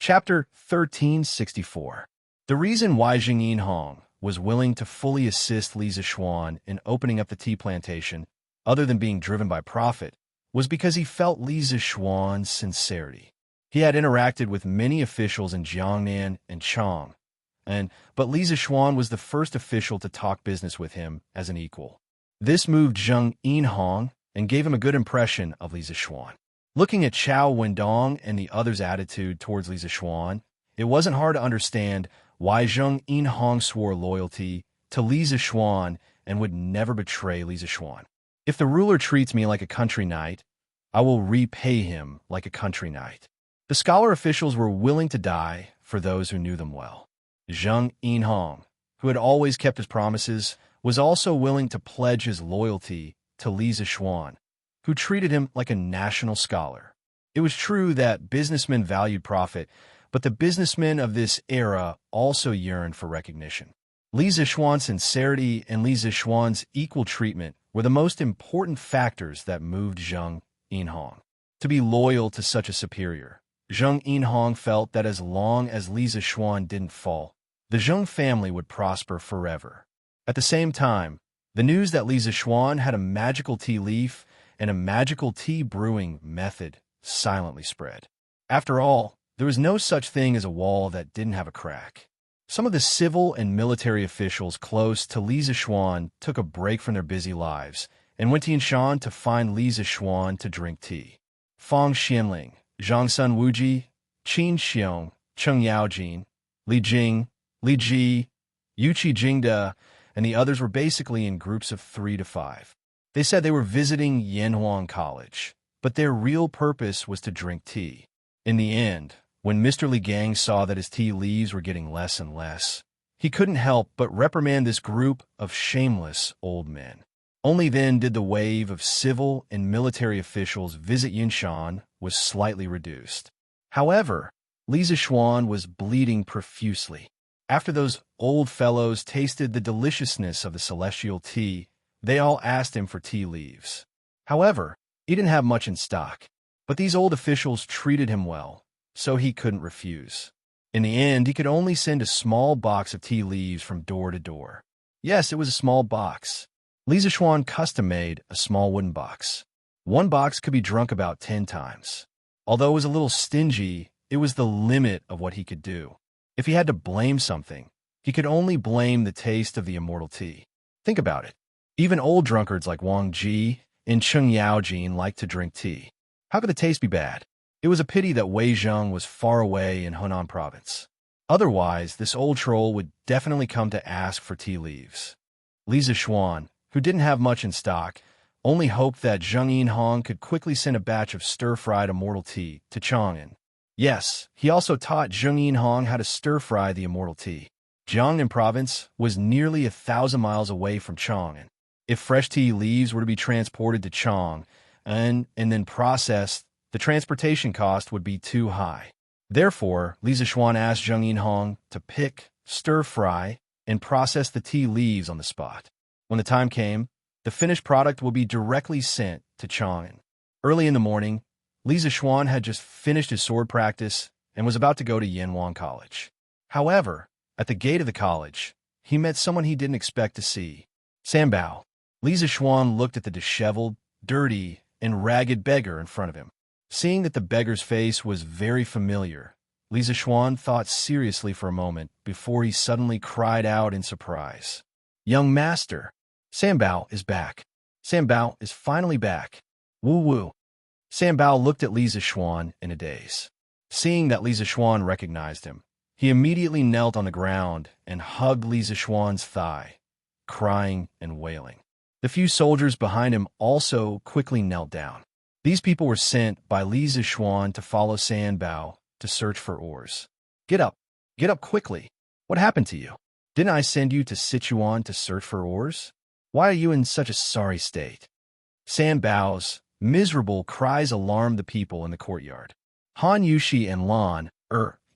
Chapter 1364. The reason why Jing Hong was willing to fully assist Li Zixuan in opening up the tea plantation, other than being driven by profit, was because he felt Li Zixuan's sincerity. He had interacted with many officials in Jiangnan and Chang, but Li Zixuan was the first official to talk business with him as an equal. This moved Zheng Yinhong and gave him a good impression of Li Zixuan. Looking at Chao Wendong and the others' attitude towards Li Zixuan, it wasn't hard to understand why Zheng Yinhong swore loyalty to Li Zixuan and would never betray Li Zixuan. If the ruler treats me like a country knight, I will repay him like a country knight. The scholar officials were willing to die for those who knew them well. Zheng Yinhong, who had always kept his promises, was also willing to pledge his loyalty to Li Zixuan, who treated him like a national scholar. It was true that businessmen valued profit, but the businessmen of this era also yearned for recognition. Li Zixuan's sincerity and Li Zixuan's equal treatment were the most important factors that moved Zheng Yinhong to be loyal to such a superior. Zheng Yinhong felt that as long as Li Zixuan didn't fall, the Zheng family would prosper forever. At the same time, the news that Li Zixuan had a magical tea leaf and a magical tea brewing method silently spread. After all, there was no such thing as a wall that didn't have a crack. Some of the civil and military officials close to Li Zixuan took a break from their busy lives and went to Yanshan to find Li Zixuan to drink tea. Fang Xianling, Zhang Sun Wuji, Qin Xiong, Cheng Yaojin, Li Jing, Li Ji, Yuqi Jingde, and the others were basically in groups of 3 to 5. They said they were visiting Yanhuang College, but their real purpose was to drink tea. In the end, when Mr. Li Gang saw that his tea leaves were getting less and less, he couldn't help but reprimand this group of shameless old men. Only then did the wave of civil and military officials visit Yanshan was slightly reduced. However, Li Zixuan was bleeding profusely. After those old fellows tasted the deliciousness of the celestial tea, they all asked him for tea leaves. However, he didn't have much in stock, but these old officials treated him well, so he couldn't refuse. In the end, he could only send a small box of tea leaves from door to door. Yes, it was a small box. Li Zixuan custom-made a small wooden box. One box could be drunk about 10 times. Although it was a little stingy, it was the limit of what he could do. If he had to blame something, he could only blame the taste of the immortal tea. Think about it. Even old drunkards like Wang Ji and Cheng Yaojin liked to drink tea. How could the taste be bad? It was a pity that Wei Zheng was far away in Hunan province. Otherwise, this old troll would definitely come to ask for tea leaves. Li Zixuan, who didn't have much in stock, only hoped that Zheng Yinhong could quickly send a batch of stir-fried immortal tea to Chang'an. Yes, he also taught Zheng Yinhong how to stir-fry the immortal tea. Jiangnan province was nearly 1,000 miles away from Chang'an. If fresh tea leaves were to be transported to Chang and then processed, the transportation cost would be too high. Therefore, Li Zixuan asked Zheng Yinhong to pick, stir-fry, and process the tea leaves on the spot. When the time came, the finished product will be directly sent to Chang'an. Early in the morning, Li Zixuan had just finished his sword practice and was about to go to Yanhuang College. However, at the gate of the college, he met someone he didn't expect to see. Sanbao. Li Zixuan looked at the disheveled, dirty, and ragged beggar in front of him. Seeing that the beggar's face was very familiar, Li Zixuan thought seriously for a moment before he suddenly cried out in surprise. "Young master, Sanbao is back. Sanbao is finally back. Woo-woo." Sanbao looked at Li Zixuan in a daze. Seeing that Li Zixuan recognized him, he immediately knelt on the ground and hugged Li Zixuan's thigh, crying and wailing. The few soldiers behind him also quickly knelt down. These people were sent by Li Zixuan to follow Sanbao to search for ores. Get up quickly. What happened to you? Didn't I send you to Sichuan to search for ores? Why are you in such a sorry state?" Sanbao's miserable cries alarmed the people in the courtyard. Han Yushi and Lan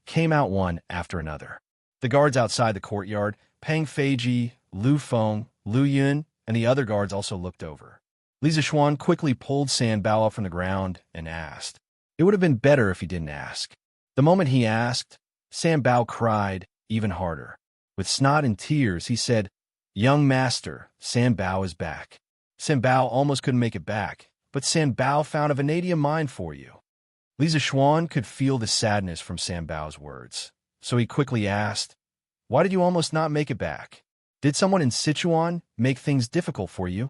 came out one after another. The guards outside the courtyard, Pang Feiji, Lu Feng, Lu Yun, and the other guards also looked over. Li Zixuan quickly pulled Sanbao up from the ground and asked. It would have been better if he didn't ask. The moment he asked, Sam Bao cried even harder. With snot and tears, he said, "Young master, Sam Bao is back." Sam Bao almost couldn't make it back, but Sam Bao found a vanadium mine for you. Li Zishuan could feel the sadness from Sam Bao's words, so he quickly asked, "Why did you almost not make it back? Did someone in Sichuan make things difficult for you?"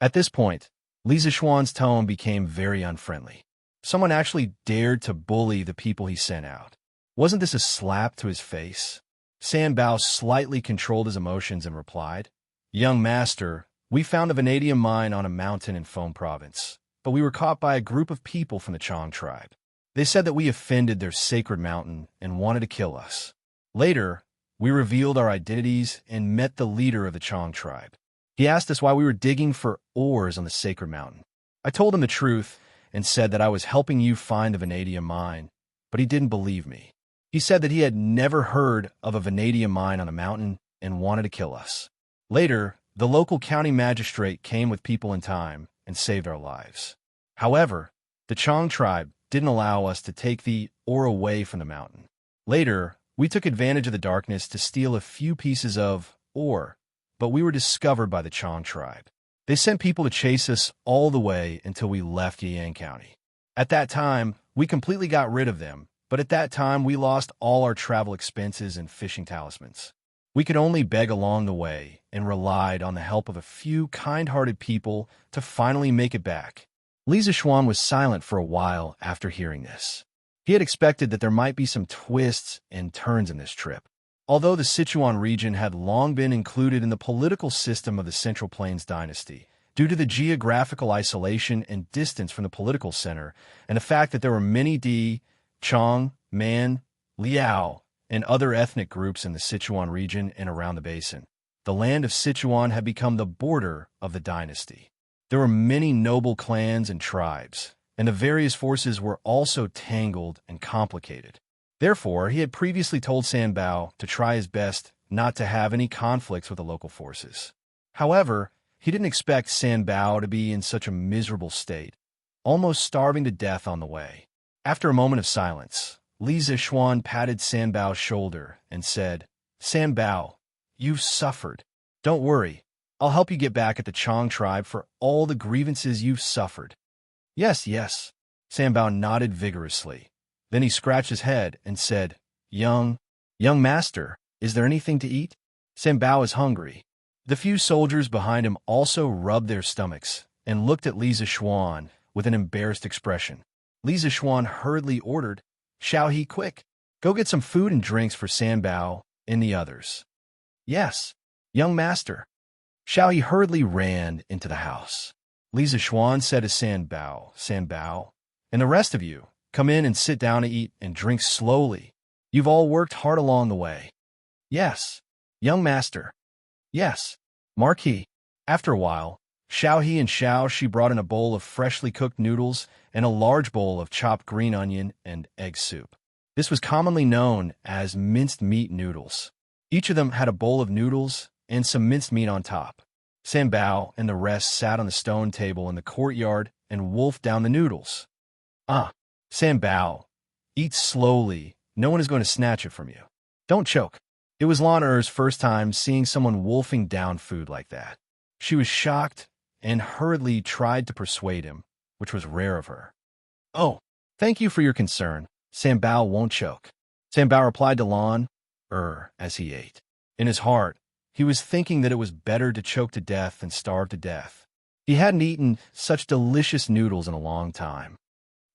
At this point, Li Zishuan's tone became very unfriendly. Someone actually dared to bully the people he sent out. Wasn't this a slap to his face? Sam Bao slightly controlled his emotions and replied, "Young master, we found a vanadium mine on a mountain in Feng province, but we were caught by a group of people from the Chang tribe. They said that we offended their sacred mountain and wanted to kill us. Later, we revealed our identities and met the leader of the Chang tribe. He asked us why we were digging for ores on the sacred mountain. I told him the truth and said that I was helping you find the vanadium mine, but he didn't believe me. He said that he had never heard of a vanadium mine on a mountain and wanted to kill us. Later, the local county magistrate came with people in time and saved our lives. However, the Chang tribe didn't allow us to take the ore away from the mountain. Later, we took advantage of the darkness to steal a few pieces of ore, but we were discovered by the Chang tribe. They sent people to chase us all the way until we left Yiyang County. At that time, we completely got rid of them, but at that time we lost all our travel expenses and fishing talismans. We could only beg along the way and relied on the help of a few kind-hearted people to finally make it back." Li Zishuan was silent for a while after hearing this. He had expected that there might be some twists and turns in this trip. Although the Sichuan region had long been included in the political system of the Central Plains dynasty, due to the geographical isolation and distance from the political center, and the fact that there were many Di, Chong, Man, Liao, and other ethnic groups in the Sichuan region and around the basin, the land of Sichuan had become the border of the dynasty. There were many noble clans and tribes, and the various forces were also tangled and complicated. Therefore, he had previously told Sam Bao to try his best not to have any conflicts with the local forces. However, he didn't expect Sam Bao to be in such a miserable state, almost starving to death on the way. After a moment of silence, Li Zishuan patted Sam Bao's shoulder and said, "Sam Bao, you've suffered. Don't worry. I'll help you get back at the Chang tribe for all the grievances you've suffered." "Yes, yes." Sam Bao nodded vigorously. Then he scratched his head and said, Young master, is there anything to eat?" Sam Bao is hungry." The few soldiers behind him also rubbed their stomachs and looked at Li Zishuan with an embarrassed expression. Li Zishuan hurriedly ordered, "Xiao He, quick, go get some food and drinks for Sam Bao and the others." "Yes, young master." Xiao He hurriedly ran into the house. Li Zishuan said to Sam Bao, "And the rest of you, come in and sit down to eat and drink slowly. You've all worked hard along the way." "Yes, young master." "Yes, Marquis." After a while, Xiao He and Xiao Shi brought in a bowl of freshly cooked noodles and a large bowl of chopped green onion and egg soup. This was commonly known as minced meat noodles. Each of them had a bowl of noodles and some minced meat on top. Sam Bao and the rest sat on the stone table in the courtyard and wolfed down the noodles. Sam Bao, eat slowly. No one is going to snatch it from you. Don't choke." It was Lan Er's first time seeing someone wolfing down food like that. She was shocked and hurriedly tried to persuade him, which was rare of her. "Oh, thank you for your concern. Sam Bao won't choke." Sam Bao replied to Lan as he ate. In his heart, he was thinking that it was better to choke to death than starve to death. He hadn't eaten such delicious noodles in a long time.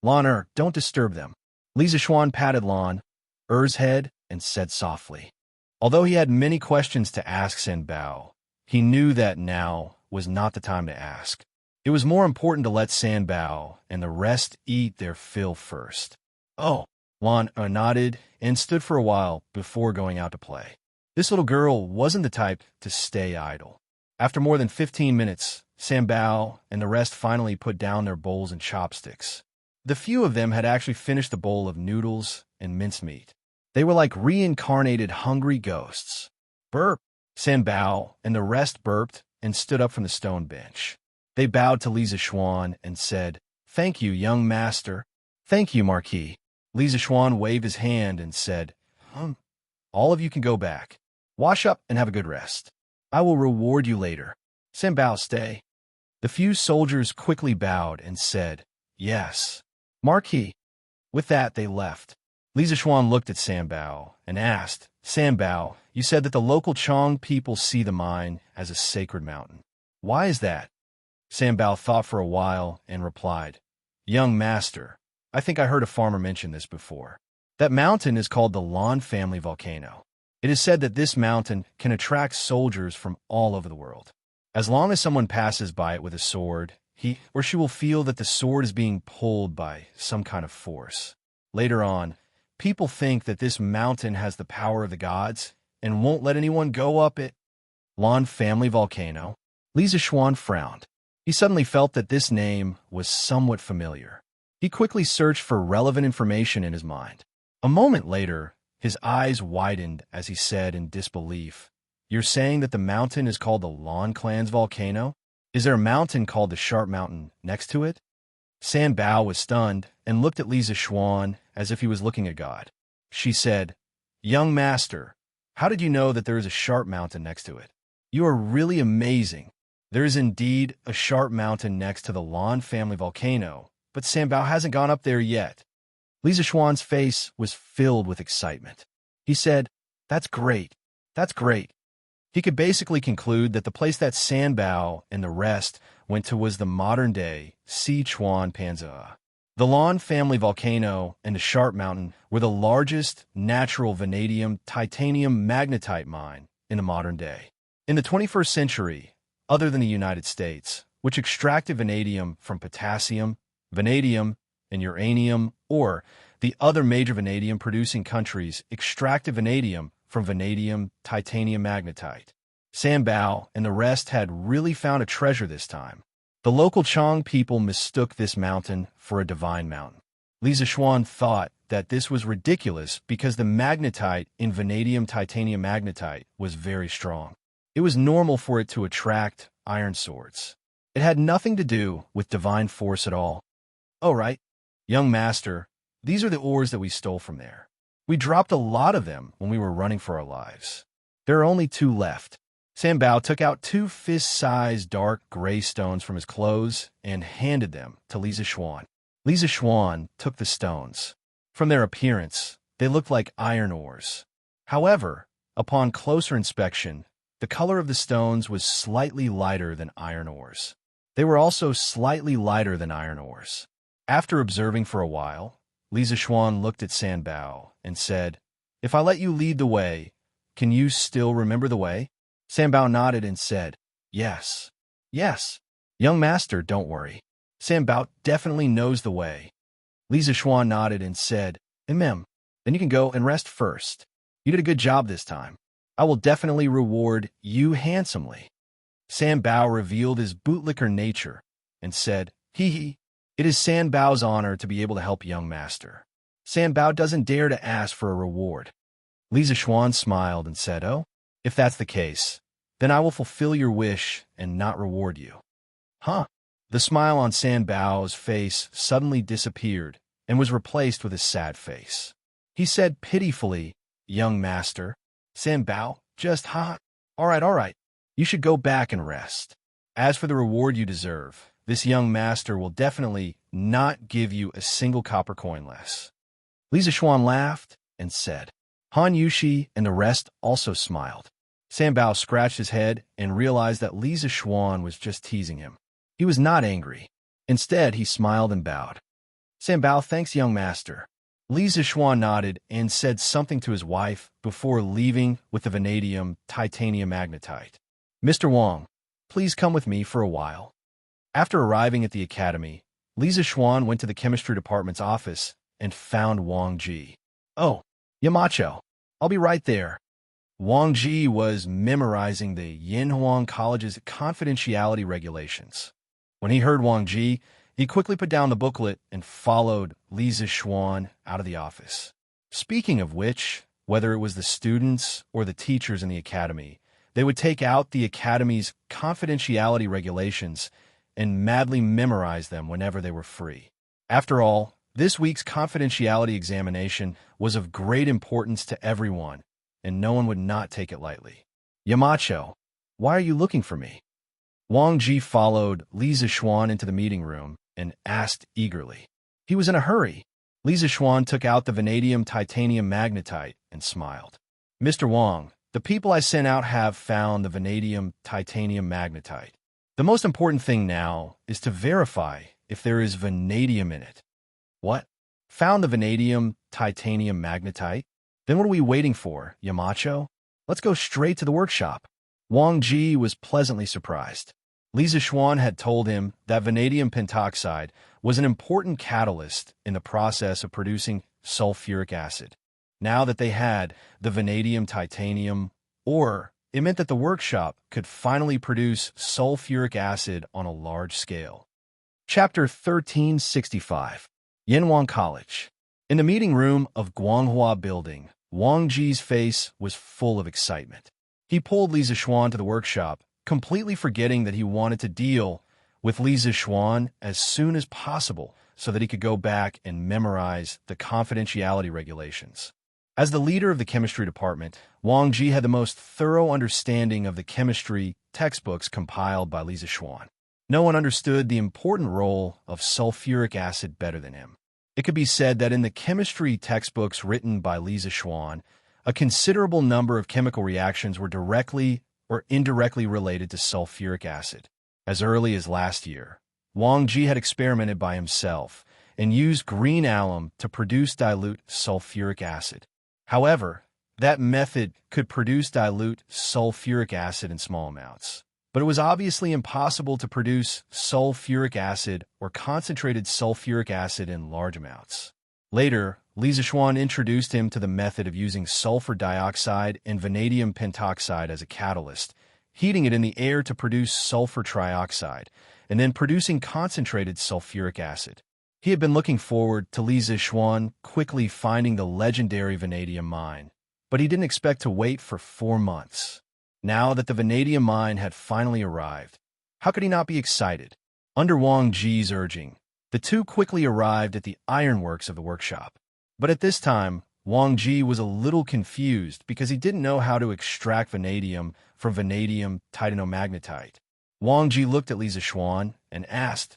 "Lan don't disturb them." Li Zishuan patted Lan Er's head and said softly. Although he had many questions to ask Sam Bao, he knew that now was not the time to ask. It was more important to let Sam Bao and the rest eat their fill first. "Oh," Lan nodded and stood for a while before going out to play. This little girl wasn't the type to stay idle. After more than 15 minutes, Sam Bao and the rest finally put down their bowls and chopsticks. The few of them had actually finished the bowl of noodles and mincemeat. They were like reincarnated hungry ghosts. "Burp!" Sam Bao and the rest burped and stood up from the stone bench. They bowed to Li Zishuan and said, "Thank you, young master." "Thank you, Marquis." Li Zixuan waved his hand and said, All of you can go back. Wash up and have a good rest. I will reward you later. San Bao, stay. The few soldiers quickly bowed and said, Yes. Marquis. With that, they left. Li Zixuan looked at San Bao and asked, San Bao, you said that the local Chong people see the mine as a sacred mountain. Why is that? San Bao thought for a while and replied, Young master, I think I heard a farmer mention this before. That mountain is called the Lan family volcano. It is said that this mountain can attract soldiers from all over the world. As long as someone passes by it with a sword, he or she will feel that the sword is being pulled by some kind of force. Later on, people think that this mountain has the power of the gods and won't let anyone go up it. Lan family volcano. Li Zixuan frowned. He suddenly felt that this name was somewhat familiar. He quickly searched for relevant information in his mind. A moment later, his eyes widened as he said in disbelief, You're saying that the mountain is called the Lan clan's volcano? Is there a mountain called the Sharp Mountain next to it? San Bao was stunned and looked at Li Zixuan as if he was looking at God. She said, Young master, how did you know that there is a sharp mountain next to it? You are really amazing. There is indeed a sharp mountain next to the Lan family volcano, but San Bao hasn't gone up there yet. Li Zixuan's face was filled with excitement. He said, That's great. That's great. He could basically conclude that the place that San Bao and the rest went to was the modern-day Sichuan Panza. The Lan family volcano and the Sharp Mountain were the largest natural vanadium titanium magnetite mine in the modern day. In the 21st century, other than the United States, which extracted vanadium from potassium, vanadium, and uranium, or the other major vanadium-producing countries extracted vanadium from vanadium titanium magnetite. San Bao and the rest had really found a treasure this time. The local Chong people mistook this mountain for a divine mountain. Li Zixuan thought that this was ridiculous because the magnetite in vanadium titanium magnetite was very strong. It was normal for it to attract iron swords. It had nothing to do with divine force at all. Oh, right. Young master, these are the ores that we stole from there. We dropped a lot of them when we were running for our lives. There are only 2 left. San Bao took out 2 fist-sized dark gray stones from his clothes and handed them to Li Zixuan. Li Zixuan took the stones. From their appearance, they looked like iron ores. However, upon closer inspection, the color of the stones was slightly lighter than iron ores. They were also slightly lighter than iron ores. After observing for a while, Li Zixuan looked at San Bao and said, If I let you lead the way, can you still remember the way? San Bao nodded and said, Yes. Yes. Young master, don't worry. San Bao definitely knows the way. Li Zixuan nodded and said, Then you can go and rest first. You did a good job this time. I will definitely reward you handsomely. San Bao revealed his bootlicker nature and said, Hee. It is San Bao's honor to be able to help young master. San Bao doesn't dare to ask for a reward. Li Zixuan smiled and said, Oh, if that's the case, then I will fulfill your wish and not reward you. Huh? The smile on San Bao's face suddenly disappeared and was replaced with a sad face. He said pitifully, Young master, San Bao, just All right. You should go back and rest. As for the reward you deserve, this young master will definitely not give you a single copper coin less. Li Zixuan laughed and said. Han Yushi and the rest also smiled. San Bao scratched his head and realized that Li Zixuan was just teasing him. He was not angry. Instead, he smiled and bowed. San Bao thanks young master. Li Zixuan nodded and said something to his wife before leaving with the vanadium titanium magnetite. Mr. Wang, please come with me for a while. After arriving at the academy, Li Zixuan went to the chemistry department's office and found Wang Ji. Oh, Yamacho, I'll be right there. Wang Ji was memorizing the Yinhuang College's confidentiality regulations. When he heard Wang Ji, he quickly put down the booklet and followed Li Zixuan out of the office. Speaking of which, whether it was the students or the teachers in the academy, they would take out the academy's confidentiality regulations and madly memorize them whenever they were free. After all, This week's confidentiality examination was of great importance to everyone, and no one would not take it lightly. Yamacho, why are you looking for me? Wang Ji followed Li Zixuan into the meeting room and asked eagerly. He was in a hurry. Li Zixuan took out the vanadium titanium magnetite and smiled. Mr. Wang, the people I sent out have found the vanadium titanium magnetite. The most important thing now is to verify if there is vanadium in it. What? Found the vanadium titanium magnetite? Then what are we waiting for, Yamacho? Let's go straight to the workshop. Wang Ji was pleasantly surprised. Li Zixuan had told him that vanadium pentoxide was an important catalyst in the process of producing sulfuric acid. Now that they had the vanadium titanium ore, it meant that the workshop could finally produce sulfuric acid on a large scale. Chapter 1365. Yanwan College. In the meeting room of Guanghua Building, Wang Ji's face was full of excitement. He pulled Li Zixuan to the workshop, completely forgetting that he wanted to deal with Li Zixuan as soon as possible so that he could go back and memorize the confidentiality regulations. As the leader of the chemistry department, Wang Ji had the most thorough understanding of the chemistry textbooks compiled by Li Zixuan. No one understood the important role of sulfuric acid better than him. It could be said that in the chemistry textbooks written by Li Zixuan, a considerable number of chemical reactions were directly or indirectly related to sulfuric acid. As early as last year, Wang Ji had experimented by himself and used green alum to produce dilute sulfuric acid. However, that method could produce dilute sulfuric acid in small amounts. But it was obviously impossible to produce sulfuric acid or concentrated sulfuric acid in large amounts. Later, Li Zixuan introduced him to the method of using sulfur dioxide and vanadium pentoxide as a catalyst, heating it in the air to produce sulfur trioxide, and then producing concentrated sulfuric acid. He had been looking forward to Li Zixuan quickly finding the legendary vanadium mine, but he didn't expect to wait for 4 months. Now that the vanadium mine had finally arrived, how could he not be excited? Under Wang Ji's urging, the two quickly arrived at the ironworks of the workshop. But at this time, Wang Ji was a little confused because he didn't know how to extract vanadium from vanadium titanomagnetite. Wang Ji looked at Li Zixuan and asked,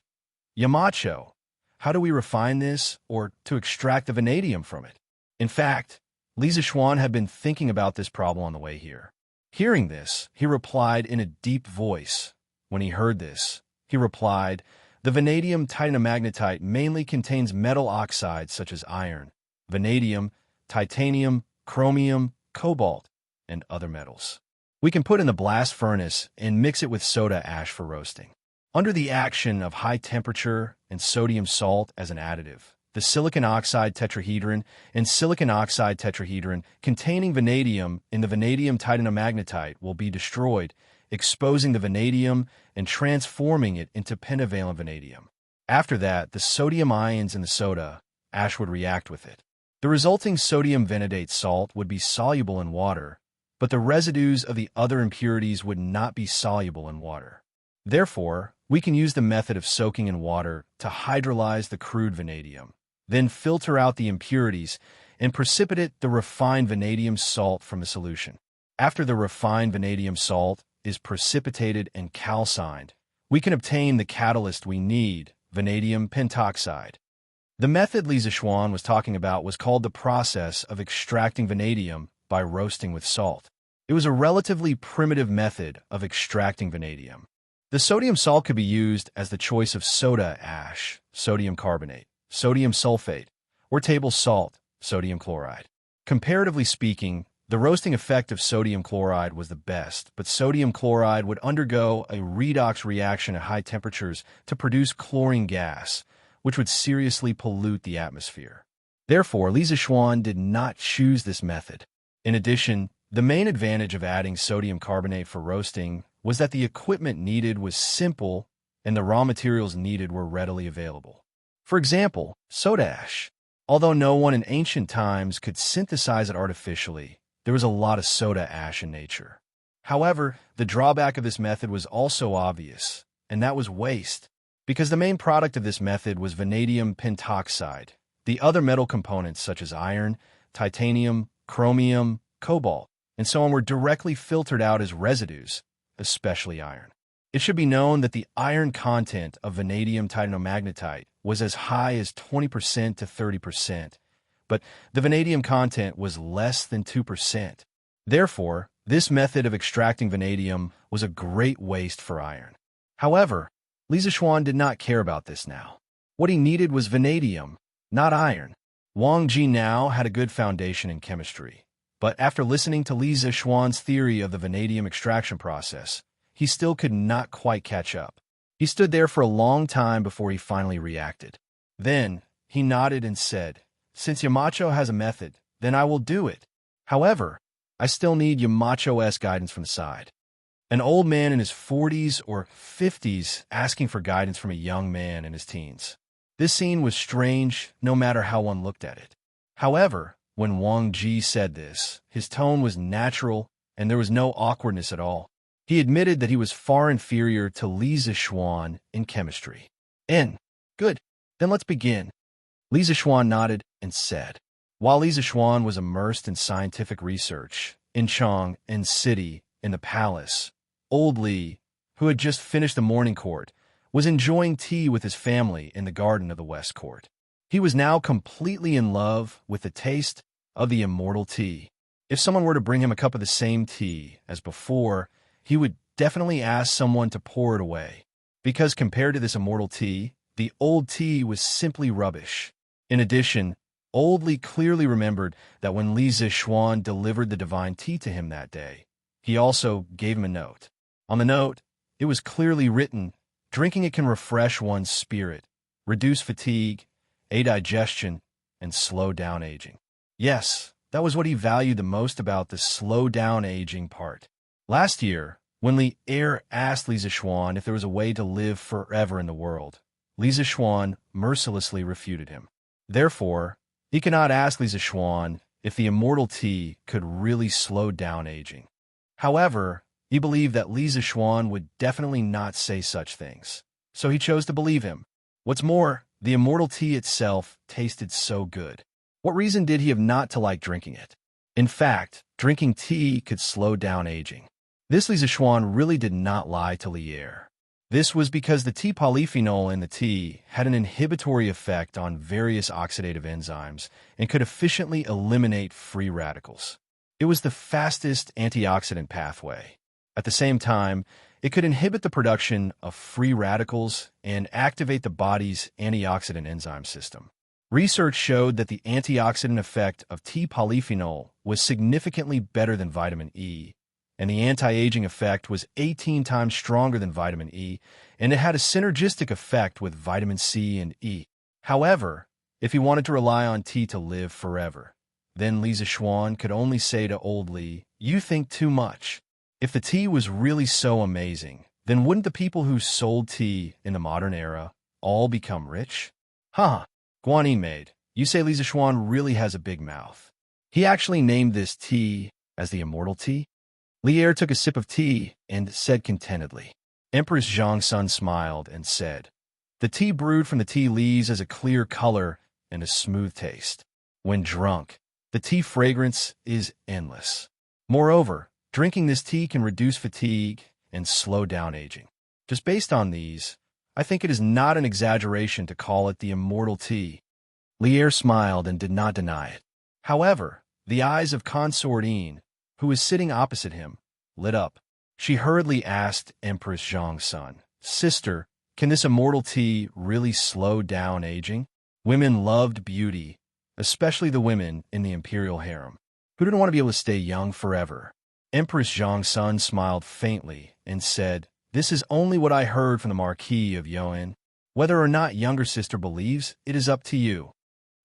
Yamacho, how do we refine this or to extract the vanadium from it? In fact, Li Zixuan had been thinking about this problem on the way here. Hearing this, he replied in a deep voice. When he heard this, he replied, the vanadium titanomagnetite mainly contains metal oxides such as iron, vanadium, titanium, chromium, cobalt, and other metals. We can put in the blast furnace and mix it with soda ash for roasting. Under the action of high temperature and sodium salt as an additive, the silicon oxide tetrahedron and silicon oxide tetrahedron containing vanadium in the vanadium titanomagnetite will be destroyed, exposing the vanadium and transforming it into pentavalent vanadium. After that, the sodium ions in the soda ash would react with it. The resulting sodium vanadate salt would be soluble in water, but the residues of the other impurities would not be soluble in water. Therefore, we can use the method of soaking in water to hydrolyze the crude vanadium, then filter out the impurities and precipitate the refined vanadium salt from the solution. After the refined vanadium salt is precipitated and calcined, we can obtain the catalyst we need, vanadium pentoxide. The method Li Zixuan was talking about was called the process of extracting vanadium by roasting with salt. It was a relatively primitive method of extracting vanadium. The sodium salt could be used as the choice of soda ash, sodium carbonate, sodium sulfate, or table salt, sodium chloride. Comparatively speaking, the roasting effect of sodium chloride was the best, but sodium chloride would undergo a redox reaction at high temperatures to produce chlorine gas, which would seriously pollute the atmosphere. Therefore, Li Zixuan did not choose this method. In addition, the main advantage of adding sodium carbonate for roasting was that the equipment needed was simple and the raw materials needed were readily available. For example, soda ash. Although no one in ancient times could synthesize it artificially, there was a lot of soda ash in nature. However, the drawback of this method was also obvious, and that was waste, because the main product of this method was vanadium pentoxide, The other metal components such as iron, titanium, chromium, cobalt, and so on were directly filtered out as residues, especially iron. It should be known that the iron content of vanadium titanomagnetite was as high as 20% to 30%, but the vanadium content was less than 2%. Therefore, this method of extracting vanadium was a great waste for iron. However, Li Zixuan did not care about this now. What he needed was vanadium, not iron. Wang Ji now had a good foundation in chemistry, but after listening to Li Zixuan's theory of the vanadium extraction process, he still could not quite catch up. He stood there for a long time before he finally reacted. Then, he nodded and said, "Since Yamacho has a method, then I will do it. However, I still need Yamacho's guidance from the side." An old man in his 40s or 50s asking for guidance from a young man in his teens. This scene was strange no matter how one looked at it. However, when Wang Ji said this, his tone was natural and there was no awkwardness at all. He admitted that he was far inferior to Li Zixuan in chemistry. Good, then let's begin. Li Zixuan nodded and said. While Li Zixuan was immersed in scientific research, in Chang and City, in the palace, old Li, who had just finished the morning court, was enjoying tea with his family in the garden of the West Court. He was now completely in love with the taste of the immortal tea. If someone were to bring him a cup of the same tea as before, he would definitely ask someone to pour it away, because compared to this immortal tea, the old tea was simply rubbish. In addition, old Li clearly remembered that when Li Zixuan delivered the divine tea to him that day, he also gave him a note. On the note, it was clearly written, "Drinking it can refresh one's spirit, reduce fatigue, aid digestion, and slow down aging." Yes, that was what he valued the most about the slow down aging part. Last year, when Li Er asked Li Zixuan if there was a way to live forever in the world, Li Zixuan mercilessly refuted him. Therefore, he cannot ask Li Zixuan if the immortal tea could really slow down aging. However, he believed that Li Zixuan would definitely not say such things, so he chose to believe him. What's more, the immortal tea itself tasted so good. What reason did he have not to like drinking it? In fact, drinking tea could slow down aging. This Li Zixuan really did not lie to Li Er. This was because the tea polyphenol in the tea had an inhibitory effect on various oxidative enzymes and could efficiently eliminate free radicals. It was the fastest antioxidant pathway. At the same time, it could inhibit the production of free radicals and activate the body's antioxidant enzyme system. Research showed that the antioxidant effect of tea polyphenol was significantly better than vitamin E, and the anti-aging effect was 18 times stronger than vitamin E, and it had a synergistic effect with vitamin C and E. However, if he wanted to rely on tea to live forever, then Li Zixuan could only say to old Li, "You think too much." If the tea was really so amazing, then wouldn't the people who sold tea in the modern era all become rich? Guanyin maid, you say Li Zixuan really has a big mouth. He actually named this tea as the immortal tea? Li Er took a sip of tea and said contentedly. Empress Zhangsun smiled and said, "The tea brewed from the tea leaves has a clear color and a smooth taste. When drunk, the tea fragrance is endless. Moreover, drinking this tea can reduce fatigue and slow down aging. Just based on these, I think it is not an exaggeration to call it the immortal tea." Li Er smiled and did not deny it. However, the eyes of Consort Yin, who was sitting opposite him, lit up. She hurriedly asked Empress Zhangsun, "Sister, can this immortal tea really slow down aging?" Women loved beauty, especially the women in the imperial harem. Who didn't want to be able to stay young forever? Empress Zhangsun smiled faintly and said, "This is only what I heard from the Marquis of Yuan. Whether or not younger sister believes, it is up to you."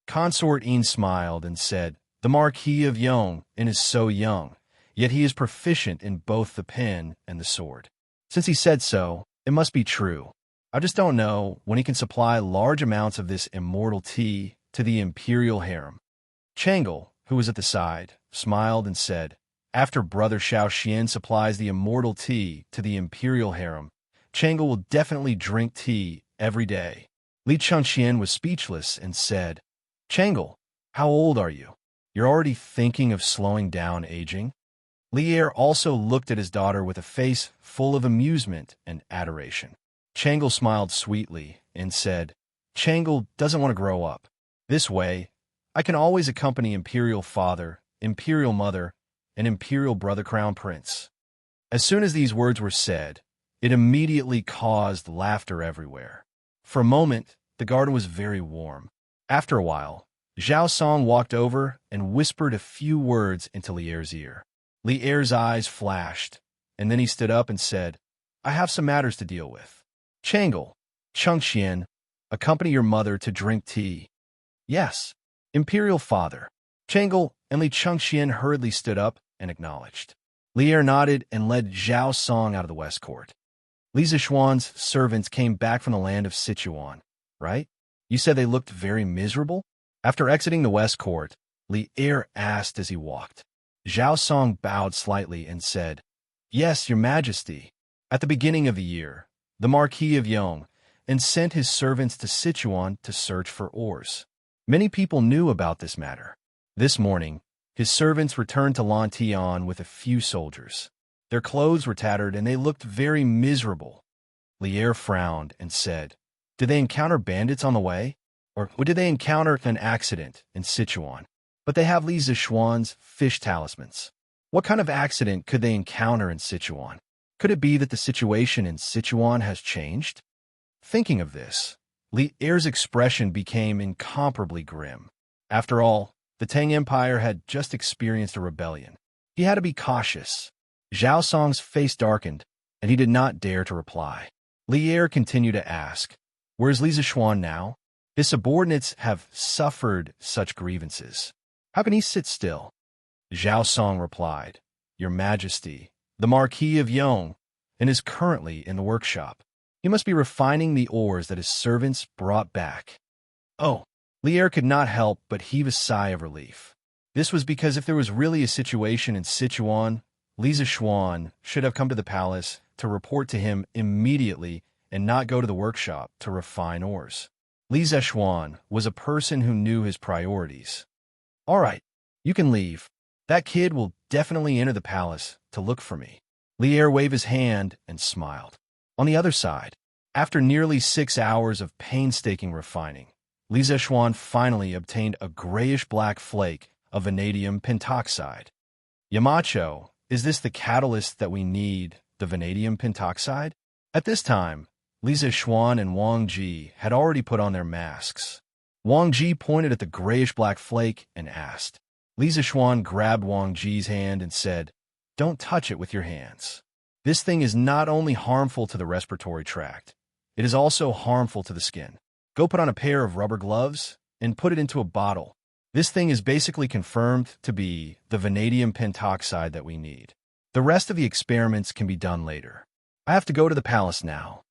Consort Yin smiled and said, "The Marquis of Yuan is so young, yet he is proficient in both the pen and the sword. Since he said so, it must be true. I just don't know when he can supply large amounts of this immortal tea to the imperial harem." Changle, who was at the side, smiled and said, "After Brother Xiao Xian supplies the immortal tea to the imperial harem, Changle will definitely drink tea every day." Li Chengxian was speechless and said, Changle, how old are you? You're already thinking of slowing down aging? Lier also looked at his daughter with a face full of amusement and adoration. Changle smiled sweetly and said, Changle doesn't want to grow up. This way, I can always accompany Imperial Father, Imperial Mother, and Imperial Brother Crown Prince. As soon as these words were said, it immediately caused laughter everywhere. For a moment, the garden was very warm. After a while, Zhao Song walked over and whispered a few words into Lier's ear. Lier's eyes flashed, and then he stood up and said, I have some matters to deal with. Changle, Chengxian, accompany your mother to drink tea. Yes, Imperial Father. Changle and Li Chengxian hurriedly stood up and acknowledged. Lier nodded and led Zhao Song out of the West Court. Li Zishuan's servants came back from the land of Sichuan, right? You said they looked very miserable? After exiting the West Court, Lier asked as he walked. Zhao Song bowed slightly and said, Yes, Your Majesty. At the beginning of the year, the Marquis of Yong and sent his servants to Sichuan to search for ores. Many people knew about this matter. This morning, his servants returned to Lantian with a few soldiers. Their clothes were tattered and they looked very miserable. Lier frowned and said, Did they encounter bandits on the way? Or did they encounter an accident in Sichuan? But they have Li Zishuan's fish talismans. What kind of accident could they encounter in Sichuan? Could it be that the situation in Sichuan has changed? Thinking of this, Lier's expression became incomparably grim. After all, the Tang Empire had just experienced a rebellion. He had to be cautious. Zhao Song's face darkened, and he did not dare to reply. Lier continued to ask, Where's Li Zishuan now? His subordinates have suffered such grievances. How can he sit still? Zhao Song replied, Your Majesty, the Marquis of Yong, and is currently in the workshop. He must be refining the ores that his servants brought back. Oh, Lier could not help but heave a sigh of relief. This was because if there was really a situation in Sichuan, Li Zishuan should have come to the palace to report to him immediately and not go to the workshop to refine ores. Li Zishuan was a person who knew his priorities. All right, you can leave. That kid will definitely enter the palace to look for me. Lier waved his hand and smiled. On the other side, after nearly 6 hours of painstaking refining, Li Zishuan finally obtained a grayish-black flake of vanadium pentoxide. Yamacho, is this the catalyst that we need, the vanadium pentoxide? At this time, Li Zishuan and Wang Ji had already put on their masks. Wang Ji pointed at the grayish-black flake and asked. Li Zishuan grabbed Wang Ji's hand and said, Don't touch it with your hands. This thing is not only harmful to the respiratory tract, it is also harmful to the skin. Go put on a pair of rubber gloves and put it into a bottle. This thing is basically confirmed to be the vanadium pentoxide that we need. The rest of the experiments can be done later. I have to go to the palace now.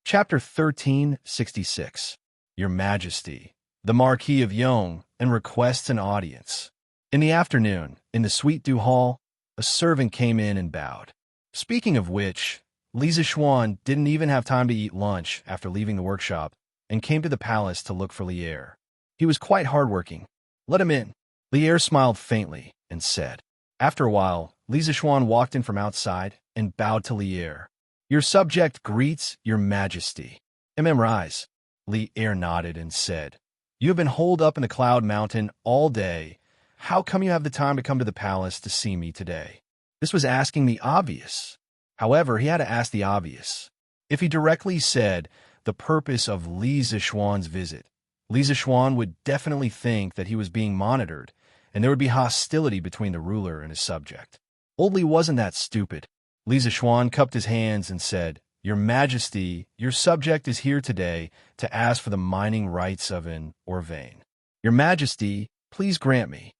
Chapter 1366. Your Majesty, the Marquis of Yong, and requests an audience. In the afternoon, in the Suite du Hall, a servant came in and bowed. Speaking of which, Li Zishuan didn't even have time to eat lunch after leaving the workshop and came to the palace to look for Lier. He was quite hardworking. Let him in. Lier smiled faintly and said. After a while, Li Zishuan walked in from outside and bowed to Lier. Your subject greets Your Majesty. Rise. Lier nodded and said, You have been holed up in the Cloud Mountain all day. How come you have the time to come to the palace to see me today? This was asking the obvious. However, he had to ask the obvious. If he directly said the purpose of Li Zishuan's visit, Li Zishuan would definitely think that he was being monitored, and there would be hostility between the ruler and his subject. Old Li wasn't that stupid. Li Zishuan cupped his hands and said, Your Majesty, your subject is here today to ask for the mining rights of an ore vein. Your Majesty, please grant me.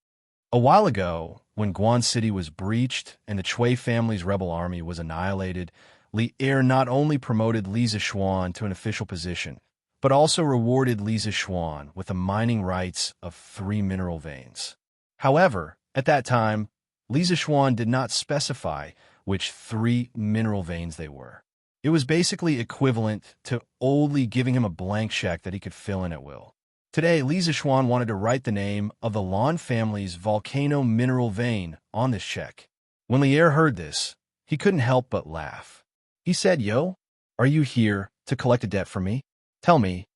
A while ago, when Guan City was breached and the Chui family's rebel army was annihilated, Lier not only promoted Li Zishuan to an official position, but also rewarded Li Zishuan with the mining rights of 3 mineral veins. However, at that time, Li Zishuan did not specify which 3 mineral veins they were. It was basically equivalent to only giving him a blank check that he could fill in at will. Today, Li Zixuan wanted to write the name of the Lan family's volcano mineral vein on this check. When Lier heard this, he couldn't help but laugh. He said, "Yo, are you here to collect a debt from me? Tell me,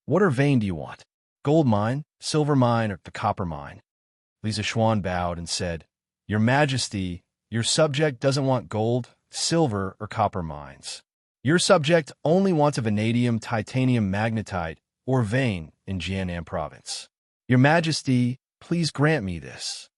what vein do you want? Gold mine, silver mine, or the copper mine?" Li Zixuan bowed and said, "Your Majesty, your subject doesn't want gold, silver, or copper mines. Your subject only wants a vanadium titanium magnetite or vein in Jiannan province. Your Majesty, please grant me this."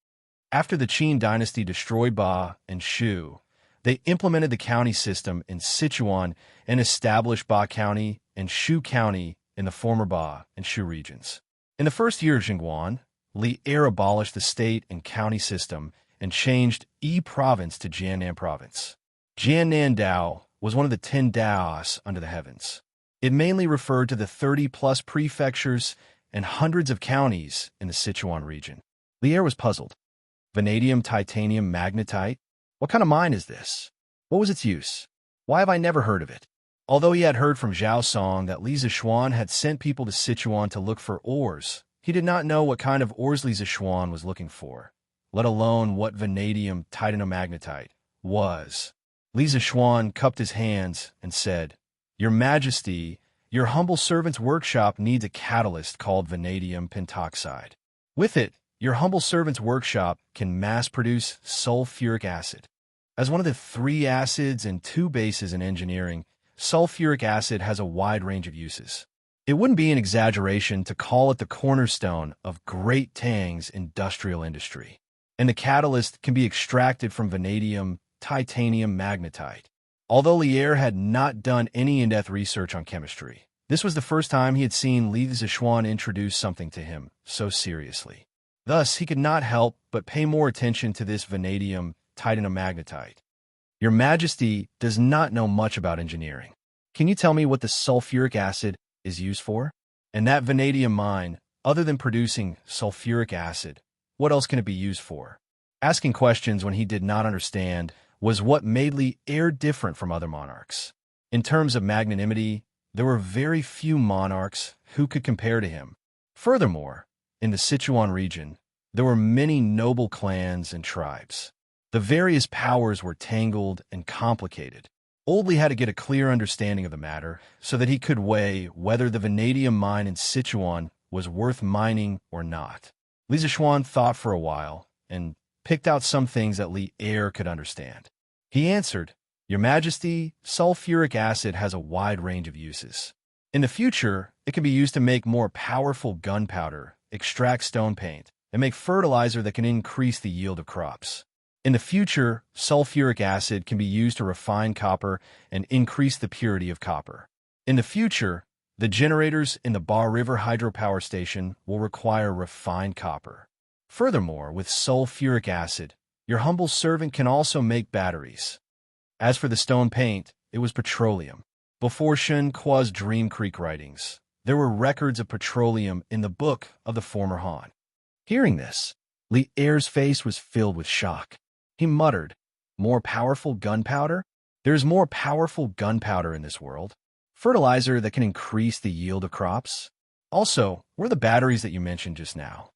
After the Qin dynasty destroyed Ba and Shu, they implemented the county system in Sichuan and established Ba County and Shu County in the former Ba and Shu regions. In the first year of Jingguan, Li Er abolished the state and county system and changed Yi province to Jiannan province. Jiannan Dao was one of the 10 Daos under the heavens. It mainly referred to the 30-plus prefectures and hundreds of counties in the Sichuan region. Li Er was puzzled. Vanadium titanium magnetite? What kind of mine is this? What was its use? Why have I never heard of it? Although he had heard from Zhao Song that Li Zixuan had sent people to Sichuan to look for ores, he did not know what kind of ores Li Zixuan was looking for, let alone what vanadium titanomagnetite was. Li Zixuan cupped his hands and said, "Your Majesty, your humble servant's workshop needs a catalyst called vanadium pentoxide. With it, your humble servant's workshop can mass-produce sulfuric acid. As one of the 3 acids and 2 bases in engineering, sulfuric acid has a wide range of uses. It wouldn't be an exaggeration to call it the cornerstone of Great Tang's industrial industry. And the catalyst can be extracted from vanadium titanium magnetite." Although Lier had not done any in-depth research on chemistry, this was the first time he had seen Li Zixuan introduce something to him so seriously. Thus, he could not help but pay more attention to this vanadium titanomagnetite. "Your Majesty does not know much about engineering. Can you tell me what the sulfuric acid is used for? And that vanadium mine, other than producing sulfuric acid, what else can it be used for?" Asking questions when he did not understand was what made Li Er different from other monarchs. In terms of magnanimity, there were very few monarchs who could compare to him. Furthermore, in the Sichuan region, there were many noble clans and tribes. The various powers were tangled and complicated. Old Li had to get a clear understanding of the matter so that he could weigh whether the vanadium mine in Sichuan was worth mining or not. Li Zixuan thought for a while and picked out some things that Li Er could understand. He answered, "Your Majesty, sulfuric acid has a wide range of uses. In the future, it can be used to make more powerful gunpowder, extract stone paint, and make fertilizer that can increase the yield of crops. In the future, sulfuric acid can be used to refine copper and increase the purity of copper. In the future, the generators in the Bar River hydropower station will require refined copper. Furthermore, with sulfuric acid, your humble servant can also make batteries. As for the stone paint, it was petroleum. Before Shen Kua's Dream Creek writings, there were records of petroleum in the book of the former Han." Hearing this, Li Er's face was filled with shock. He muttered, "More powerful gunpowder? There's more powerful gunpowder in this world. Fertilizer that can increase the yield of crops? Also, where are the batteries that you mentioned just now?"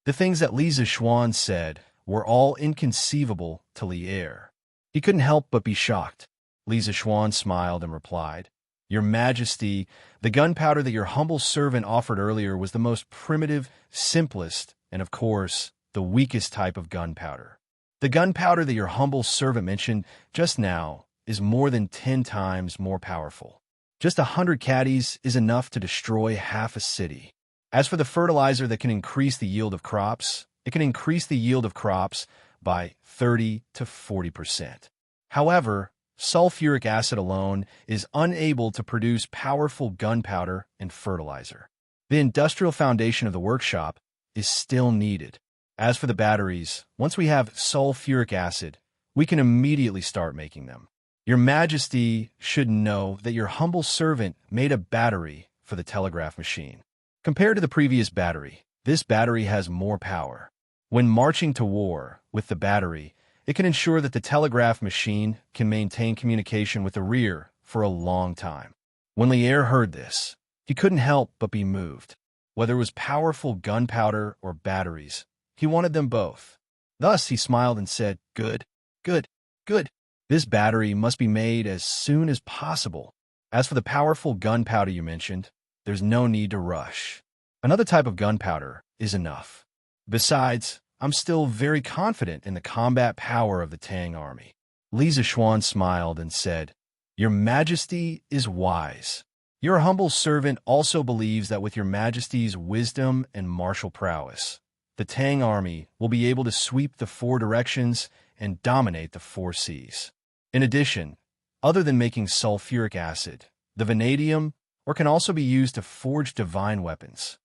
The things that Li Zixuan said were all inconceivable to Li Er. He couldn't help but be shocked. Li Zixuan smiled and replied, "Your Majesty, the gunpowder that your humble servant offered earlier was the most primitive, simplest, and of course, the weakest type of gunpowder. The gunpowder that your humble servant mentioned just now is more than 10 times more powerful. Just 100 caddies is enough to destroy half a city. As for the fertilizer that can increase the yield of crops, it can increase the yield of crops by 30 to 40%. However, sulfuric acid alone is unable to produce powerful gunpowder and fertilizer. The industrial foundation of the workshop is still needed. As for the batteries, once we have sulfuric acid, we can immediately start making them. Your Majesty should know that your humble servant made a battery for the telegraph machine. Compared to the previous battery, this battery has more power. When marching to war with the battery, it can ensure that the telegraph machine can maintain communication with the rear for a long time." When Lier heard this, he couldn't help but be moved. Whether it was powerful gunpowder or batteries, he wanted them both. Thus he smiled and said, "Good, good, good. This battery must be made as soon as possible. As for the powerful gunpowder you mentioned, there's no need to rush. Another type of gunpowder is enough. Besides, I'm still very confident in the combat power of the Tang army." Li Zishuan smiled and said, "Your Majesty is wise. Your humble servant also believes that with your Majesty's wisdom and martial prowess, the Tang army will be able to sweep the four directions and dominate the four seas. In addition, other than making sulfuric acid, the vanadium can also be used to forge divine weapons."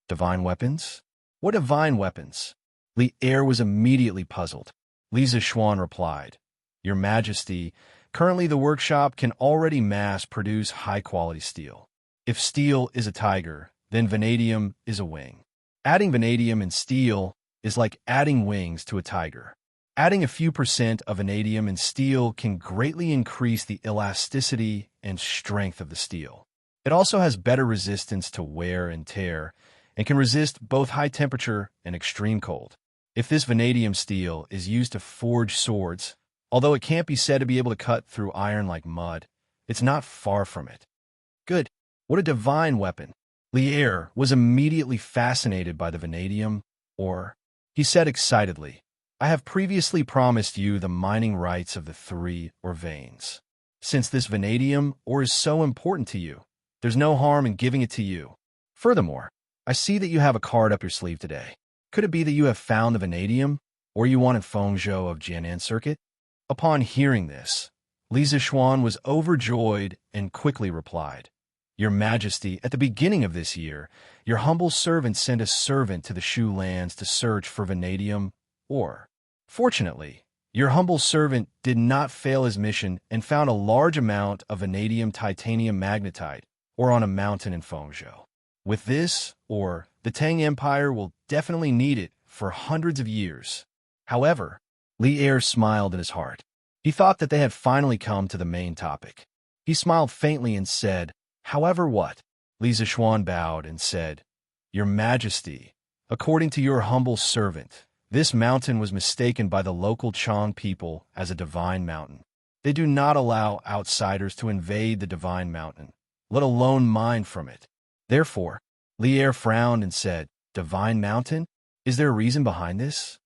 "Divine weapons? What divine weapons?" Li Er was immediately puzzled. Li Zishuan replied, "Your Majesty, currently the workshop can already mass-produce high-quality steel. If steel is a tiger, then vanadium is a wing. Adding vanadium and steel is like adding wings to a tiger. Adding a few % of vanadium and steel can greatly increase the elasticity and strength of the steel. It also has better resistance to wear and tear, and can resist both high temperature and extreme cold. If this vanadium steel is used to forge swords, although it can't be said to be able to cut through iron like mud, it's not far from it." "Good. What a divine weapon." Li Er was immediately fascinated by the vanadium ore. He said excitedly, "I have previously promised you the mining rights of the 3 ore veins. Since this vanadium ore is so important to you, there's no harm in giving it to you. Furthermore, I see that you have a card up your sleeve today. Could it be that you have found the vanadium, or you want in Fengzhou of Jianan Circuit?" Upon hearing this, Li Zishuan was overjoyed and quickly replied, "Your Majesty, at the beginning of this year, your humble servant sent a servant to the Shu lands to search for vanadium ore. Fortunately, your humble servant did not fail his mission and found a large amount of vanadium titanium magnetite ore on a mountain in Fengzhou. With this ore, the Tang Empire will definitely need it for hundreds of years." However, Li Er smiled in his heart. He thought that they had finally come to the main topic. He smiled faintly and said, "However what?" Li Zishuan bowed and said, "Your Majesty, according to your humble servant, this mountain was mistaken by the local Chong people as a divine mountain. They do not allow outsiders to invade the divine mountain, let alone mine from it. Therefore," Li Er frowned and said, "Divine mountain? Is there a reason behind this?"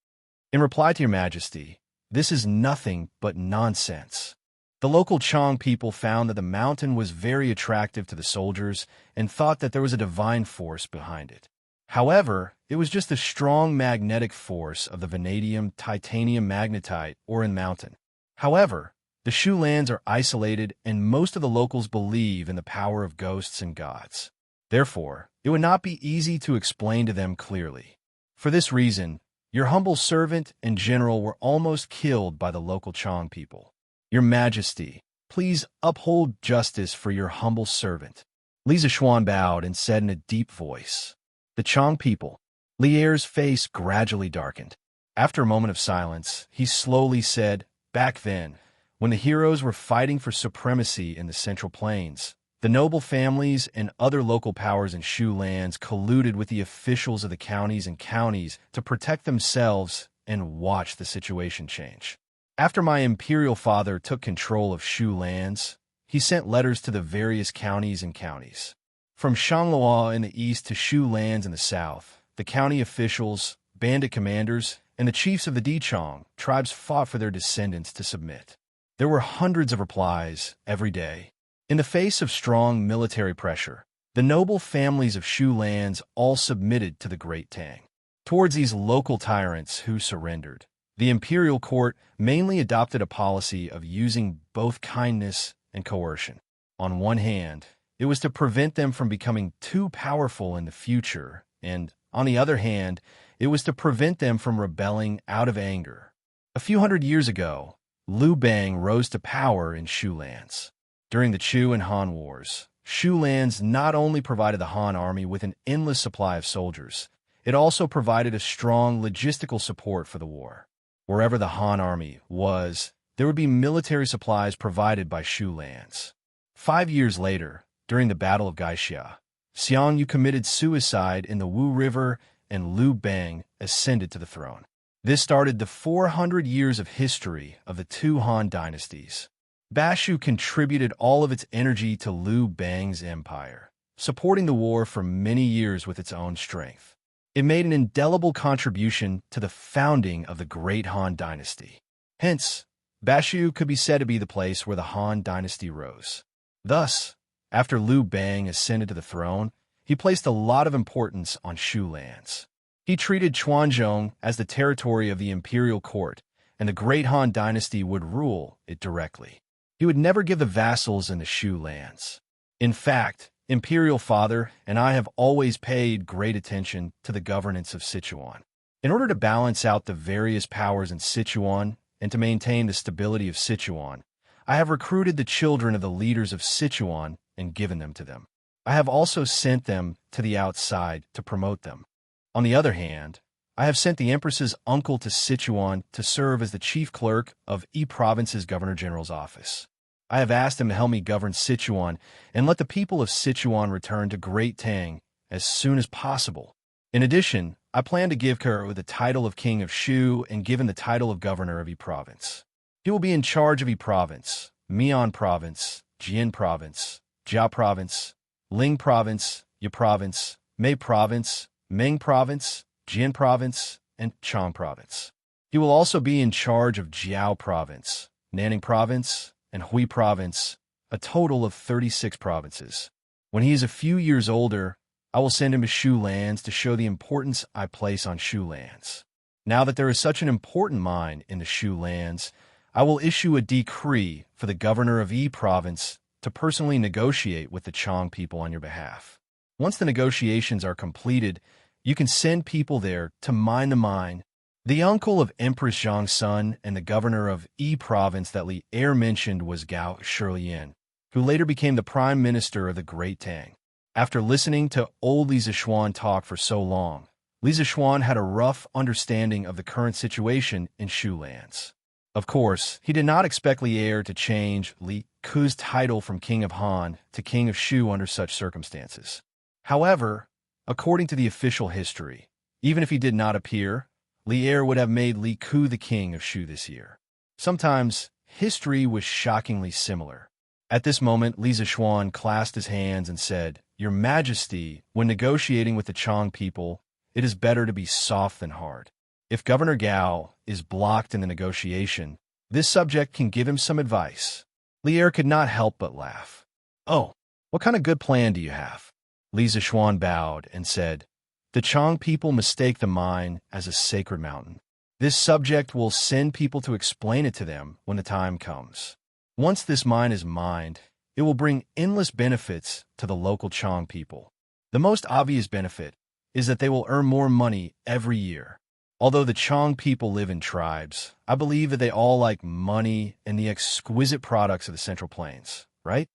"In reply to your Majesty, this is nothing but nonsense. The local Chong people found that the mountain was very attractive to the soldiers and thought that there was a divine force behind it. However, it was just the strong magnetic force of the vanadium titanium magnetite ore in mountain. However, the Shu lands are isolated and most of the locals believe in the power of ghosts and gods. Therefore, it would not be easy to explain to them clearly. For this reason, your humble servant and general were almost killed by the local Chong people. Your Majesty, please uphold justice for your humble servant." Li Zishuan bowed and said in a deep voice, "The Chong people." Li Er's face gradually darkened. After a moment of silence, he slowly said, "Back then, when the heroes were fighting for supremacy in the Central Plains, the noble families and other local powers in Shu lands colluded with the officials of the counties to protect themselves and watch the situation change. After my imperial father took control of Shu lands, he sent letters to the various counties. From Shanglua in the east to Shu lands in the south, the county officials, bandit commanders, and the chiefs of the Dichong tribes fought for their descendants to submit. There were hundreds of replies every day. In the face of strong military pressure, the noble families of Shu lands all submitted to the Great Tang. Towards these local tyrants who surrendered, the imperial court mainly adopted a policy of using both kindness and coercion. On one hand, it was to prevent them from becoming too powerful in the future, and, on the other hand, it was to prevent them from rebelling out of anger. A few hundred years ago, Liu Bang rose to power in Shu lands. During the Chu and Han Wars, Shu lands not only provided the Han army with an endless supply of soldiers, it also provided a strong logistical support for the war. Wherever the Han army was, there would be military supplies provided by Shu lands. 5 years later, during the Battle of Gaixia, Xiang Yu committed suicide in the Wu River, and Liu Bang ascended to the throne. This started the 400 years of history of the two Han dynasties. Bashu contributed all of its energy to Liu Bang's empire, supporting the war for many years with its own strength. It made an indelible contribution to the founding of the great Han dynasty. Hence, Bashu could be said to be the place where the Han dynasty rose. Thus, after Liu Bang ascended to the throne, he placed a lot of importance on Shu lands. He treated Chuanzhong as the territory of the imperial court, and the great Han dynasty would rule it directly. He would never give the vassals in the Shu lands. In fact, Imperial Father and I have always paid great attention to the governance of Sichuan. In order to balance out the various powers in Sichuan and to maintain the stability of Sichuan, I have recruited the children of the leaders of Sichuan and given them to them. I have also sent them to the outside to promote them. On the other hand, I have sent the Empress's uncle to Sichuan to serve as the chief clerk of Yi Province's Governor-General's office. I have asked him to help me govern Sichuan and let the people of Sichuan return to Great Tang as soon as possible. In addition, I plan to give Kuro the title of King of Shu and give him the title of Governor of Yi Province. He will be in charge of Yi Province, Mian Province, Jian Province, Jia Province, Ling Province, Yi Province, Mei Province, Ming Province, Jian Province, and Chang Province. He will also be in charge of Jiao Province, Nanning Province, and Hui Province, a total of 36 provinces. When he is a few years older, I will send him to Shu lands to show the importance I place on Shu lands. Now that there is such an important mine in the Shu lands, I will issue a decree for the governor of Yi Province to personally negotiate with the Chang people on your behalf. Once the negotiations are completed, you can send people there to mine the mine. The uncle of Empress Zhang's son and the governor of Yi Province that Li Er mentioned was Gao Shilian, who later became the prime minister of the Great Tang. After listening to old Li Zishuan talk for so long, Li Zishuan had a rough understanding of the current situation in Shu lands. Of course, he did not expect Li Er to change Li Ku's title from King of Han to King of Shu under such circumstances. However, according to the official history, even if he did not appear, Li Er would have made Li Ku the king of Shu this year. Sometimes, history was shockingly similar. At this moment, Li Zishuan clasped his hands and said, "Your Majesty, when negotiating with the Chang people, it is better to be soft than hard. If Governor Gao is blocked in the negotiation, this subject can give him some advice." Li Er could not help but laugh. "Oh, what kind of good plan do you have?" Li Zishuan bowed and said, "The Chang people mistake the mine as a sacred mountain. This subject will send people to explain it to them when the time comes. Once this mine is mined, it will bring endless benefits to the local Chang people. The most obvious benefit is that they will earn more money every year. Although the Chang people live in tribes, I believe that they all like money and the exquisite products of the Central Plains, right?"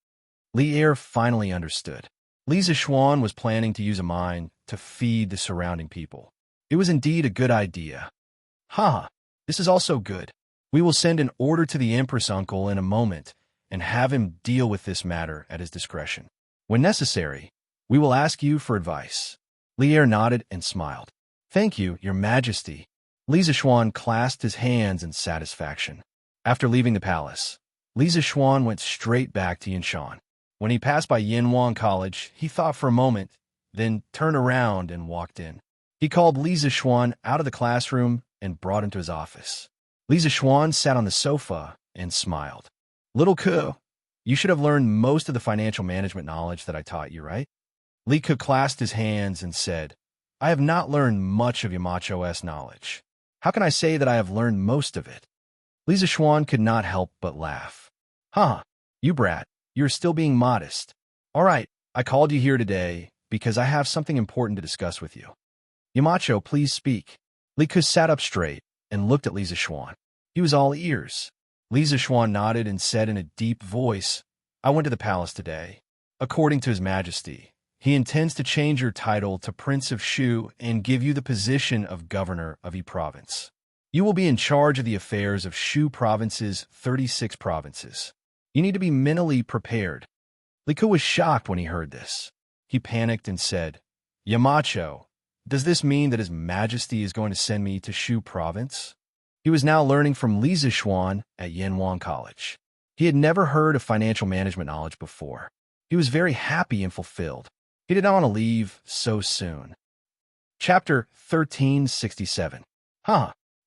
Li Er finally understood. Li Zishuan was planning to use a mine to feed the surrounding people. It was indeed a good idea. This is also good. We will send an order to the Empress uncle in a moment and have him deal with this matter at his discretion. When necessary, we will ask you for advice." Li Er nodded and smiled. "Thank you, Your Majesty." Li Zishuan clasped his hands in satisfaction. After leaving the palace, Li Zishuan went straight back to Yinshan. When he passed by Yinhuang College, he thought for a moment, then turned around and walked in. He called Li Zishuan out of the classroom and brought him to his office. Li Zishuan sat on the sofa and smiled. "Little Ku, you should have learned most of the financial management knowledge that I taught you, right?" Li Ku clasped his hands and said, "I have not learned much of Yamacho's knowledge. How can I say that I have learned most of it?" Li Zishuan could not help but laugh. You brat, you're still being modest. All right, I called you here today because I have something important to discuss with you. Yamacho, please speak." Li Ku sat up straight and looked at Li Zishuan. He was all ears. Li Zishuan nodded and said in a deep voice, "I went to the palace today. According to His Majesty, he intends to change your title to Prince of Shu and give you the position of Governor of Yi Province. You will be in charge of the affairs of Shu Province's 36 provinces. You need to be mentally prepared." Li Ku was shocked when he heard this. He panicked and said, Yamacho, does this mean that His Majesty is going to send me to Shu Province? He was now learning from Li Zixuan at Yanhuang College. He had never heard of financial management knowledge before. He was very happy and fulfilled. He did not want to leave so soon. Chapter 1367.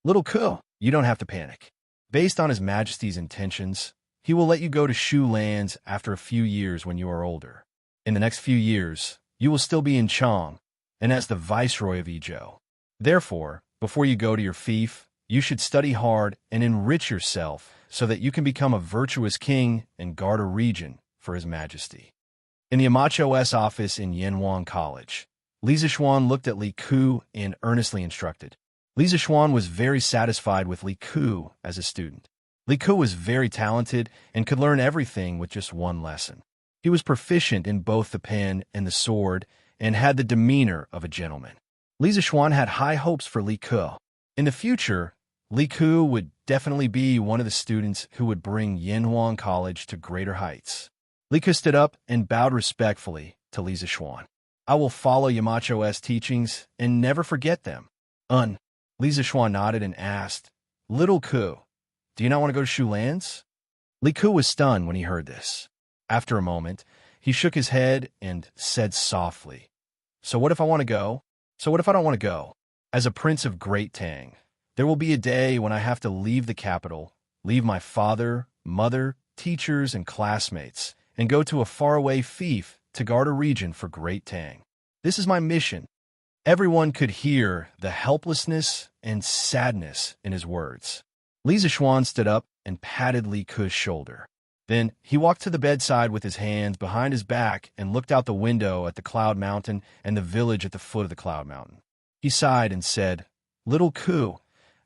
Little Ku, you don't have to panic. Based on His Majesty's intentions, He will let you go to Shu lands after a few years when you are older. In the next few years, you will still be in Chang, and as the Viceroy of Ezhou. Therefore, before you go to your fief, you should study hard and enrich yourself so that you can become a virtuous king and guard a region for His Majesty. In the Yamacho's office in Yanhuang College, Li Zixuan looked at Li Ku and earnestly instructed. Li Zixuan was very satisfied with Li Ku as a student. Li Ku was very talented and could learn everything with just one lesson. He was proficient in both the pen and the sword and had the demeanor of a gentleman. Li Zixuan had high hopes for Li Ku. In the future, Li Ku would definitely be one of the students who would bring Yanhuang College to greater heights. Li Ku stood up and bowed respectfully to Li Zixuan. I will follow Yamacho's teachings and never forget them. Li Zixuan nodded and asked, Little Ku, do you not want to go to Shu lands? Li Ku was stunned when he heard this. After a moment, he shook his head and said softly, So what if I want to go? So what if I don't want to go? As a prince of Great Tang, there will be a day when I have to leave the capital, leave my father, mother, teachers, and classmates, and go to a faraway fief to guard a region for Great Tang. This is my mission. Everyone could hear the helplessness and sadness in his words. Li Zixuan stood up and patted Li Ku's shoulder. Then he walked to the bedside with his hands behind his back and looked out the window at the Cloud Mountain and the village at the foot of the Cloud Mountain. He sighed and said, Little Ku,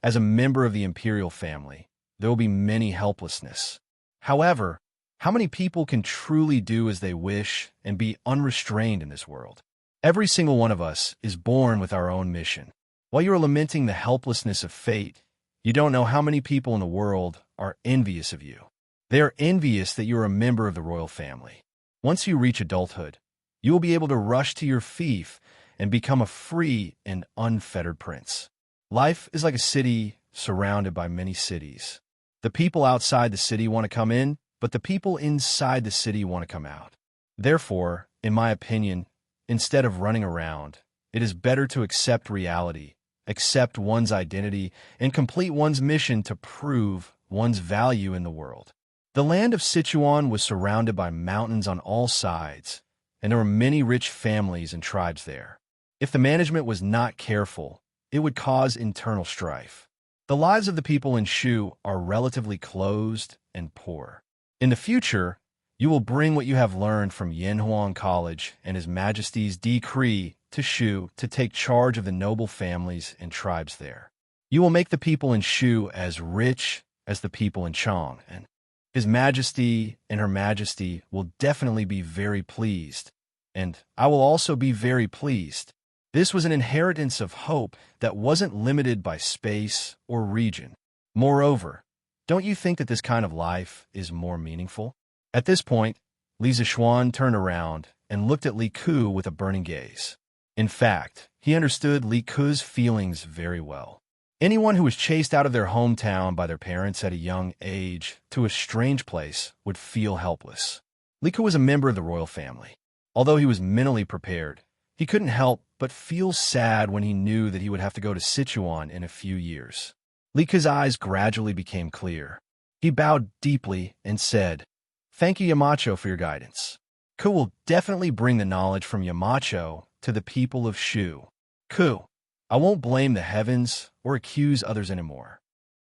as a member of the imperial family, there will be many helplessness. However, how many people can truly do as they wish and be unrestrained in this world? Every single one of us is born with our own mission. While you are lamenting the helplessness of fate, you don't know how many people in the world are envious of you. They are envious that you are a member of the royal family. Once you reach adulthood, you will be able to rush to your fief and become a free and unfettered prince. Life is like a city surrounded by many cities. The people outside the city want to come in, but the people inside the city want to come out. Therefore, in my opinion, instead of running around, it is better to accept reality, accept one's identity, and complete one's mission to prove one's value in the world. The land of Sichuan was surrounded by mountains on all sides, and there were many rich families and tribes there. If the management was not careful, it would cause internal strife. The lives of the people in Shu are relatively closed and poor. In the future, you will bring what you have learned from Yanhuang College and His Majesty's decree to Shu to take charge of the noble families and tribes there. You will make the people in Shu as rich as the people in Chang, and His Majesty and Her Majesty will definitely be very pleased, and I will also be very pleased. This was an inheritance of hope that wasn't limited by space or region. Moreover, don't you think that this kind of life is more meaningful? At this point, Li Zixuan turned around and looked at Li Ku with a burning gaze. In fact, he understood Li Ku's feelings very well. Anyone who was chased out of their hometown by their parents at a young age to a strange place would feel helpless. Li Ku was a member of the royal family. Although he was mentally prepared, he couldn't help but feel sad when he knew that he would have to go to Sichuan in a few years. Li Ku's eyes gradually became clear. He bowed deeply and said, Thank you, Yamacho, for your guidance. Ku will definitely bring the knowledge from Yamacho to the people of Shu. Ku, I won't blame the heavens or accuse others anymore.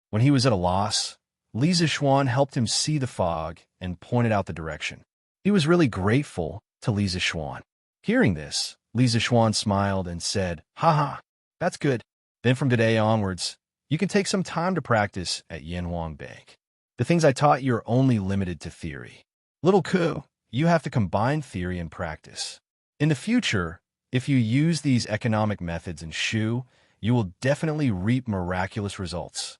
When he was at a loss, Li Zixuan helped him see the fog and pointed out the direction. He was really grateful to Li Zixuan. Hearing this, Li Zixuan smiled and said, Haha, that's good. Then from today onwards, you can take some time to practice at Yanhuang Bank. The things I taught you are only limited to theory. Little Ku, you have to combine theory and practice. In the future, if you use these economic methods in Shu, you will definitely reap miraculous results.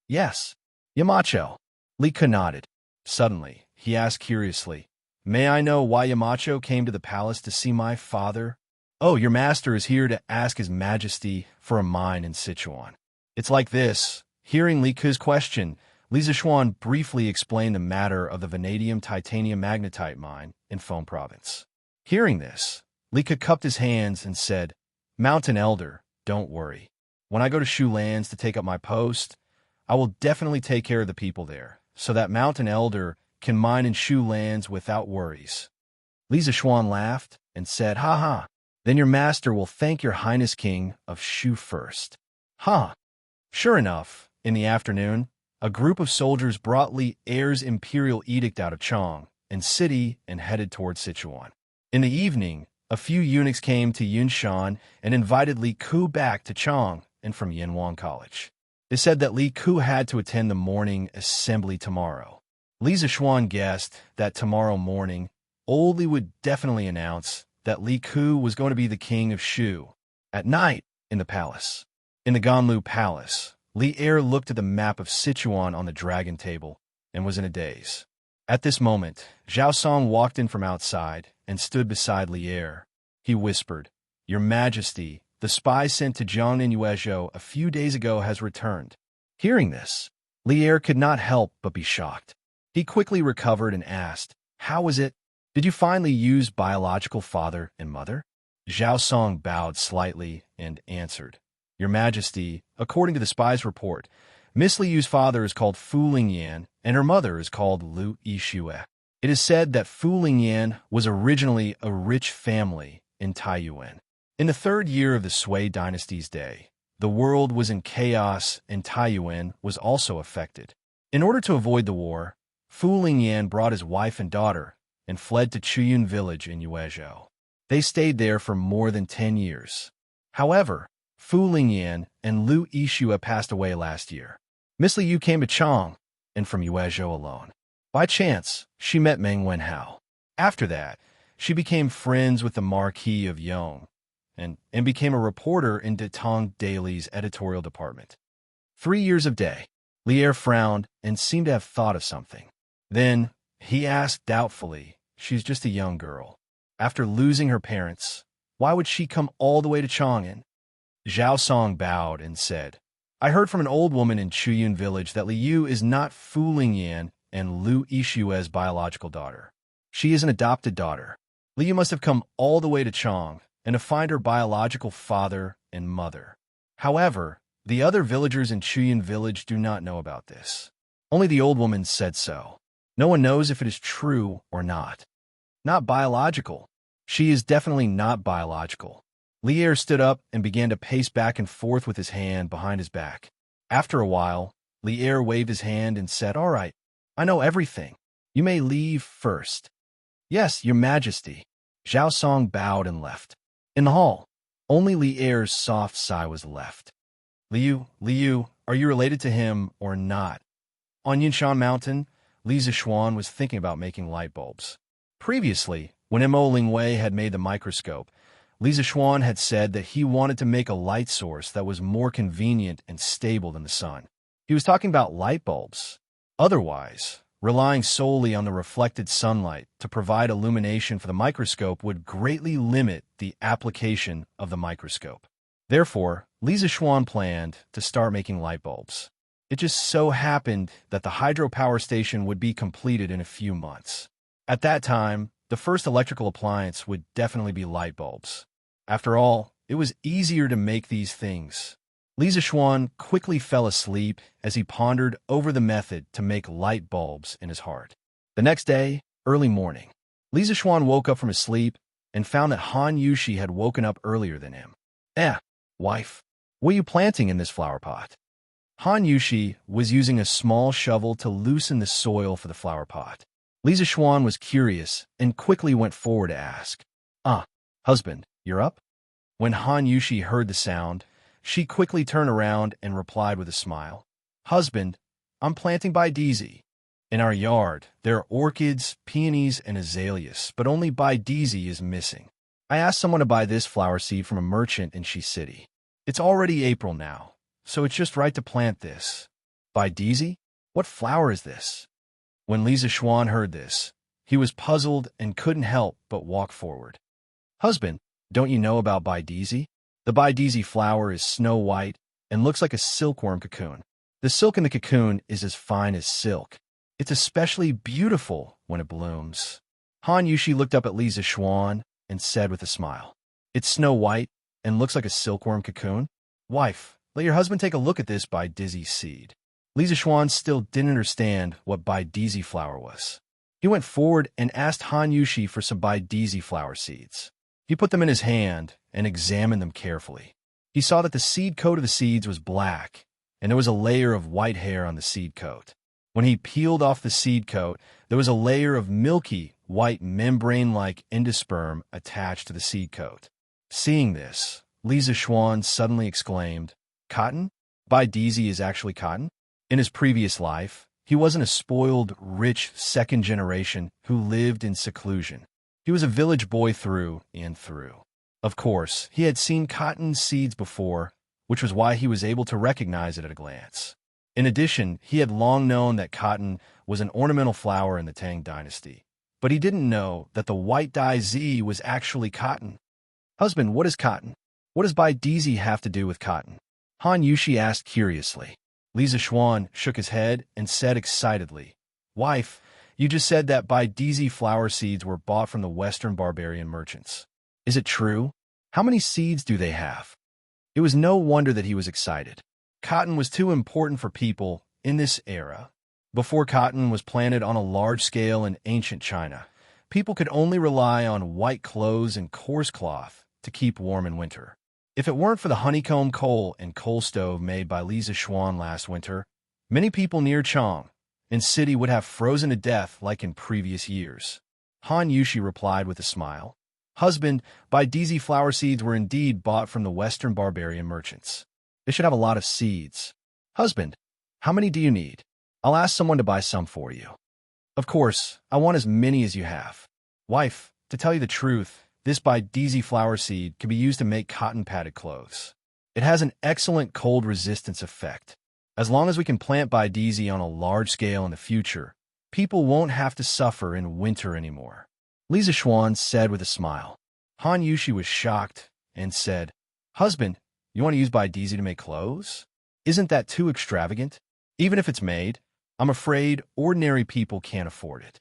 Yes, Yamacho. Li Ku nodded. Suddenly, he asked curiously, may I know why Yamacho came to the palace to see my father? Oh, your master is here to ask his majesty for a mine in Sichuan. It's like this. Hearing Li Ke's question, Li Zishuan briefly explained the matter of the vanadium titanium magnetite mine in Feng province. Hearing this, Li Ke cupped his hands and said, Mountain Elder, don't worry. When I go to Shu Lands to take up my post, I will definitely take care of the people there, so that Mountain Elder can mine in Shu Lands without worries. Li Zishuan laughed and said, Ha ha, then your master will thank your Highness King of Shu first. Ha! Sure enough, in the afternoon, a group of soldiers brought Li Er's imperial edict out of Chang and city and headed toward Sichuan. In the evening, a few eunuchs came to Yunshan and invited Li Ke back to Chang and from Yanwang College. They said that Li Ke had to attend the morning assembly tomorrow. Li Zishuan guessed that tomorrow morning, old Li would definitely announce that Li Ke was going to be the king of Shu. At night, in the palace. In the Ganlu Palace, Li Er looked at the map of Sichuan on the dragon table and was in a daze. At this moment, Zhao Song walked in from outside and stood beside Li Er. He whispered, Your Majesty, the spy sent to Jiangnan Yuezhou a few days ago has returned. Hearing this, Li Er could not help but be shocked. He quickly recovered and asked, How was it? Did you finally use biological father and mother? Zhao Song bowed slightly and answered, Your Majesty, according to the spy's report, Miss Li Yu's father is called Fu Lingyan, and her mother is called Lu Yixue. It is said that Fu Lingyan was originally a rich family in Taiyuan. In the third year of the Sui dynasty's day, the world was in chaos and Taiyuan was also affected. In order to avoid the war, Fu Lingyan brought his wife and daughter and fled to Chuyun village in Yuezhou. They stayed there for more than 10 years. However, Fu Lingyan and Lu Yixue passed away last year. Miss Li Yu came to Chang, and from Yuezhou alone. By chance, she met Meng Wenhao. After that, she became friends with the Marquis of Yong, and became a reporter in Detong Daily's editorial department. 3 years of day. Li Er frowned and seemed to have thought of something. Then, he asked doubtfully, She's just a young girl. After losing her parents, why would she come all the way to Chang'an? Zhao Song bowed and said, I heard from an old woman in Chuyun village that Li Yu is not Fu Lingyan and Lu Yixue's biological daughter. She is an adopted daughter. Li Yu must have come all the way to Chang and to find her biological father and mother. However, the other villagers in Chuyun village do not know about this. Only the old woman said so. No one knows if it is true or not. Not biological. She is definitely not biological. Li Er stood up and began to pace back and forth with his hand behind his back. After a while, Li Er waved his hand and said, All right, I know everything. You may leave first. Yes, Your Majesty. Zhao Song bowed and left. In the hall, only Li Er's soft sigh was left. Li Yu, are you related to him or not? On Yinshan Mountain, Li Zishuan was thinking about making light bulbs. Previously, when Mo Lingwei had made the microscope, Li Zishuan had said that he wanted to make a light source that was more convenient and stable than the sun. He was talking about light bulbs. Otherwise, relying solely on the reflected sunlight to provide illumination for the microscope would greatly limit the application of the microscope. Therefore, Li Zishuan planned to start making light bulbs. It just so happened that the hydropower station would be completed in a few months. At that time, the first electrical appliance would definitely be light bulbs. After all, it was easier to make these things. Li Zishuan quickly fell asleep as he pondered over the method to make light bulbs in his heart. The next day, early morning, Li Zishuan woke up from his sleep and found that Han Yushi had woken up earlier than him. Wife, what are you planting in this flower pot? Han Yushi was using a small shovel to loosen the soil for the flower pot. Li Zishuan was curious and quickly went forward to ask, Husband, you're up? When Han Yushi heard the sound, she quickly turned around and replied with a smile, Husband, I'm planting Baidizi. In our yard, there are orchids, peonies, and azaleas, but only Baidizi is missing. I asked someone to buy this flower seed from a merchant in Shi City. It's already April now, so it's just right to plant this. Baidizi? What flower is this? When Li Zishuan heard this, He was puzzled and couldn't help but walk forward. Husband, don't you know about Baidizi? The Baidizi flower is snow white and looks like a silkworm cocoon. The silk in the cocoon is as fine as silk. It's especially beautiful when it blooms. Han Yushi looked up at Li Zixuan and said with a smile, It's snow white and looks like a silkworm cocoon? Wife, let your husband take a look at this Baidizi seed. Li Zixuan still didn't understand what Baidizi flower was. He went forward and asked Han Yushi for some Baidizi flower seeds. He put them in his hand and examined them carefully. He saw that the seed coat of the seeds was black, and there was a layer of white hair on the seed coat. When he peeled off the seed coat, there was a layer of milky, white membrane-like endosperm attached to the seed coat. Seeing this, Li Zixuan suddenly exclaimed, Cotton? Baidizi is actually cotton? In his previous life, he wasn't a spoiled, rich second generation who lived in seclusion. He was a village boy through and through. Of course, he had seen cotton seeds before, which was why he was able to recognize it at a glance. In addition, he had long known that cotton was an ornamental flower in the Tang dynasty, but he didn't know that the white dye Z was actually cotton. Husband, what is cotton? What does Baidizi have to do with cotton? Han Yushi asked curiously. Li Zixuan shook his head and said excitedly, Wife, you just said that Baidizi flower seeds were bought from the Western barbarian merchants. Is it true? How many seeds do they have? It was no wonder that he was excited. Cotton was too important for people in this era. Before cotton was planted on a large scale in ancient China, people could only rely on white clothes and coarse cloth to keep warm in winter. If it weren't for the honeycomb coal and coal stove made by Li Zixuan last winter, many people near Chang and city would have frozen to death like in previous years. Han Yushi replied with a smile, Husband, Baidizi flower seeds were indeed bought from the Western barbarian merchants. They should have a lot of seeds. Husband, how many do you need? I'll ask someone to buy some for you. Of course, I want as many as you have. Wife, to tell you the truth, this Baidizi flower seed can be used to make cotton-padded clothes. It has an excellent cold resistance effect. As long as we can plant Baidizi on a large scale in the future, people won't have to suffer in winter anymore. Li Zixuan said with a smile. Han Yushi was shocked and said, Husband, you want to use Baidizi to make clothes? Isn't that too extravagant? Even if it's made, I'm afraid ordinary people can't afford it.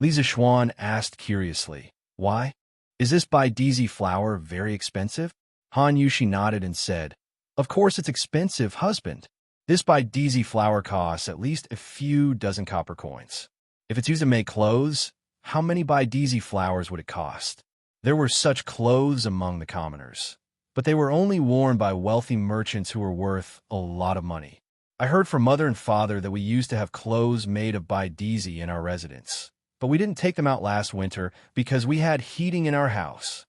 Li Zixuan asked curiously, Why? Is this Baidizi flower very expensive? Han Yushi nodded and said, Of course it's expensive, husband. This Baidizi flower costs at least a few dozen copper coins. If it's used to make clothes, how many Baidizi flowers would it cost? There were such clothes among the commoners, but they were only worn by wealthy merchants who were worth a lot of money. I heard from mother and father that we used to have clothes made of Baidizi in our residence, but we didn't take them out last winter because we had heating in our house.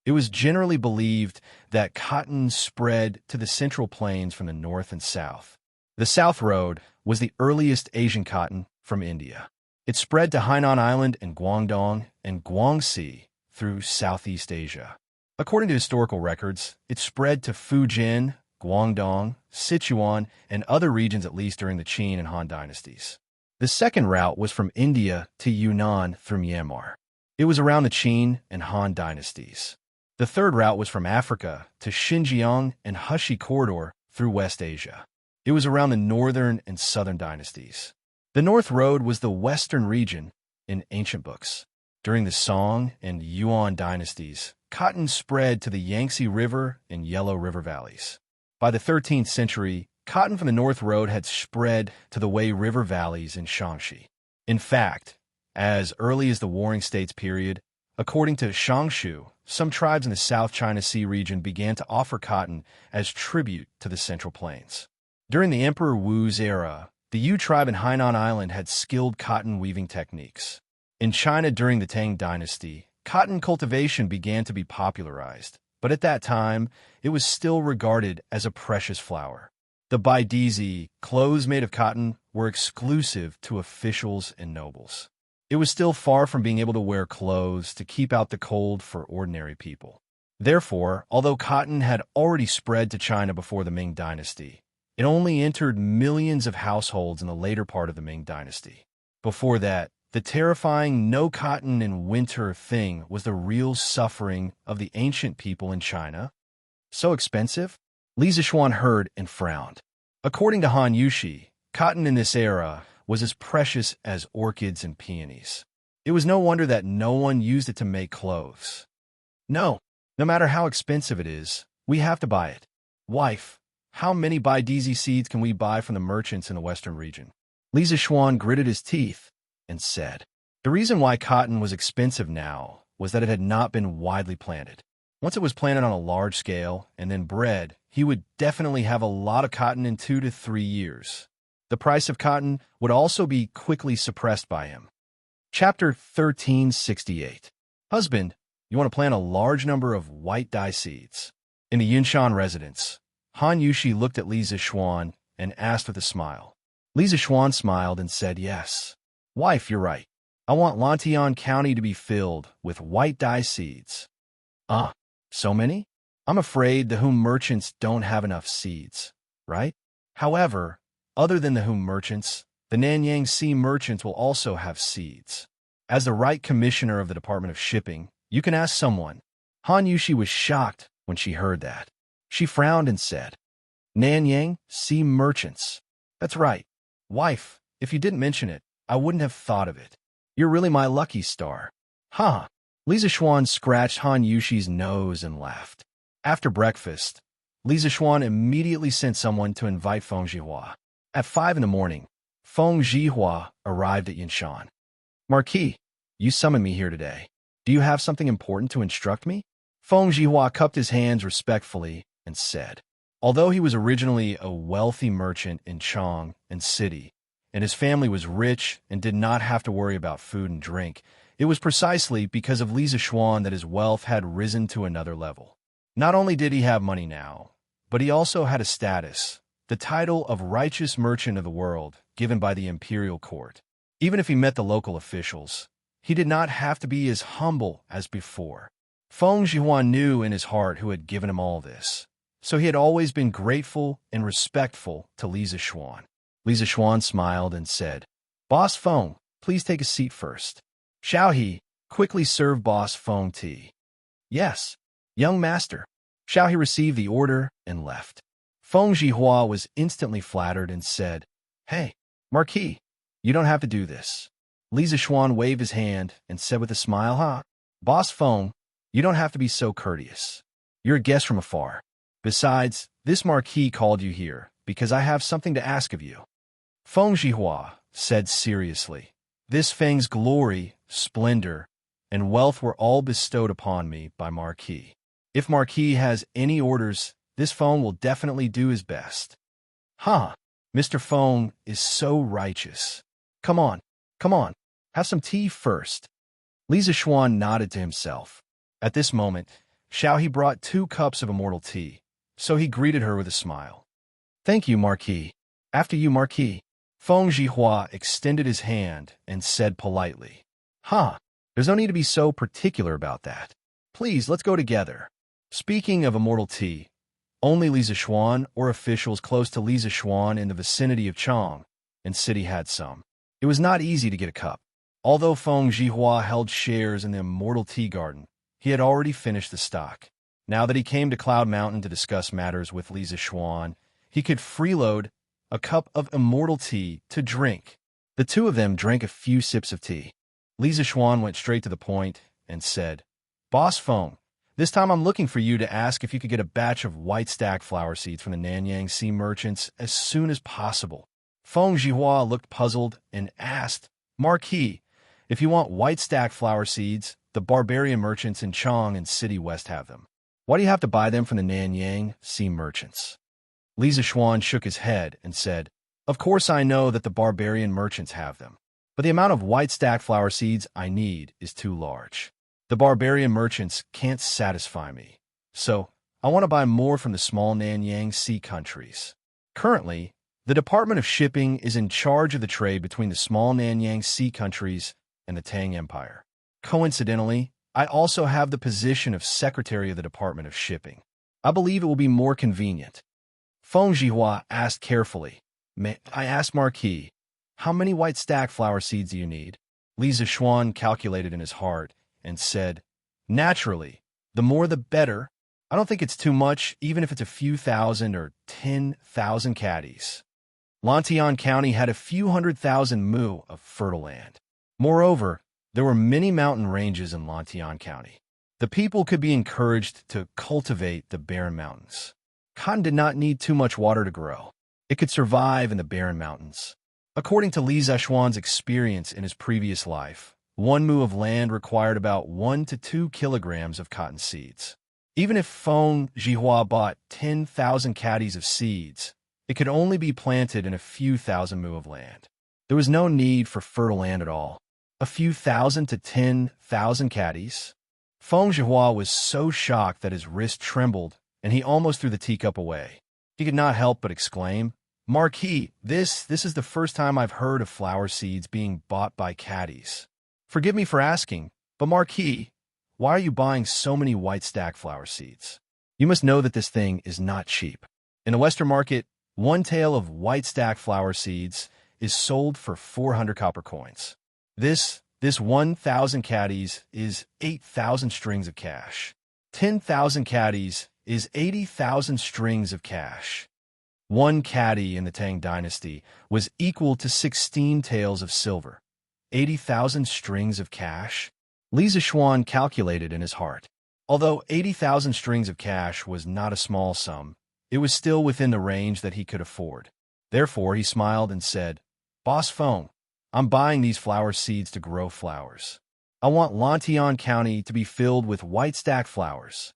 It was generally believed that cotton spread to the Central Plains from the north and south. The South Road was the earliest Asian cotton from India. It spread to Hainan Island and Guangdong and Guangxi through Southeast Asia. According to historical records, it spread to Fujian, Guangdong, Sichuan, and other regions at least during the Qin and Han dynasties. The second route was from India to Yunnan through Myanmar. It was around the Qin and Han dynasties. The third route was from Africa to Xinjiang and Hushi corridor through West Asia. It was around the northern and southern dynasties. The North Road was the western region in ancient books. During the Song and Yuan dynasties, cotton spread to the Yangtze River and Yellow River valleys. By the 13th century, cotton from the North Road had spread to the Wei River valleys in Shaanxi. In fact, as early as the Warring States period, according to Shangshu, some tribes in the South China Sea region began to offer cotton as tribute to the Central Plains. During the Emperor Wu's era, the Yu tribe in Hainan Island had skilled cotton weaving techniques. In China during the Tang dynasty, cotton cultivation began to be popularized, but at that time, it was still regarded as a precious flower. The Baidizi, clothes made of cotton, were exclusive to officials and nobles. It was still far from being able to wear clothes to keep out the cold for ordinary people. Therefore, although cotton had already spread to China before the Ming dynasty, it only entered millions of households in the later part of the Ming dynasty. Before that, The terrifying no cotton in winter thing was the real suffering of the ancient people in China. So expensive? Li Zixuan heard and frowned. According to Han Yushi, cotton in this era was as precious as orchids and peonies. It was no wonder that no one used it to make clothes. No matter how expensive it is, we have to buy it. Wife, how many baidizi seeds can we buy from the merchants in the western region? Li Zixuan gritted his teeth and said, the reason why cotton was expensive now was that it had not been widely planted. Once it was planted on a large scale and then bred, he would definitely have a lot of cotton in 2 to 3 years. The price of cotton would also be quickly suppressed by him. Chapter 1368. Husband, you want to plant a large number of white dye seeds. In the Yinshan residence, Han Yushi looked at Li Zixuan and asked with a smile. Li Zixuan smiled and said, yes. Wife, you're right. I want Lantian County to be filled with white dye seeds. So many? I'm afraid the Hum merchants don't have enough seeds, right? However, other than the Hum merchants, the Nanyang Sea merchants will also have seeds. As the right commissioner of the Department of Shipping, you can ask someone. Han Yushi was shocked when she heard that. She frowned and said, Nanyang Sea merchants. That's right. Wife, if you didn't mention it, I wouldn't have thought of it. You're really my lucky star. Huh. Li Zixuan scratched Han Yushi's nose and laughed. After breakfast, Li Zixuan immediately sent someone to invite Feng Zhihua. At 5 in the morning, Feng Zhihua arrived at Yinshan. Marquis, you summoned me here today. Do you have something important to instruct me? Feng Zhihua cupped his hands respectfully and said, although he was originally a wealthy merchant in Chang and City, and his family was rich and did not have to worry about food and drink, it was precisely because of Li Zixuan that his wealth had risen to another level. Not only did he have money now, but he also had a status, the title of righteous merchant of the world, given by the imperial court. Even if he met the local officials, he did not have to be as humble as before. Feng Zhihua knew in his heart who had given him all this, so he had always been grateful and respectful to Li Zixuan. Li Zixuan smiled and said, Boss Feng, please take a seat first. Xiaohe, quickly serve Boss Feng tea. Yes, young master. Xiaohe received the order and left. Feng Zhihua was instantly flattered and said, Hey, Marquis, you don't have to do this. Li Zixuan waved his hand and said with a smile, Boss Feng, you don't have to be so courteous. You're a guest from afar. Besides, this Marquis called you here because I have something to ask of you. Feng Zhihua said seriously, This Feng's glory, splendor, and wealth were all bestowed upon me by Marquis. If Marquis has any orders, this Feng will definitely do his best. Mr. Feng is so righteous. Come on, have some tea first. Li Zixuan nodded to himself. At this moment, Xiaohe brought 2 cups of immortal tea, so he greeted her with a smile. Thank you, Marquis. After you, Marquis. Feng Zhihua extended his hand and said politely, There's no need to be so particular about that. Please, let's go together. Speaking of immortal tea, only Li Zixuan or officials close to Li Zixuan in the vicinity of Chang and City had some. It was not easy to get a cup. Although Feng Zhihua held shares in the immortal tea garden, he had already finished the stock. Now that he came to Cloud Mountain to discuss matters with Li Zixuan, he could freeload a cup of immortal tea to drink. The two of them drank a few sips of tea. Li Zixuan went straight to the point and said, Boss Feng, this time I'm looking for you to ask if you could get a batch of white stack flower seeds from the Nanyang Sea merchants as soon as possible. Feng Zhihua looked puzzled and asked, Marquis, if you want white stack flower seeds, the barbarian merchants in Chang and City West have them. Why do you have to buy them from the Nanyang Sea merchants? Li Zixuan shook his head and said, Of course I know that the barbarian merchants have them, but the amount of white stack flower seeds I need is too large. The barbarian merchants can't satisfy me, so I want to buy more from the small Nanyang Sea countries. Currently, the Department of Shipping is in charge of the trade between the small Nanyang Sea countries and the Tang Empire. Coincidentally, I also have the position of Secretary of the Department of Shipping. I believe it will be more convenient. Feng Zhihua asked carefully, May I ask Marquis, how many white stack flower seeds do you need? Li Zishuan calculated in his heart and said, "Naturally, the more the better. I don't think it's too much, even if it's a few thousand or 10,000 caddies." Lantian County had a few 100,000 mu of fertile land. Moreover, there were many mountain ranges in Lantian County. The people could be encouraged to cultivate the barren mountains. Cotton did not need too much water to grow. It could survive in the barren mountains. According to Li Zishuan's experience in his previous life, 1 mu of land required about 1 to 2 kilograms of cotton seeds. Even if Feng Jihua bought 10,000 caddies of seeds, it could only be planted in a few thousand mu of land. There was no need for fertile land at all. A few thousand to 10,000 caddies. Feng Jihua was so shocked that his wrist trembled, and he almost threw the teacup away. He could not help but exclaim, "Marquis, this is the first time I've heard of flower seeds being bought by caddies. Forgive me for asking, but Marquis, why are you buying so many white stack flower seeds? You must know that this thing is not cheap. In the Western market, 1 tael of white stack flower seeds is sold for 400 copper coins. This 1,000 caddies is 8,000 strings of cash. 10,000 caddies is 80,000 strings of cash. 1 caddy in the Tang dynasty was equal to 16 taels of silver. 80,000 strings of cash? Li Zishuan calculated in his heart. Although 80,000 strings of cash was not a small sum, it was still within the range that he could afford. Therefore, he smiled and said, "Boss Feng, I'm buying these flower seeds to grow flowers. I want Lantian County to be filled with white stack flowers."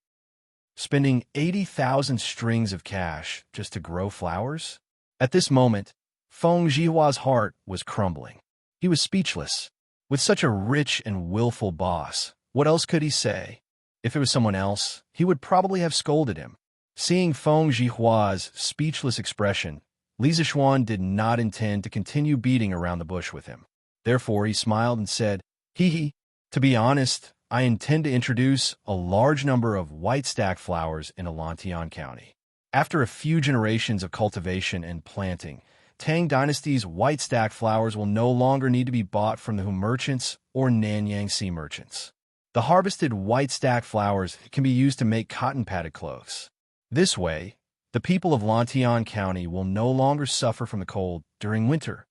Spending 80,000 strings of cash just to grow flowers? At this moment, Feng Jihua's heart was crumbling. He was speechless. With such a rich and willful boss, what else could he say? If it was someone else, he would probably have scolded him. Seeing Feng Jihua's speechless expression, Li Zishuan did not intend to continue beating around the bush with him. Therefore, he smiled and said, "Hee, to be honest, I intend to introduce a large number of white stack flowers in Lantian County. After a few generations of cultivation and planting, Tang Dynasty's white stack flowers will no longer need to be bought from the Hu merchants or Nanyang Sea merchants. The harvested white stack flowers can be used to make cotton-padded clothes. This way, the people of Lantian County will no longer suffer from the cold during winter."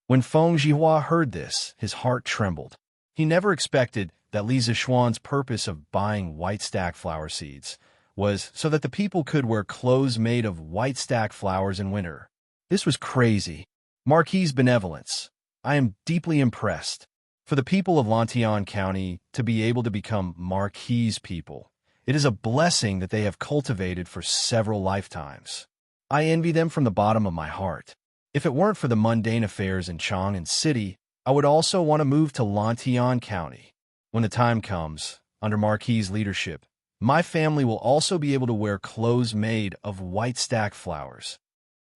When Feng Jihua heard this, his heart trembled. He never expected that Li Zishuan's purpose of buying white stack flower seeds was so that the people could wear clothes made of white stack flowers in winter. This was crazy. Marquis' benevolence. I am deeply impressed. For the people of Lantian County to be able to become Marquis' people, it is a blessing that they have cultivated for several lifetimes. I envy them from the bottom of my heart. If it weren't for the mundane affairs in Chang'an City, I would also want to move to Lantian County. When the time comes, under Marquis' leadership, my family will also be able to wear clothes made of white stack flowers.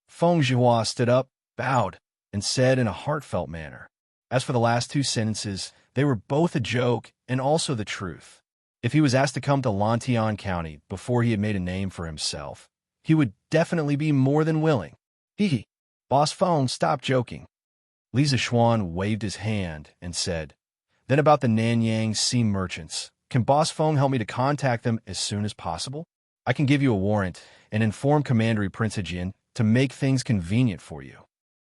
Feng Jihua stood up, bowed, and said in a heartfelt manner. As for the last 2 sentences, they were both a joke and also the truth. If he was asked to come to Lantian County before he had made a name for himself, he would definitely be more than willing. Hee, Boss Feng, stop joking. Li Zishuan waved his hand and said, "Then about the Nanyang Sea merchants, can Boss Feng help me to contact them as soon as possible? I can give you a warrant and inform Commander Prince Hejin to make things convenient for you."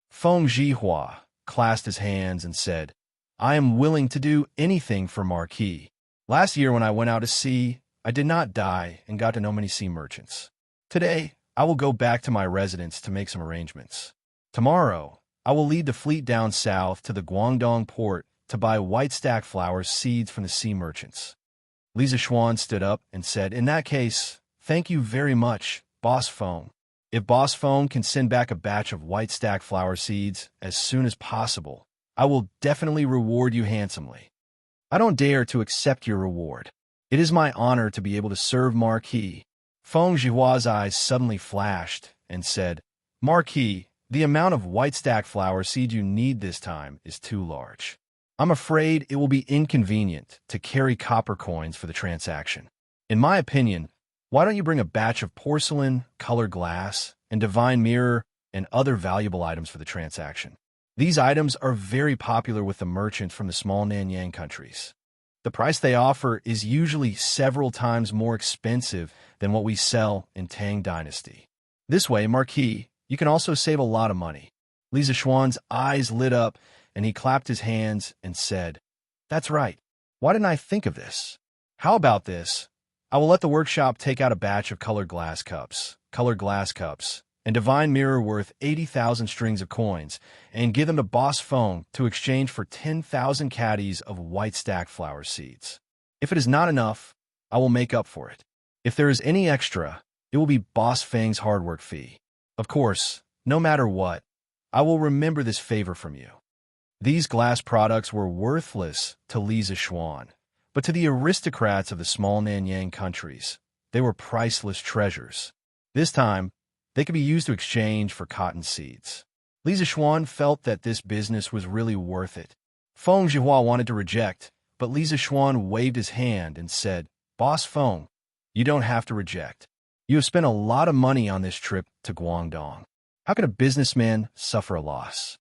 Feng Jihua clasped his hands and said, "I am willing to do anything for Marquis. Last year when I went out to sea, I did not die and got to know many sea merchants. Today, I will go back to my residence to make some arrangements. Tomorrow, I will lead the fleet down south to the Guangdong port to buy white stack flower seeds from the sea merchants." Li Zishuan stood up and said, "In that case, thank you very much, Boss Feng. If Boss Feng can send back a batch of white stack flower seeds as soon as possible, I will definitely reward you handsomely." "I don't dare to accept your reward. It is my honor to be able to serve Marquis." Feng Jihua's eyes suddenly flashed and said, "Marquis, the amount of white stack flower seed you need this time is too large. I'm afraid it will be inconvenient to carry copper coins for the transaction. In my opinion, why don't you bring a batch of porcelain, colored glass, and divine mirror and other valuable items for the transaction?" These items are very popular with the merchants from the small Nanyang countries. The price they offer is usually several times more expensive than what we sell in Tang Dynasty. This way, Marquis, you can also save a lot of money. Li Zishuan's eyes lit up, and he clapped his hands and said, "That's right. Why didn't I think of this? How about this? I will let the workshop take out a batch of colored glass cups, and divine mirror worth 80,000 strings of coins, and give them to Boss Feng to exchange for 10,000 caddies of white stack flower seeds. If it is not enough, I will make up for it. If there is any extra, it will be Boss Feng's hard work fee. Of course, no matter what, I will remember this favor from you." These glass products were worthless to Li Zishuan, but to the aristocrats of the small Nanyang countries, they were priceless treasures. This time, they could be used to exchange for cotton seeds. Li Zishuan felt that this business was really worth it. Feng Zhihua wanted to reject, but Li Zishuan waved his hand and said, "Boss Feng, you don't have to reject. You have spent a lot of money on this trip to Guangdong. How could a businessman suffer a loss?"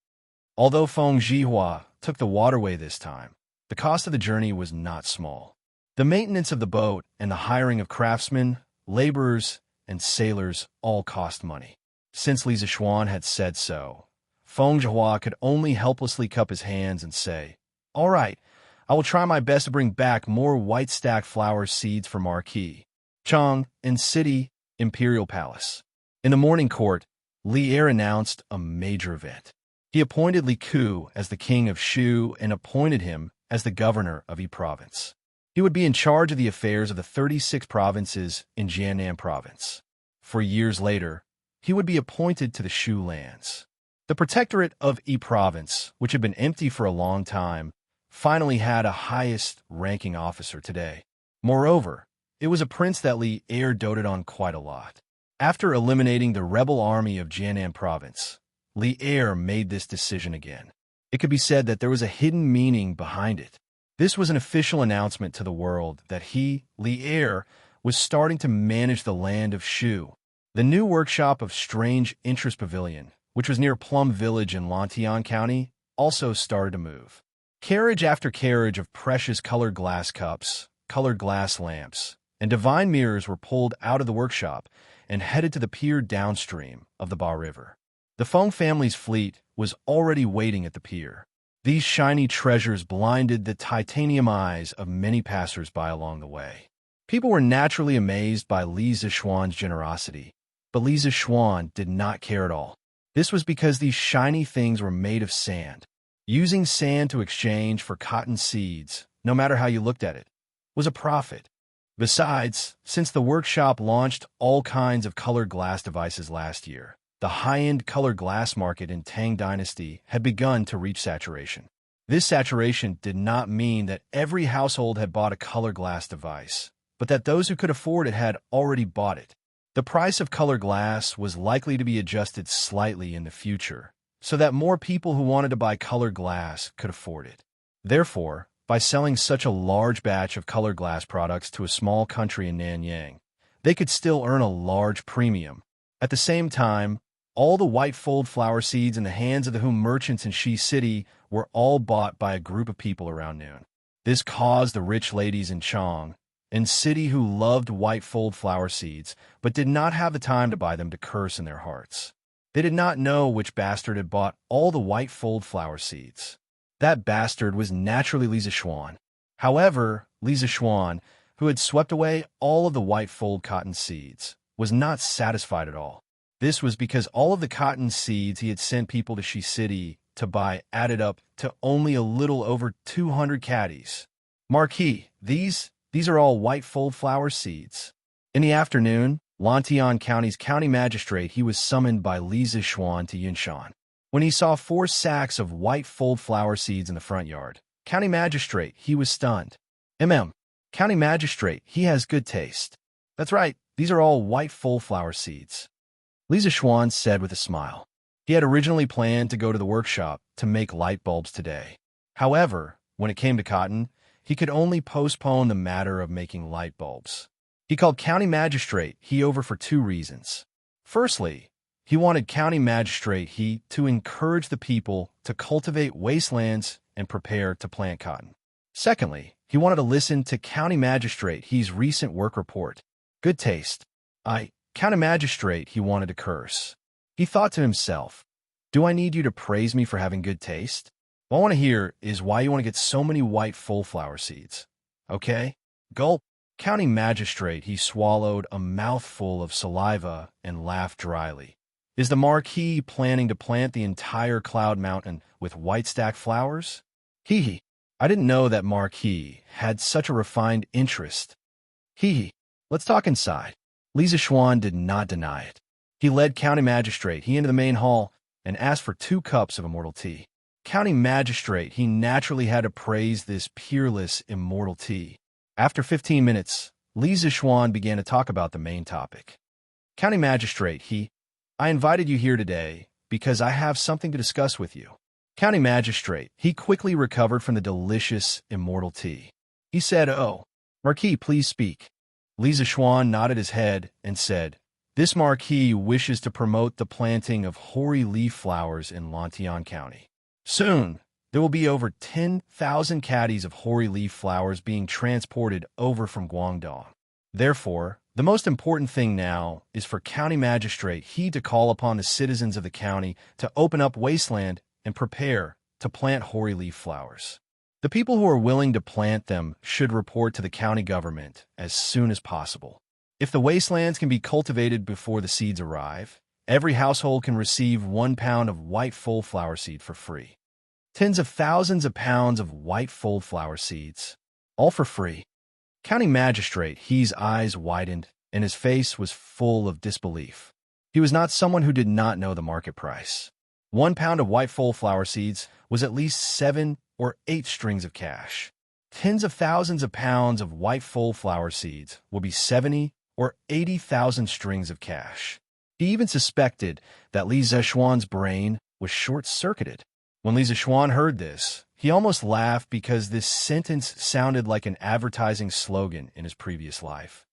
Although Feng Zhihua took the waterway this time, the cost of the journey was not small. The maintenance of the boat and the hiring of craftsmen, laborers, and sailors all cost money. Since Li Zishuan had said so, Feng Zhihua could only helplessly cup his hands and say, "All right, I will try my best to bring back more white stack flower seeds for Marquis Chang and City Imperial Palace." In the morning court, Li Er announced a major event. He appointed Li Ku as the king of Shu and appointed him as the governor of Yi province. He would be in charge of the affairs of the 36 provinces in Jiannan province. For years later, he would be appointed to the Shu lands. The protectorate of Yi province, which had been empty for a long time, finally had a highest-ranking officer today. Moreover, it was a prince that Li Er doted on quite a lot. After eliminating the rebel army of Jiannan province, Li Er made this decision again. It could be said that there was a hidden meaning behind it. This was an official announcement to the world that he, Li Er, was starting to manage the land of Shu. The new workshop of Strange Interest Pavilion, which was near Plum Village in Lantian County, also started to move. Carriage after carriage of precious colored glass cups, colored glass lamps, and divine mirrors were pulled out of the workshop and headed to the pier downstream of the Ba River. The Feng family's fleet was already waiting at the pier. These shiny treasures blinded the titanium eyes of many passers-by along the way. People were naturally amazed by Li Zishuan's generosity, but Li Zishuan did not care at all. This was because these shiny things were made of sand. Using sand to exchange for cotton seeds, no matter how you looked at it, was a profit. Besides, since the workshop launched all kinds of colored glass devices last year, the high-end colored glass market in Tang Dynasty had begun to reach saturation. This saturation did not mean that every household had bought a colored glass device, but that those who could afford it had already bought it. The price of colored glass was likely to be adjusted slightly in the future, so that more people who wanted to buy colored glass could afford it. Therefore, by selling such a large batch of colored glass products to a small country in Nanyang, they could still earn a large premium. At the same time, all the white fold flower seeds in the hands of the merchants in Shi City were all bought by a group of people around noon. This caused the rich ladies in Chang and City who loved white fold flower seeds but did not have the time to buy them to curse in their hearts. They did not know which bastard had bought all the white fold flower seeds. That bastard was naturally Li Zishuan. However, Li Zishuan, who had swept away all of the white fold cotton seeds, was not satisfied at all. This was because all of the cotton seeds he had sent people to Shi City to buy added up to only a little over 200 caddies. Marquis, these are all white fold flower seeds. In the afternoon, Lantian County's county magistrate he was summoned by Li Zishuan to Yunshan. When he saw 4 sacks of white fold flower seeds in the front yard, county magistrate he was stunned. County magistrate, he has good taste. That's right, these are all white fold flower seeds. Li Zishuan said with a smile. He had originally planned to go to the workshop to make light bulbs today. However, when it came to cotton, he could only postpone the matter of making light bulbs. He called county magistrate he over for 2 reasons. Firstly, He wanted County Magistrate He to encourage the people to cultivate wastelands and prepare to plant cotton. Secondly, he wanted to listen to County Magistrate He's recent work report. Good taste. County Magistrate He wanted to curse. He thought to himself, do I need you to praise me for having good taste? What I want to hear is why you want to get so many white full flower seeds. Okay? Gulp. County Magistrate He swallowed a mouthful of saliva and laughed dryly. Is the Marquis planning to plant the entire Cloud Mountain with white stack flowers? Hee. I didn't know that Marquis had such a refined interest. Hee. Let's talk inside. Lisa Schwann did not deny it. He led County Magistrate He into the main hall and asked for 2 cups of immortal tea. County Magistrate He naturally had to praise this peerless immortal tea. After 15 minutes, Lisa Schwann began to talk about the main topic. County Magistrate He, I invited you here today because I have something to discuss with you. County Magistrate He quickly recovered from the delicious immortal tea. He said, oh, Marquis, please speak. Lisa Schwann nodded his head and said, this Marquis wishes to promote the planting of hoary leaf flowers in Lantian County. Soon, there will be over 10,000 caddies of hoary leaf flowers being transported over from Guangdong. Therefore, the most important thing now is for County Magistrate He to call upon the citizens of the county to open up wasteland and prepare to plant hoary leaf flowers. The people who are willing to plant them should report to the county government as soon as possible. If the wastelands can be cultivated before the seeds arrive, every household can receive 1 pound of white full flower seed for free. Tens of thousands of pounds of white full flower seeds, all for free. County Magistrate He's eyes widened and his face was full of disbelief. He was not someone who did not know the market price. 1 pound of white full flower seeds was at least 7 or 8 strings of cash. Tens of thousands of pounds of white full flower seeds will be 70 or 80,000 strings of cash. He even suspected that Li Zexuan's brain was short-circuited. When Li Zexuan heard this, he almost laughed because this sentence sounded like an advertising slogan in his previous life.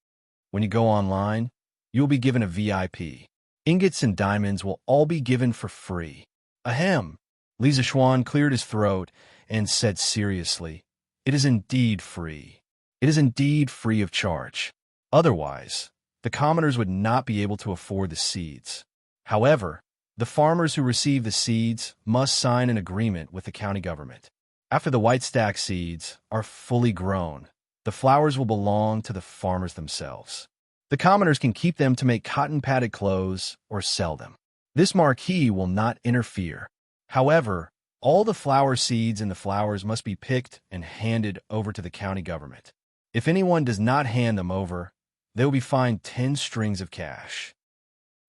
When you go online, you'll be given a VIP. Ingots and diamonds will all be given for free. Ahem. Li Zexuan cleared his throat and said seriously, it is indeed free. It is indeed free of charge. Otherwise, the commoners would not be able to afford the seeds. However, the farmers who receive the seeds must sign an agreement with the county government. After the white stack seeds are fully grown, the flowers will belong to the farmers themselves. The commoners can keep them to make cotton-padded clothes or sell them. This Marquis will not interfere. However, all the flower seeds and the flowers must be picked and handed over to the county government. If anyone does not hand them over, they will be fined 10 strings of cash.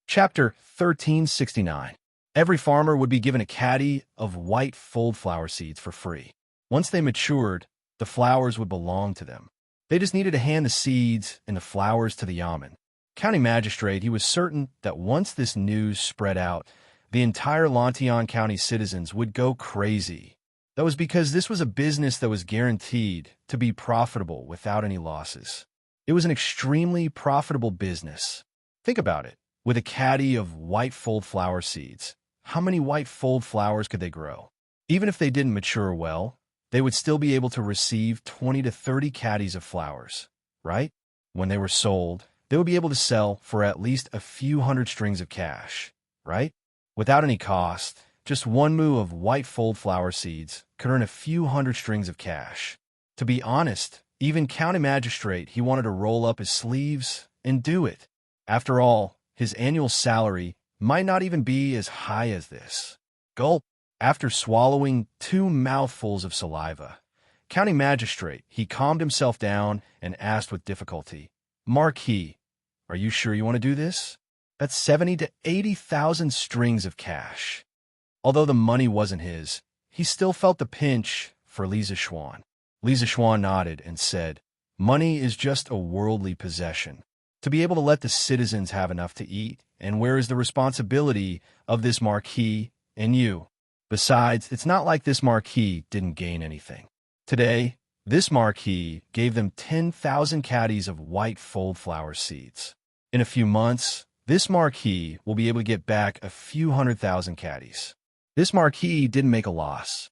Chapter 1369. Every farmer would be given a caddy of white fulled flower seeds for free. Once they matured, the flowers would belong to them. They just needed to hand the seeds and the flowers to the yamen. County Magistrate He was certain that once this news spread out, the entire Lantian County citizens would go crazy. That was because this was a business that was guaranteed to be profitable without any losses. It was an extremely profitable business. Think about it. With a caddy of white fulled flower seeds, how many white fulled flowers could they grow? Even if they didn't mature well, they would still be able to receive 20 to 30 caddies of flowers, right? When they were sold, they would be able to sell for at least a few hundred strings of cash, right? Without any cost, just 1 moo of white fulled flower seeds could earn a few hundred strings of cash. To be honest, even County Magistrate He wanted to roll up his sleeves and do it. After all, his annual salary might not even be as high as this. Gulp. After swallowing 2 mouthfuls of saliva, County Magistrate He calmed himself down and asked with difficulty, Marquis, are you sure you want to do this? That's 70 to 80,000 strings of cash. Although the money wasn't his, he still felt the pinch for Li Zexuan. Li Zexuan nodded and said, money is just a worldly possession. To be able to let the citizens have enough to eat, and where is the responsibility of this Marquis and you? Besides, it's not like this Marquis didn't gain anything. Today, this Marquis gave them 10,000 caddies of white fulled flower seeds. In a few months, this marquis will be able to get back a few 100,000 caddies. This marquis didn't make a loss.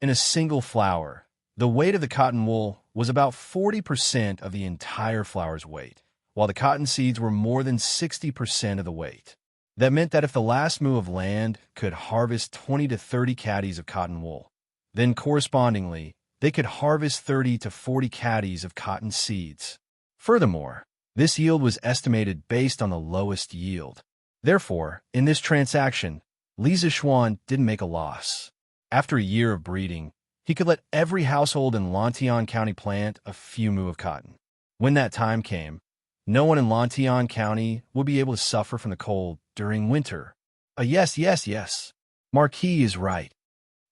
In a single flower, the weight of the cotton wool was about 40% of the entire flower's weight, while the cotton seeds were more than 60% of the weight. That meant that if the last moo of land could harvest 20 to 30 caddies of cotton wool, then correspondingly, they could harvest 30 to 40 caddies of cotton seeds. Furthermore, this yield was estimated based on the lowest yield. Therefore, in this transaction, Li Zishuan didn't make a loss. After a year of breeding, he could let every household in Lantian County plant a few moo of cotton. When that time came, no one in Lantian County would be able to suffer from the cold during winter. Yes. Marquis is right.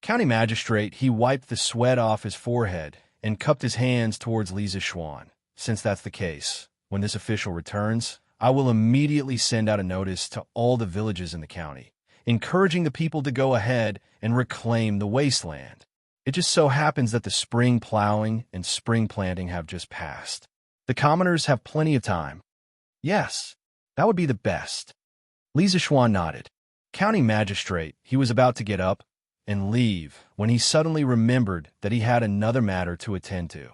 County magistrate, he wiped the sweat off his forehead and cupped his hands towards Li Zishuan. Since that's the case, when this official returns, I will immediately send out a notice to all the villages in the county, encouraging the people to go ahead and reclaim the wasteland. It just so happens that the spring plowing and spring planting have just passed. The commoners have plenty of time. Yes, that would be the best. Li Zishuan nodded. County magistrate, he was about to get up and leave when he suddenly remembered that he had another matter to attend to.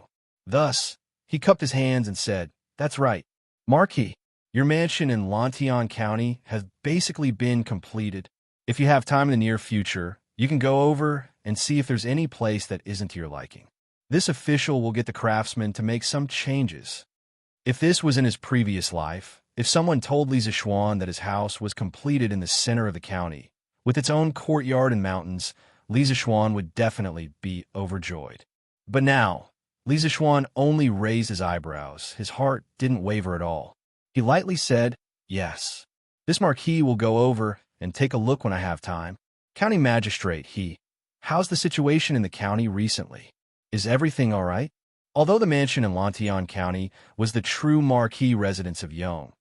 Thus, he cupped his hands and said, "That's right. Marquis, your mansion in Lantian County has basically been completed. If you have time in the near future, you can go over and see if there's any place that isn't to your liking. This official will get the craftsman to make some changes." If this was in his previous life, if someone told Li Zishuan that his house was completed in the center of the county, with its own courtyard and mountains, Li Zishuan would definitely be overjoyed. But now, Li Zishuan only raised his eyebrows. His heart didn't waver at all. He lightly said, "Yes. This marquis will go over and take a look when I have time. County magistrate, how's the situation in the county recently? Is everything all right?" Although the mansion in Lantian County was the true marquis residence of Yong,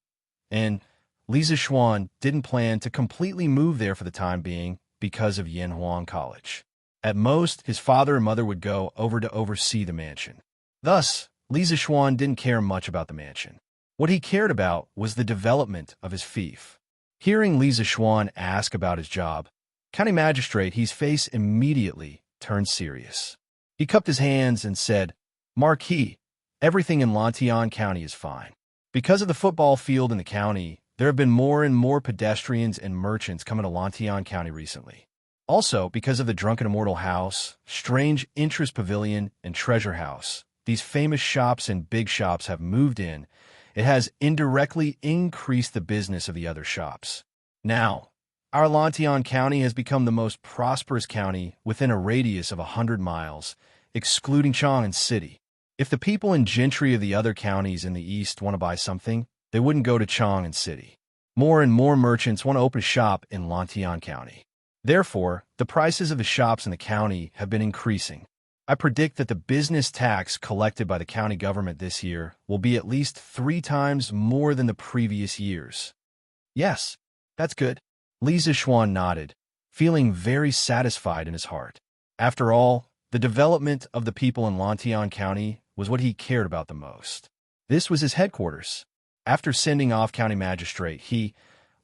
and Li Zishuan didn't plan to completely move there for the time being because of Yanhuang College. At most, his father and mother would go over to oversee the mansion. Thus, Li Zishuan didn't care much about the mansion. What he cared about was the development of his fief. Hearing Li Zishuan ask about his job, County Magistrate, his face immediately turned serious. He cupped his hands and said, "Marquis, everything in Lantian County is fine. Because of the football field in the county, there have been more and more pedestrians and merchants coming to Lantian County recently. Also, because of the Drunken Immortal House, Strange Interest Pavilion, and Treasure House, these famous shops and big shops have moved in. It has indirectly increased the business of the other shops. Now, our Lantian County has become the most prosperous county within a radius of 100 miles, excluding Chang'an City. If the people and gentry of the other counties in the east want to buy something, they wouldn't go to Chang'an City. More and more merchants want to open a shop in Lantian County. Therefore, the prices of the shops in the county have been increasing. I predict that the business tax collected by the county government this year will be at least 3 times more than the previous years." "Yes, that's good." Li Zishuan nodded, feeling very satisfied in his heart. After all, the development of the people in Lantian County was what he cared about the most. This was his headquarters. After sending off County Magistrate,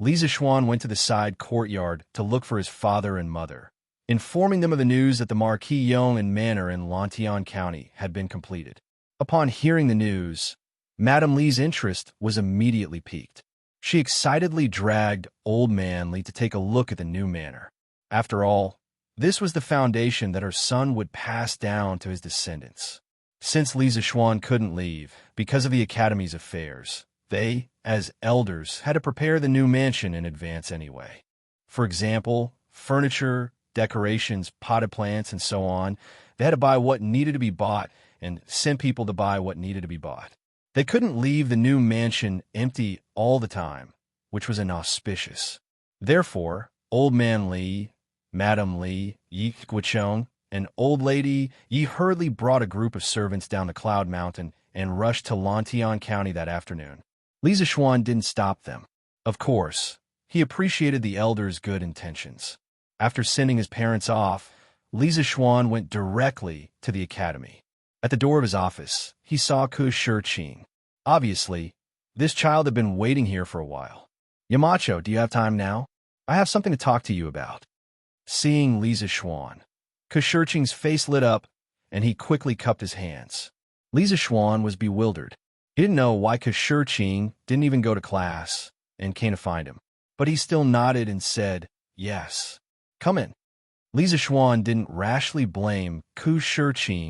Li Zishuan went to the side courtyard to look for his father and mother, informing them of the news that the Marquis Yong and Manor in Lantian County had been completed. Upon hearing the news, Madame Li's interest was immediately piqued. She excitedly dragged Old Man Li to take a look at the new manor. After all, this was the foundation that her son would pass down to his descendants. Since Li Zishuan couldn't leave because of the Academy's affairs, they, as elders, had to prepare the new mansion in advance anyway. For example, furniture, decorations, potted plants, and so on. They had to buy what needed to be bought and send people to buy what needed to be bought. They couldn't leave the new mansion empty all the time, which was inauspicious. Therefore, Old Man Li, Madam Li, Yi Guichong, and Old Lady Yi hurriedly brought a group of servants down the Cloud Mountain and rushed to Lantian County that afternoon. Li Zishuan didn't stop them. Of course, he appreciated the elders' good intentions. After sending his parents off, Li Zishuan went directly to the academy. At the door of his office, he saw Ku Shiqing. Obviously, this child had been waiting here for a while. Yamacho, do you have time now? I have something to talk to you about. Seeing Li Zishuan, Ke face lit up, and he quickly cupped his hands. Li Zishuan was bewildered. He didn't know why Ke didn't even go to class and came to find him. But he still nodded and said, yes. Come in. Li Zishuan didn't rashly blame Ke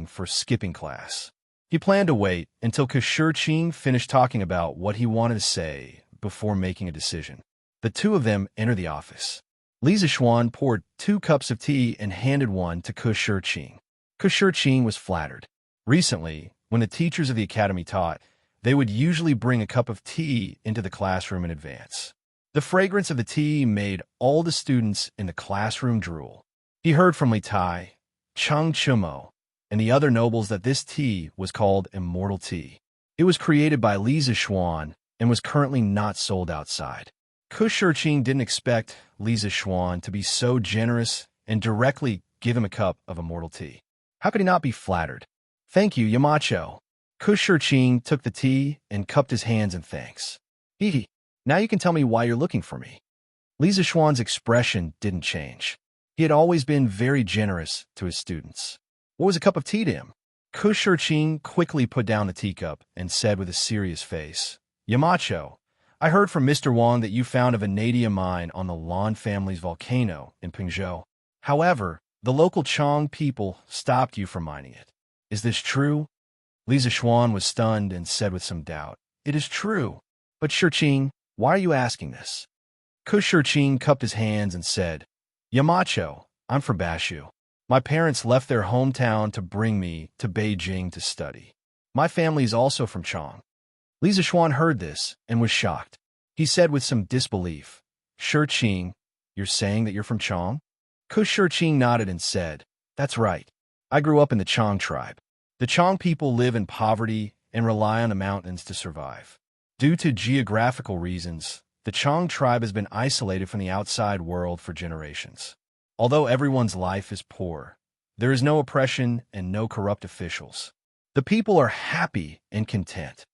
for skipping class. He planned to wait until Ke finished talking about what he wanted to say before making a decision. The two of them entered the office. Li Zishuan poured 2 cups of tea and handed one to Ke. Ke was flattered. Recently, when the teachers of the academy taught, they would usually bring a cup of tea into the classroom in advance. The fragrance of the tea made all the students in the classroom drool. He heard from Li Tai, Chang Chumo, and the other nobles that this tea was called immortal tea. It was created by Li Zishuan and was currently not sold outside. Ke didn't expect Li Zishuan to be so generous and directly give him a cup of immortal tea. How could he not be flattered? Thank you, Yamacho. Ke took the tea and cupped his hands in thanks. Hee. Now you can tell me why you're looking for me. Li Zishuan's expression didn't change. He had always been very generous to his students. What was a cup of tea to him? Ke quickly put down the teacup and said with a serious face, Yamacho, I heard from Mr. Wang that you found a vanadium mine on the Lan family's volcano in Pingzhou. However, the local Chang people stopped you from mining it. Is this true? Li Zishuan was stunned and said with some doubt, It is true. But Shurqing, why are you asking this? Ke cupped his hands and said, Yamacho, I'm from Bashu. My parents left their hometown to bring me to Beijing to study. My family is also from Chang. Li Zishuan heard this and was shocked. He said with some disbelief, Shurqing, you're saying that you're from Chang? Ke nodded and said, That's right. I grew up in the Chang tribe. The Chang people live in poverty and rely on the mountains to survive. Due to geographical reasons, the Chang tribe has been isolated from the outside world for generations. Although everyone's life is poor, there is no oppression and no corrupt officials. The people are happy and content.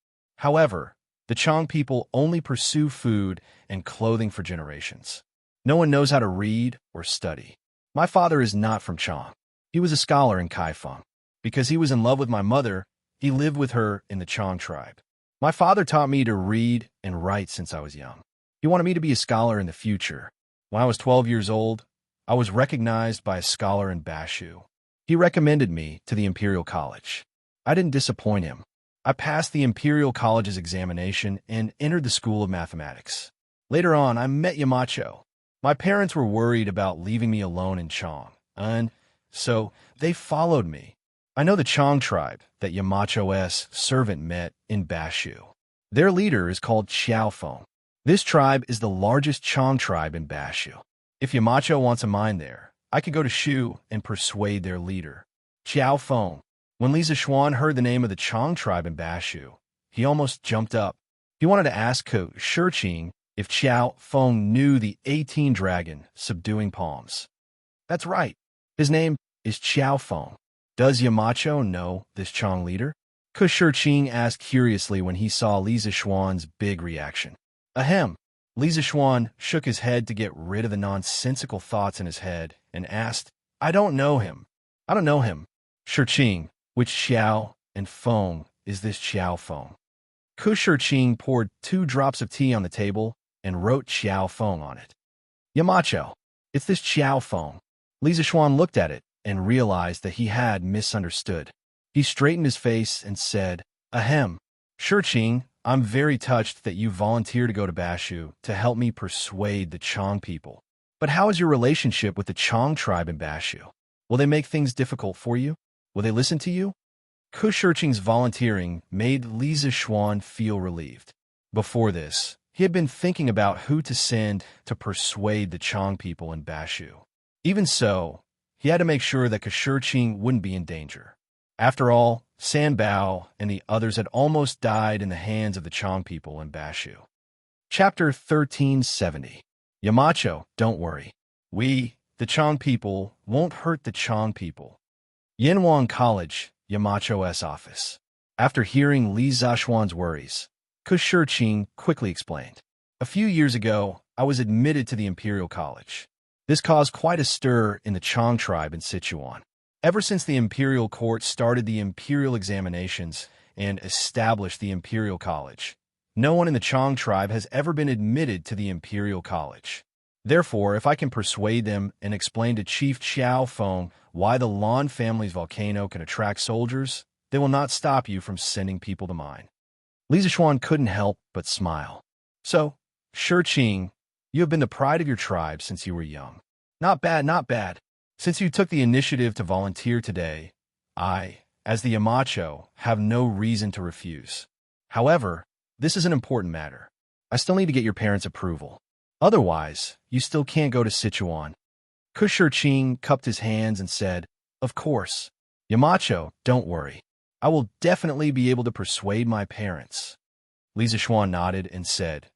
However, the Chang people only pursue food and clothing for generations. No one knows how to read or study. My father is not from Chang. He was a scholar in Kaifeng. Because he was in love with my mother, he lived with her in the Chang tribe. My father taught me to read and write since I was young. He wanted me to be a scholar in the future. When I was 12 years old, I was recognized by a scholar in Bashu. He recommended me to the Imperial College. I didn't disappoint him. I passed the Imperial College's examination and entered the School of Mathematics. Later on, I met Yamacho. My parents were worried about leaving me alone in Chang, and so they followed me. I know the Chang tribe that Yamacho's servant met in Bashu. Their leader is called Xiaofeng. This tribe is the largest Chang tribe in Bashu. If Yamacho wants a mine there, I could go to Shu and persuade their leader. Xiaofeng. When Li Zishuan heard the name of the Chang tribe in Bashu, he almost jumped up. He wanted to ask Ke if Xiaofeng knew the 18 dragon subduing palms. That's right. His name is Xiaofeng. Does Yamacho know this Chang leader? Ke asked curiously when he saw Li Zishuan's big reaction. Ahem. Li Zishuan shook his head to get rid of the nonsensical thoughts in his head and asked, I don't know him. I don't know him. Shurqing, which Xiao and Feng is this Xiaofeng? Ke poured 2 drops of tea on the table and wrote Xiaofeng on it. Yamacho, it's this Xiaofeng. Li Zishuan looked at it and realized that he had misunderstood. He straightened his face and said, Ahem. Shurqing, I'm very touched that you volunteered to go to Bashu to help me persuade the Chang people. But how is your relationship with the Chang tribe in Bashu? Will they make things difficult for you? Will they listen to you? Ke volunteering made Li Zishuan feel relieved. Before this, he had been thinking about who to send to persuade the Chang people in Bashu. Even so, he had to make sure that Ke wouldn't be in danger. After all, San Bao and the others had almost died in the hands of the Chang people in Bashu. Chapter 1370. Yamacho, don't worry. We, the Chang people, won't hurt the Chang people. Yanwang College, Yamacho's office. After hearing Li Zishuan's worries, Ke quickly explained. A few years ago, I was admitted to the Imperial College. This caused quite a stir in the Chang tribe in Sichuan. Ever since the Imperial Court started the Imperial examinations and established the Imperial College, no one in the Chang tribe has ever been admitted to the Imperial College. Therefore, if I can persuade them and explain to Chief Xiao Feng why the Lan family's volcano can attract soldiers, they will not stop you from sending people to mine. Li Zixuan couldn't help but smile. So, Shi Qing, you have been the pride of your tribe since you were young. Not bad, not bad. Since you took the initiative to volunteer today, I, as the Yamacho, have no reason to refuse. However, this is an important matter. I still need to get your parents' approval. Otherwise, you still can't go to Sichuan. Shi Qing cupped his hands and said, Of course. Yamacho, don't worry. I will definitely be able to persuade my parents. Li Zixuan nodded and said,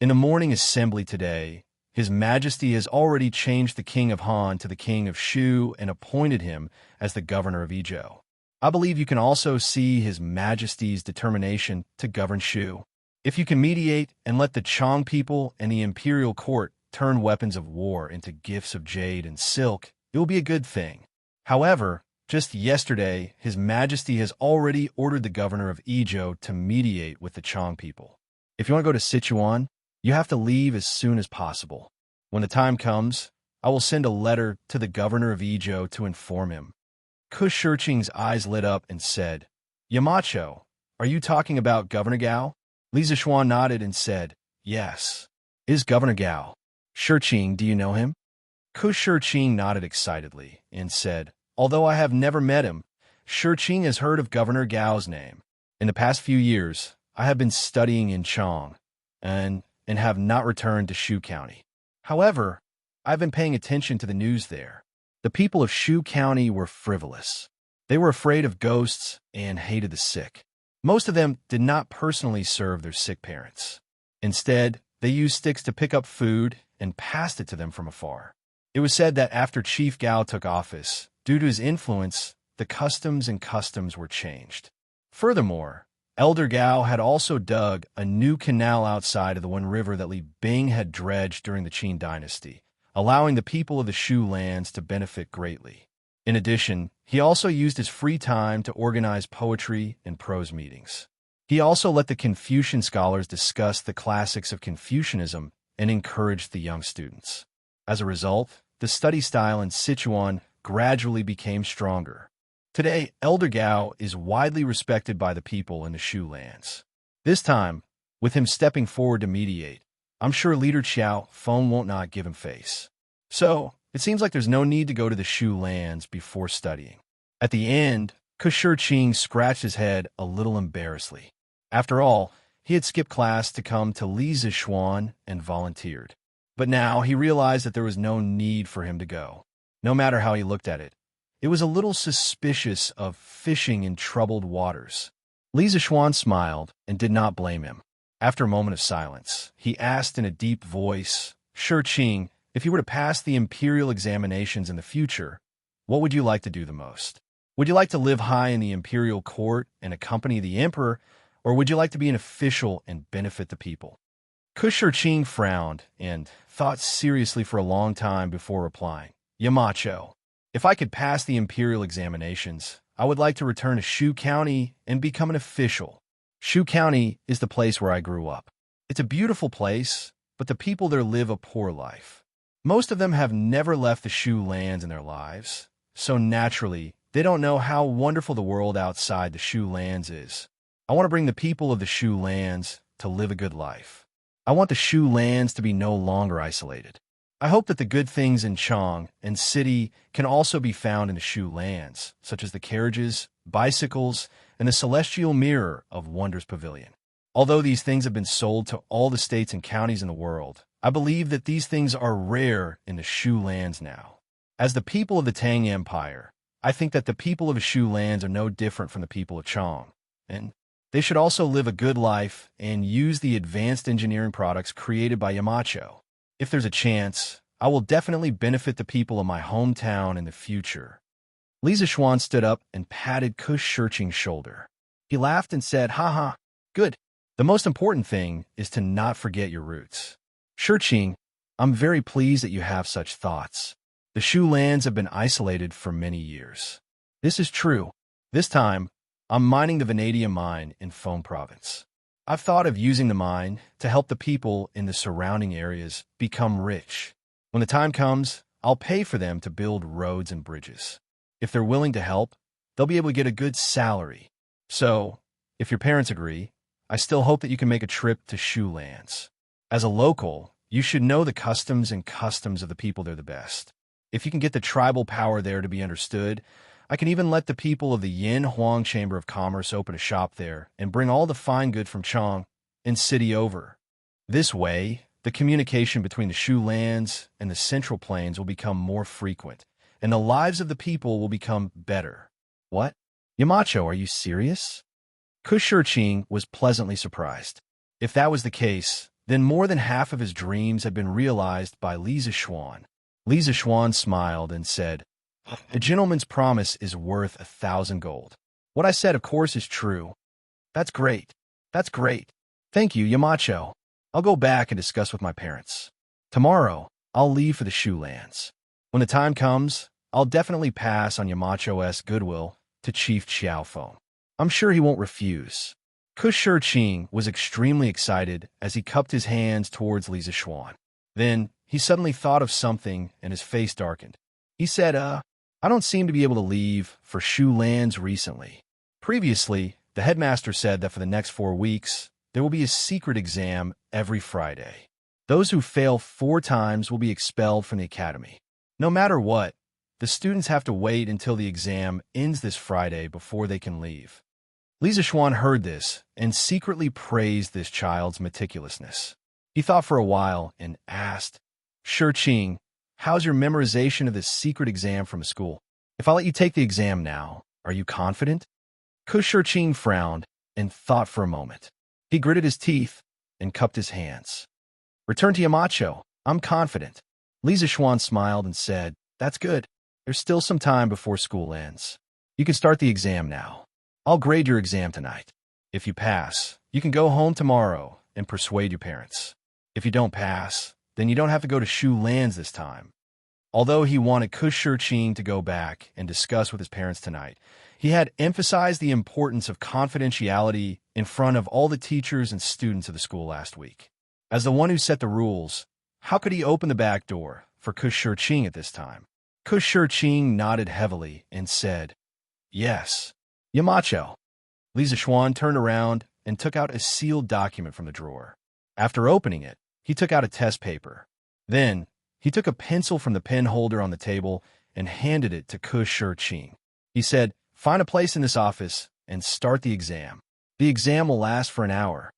In the morning assembly today, His Majesty has already changed the King of Han to the King of Shu and appointed him as the governor of Izhou. I believe you can also see His Majesty's determination to govern Shu. If you can mediate and let the Chang people and the imperial court turn weapons of war into gifts of jade and silk, it will be a good thing. However, just yesterday, His Majesty has already ordered the governor of Izhou to mediate with the Chang people. If you want to go to Sichuan, you have to leave as soon as possible. When the time comes, I will send a letter to the governor of Izhou to inform him. Shi Qing's eyes lit up and said, Yamacho, are you talking about Governor Gao? Li Zixuan nodded and said, Yes. Is Governor Gao? Shi Qing, do you know him? Shi Qing nodded excitedly and said, Although I have never met him, Shi Qing has heard of Governor Gao's name. In the past few years, I have been studying in Chang and have not returned to Shu County. However, I've been paying attention to the news there. The people of Shu County were frivolous. They were afraid of ghosts and hated the sick. Most of them did not personally serve their sick parents. Instead, they used sticks to pick up food and passed it to them from afar. It was said that after Chief Gao took office, due to his influence, the customs were changed. Furthermore, Elder Gao had also dug a new canal outside of the one river that Li Bing had dredged during the Qin dynasty, allowing the people of the Shu lands to benefit greatly. In addition, he also used his free time to organize poetry and prose meetings. He also let the Confucian scholars discuss the classics of Confucianism and encouraged the young students. As a result, the study style in Sichuan gradually became stronger. Today, Elder Gao is widely respected by the people in the Shu lands. This time, with him stepping forward to mediate, I'm sure Leader Xiao Feng won't not give him face. So, it seems like there's no need to go to the Shu lands before studying. At the end, Shi Qing scratched his head a little embarrassedly. After all, he had skipped class to come to Li Zixuan and volunteered. But now he realized that there was no need for him to go. No matter how he looked at it, it was a little suspicious of fishing in troubled waters. Li Zixuan smiled and did not blame him. After a moment of silence, he asked in a deep voice, Shi Qing, if you were to pass the imperial examinations in the future, what would you like to do the most? Would you like to live high in the imperial court and accompany the emperor, or would you like to be an official and benefit the people? Shi Qing frowned and thought seriously for a long time before replying, Yamacho, if I could pass the imperial examinations, I would like to return to Shu County and become an official. Shu County is the place where I grew up. It's a beautiful place, but the people there live a poor life. Most of them have never left the Shu lands in their lives, so naturally, they don't know how wonderful the world outside the Shu lands is. I want to bring the people of the Shu lands to live a good life. I want the Shu lands to be no longer isolated. I hope that the good things in Chang and city can also be found in the Shu lands, such as the carriages, bicycles, and the celestial mirror of Wonders Pavilion. Although these things have been sold to all the states and counties in the world, I believe that these things are rare in the Shu lands now. As the people of the Tang Empire, I think that the people of the Shu lands are no different from the people of Chang, and they should also live a good life and use the advanced engineering products created by Yamacho. If there's a chance, I will definitely benefit the people of my hometown in the future. Li Zixuan stood up and patted Shi Qing's shoulder. He laughed and said, Haha, good. The most important thing is to not forget your roots. Shurqing, I'm very pleased that you have such thoughts. The Shu lands have been isolated for many years. This is true. This time, I'm mining the vanadium mine in Foam Province. I've thought of using the mine to help the people in the surrounding areas become rich. When the time comes, I'll pay for them to build roads and bridges. If they're willing to help, they'll be able to get a good salary. So, if your parents agree, I still hope that you can make a trip to Shu lands. As a local, you should know the customs of the people there the best. If you can get the tribal power there to be understood, I can even let the people of the Yin Huang Chamber of Commerce open a shop there and bring all the fine good from Chong and city over. This way, the communication between the Shu lands and the Central Plains will become more frequent, and the lives of the people will become better. What? Yamacho, are you serious? Shurqing was pleasantly surprised. If that was the case, then more than half of his dreams had been realized by Li Zixuan. Li Zixuan smiled and said, "A gentleman's promise is worth 1,000 gold. What I said, of course, is true." That's great. That's great. Thank you, Yamacho. I'll go back and discuss with my parents. Tomorrow, I'll leave for the Shu lands. When the time comes, I'll definitely pass on Yamacho's goodwill to Chief Xiaofeng. I'm sure he won't refuse. Shurqing was extremely excited as he cupped his hands towards Li Zixuan. Then, he suddenly thought of something and his face darkened. He said, I don't seem to be able to leave for Shu lands recently. Previously, the headmaster said that for the next 4 weeks, there will be a secret exam every Friday. Those who fail 4 times will be expelled from the academy. No matter what, the students have to wait until the exam ends this Friday before they can leave. Li Zixuan heard this and secretly praised this child's meticulousness. He thought for a while and asked, Shurqing, how's your memorization of this secret exam from school? If I let you take the exam now, are you confident? Shurqing frowned and thought for a moment. He gritted his teeth and cupped his hands. Return to Yamacho. I'm confident. Li Zixuan smiled and said, That's good. There's still some time before school ends. You can start the exam now. I'll grade your exam tonight. If you pass, you can go home tomorrow and persuade your parents. If you don't pass, then you don't have to go to Shu lands this time. Although he wanted Shurqing to go back and discuss with his parents tonight, he had emphasized the importance of confidentiality in front of all the teachers and students of the school last week. As the one who set the rules, how could he open the back door for Shurqing at this time? Shurqing nodded heavily and said, Yes, Yamacho. Li Zixuan turned around and took out a sealed document from the drawer. After opening it, he took out a test paper. Then, he took a pencil from the pen holder on the table and handed it to Shurqing. He said, Find a place in this office and start the exam. The exam will last for an hour.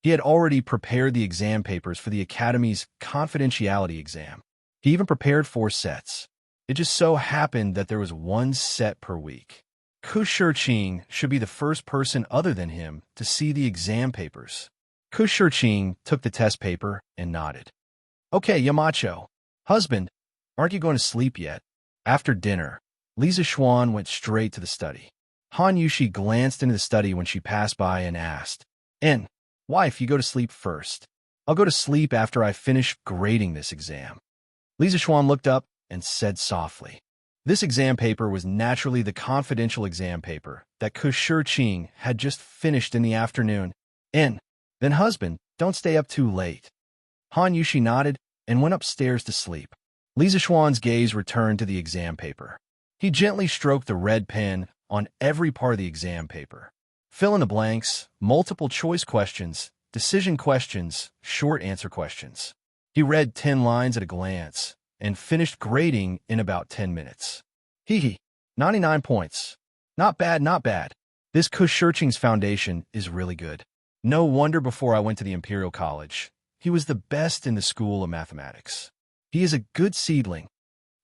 He had already prepared the exam papers for the Academy's confidentiality exam. He even prepared 4 sets. It just so happened that there was 1 set per week. Shurqing should be the first person other than him to see the exam papers. Shurqing took the test paper and nodded. Okay, Yamacho. Husband, aren't you going to sleep yet? After dinner, Li Zixuan went straight to the study. Han Yushi glanced into the study when she passed by and asked, Wife, you go to sleep first. I'll go to sleep after I finish grading this exam. Li Zixuan looked up and said softly. This exam paper was naturally the confidential exam paper that Shurqing had just finished in the afternoon. Then, husband, don't stay up too late. Han Yushi nodded and went upstairs to sleep. Li Zixuan's gaze returned to the exam paper. He gently stroked the red pen on every part of the exam paper. Fill in the blanks, multiple choice questions, decision questions, short answer questions. He read 10 lines at a glance and finished grading in about 10 minutes. 99 points. Not bad, not bad. This Shurqing's foundation is really good. No wonder before I went to the Imperial College, he was the best in the school of mathematics. He is a good seedling.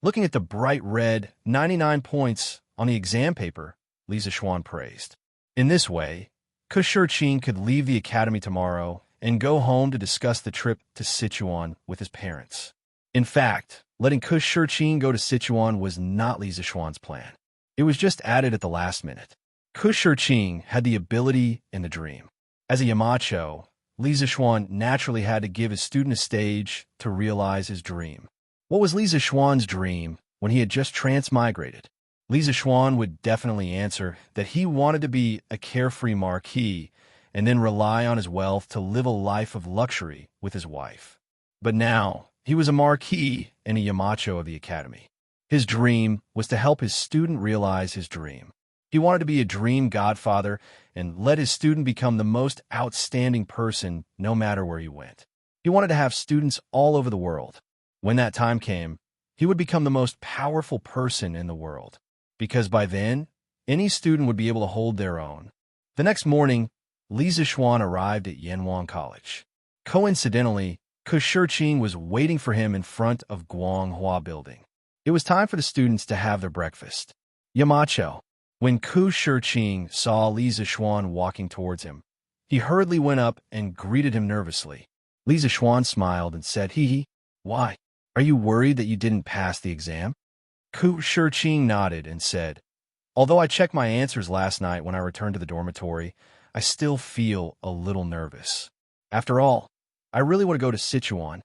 Looking at the bright red 99 points on the exam paper, Li Zixuan praised. In this way, Shurqing could leave the academy tomorrow and go home to discuss the trip to Sichuan with his parents. In fact, letting Shurqing go to Sichuan was not Li Zixuan's plan. It was just added at the last minute. Shurqing had the ability and the dream. As a Yamacho, Li Zixuan naturally had to give his student a stage to realize his dream. What was Li Zixuan's dream when he had just transmigrated? Li Zixuan would definitely answer that he wanted to be a carefree marquis and then rely on his wealth to live a life of luxury with his wife. But now, he was a marquis and a Yamacho of the academy. His dream was to help his student realize his dream. He wanted to be a dream godfather and let his student become the most outstanding person no matter where he went. He wanted to have students all over the world. When that time came, he would become the most powerful person in the world, because by then, any student would be able to hold their own. The next morning, Li Zixuan arrived at Yanwang College. Coincidentally, Ku Shiqing was waiting for him in front of Guanghua Building. It was time for the students to have their breakfast. Yamacho. When Ku Shiqing saw Li Zixuan walking towards him, he hurriedly went up and greeted him nervously. Li Zixuan smiled and said, "Hee, why? Are you worried that you didn't pass the exam?" Ku Shiqing nodded and said, "Although I checked my answers last night when I returned to the dormitory, I still feel a little nervous. After all, I really want to go to Sichuan."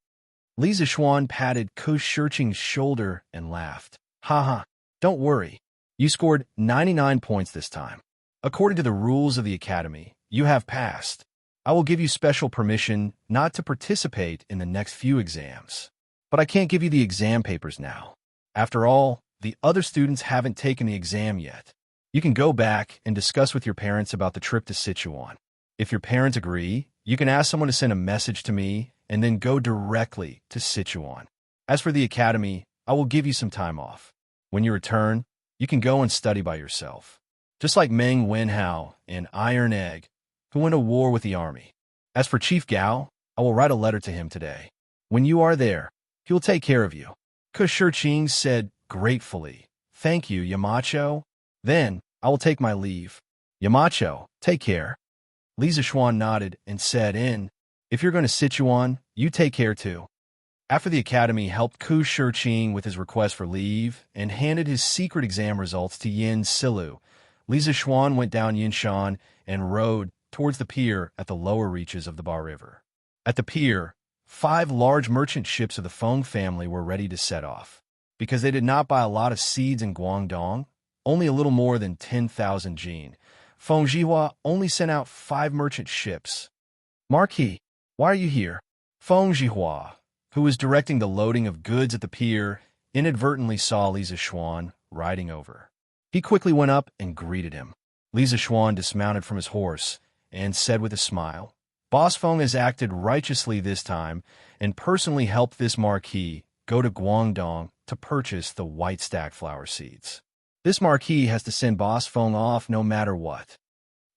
Li Zixuan patted Ku Shiqing's shoulder and laughed. "Haha, don't worry. You scored 99 points this time. According to the rules of the academy, you have passed. I will give you special permission not to participate in the next few exams. But I can't give you the exam papers now. After all, the other students haven't taken the exam yet. You can go back and discuss with your parents about the trip to Sichuan. If your parents agree, you can ask someone to send a message to me and then go directly to Sichuan. As for the academy, I will give you some time off. When you return, you can go and study by yourself. Just like Meng Wenhao and Iron Egg, who went to war with the army. As for Chief Gao, I will write a letter to him today. When you are there, he will take care of you." Ku Shiqing said gratefully, "Thank you, Yamacho. Then I will take my leave. Yamacho, take care." Li Zixuan nodded and said, "If you're going to Sichuan, you take care too." After the academy helped Ku Shiqing with his request for leave and handed his secret exam results to Yin Silu, Li Zixuan went down Yinshan and rowed towards the pier at the lower reaches of the Ba River. At the pier, 5 large merchant ships of the Feng family were ready to set off. Because they did not buy a lot of seeds in Guangdong, only a little more than 10,000 jin, Feng Zhihua only sent out 5 merchant ships. "Marquis, why are you here?" Feng Zhihua, who was directing the loading of goods at the pier, inadvertently saw Li Zixuan riding over. He quickly went up and greeted him. Li Zixuan dismounted from his horse and said with a smile, "Boss Feng has acted righteously this time and personally helped this marquis go to Guangdong to purchase the white stack flower seeds. This marquis has to send Boss Feng off no matter what."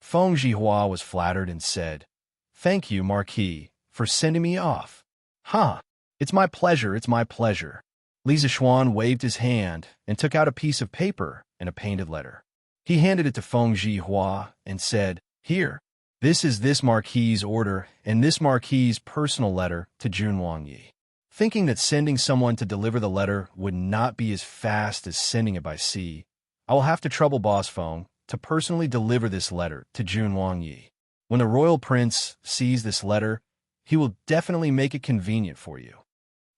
Feng Zhihua was flattered and said, "Thank you, Marquis, for sending me off." "Huh, it's my pleasure, it's my pleasure." Li Zixuan waved his hand and took out a piece of paper and a painted letter. He handed it to Feng Zhihua and said, "Here, this is this marquis's order and this marquis's personal letter to Jun Wangyi." Thinking that sending someone to deliver the letter would not be as fast as sending it by sea, I will have to trouble Boss Feng to personally deliver this letter to Jun Wangyi. When the royal prince sees this letter, he will definitely make it convenient for you.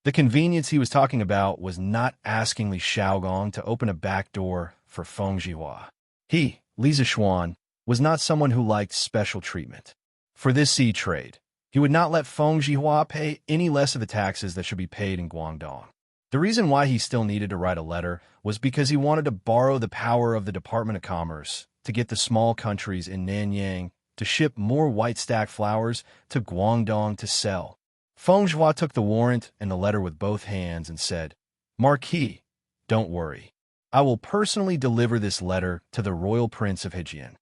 The convenience he was talking about was not asking Li Xiaogong to open a back door for Feng Zhihua. He, Li Zixuan, was not someone who liked special treatment. For this sea trade, he would not let Feng Zhihua pay any less of the taxes that should be paid in Guangdong. The reason why he still needed to write a letter was because he wanted to borrow the power of the Department of Commerce to get the small countries in Nanyang to ship more white stack flowers to Guangdong to sell. Feng Zhihua took the warrant and the letter with both hands and said, "Marquis, don't worry. I will personally deliver this letter to the Royal Prince of Hejian."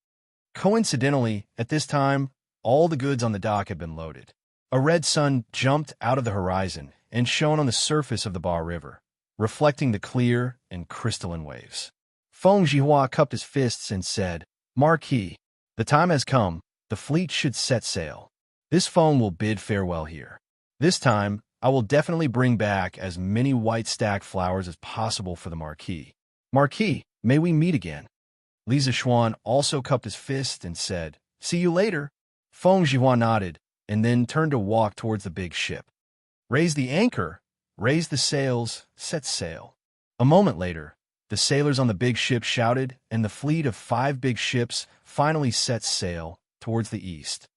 Coincidentally, at this time, all the goods on the dock had been loaded. A red sun jumped out of the horizon and shone on the surface of the Ba River, reflecting the clear and crystalline waves. Feng Zhihua cupped his fists and said, "Marquis, the time has come. The fleet should set sail. This Feng will bid farewell here. This time, I will definitely bring back as many white stack flowers as possible for the Marquis. Marquis, may we meet again." Li Zixuan also cupped his fist and said, "See you later." Feng Zhihuan nodded, and then turned to walk towards the big ship. Raise the anchor, raise the sails, set sail. A moment later, the sailors on the big ship shouted, and the fleet of 5 big ships finally set sail towards the east.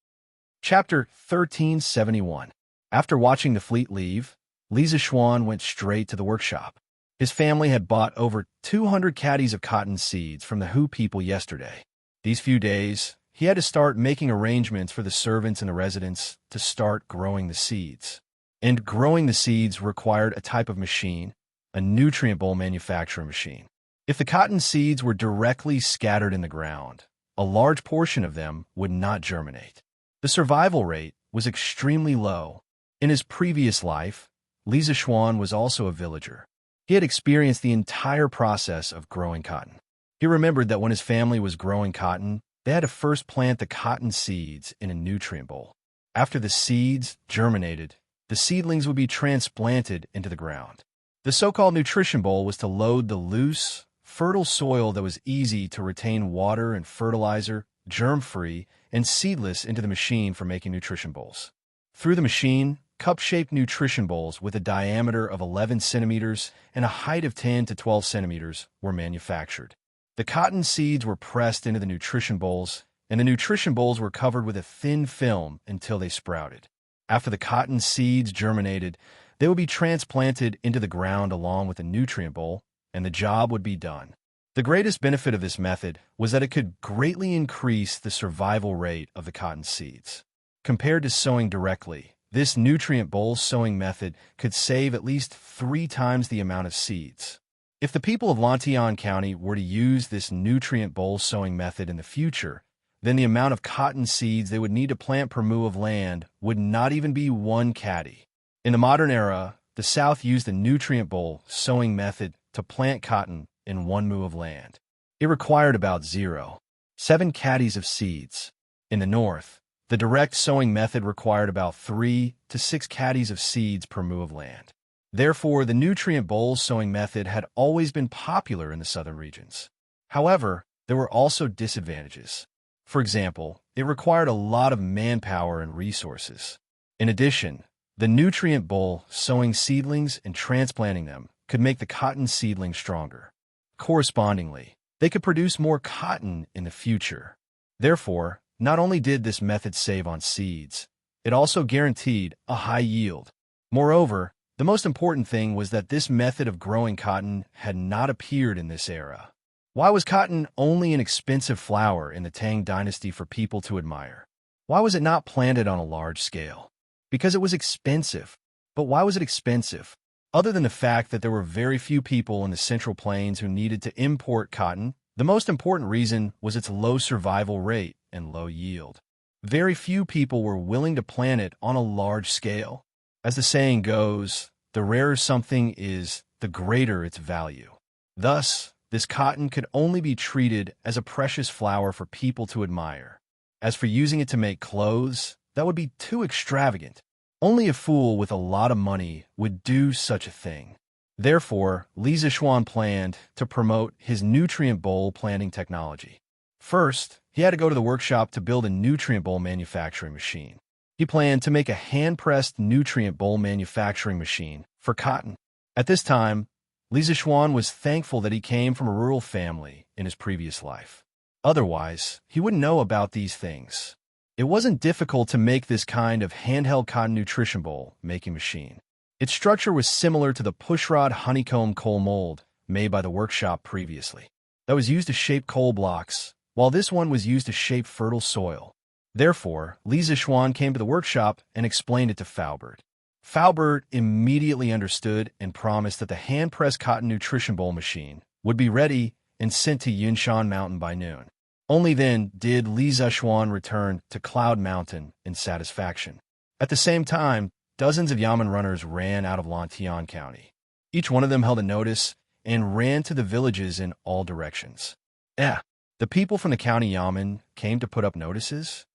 Chapter 1371. After watching the fleet leave, Li Zishuan went straight to the workshop. His family had bought over 200 caddies of cotton seeds from the Hu people yesterday. These few days, he had to start making arrangements for the servants in the residence to start growing the seeds. And growing the seeds required a type of machine, a nutrient bowl manufacturing machine. If the cotton seeds were directly scattered in the ground, a large portion of them would not germinate. The survival rate was extremely low. In his previous life, Li Zishuan was also a villager. He had experienced the entire process of growing cotton. He remembered that when his family was growing cotton, they had to first plant the cotton seeds in a nutrient bowl. After the seeds germinated, the seedlings would be transplanted into the ground. The so-called nutrition bowl was to load the loose, fertile soil that was easy to retain water and fertilizer, germ-free, and seedless into the machine for making nutrition bowls. Through the machine, cup-shaped nutrition bowls with a diameter of 11 centimeters and a height of 10 to 12 centimeters were manufactured. The cotton seeds were pressed into the nutrition bowls, and the nutrition bowls were covered with a thin film until they sprouted. After the cotton seeds germinated, they would be transplanted into the ground along with the nutrient bowl, and the job would be done. The greatest benefit of this method was that it could greatly increase the survival rate of the cotton seeds. Compared to sowing directly, this nutrient bowl sowing method could save at least 3 times the amount of seeds. If the people of Lantian County were to use this nutrient bowl sowing method in the future, then the amount of cotton seeds they would need to plant per mu of land would not even be 1 caddy. In the modern era, the South used the nutrient bowl sowing method to plant cotton in 1 mu of land. It required about 0.7 caddies of seeds. In the North, the direct sowing method required about 3 to 6 caddies of seeds per mu of land. Therefore, the nutrient bowl sowing method had always been popular in the southern regions. However, there were also disadvantages. For example, it required a lot of manpower and resources. In addition, the nutrient bowl sowing seedlings and transplanting them could make the cotton seedlings stronger. Correspondingly, they could produce more cotton in the future. Therefore, not only did this method save on seeds, it also guaranteed a high yield. Moreover, the most important thing was that this method of growing cotton had not appeared in this era. Why was cotton only an expensive flower in the Tang dynasty for people to admire? Why was it not planted on a large scale? Because it was expensive. But why was it expensive? Other than the fact that there were very few people in the Central Plains who needed to import cotton, the most important reason was its low survival rate and low yield. Very few people were willing to plant it on a large scale. As the saying goes, the rarer something is, the greater its value. Thus, this cotton could only be treated as a precious flower for people to admire. As for using it to make clothes, that would be too extravagant. Only a fool with a lot of money would do such a thing. Therefore, Li Zishuan planned to promote his nutrient bowl planting technology. First, he had to go to the workshop to build a nutrient bowl manufacturing machine. He planned to make a hand-pressed nutrient bowl manufacturing machine for cotton. At this time, Li Zishuan was thankful that he came from a rural family in his previous life. Otherwise, he wouldn't know about these things. It wasn't difficult to make this kind of handheld cotton nutrition bowl making machine. Its structure was similar to the pushrod honeycomb coal mold made by the workshop previously. That was used to shape coal blocks, while this one was used to shape fertile soil. Therefore, Li Zishuan came to the workshop and explained it to Faubert. Faubert immediately understood and promised that the hand-pressed cotton nutrition bowl machine would be ready and sent to Yunshan Mountain by noon. Only then did Li Zishuan return to Cloud Mountain in satisfaction. At the same time, dozens of Yamen runners ran out of Lantian County. Each one of them held a notice and ran to the villages in all directions. The people from the county Yamen came to put up notices?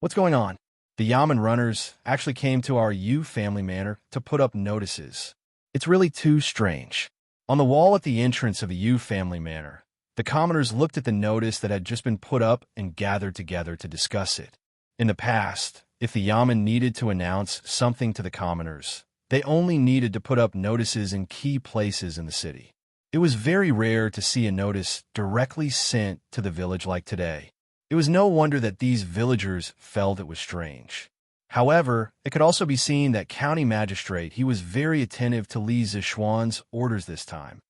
What's going on? The Yamen runners actually came to our Yu family manor to put up notices. It's really too strange. On the wall at the entrance of the Yu family manor, the commoners looked at the notice that had just been put up and gathered together to discuss it. In the past, if the yamen needed to announce something to the commoners, they only needed to put up notices in key places in the city. It was very rare to see a notice directly sent to the village like today. It was no wonder that these villagers felt it was strange. However, it could also be seen that county magistrate, he was very attentive to Li Zishuan's orders this time.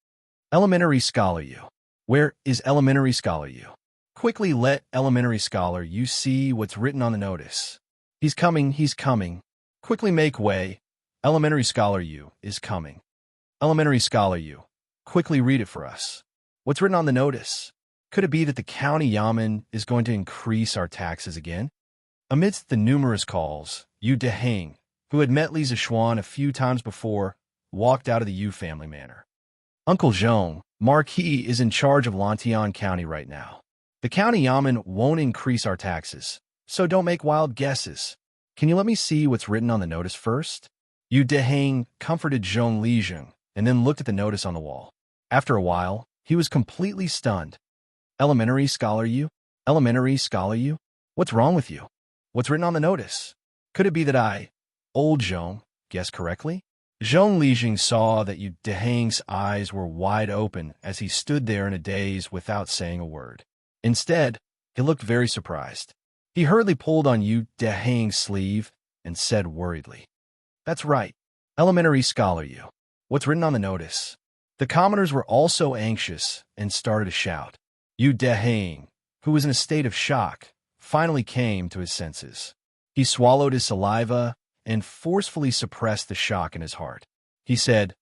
Elementary Scholar Yu. Where is Elementary Scholar Yu? Quickly let Elementary Scholar Yu see what's written on the notice. He's coming, he's coming. Quickly make way. Elementary Scholar Yu is coming. Elementary Scholar Yu, quickly read it for us. What's written on the notice? Could it be that the county yamen is going to increase our taxes again? Amidst the numerous calls, Yu Deheng, who had met Li Zishuan a few times before, walked out of the Yu family manor. Uncle Zhong, Marquis is in charge of Lantian County right now. The county yamen won't increase our taxes, so don't make wild guesses. Can you let me see what's written on the notice first? Yu Deheng comforted Zhong Lijing and then looked at the notice on the wall. After a while, he was completely stunned. Elementary Scholar Yu? Elementary Scholar Yu? What's wrong with you? What's written on the notice? Could it be that I, old Zhong, guessed correctly? Zhong Lijing saw that Yu Deheng's eyes were wide open as he stood there in a daze without saying a word. Instead, he looked very surprised. He hurriedly pulled on Yu Deheng's sleeve and said worriedly, "That's right, Elementary Scholar Yu. What's written on the notice?" The commoners were also anxious and started to shout. Yu Deheng, who was in a state of shock, finally came to his senses. He swallowed his saliva and forcefully suppressed the shock in his heart. He said,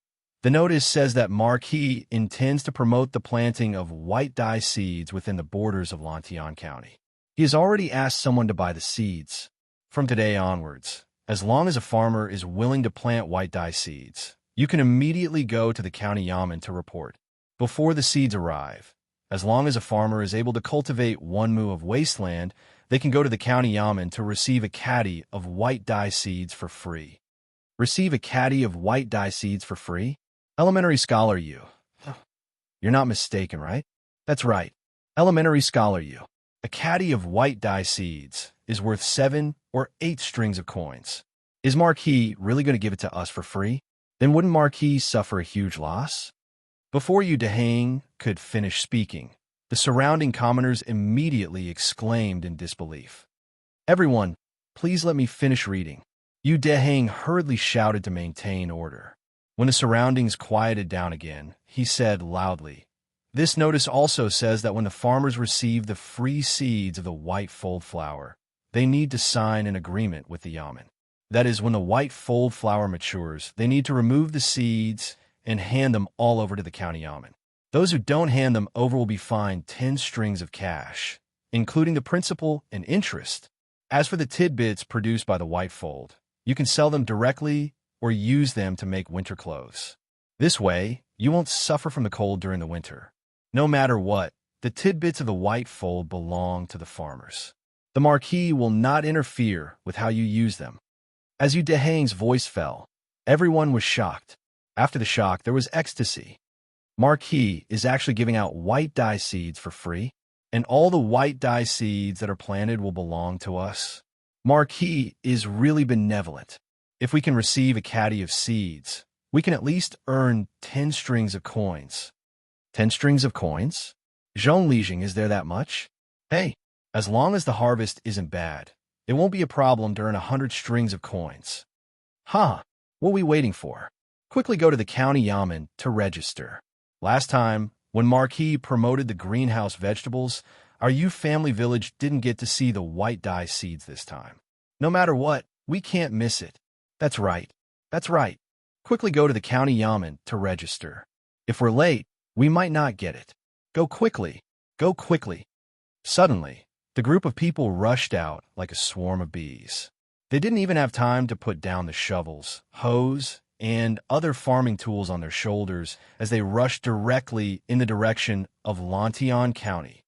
"The notice says that Marquis intends to promote the planting of white dye seeds within the borders of Lantian County. He has already asked someone to buy the seeds. From today onwards, as long as a farmer is willing to plant white dye seeds, you can immediately go to the county yamen to report. Before the seeds arrive, as long as a farmer is able to cultivate 1 mu of wasteland, they can go to the county yamen to receive a caddy of white dye seeds for free." Receive a caddy of white dye seeds for free? Elementary Scholar Yu. You're not mistaken, right? That's right. Elementary Scholar Yu. A caddy of white dye seeds is worth 7 or 8 strings of coins. Is Marquis really going to give it to us for free? Then wouldn't Marquis suffer a huge loss? Before Yu Deheng could finish speaking, the surrounding commoners immediately exclaimed in disbelief. "Everyone, please let me finish reading." Yu Deheng hurriedly shouted to maintain order. When the surroundings quieted down again, he said loudly, "This notice also says that when the farmers receive the free seeds of the white fold flower, they need to sign an agreement with the yamen. That is, when the white fold flower matures, they need to remove the seeds and hand them all over to the county yamen. Those who don't hand them over will be fined 10 strings of cash, including the principal and interest. As for the tidbits produced by the white fold, you can sell them directly or use them to make winter clothes. This way, you won't suffer from the cold during the winter. No matter what, the tidbits of the white fold belong to the farmers. The Marquis will not interfere with how you use them." As Yu Deheng's voice fell, everyone was shocked. After the shock, there was ecstasy. Marquis is actually giving out white dye seeds for free, and all the white dye seeds that are planted will belong to us. Marquis is really benevolent. If we can receive a caddy of seeds, we can at least earn 10 strings of coins. 10 strings of coins? Zhong Lijing, is there that much? Hey, as long as the harvest isn't bad, it won't be a problem to earn 100 strings of coins. Huh, what are we waiting for? Quickly go to the county yamen to register. Last time, when Marquis promoted the greenhouse vegetables, our Yu family village didn't get to see the white dye seeds this time. No matter what, we can't miss it. That's right. That's right. Quickly go to the county yamen to register. If we're late, we might not get it. Go quickly. Go quickly. Suddenly, the group of people rushed out like a swarm of bees. They didn't even have time to put down the shovels, hoes, and other farming tools on their shoulders as they rushed directly in the direction of Lantian County.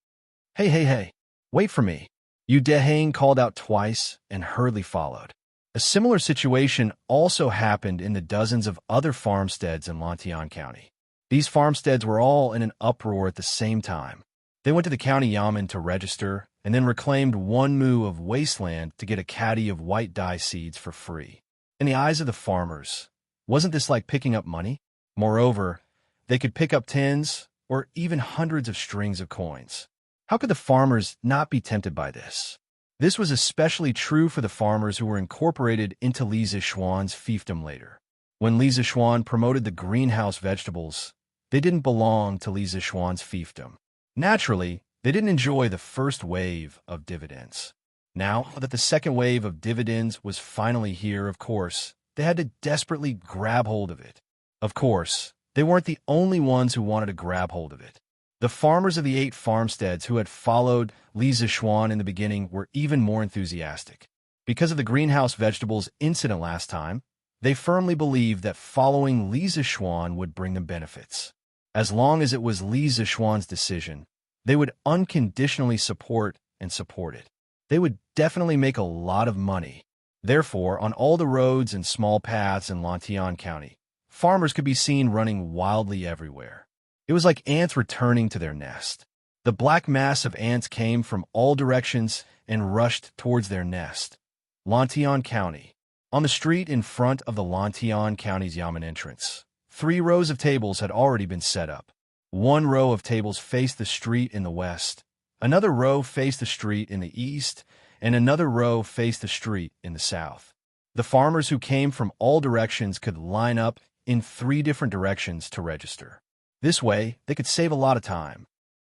Hey, wait for me. Yu Deheng called out twice and hurriedly followed. A similar situation also happened in the dozens of other farmsteads in Lantian County. These farmsteads were all in an uproar at the same time. They went to the county yamen to register and then reclaimed 1 mu of wasteland to get a caddy of white dye seeds for free. In the eyes of the farmers, wasn't this like picking up money? Moreover, they could pick up tens or even hundreds of strings of coins. How could the farmers not be tempted by this? This was especially true for the farmers who were incorporated into Li Zishuan's fiefdom later. When Li Zishuan promoted the greenhouse vegetables, they didn't belong to Li Zishuan's fiefdom. Naturally, they didn't enjoy the first wave of dividends. Now that the second wave of dividends was finally here, of course, they had to desperately grab hold of it. Of course, they weren't the only ones who wanted to grab hold of it. The farmers of the 8 farmsteads who had followed Li Zishuan in the beginning were even more enthusiastic. Because of the greenhouse vegetables incident last time, they firmly believed that following Li Zishuan would bring them benefits. As long as it was Li Zishuan's decision, they would unconditionally support it. They would definitely make a lot of money. Therefore, on all the roads and small paths in Lantian County, farmers could be seen running wildly everywhere. It was like ants returning to their nest. The black mass of ants came from all directions and rushed towards their nest. Lantian County. On the street in front of the Lantian County's Yamen entrance, 3 rows of tables had already been set up. 1 row of tables faced the street in the west, another row faced the street in the east, and another row faced the street in the south. The farmers who came from all directions could line up in 3 different directions to register. This way, they could save a lot of time.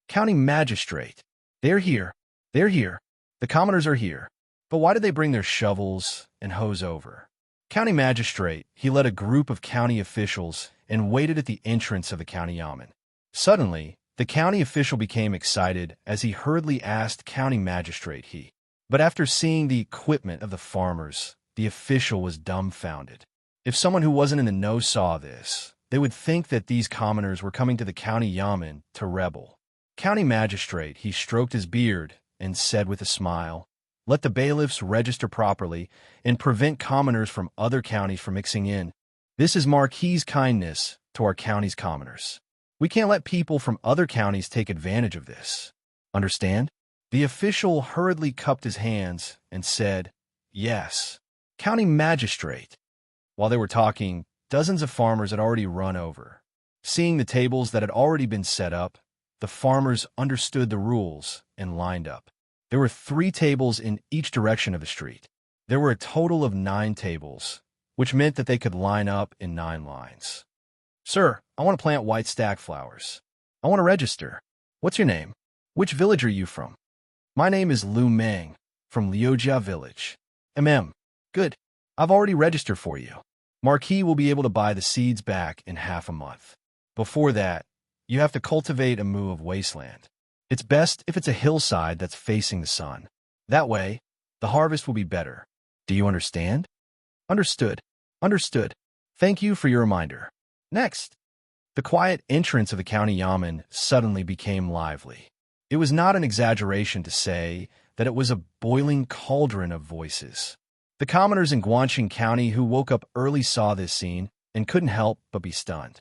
County Magistrate. They're here. The commoners are here. But why did they bring their shovels and hoes over? County Magistrate, he led a group of county officials and waited at the entrance of the county yamen. Suddenly, the county official became excited as he hurriedly asked County Magistrate But after seeing the equipment of the farmers, the official was dumbfounded. If someone who wasn't in the know saw this, they would think that these commoners were coming to the county yamen to rebel. County Magistrate, he stroked his beard and said with a smile, "Let the bailiffs register properly and prevent commoners from other counties from mixing in. This is Marquis's kindness to our county's commoners. We can't let people from other counties take advantage of this. Understand?" The official hurriedly cupped his hands and said, "Yes." County Magistrate. While they were talking, dozens of farmers had already run over. Seeing the tables that had already been set up, the farmers understood the rules and lined up. There were 3 tables in each direction of the street. There were a total of 9 tables, which meant that they could line up in 9 lines. "Sir, I want to plant white stack flowers. I want to register. What's your name? Which village are you from?" "My name is Lu Meng, from Liujia village." Good. I've already registered for you. Marquis will be able to buy the seeds back in half a month. Before that, you have to cultivate a mu of wasteland. It's best if it's a hillside that's facing the sun. That way, the harvest will be better. Do you understand? Understood. Thank you for your reminder. Next. The quiet entrance of the county yamen suddenly became lively. It was not an exaggeration to say that it was a boiling cauldron of voices. The commoners in Guangxing County who woke up early saw this scene and couldn't help but be stunned.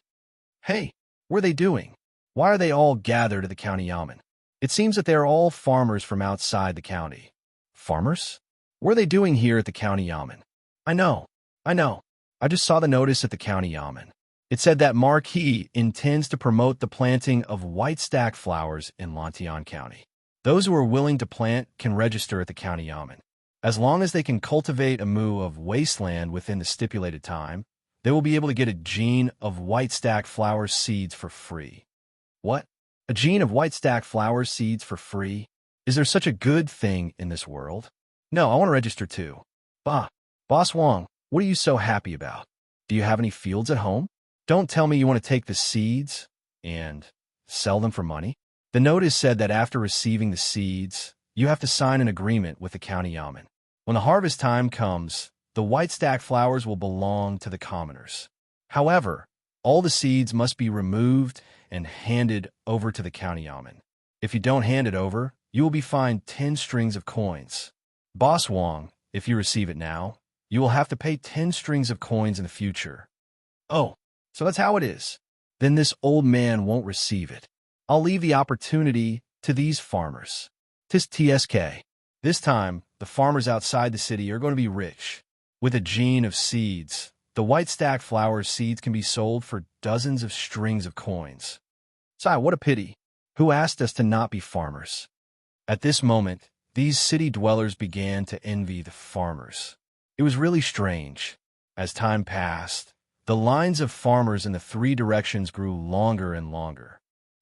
Hey, what are they doing? Why are they all gathered at the county yamen? It seems that they are all farmers from outside the county. Farmers? What are they doing here at the county yamen? I know. I just saw the notice at the county yamen. It said that Marquis intends to promote the planting of white stack flowers in Lantian County. Those who are willing to plant can register at the county yamen. As long as they can cultivate a mu of wasteland within the stipulated time, they will be able to get a gene of white stack flower seeds for free. What? A gene of white stack flower seeds for free? Is there such a good thing in this world? No, I want to register too. Boss Wang, what are you so happy about? Do you have any fields at home? Don't tell me you want to take the seeds and sell them for money. The notice said that after receiving the seeds, you have to sign an agreement with the county yamen. When the harvest time comes, the white stack flowers will belong to the commoners. However, all the seeds must be removed and handed over to the county yamen. If you don't hand it over, you will be fined 10 strings of coins. Boss Wang, if you receive it now, you will have to pay 10 strings of coins in the future. Oh, so that's how it is. Then this old man won't receive it. I'll leave the opportunity to these farmers. Tis TSK. This time, the farmers outside the city are going to be rich. With a gene of seeds, the white stack flower seeds can be sold for dozens of strings of coins. Sigh, what a pity. Who asked us to not be farmers? At this moment, these city dwellers began to envy the farmers. It was really strange. As time passed, the lines of farmers in the three directions grew longer and longer.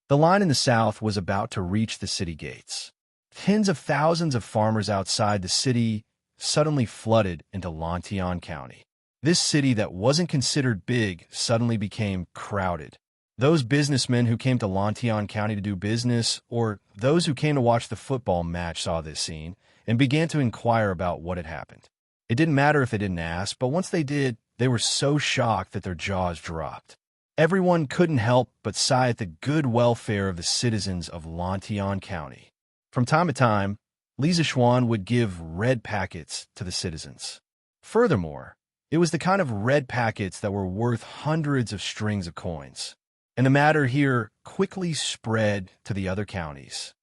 The line in the south was about to reach the city gates. Tens of thousands of farmers outside the city suddenly flooded into Lantian County. This city that wasn't considered big suddenly became crowded. Those businessmen who came to Lantian County to do business, or those who came to watch the football match, saw this scene and began to inquire about what had happened. It didn't matter if they didn't ask, but once they did, they were so shocked that their jaws dropped. Everyone couldn't help but sigh at the good welfare of the citizens of Lantian County. From time to time, Lisa Schwan would give red packets to the citizens. Furthermore, it was the kind of red packets that were worth hundreds of strings of coins. And the matter here quickly spread to the other counties.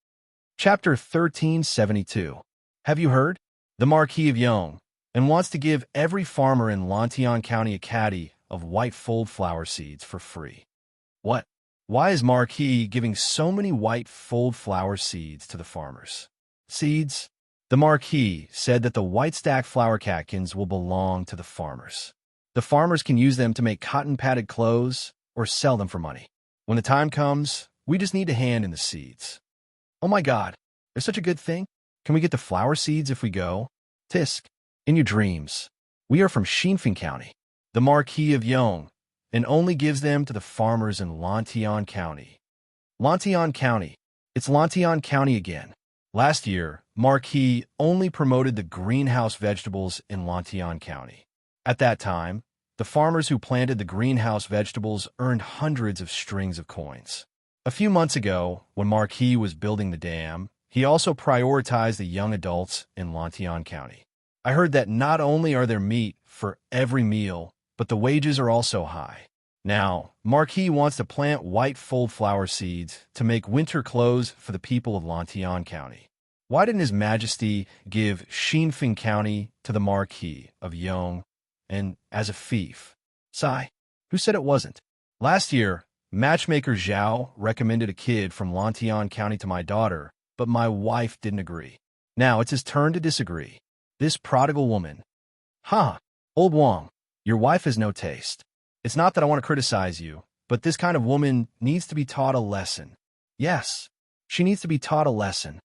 Chapter 1372. Have you heard? The Marquis of Yong, and wants to give every farmer in Lantian County a caddy of white fold flower seeds for free. What? Why is Marquis giving so many white fold flower seeds to the farmers? Seeds? The Marquis said that the white stack flower catkins will belong to the farmers. The farmers can use them to make cotton-padded clothes or sell them for money. When the time comes, we just need to hand in the seeds. Oh my God, there's such a good thing. Can we get the flower seeds if we go? Tisk, in your dreams. We are from Shinfeng County, the Marquis of Yong, and only gives them to the farmers in Lantian County. Lantian County. It's Lantian County again. Last year, Marquis only promoted the greenhouse vegetables in Lantian County. At that time, the farmers who planted the greenhouse vegetables earned hundreds of strings of coins. A few months ago, when Marquis was building the dam, he also prioritized the young adults in Lantian County. I heard that not only are there meat for every meal, but the wages are also high. Now, Marquis wants to plant white fold flower seeds to make winter clothes for the people of Lantian County. Why didn't His Majesty give Shinfeng County to the Marquis of Yong and as a fief? Sigh, who said it wasn't? Last year, matchmaker Zhao recommended a kid from Lantian County to my daughter, but my wife didn't agree. Now it's his turn to disagree. This prodigal woman. Ha! Old Wang, your wife has no taste. It's not that I want to criticize you, but this kind of woman needs to be taught a lesson. Yes, she needs to be taught a lesson.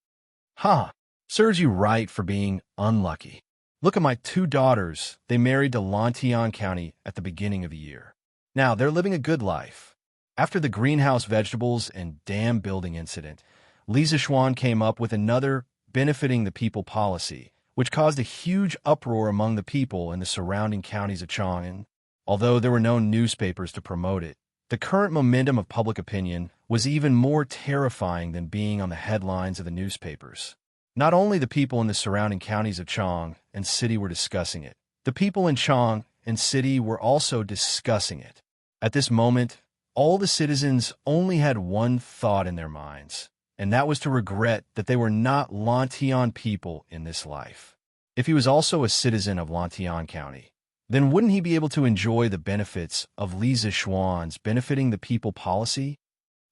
Ha! Serves you right for being unlucky. Look at my two daughters. They married to Lantian County at the beginning of the year. Now, they're living a good life. After the greenhouse vegetables and dam building incident, Lisa Schwan came up with another benefiting the people policy, which caused a huge uproar among the people in the surrounding counties of Chong'an. Although there were no newspapers to promote it, the current momentum of public opinion was even more terrifying than being on the headlines of the newspapers. Not only the people in the surrounding counties of Chong and City were discussing it, the people in Chong and City were also discussing it. At this moment, all the citizens only had one thought in their minds, and that was to regret that they were not Lantian people in this life. If he was also a citizen of Lantian County, then wouldn't he be able to enjoy the benefits of Lisa Schwan's benefiting the people policy?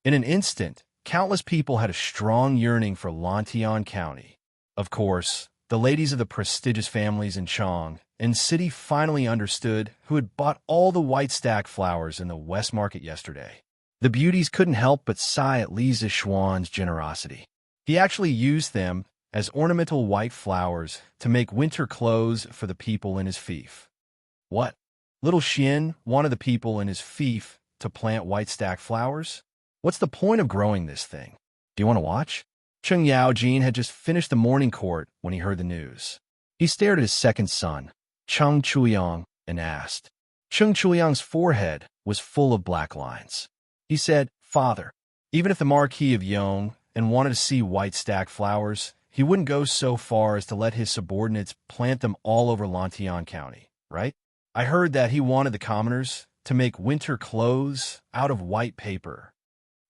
In an instant, countless people had a strong yearning for Lantian County. Of course, the ladies of the prestigious families in Chong and City finally understood who had bought all the white stack flowers in the West Market yesterday. The beauties couldn't help but sigh at Lisa Schwan's generosity. He actually used them as ornamental white flowers to make winter clothes for the people in his fief. What? Little Xian wanted the people in his fief to plant white stack flowers? What's the point of growing this thing? Do you want to watch? Cheng Yaojin had just finished the morning court when he heard the news. He stared at his second son, Cheng Chuyang, and asked. Cheng Chuyang's forehead was full of black lines. He said, Father, even if the Marquis of Yong and wanted to see white stack flowers, he wouldn't go so far as to let his subordinates plant them all over Lantian County, right? I heard that he wanted the commoners to make winter clothes out of white paper.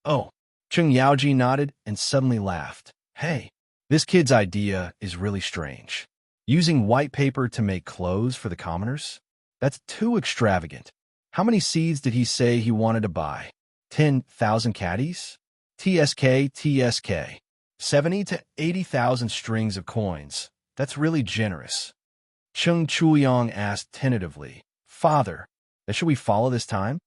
Oh, Cheng Yaoji nodded and suddenly laughed. Hey, This kid's idea is really strange. Using white paper to make clothes for the commoners? That's too extravagant. How many seeds did he say he wanted to buy? 10,000 caddies? TSK. 70 to 80,000 strings of coins. That's really generous. Cheng Chuyang asked tentatively, Father, should we follow this time?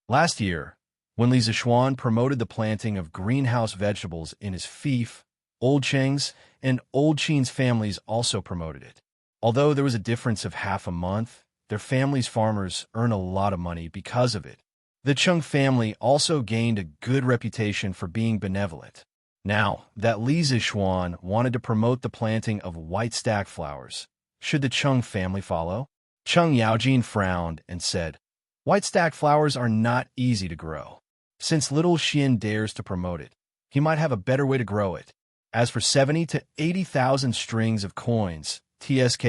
Last year, when Li Zixuan promoted the planting of greenhouse vegetables in his fief, Old Cheng's and Old Qin's families also promoted it. Although there was a difference of half a month, their family's farmers earn a lot of money because of it. The Cheng family also gained a good reputation for being benevolent. Now that Li Zixuan wanted to promote the planting of white stack flowers, should the Cheng family follow? Cheng Yaojin frowned and said, White stack flowers are not easy to grow. Since little Xian dares to promote it, he might have a better way to grow it. As for 70 to 80,000 strings of coins, TSK,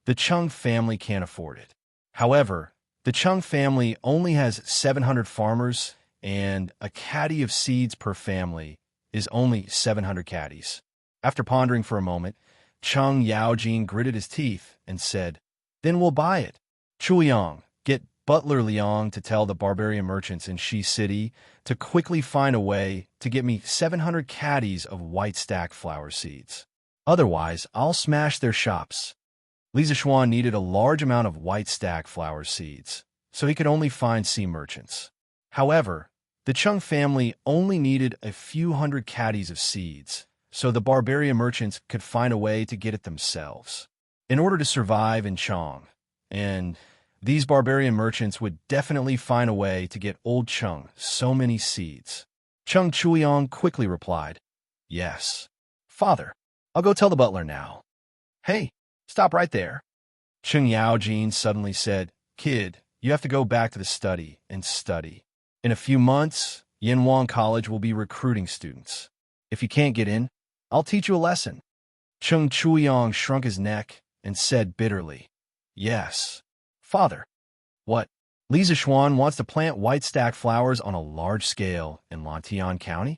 the Cheng family can't afford it. However, the Cheng family only has 700 farmers, and a caddy of seeds per family is only 700 caddies. After pondering for a moment, Cheng Yaojin gritted his teeth and said, Then we'll buy it. Chuyang, get Butler Liang to tell the barbarian merchants in Shi City to quickly find a way to get me 700 caddies of white stack flower seeds. Otherwise, I'll smash their shops. Li Zixuan needed a large amount of white stack flower seeds, so he could only find sea merchants. However, the Cheng family only needed a few hundred caddies of seeds, so the barbarian merchants could find a way to get it themselves. In order to survive in Cheng, and these barbarian merchants would definitely find a way to get Old Cheng so many seeds. Cheng Chuyang quickly replied, Yes. Father, I'll go tell the butler now. Hey, stop right there. Cheng Yaojin suddenly said, Kid, you have to go back to the study and study. In a few months, Yanwang College will be recruiting students. If you can't get in, I'll teach you a lesson. Cheng Chuyang shrunk his neck and said bitterly, Yes. Father. What? Li Zixuan wants to plant white stack flowers on a large scale in Lantian County?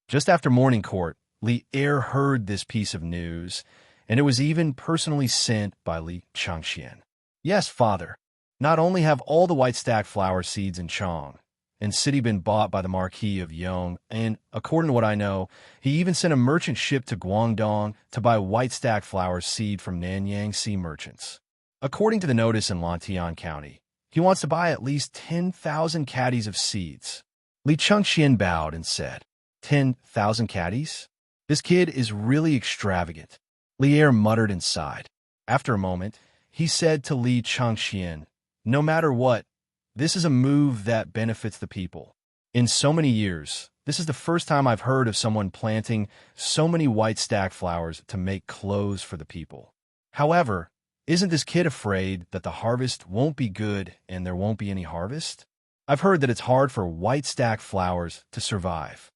Just after morning court, Li Er heard this piece of news, and it was even personally sent by Li Changxian. Yes, father. Not only have all the white stack flower seeds in Chang and city been bought by the Marquis of Yong, and according to what I know, he even sent a merchant ship to Guangdong to buy white stack flower seed from Nanyang Sea merchants. According to the notice in Lantian County, he wants to buy at least 10,000 caddies of seeds. Li Changxian bowed and said, 10,000 caddies? This kid is really extravagant. Li Er muttered and sighed. After a moment, he said to Li Changxian, No matter what, this is a move that benefits the people. In so many years, this is the first time I've heard of someone planting so many white stack flowers to make clothes for the people. However, isn't this kid afraid that the harvest won't be good and there won't be any harvest? I've heard that it's hard for white stack flowers to survive.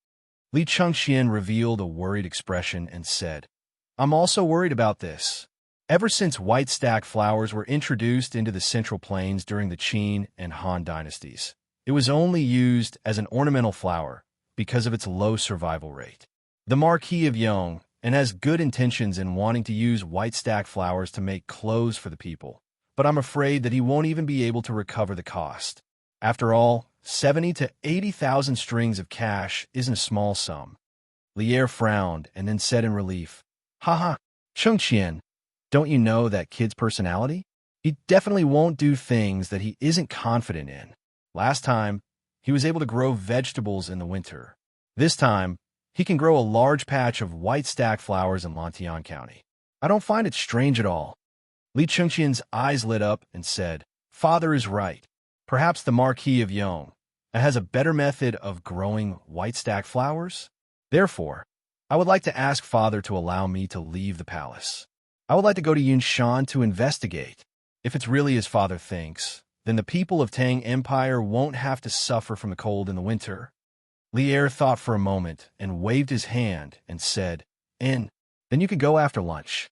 Li Changxian revealed a worried expression and said, I'm also worried about this. Ever since white stack flowers were introduced into the Central Plains during the Qin and Han dynasties, it was only used as an ornamental flower because of its low survival rate. The Marquis of Yong and has good intentions in wanting to use white stack flowers to make clothes for the people, but I'm afraid that he won't even be able to recover the cost. After all, 70 to 80,000 strings of cash isn't a small sum. Li Er frowned and then said in relief, Haha, Chengqian, don't you know that kid's personality? He definitely won't do things that he isn't confident in. Last time, he was able to grow vegetables in the winter. This time, he can grow a large patch of white stack flowers in Lantian County. I don't find it strange at all. Li Chengqian's eyes lit up and said, Father is right. Perhaps the Marquis of Yong has a better method of growing white stack flowers. Therefore, I would like to ask Father to allow me to leave the palace. I would like to go to Yunshan to investigate. If it's really as Father thinks, then the people of Tang Empire won't have to suffer from the cold in the winter. Li Er thought for a moment and waved his hand and said, then you could go after lunch.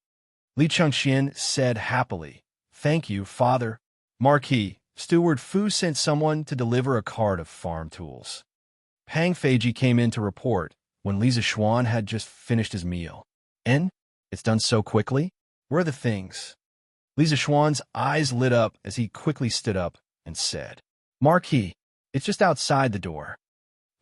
Li Chengxian said happily, Thank you, Father. Marquis, Steward Fu sent someone to deliver a cart of farm tools. Pang Feiji came in to report when Lisa Schwan had just finished his meal. "And? It's done so quickly? Where are the things?" Lisa Schwan's eyes lit up as he quickly stood up and said, "Marquis, it's just outside the door."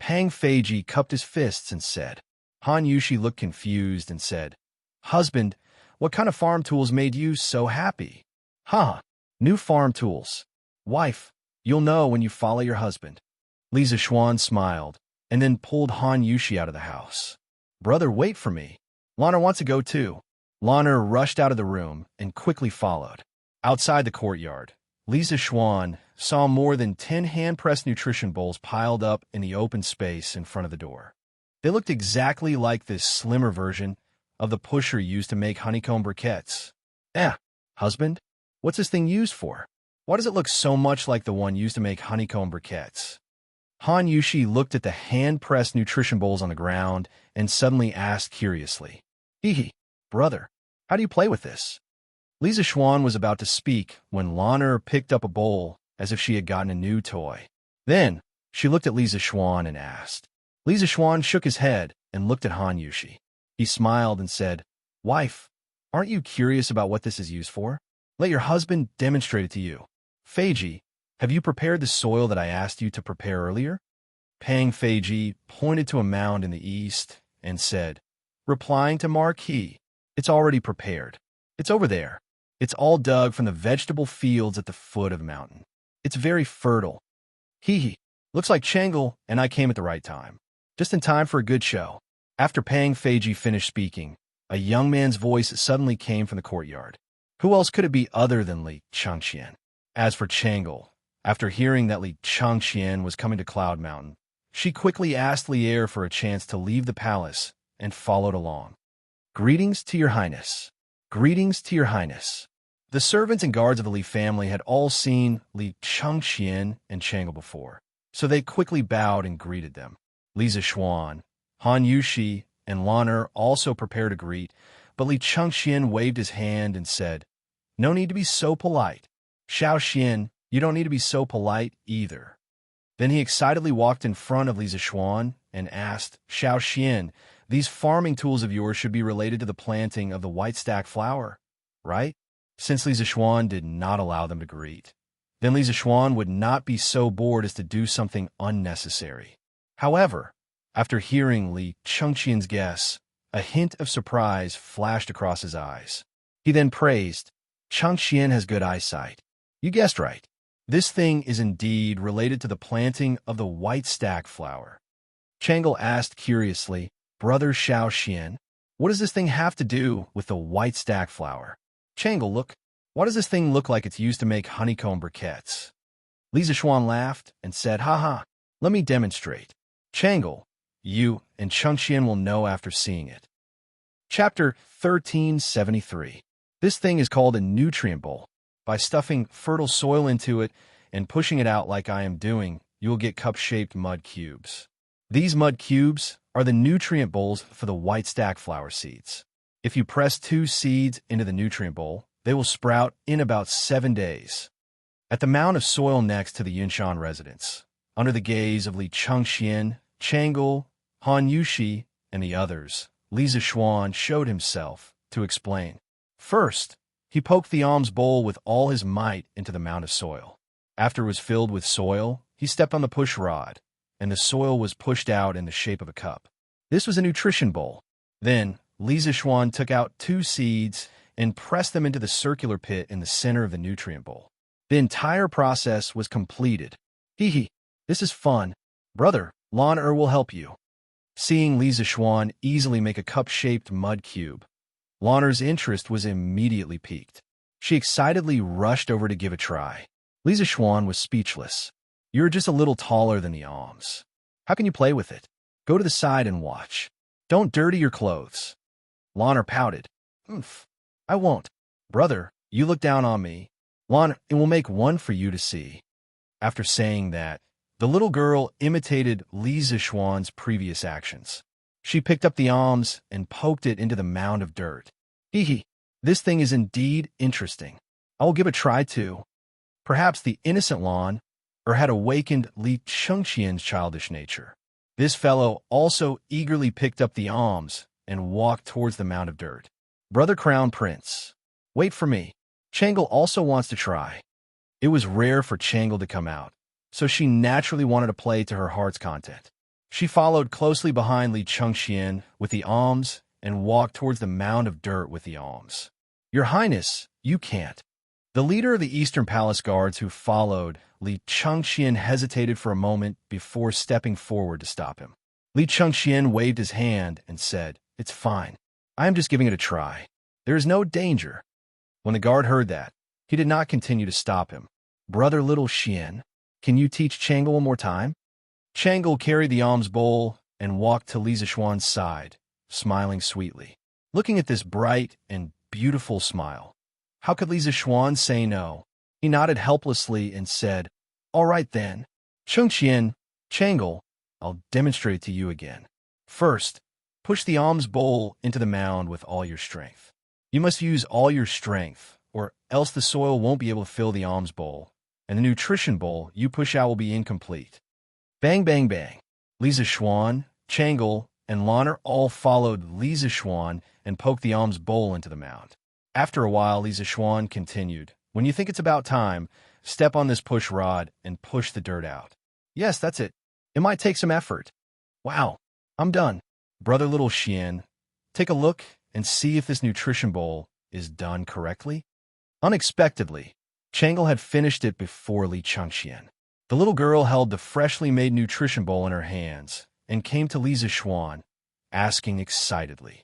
Pang Feiji cupped his fists and said. Han Yushi looked confused and said, "Husband, what kind of farm tools made you so happy?" "Huh, new farm tools. Wife, you'll know when you follow your husband." Lisa Schwan smiled and then pulled Han Yushi out of the house. "Brother, wait for me. Lana wants to go too." Lana rushed out of the room and quickly followed. Outside the courtyard, Lisa Schwan saw more than 10 hand-pressed nutrition bowls piled up in the open space in front of the door. They looked exactly like this slimmer version of the pusher used to make honeycomb briquettes. Husband, what's this thing used for? Why does it look so much like the one used to make honeycomb briquettes? Han Yushi looked at the hand-pressed nutrition bowls on the ground and suddenly asked curiously, "Hee, brother, how do you play with this?" Lisa Schwan was about to speak when Lana picked up a bowl as if she had gotten a new toy. Then, she looked at Lisa Schwan and asked. Lisa Schwan shook his head and looked at Han Yushi. He smiled and said, "Wife, aren't you curious about what this is used for? Let your husband demonstrate it to you. Feiji, have you prepared the soil that I asked you to prepare earlier?" Pang Feiji pointed to a mound in the east and said, replying to Marquis, "It's already prepared. It's over there. It's all dug from the vegetable fields at the foot of the mountain. It's very fertile. Looks like Changle and I came at the right time. Just in time for a good show." After Pang Feiji finished speaking, a young man's voice suddenly came from the courtyard. Who else could it be other than Li Changqian? As for Changle, after hearing that Li Changqian was coming to Cloud Mountain, she quickly asked Lier for a chance to leave the palace and followed along. "Greetings to your highness. Greetings to your highness." The servants and guards of the Li family had all seen Li Changqian and Changle before, so they quickly bowed and greeted them. Lisa Schwan, Han Yushi, and Lana also prepared to greet, but Li Changqian waved his hand and said, "No need to be so polite. Xiao Xian, you don't need to be so polite either." Then he excitedly walked in front of Lisa Schwan and asked, "Xiao Xian, these farming tools of yours should be related to the planting of the white stack flower, right?" Since Lisa Schwan did not allow them to greet, then Lisa Schwan would not be so bored as to do something unnecessary. However, after hearing Li Changqian's guess, a hint of surprise flashed across his eyes. He then praised, "Changqian has good eyesight. You guessed right. This thing is indeed related to the planting of the white stack flower." Changle asked curiously, "Brother Xiao Xian, what does this thing have to do with the white stack flower?" "Changle, look. Why does this thing look like it's used to make honeycomb briquettes?" Lisa Schwan laughed and said, "Haha, let me demonstrate. Changle, you and Changqian will know after seeing it." Chapter 1373. This thing is called a nutrient bowl. By stuffing fertile soil into it and pushing it out like I am doing, you will get cup-shaped mud cubes. These mud cubes are the nutrient bowls for the white stack flower seeds. If you press 2 seeds into the nutrient bowl, they will sprout in about 7 days. At the mound of soil next to the Yinshan residence, under the gaze of Li Changqian, Changle, Han Yushi, and the others, Lisa Schwan showed himself to explain. First, he poked the alms bowl with all his might into the mound of soil. After it was filled with soil, he stepped on the push rod, and the soil was pushed out in the shape of a cup. This was a nutrition bowl. Then, Lisa Schwan took out 2 seeds and pressed them into the circular pit in the center of the nutrient bowl. The entire process was completed. This is fun. Brother, Lana will help you." Seeing Lisa Schwan easily make a cup-shaped mud cube, Lana's interest was immediately piqued. She excitedly rushed over to give a try. Lisa Schwan was speechless. "You're just a little taller than the alms. How can you play with it? Go to the side and watch. Don't dirty your clothes." Lana pouted. "Oomph, I won't. Brother, you look down on me. Lana, it will make one for you to see." After saying that, the little girl imitated Lisa Schwan's previous actions. She picked up the alms and poked it into the mound of dirt. This thing is indeed interesting. I will give a try too. Perhaps the innocent Lan had awakened Li Changqian's childish nature. This fellow also eagerly picked up the alms and walked towards the mound of dirt. Brother Crown Prince, wait for me. Changle also wants to try. It was rare for Changle to come out, so she naturally wanted to play to her heart's content. She followed closely behind Li Chengxian with the alms and walked towards the mound of dirt with the alms. Your Highness, you can't. The leader of the Eastern Palace guards who followed Li Chengxian hesitated for a moment before stepping forward to stop him. Li Chengxian waved his hand and said, "It's fine. I am just giving it a try. There is no danger." When the guard heard that, he did not continue to stop him. Brother Little Xian, can you teach Changle one more time? Changle carried the alms bowl and walked to Li Zishuan's side, smiling sweetly. Looking at this bright and beautiful smile, how could Li Zishuan say no? He nodded helplessly and said, "All right then. Chengxian, Changle, I'll demonstrate it to you again. First, push the alms bowl into the mound with all your strength. You must use all your strength, or else the soil won't be able to fill the alms bowl, and the nutrition bowl you push out will be incomplete." Bang, bang, bang. Li Zishuan, Changle, and Lanner all followed Li Zishuan and poked the alms bowl into the mound. After a while, Li Zishuan continued, "When you think it's about time, step on this push rod and push the dirt out." "Yes, that's it. It might take some effort." "Wow, I'm done." Brother Little Xian, take a look and see if this nutrition bowl is done correctly. Unexpectedly, Changle had finished it before Li Chengxian. The little girl held the freshly made nutrition bowl in her hands and came to Li Zishuan, asking excitedly,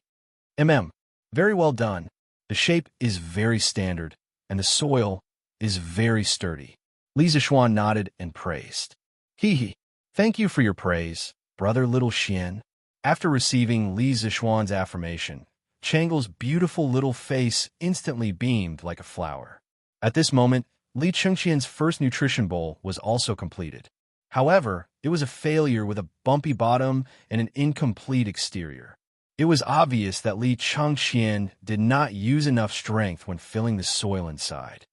Very well done. The shape is very standard, and the soil is very sturdy." Li Zishuan nodded and praised. Hee. Thank you for your praise, Brother Little Xian." After receiving Li Zishuan's affirmation, Changle's beautiful little face instantly beamed like a flower. At this moment, Li Chengxian's first nutrition bowl was also completed. However, it was a failure with a bumpy bottom and an incomplete exterior. It was obvious that Li Chengxian did not use enough strength when filling the soil inside.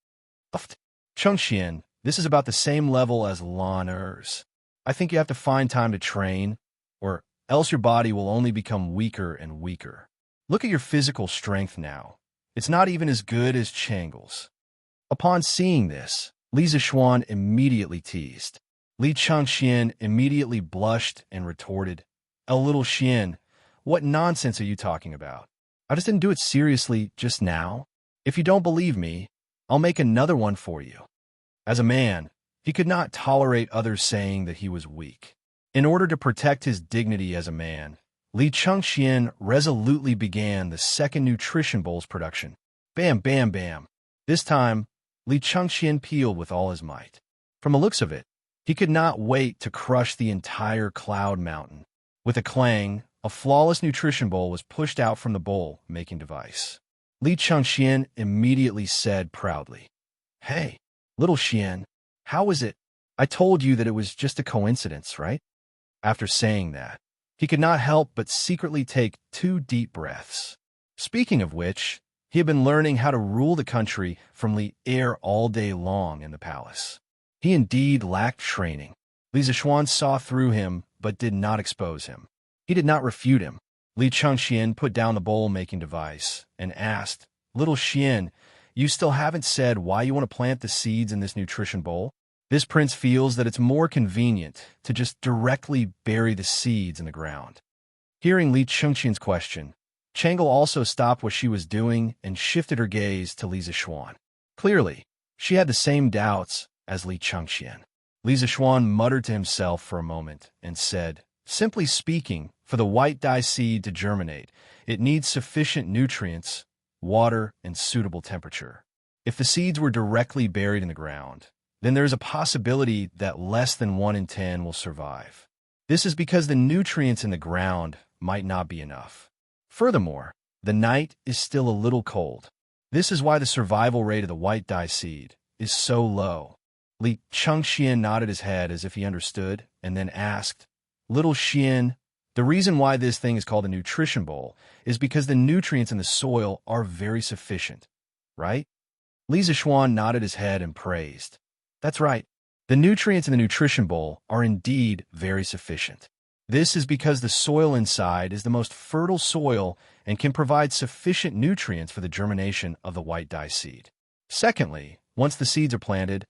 Chengxian, this is about the same level as Lanner's. I think you have to find time to train, or else your body will only become weaker and weaker. Look at your physical strength now. It's not even as good as Changle's. Upon seeing this, Li Zishuan immediately teased. Li Chengxian immediately blushed and retorted, Little Xian, what nonsense are you talking about? I just didn't do it seriously just now. If you don't believe me, I'll make another one for you." As a man, he could not tolerate others saying that he was weak. In order to protect his dignity as a man, Li Chengxian resolutely began the second nutrition bowl's production. Bam, bam, bam. This time, Li Chengxian peeled with all his might. From the looks of it, he could not wait to crush the entire cloud mountain. With a clang, a flawless nutrition bowl was pushed out from the bowl-making device. Li Chengxian immediately said proudly, "Hey, Little Xian, how is it? I told you that it was just a coincidence, right?" After saying that, he could not help but secretly take 2 deep breaths. Speaking of which, he had been learning how to rule the country from Li Er all day long in the palace. He indeed lacked training. Li Zishuan saw through him, but did not expose him. He did not refute him. Li Chengxian put down the bowl-making device and asked, "Little Xian, you still haven't said why you want to plant the seeds in this nutrition bowl?" This prince feels that it's more convenient to just directly bury the seeds in the ground. Hearing Li Chengxian's question, Changle also stopped what she was doing and shifted her gaze to Li Zishuan. Clearly, she had the same doubts as Li Chengxian. Li Zishuan muttered to himself for a moment and said, "Simply speaking, for the white dye seed to germinate, it needs sufficient nutrients, water, and suitable temperature. If the seeds were directly buried in the ground, then there is a possibility that less than 1 in 10 will survive. This is because the nutrients in the ground might not be enough. Furthermore, the night is still a little cold. This is why the survival rate of the white dye seed is so low." Li Chengxian nodded his head as if he understood, and then asked, "Little Xian, the reason why this thing is called a nutrition bowl is because the nutrients in the soil are very sufficient, right?" Li Zishuan nodded his head and praised. "That's right. The nutrients in the nutrition bowl are indeed very sufficient. This is because the soil inside is the most fertile soil and can provide sufficient nutrients for the germination of the white dye seed. Secondly, once the seeds are planted,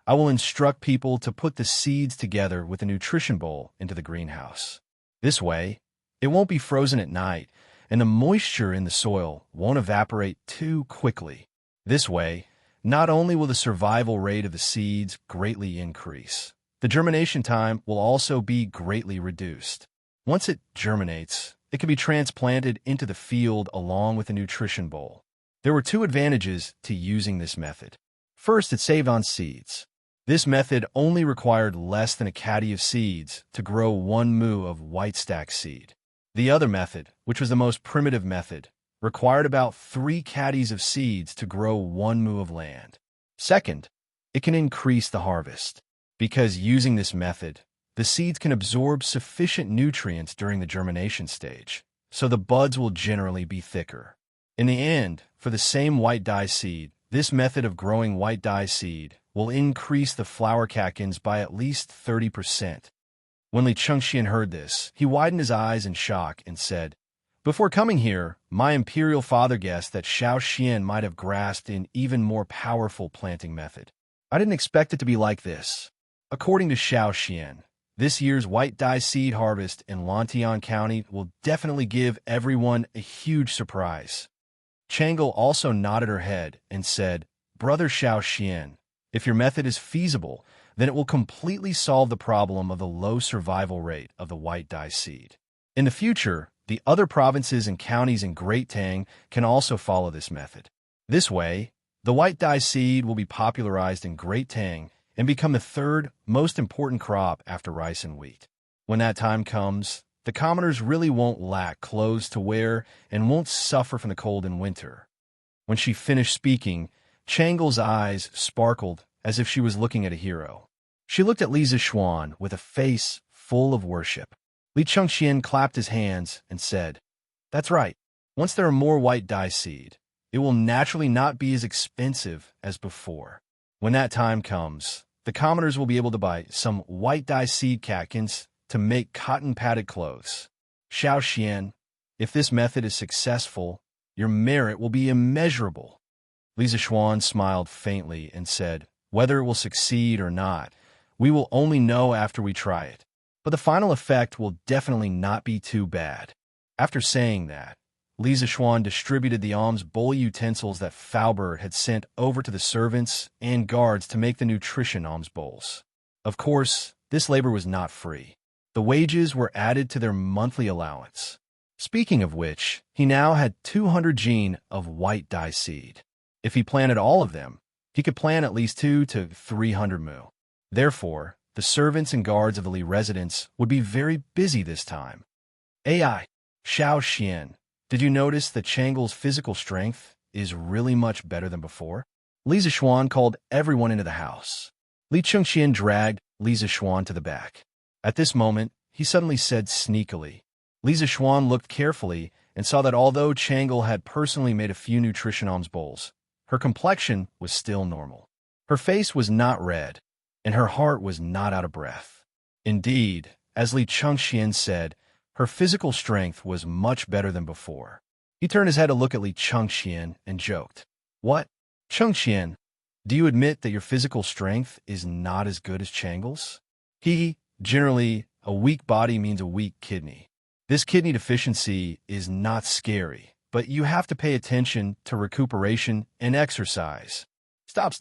I will instruct people to put the seeds together with a nutrition bowl into the greenhouse. This way, it won't be frozen at night, and the moisture in the soil won't evaporate too quickly. This way, not only will the survival rate of the seeds greatly increase, the germination time will also be greatly reduced. Once it germinates, it can be transplanted into the field along with a nutrition bowl. There were two advantages to using this method. First, it saved on seeds. This method only required less than a caddy of seeds to grow 1 mu of white stack seed. The other method, which was the most primitive method, required about 3 caddies of seeds to grow 1 mu of land. Second, it can increase the harvest. Because using this method, the seeds can absorb sufficient nutrients during the germination stage, so the buds will generally be thicker. In the end, for the same white dye seed, this method of growing white dye seed will increase the flower catkins by at least 30%. When Li Chengxian heard this, he widened his eyes in shock and said, "Before coming here, my imperial father guessed that Xiao Xian might have grasped an even more powerful planting method. I didn't expect it to be like this." According to Xiao Xian, this year's white dye seed harvest in Lantian County will definitely give everyone a huge surprise. Changle also nodded her head and said, "Brother Xiao Xian, if your method is feasible, then it will completely solve the problem of the low survival rate of the white dye seed. In the future, the other provinces and counties in Great Tang can also follow this method. This way, the white dye seed will be popularized in Great Tang and become the 3rd most important crop after rice and wheat. When that time comes, the commoners really won't lack clothes to wear and won't suffer from the cold in winter." When she finished speaking, Changle's eyes sparkled as if she was looking at a hero. She looked at Li Zixuan with a face full of worship. Li Chengxian clapped his hands and said, "That's right. Once there are more white dye seed, it will naturally not be as expensive as before. When that time comes, the commoners will be able to buy some white dye seed catkins to make cotton-padded clothes. Xiao Xian, if this method is successful, your merit will be immeasurable." Li Zixuan smiled faintly and said, "Whether it will succeed or not, we will only know after we try it. But the final effect will definitely not be too bad." After saying that, Li Zixuan distributed the alms bowl utensils that Faubert had sent over to the servants and guards to make the nutrition alms bowls. Of course, this labor was not free. The wages were added to their monthly allowance. Speaking of which, he now had 200 jin of white dye seed. If he planted all of them, he could plant at least 2 to 300 mu. Therefore, the servants and guards of the Li residence would be very busy this time. AI, Xiao Xian, did you notice that Changle's physical strength is really much better than before? Li Zixuan called everyone into the house. Li Chengxian dragged Li Zixuan to the back. At this moment, he suddenly said sneakily. Li Zixuan looked carefully and saw that although Changle had personally made a few nutrition alms bowls, her complexion was still normal. Her face was not red, and her heart was not out of breath. Indeed, as Li Chengxian said, her physical strength was much better than before. He turned his head to look at Li Chengxian and joked, "What? Chengxian, do you admit that your physical strength is not as good as Changle's?" Generally, a weak body means a weak kidney. This kidney deficiency is not scary, but you have to pay attention to recuperation and exercise. Stop.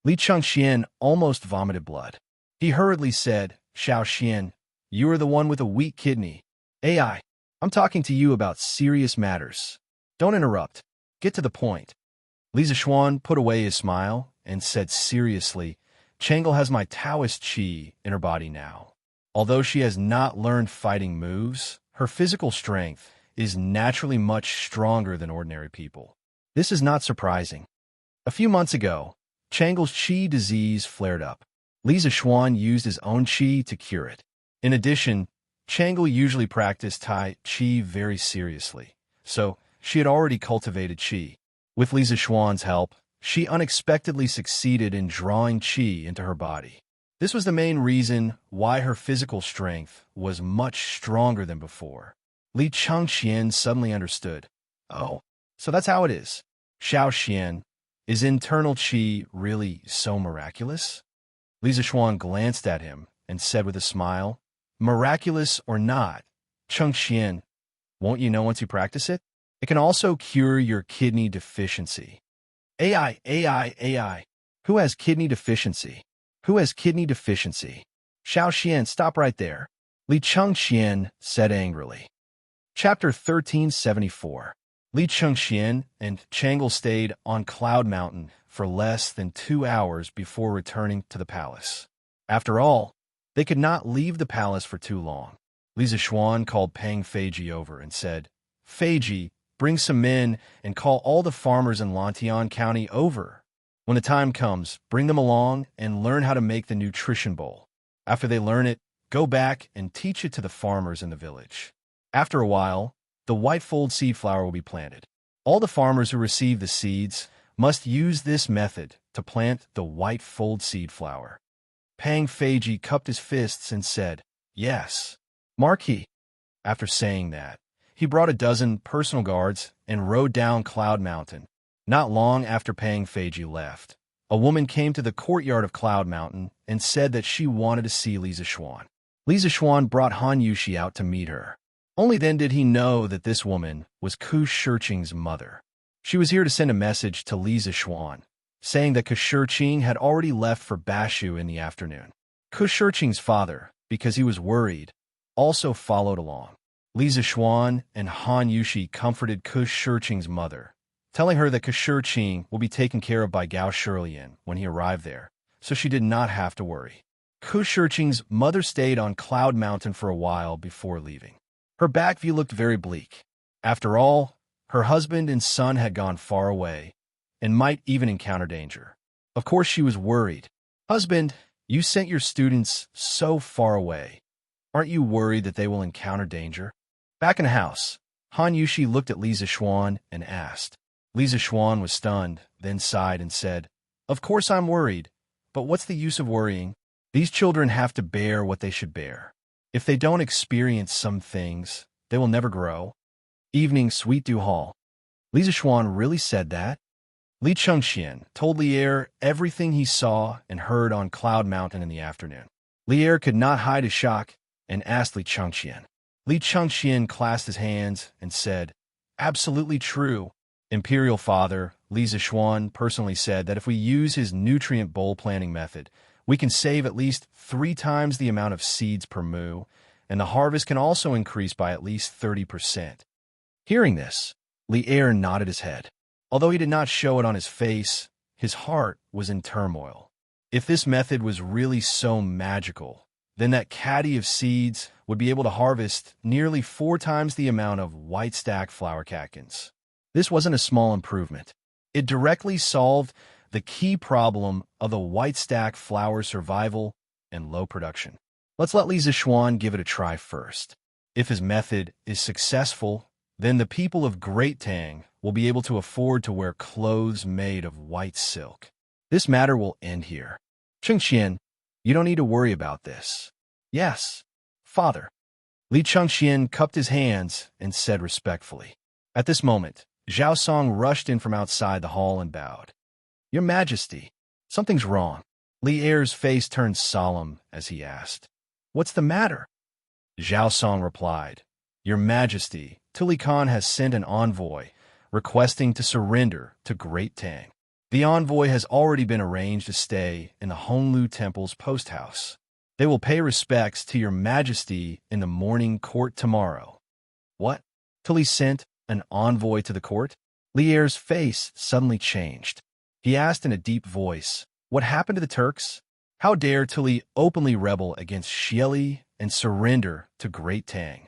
Li Chengxian almost vomited blood. He hurriedly said, "Xiao Xian, you are the one with a weak kidney. AI, I'm talking to you about serious matters. Don't interrupt. Get to the point." Li Zixuan put away his smile and said seriously, "Changle has my Taoist qi in her body now. Although she has not learned fighting moves, her physical strength is naturally much stronger than ordinary people. This is not surprising. A few months ago, Changle's qi disease flared up. Li Zixuan used his own qi to cure it. In addition, Changle usually practiced Tai Chi very seriously, so she had already cultivated qi. With Li Zixuan's help, she unexpectedly succeeded in drawing qi into her body. This was the main reason why her physical strength was much stronger than before. Li Changxian suddenly understood. Oh, so that's how it is. Xiao Xian, is internal qi really so miraculous? Li Zishuan glanced at him and said with a smile, miraculous or not, Changxian, won't you know once you practice it? It can also cure your kidney deficiency. AI. Who has kidney deficiency? Who has kidney deficiency? Xiao Xian, stop right there. Li Changxian said angrily. Chapter 1374. Li Changxian and Changle stayed on Cloud Mountain for less than 2 hours before returning to the palace. After all, they could not leave the palace for too long. Li Zishuan called Pang Feiji over and said, Feiji, bring some men and call all the farmers in Lantian County over. When the time comes, bring them along and learn how to make the nutrition bowl. After they learn it, go back and teach it to the farmers in the village. After a while, the white-fold seed flower will be planted. All the farmers who receive the seeds must use this method to plant the white-fold seed flower. Pang Feiji cupped his fists and said, Yes, Marquis. After saying that, he brought a dozen personal guards and rode down Cloud Mountain. Not long after Pang Feiji left, a woman came to the courtyard of Cloud Mountain and said that she wanted to see Li Zishuan. Li Zishuan brought Han Yushi out to meet her. Only then did he know that this woman was Ku Shiqing's mother. She was here to send a message to Li Zishuan, saying that Ku Shiqing had already left for Bashu in the afternoon. Ku Shiqing's father, because he was worried, also followed along. Li Zishuan and Han Yushi comforted Ku Shiqing's mother, telling her that Ku Shiqing will be taken care of by Gao Shilian when he arrived there, so she did not have to worry. Ku Shiqing's mother stayed on Cloud Mountain for a while before leaving. Her back view looked very bleak. After all, her husband and son had gone far away and might even encounter danger. Of course, she was worried. Husband, you sent your students so far away. Aren't you worried that they will encounter danger? Back in the house, Han Yushi looked at Li Zishuan and asked. Li Zishuan was stunned, then sighed and said, Of course I'm worried, but what's the use of worrying? These children have to bear what they should bear. If they don't experience some things, they will never grow. Evening, Sweet Dew Hall. Li Zishuan really said that? Li Changxian told Lier everything he saw and heard on Cloud Mountain in the afternoon. Lier could not hide his shock and asked Li Changxian. Li Changxian clasped his hands and said, Absolutely true. Imperial Father, Li Zishuan personally said that if we use his nutrient bowl planting method, we can save at least 3 times the amount of seeds per moo, and the harvest can also increase by at least 30%. Hearing this, Lier nodded his head. Although he did not show it on his face, his heart was in turmoil. If this method was really so magical, then that caddy of seeds would be able to harvest nearly 4 times the amount of white stack flower catkins. This wasn't a small improvement. It directly solved the key problem of the white stack flower survival and low production. Let's let Li Zishuan give it a try first. If his method is successful, then the people of Great Tang will be able to afford to wear clothes made of white silk. This matter will end here. Chengxian, you don't need to worry about this. Yes, Father. Li Chengxian cupped his hands and said respectfully. At this moment, Zhao Song rushed in from outside the hall and bowed. Your Majesty, something's wrong. Li Er's face turned solemn as he asked, What's the matter? Zhao Song replied, Your Majesty, Tuli Khan has sent an envoy requesting to surrender to Great Tang. The envoy has already been arranged to stay in the Honglu Temple's post house. They will pay respects to Your Majesty in the morning court tomorrow. What? Tuli sent an envoy to the court? Li Er's face suddenly changed. He asked in a deep voice, What happened to the Turks? How dare Tuli openly rebel against Xieli and surrender to Great Tang?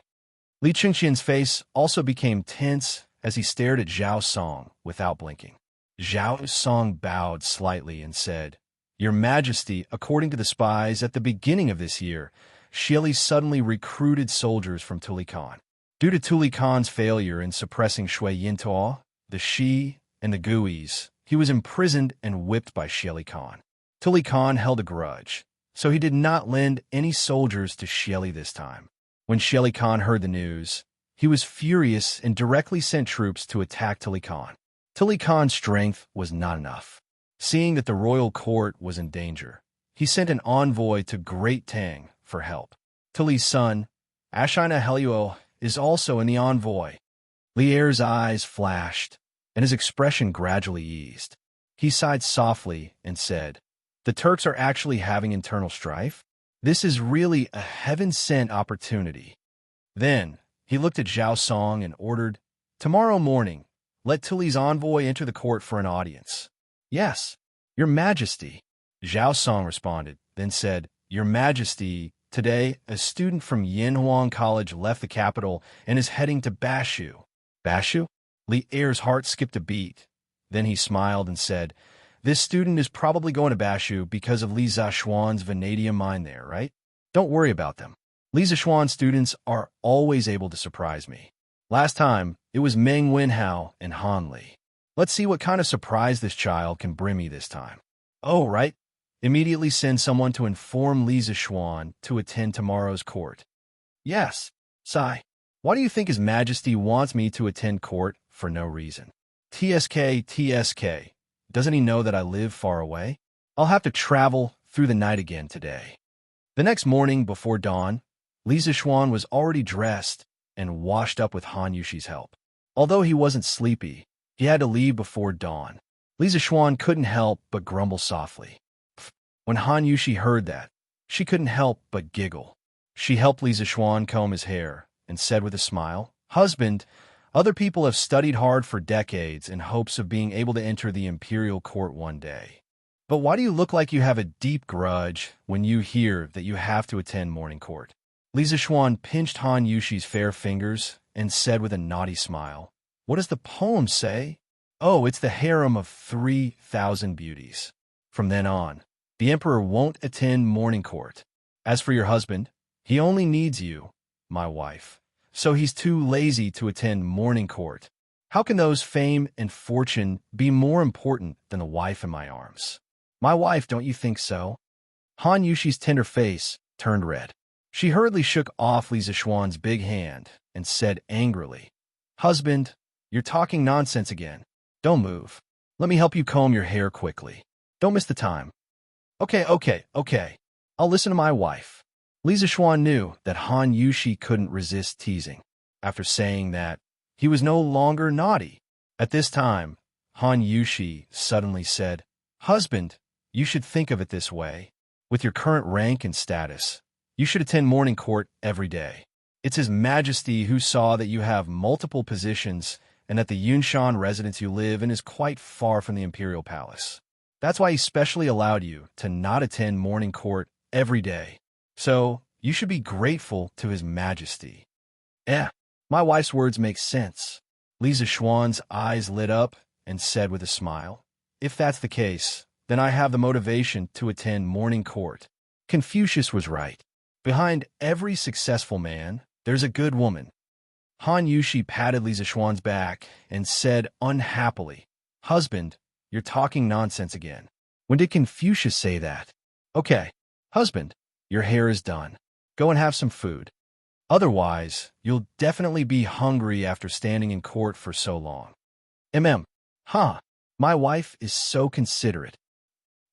Li Chengxian's face also became tense as he stared at Zhao Song without blinking. Zhao Song bowed slightly and said, Your Majesty, according to the spies at the beginning of this year, Xieli suddenly recruited soldiers from Tuli Khan. Due to Tuli Khan's failure in suppressing Shui Yintuo, the Shi, and the Guis, he was imprisoned and whipped by Xieli Khan. Tuli Khan held a grudge, so he did not lend any soldiers to Shelley this time. When Shelley Khan heard the news, he was furious and directly sent troops to attack Tali Khan. Tali Khan's strength was not enough. Seeing that the royal court was in danger, he sent an envoy to Great Tang for help. Tali's son, Ashina Helio, is also in the envoy. Lier's eyes flashed, and his expression gradually eased. He sighed softly and said, "The Turks are actually having internal strife? This is really a heaven-sent opportunity." Then, he looked at Zhao Song and ordered, "Tomorrow morning, let Tali's envoy enter the court for an audience." "Yes, Your Majesty," Zhao Song responded, then said, "Your Majesty, today a student from Yinhuang College left the capital and is heading to Bashu." "Bashu?" Li Er's heart skipped a beat. Then he smiled and said, "This student is probably going to Bashu because of Li Zishuan's vanadium mine there, right? Don't worry about them. Li Zishuan students are always able to surprise me. Last time, it was Meng Wenhao and Han Li. Let's see what kind of surprise this child can bring me this time." "Oh, right. Immediately send someone to inform Li Zishuan to attend tomorrow's court." "Yes, Sai. Why do you think His Majesty wants me to attend court for no reason?" TSK. Doesn't he know that I live far away? I'll have to travel through the night again today." The next morning before dawn, Li Zishuan was already dressed and washed up with Han Yushi's help. Although he wasn't sleepy, he had to leave before dawn. Li Zishuan couldn't help but grumble softly. When Han Yushi heard that, she couldn't help but giggle. She helped Li Zishuan comb his hair and said with a smile, "Husband, other people have studied hard for decades in hopes of being able to enter the imperial court one day. But why do you look like you have a deep grudge when you hear that you have to attend morning court?" Li Zishuan pinched Han Yushi's fair fingers and said with a naughty smile, "What does the poem say? Oh, it's the harem of 3,000 beauties. From then on, the emperor won't attend morning court. As for your husband, he only needs you, my wife. So he's too lazy to attend morning court. How can those fame and fortune be more important than the wife in my arms? My wife, don't you think so?" Han Yushi's tender face turned red. She hurriedly shook off Li Zishuan's big hand and said angrily, "Husband, you're talking nonsense again. Don't move. Let me help you comb your hair quickly. Don't miss the time." Okay. I'll listen to my wife." Li Zishuan knew that Han Yushi couldn't resist teasing. After saying that, he was no longer naughty. At this time, Han Yushi suddenly said, "Husband, you should think of it this way. With your current rank and status, you should attend morning court every day. It's His Majesty who saw that you have multiple positions and that the Yunshan residence you live in is quite far from the imperial palace. That's why he specially allowed you to not attend morning court every day. So, you should be grateful to His Majesty." My wife's words make sense. Li Zishuan's eyes lit up and said with a smile, "If that's the case, then I have the motivation to attend morning court." Confucius was right. Behind every successful man, there's a good woman. Han Yushi patted Li Zishuan's back and said unhappily, "Husband, you're talking nonsense again. When did Confucius say that?" "Okay, husband, your hair is done. Go and have some food. Otherwise, you'll definitely be hungry after standing in court for so long." My wife is so considerate."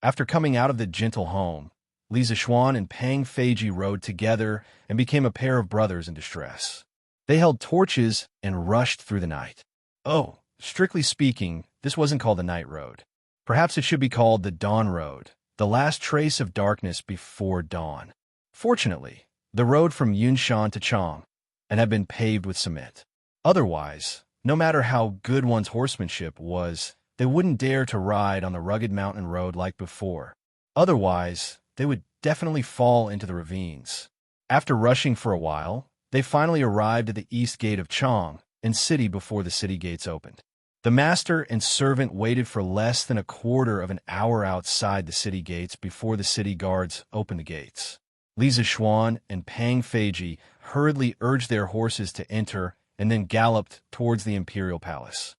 After coming out of the gentle home, Li Zishuan and Pang Feiji rode together and became a pair of brothers in distress. They held torches and rushed through the night. Oh, strictly speaking, this wasn't called the night road. Perhaps it should be called the dawn road, the last trace of darkness before dawn. Fortunately, the road from Yunshan to Chang and had been paved with cement. Otherwise, no matter how good one's horsemanship was, they wouldn't dare to ride on the rugged mountain road like before. Otherwise, they would definitely fall into the ravines. After rushing for a while, they finally arrived at the east gate of Chang and city before the city gates opened. The master and servant waited for less than a quarter of an hour outside the city gates before the city guards opened the gates. Li Zishuan and Pang Feiji hurriedly urged their horses to enter and then galloped towards the imperial palace.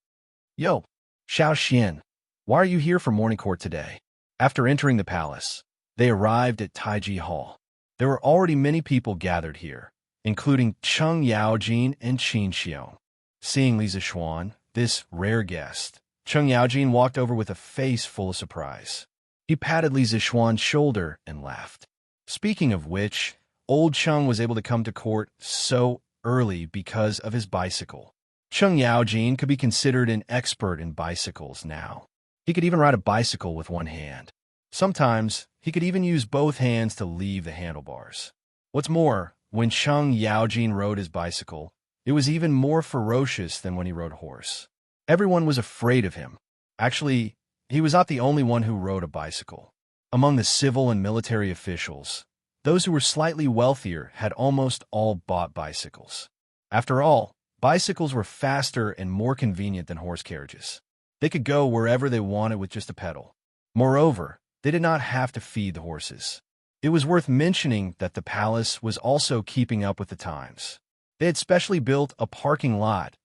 "Yo, Xiao Xian, why are you here for morning court today?" After entering the palace, They arrived at Taiji Hall. There were already many people gathered here, including Cheng Yaojin and Qin Xiong. Seeing Li Zixuan, this rare guest, Cheng Yaojin walked over with a face full of surprise. He patted Li Zixuan's shoulder and laughed. Speaking of which, old Cheng was able to come to court so early because of his bicycle. Cheng Yaojin could be considered an expert in bicycles now. He could even ride a bicycle with one hand. Sometimes, he could even use both hands to leave the handlebars. What's more, when Cheng Yaojin rode his bicycle, it was even more ferocious than when he rode a horse. Everyone was afraid of him. Actually, he was not the only one who rode a bicycle. Among the civil and military officials, those who were slightly wealthier had almost all bought bicycles. After all, bicycles were faster and more convenient than horse carriages. They could go wherever they wanted with just a pedal. Moreover, they did not have to feed the horses. It was worth mentioning that the palace was also keeping up with the times. They had specially built a parking lot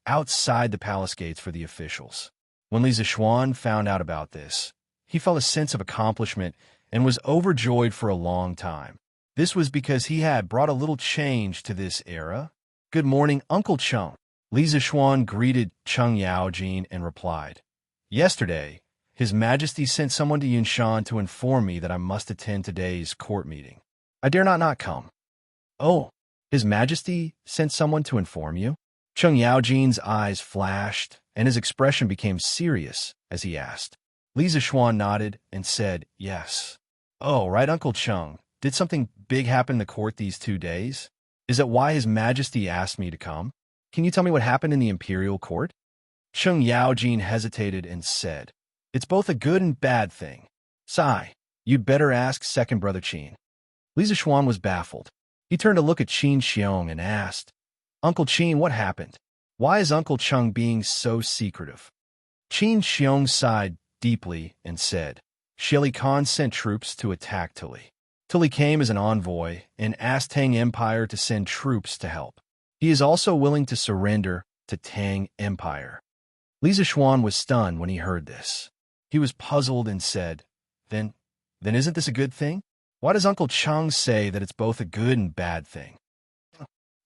outside the palace gates for the officials. When Li Zixuan found out about this, he felt a sense of accomplishment and was overjoyed for a long time. This was because he had brought a little change to this era. "Good morning, Uncle Cheng." Li Zixuan greeted Cheng Yaojin and replied, "Yesterday, His Majesty sent someone to Yunshan to inform me that I must attend today's court meeting. I dare not come." "Oh, His Majesty sent someone to inform you?" Cheng Yaojin's eyes flashed, and his expression became serious as he asked. Li Zixuan nodded and said, "Yes." "Oh, right, Uncle Cheng. Did something big happen in the court these 2 days? Is that why His Majesty asked me to come? Can you tell me what happened in the imperial court?" Cheng Yaojin hesitated and said, "It's both a good and bad thing. Sigh, you'd better ask second brother Qin." Li Zixuan was baffled. He turned to look at Qin Xiong and asked, "Uncle Qin, what happened? Why is Uncle Cheng being so secretive?" Qin Xiong sighed deeply and said, "Shili Khan sent troops to attack Tuli. Tuli came as an envoy and asked Tang Empire to send troops to help. He is also willing to surrender to Tang Empire." Li Zixuan was stunned when he heard this. He was puzzled and said, Then isn't this a good thing? Why does Uncle Cheng say that it's both a good and bad thing?"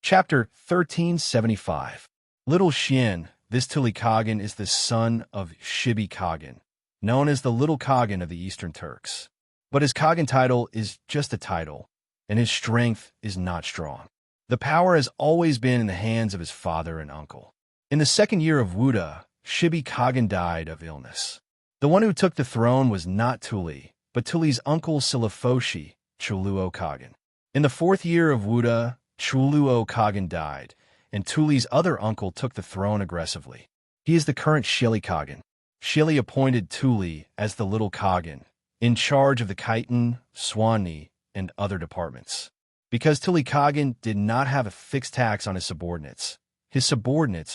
Chapter 1375. Little Xian, this Tuli Kaghan is the son of Shibi Kaghan, known as the Little Kaghan of the Eastern Turks. But his Kaghan title is just a title, and his strength is not strong. The power has always been in the hands of his father and uncle. In the second year of Wuda, Shibi Kaghan died of illness. The one who took the throne was not Tuli, but Tuli's uncle Silifoshi, Chuluo Kaghan. In the fourth year of Wuda, Chuluo Kaghan died, and Tuli's other uncle took the throne aggressively. He is the current Shili Kaghan. Shili appointed Tuli as the Little Kaghan, in charge of the Khitan, Swanni, and other departments. Because Tuli Kaghan did not have a fixed tax on his subordinates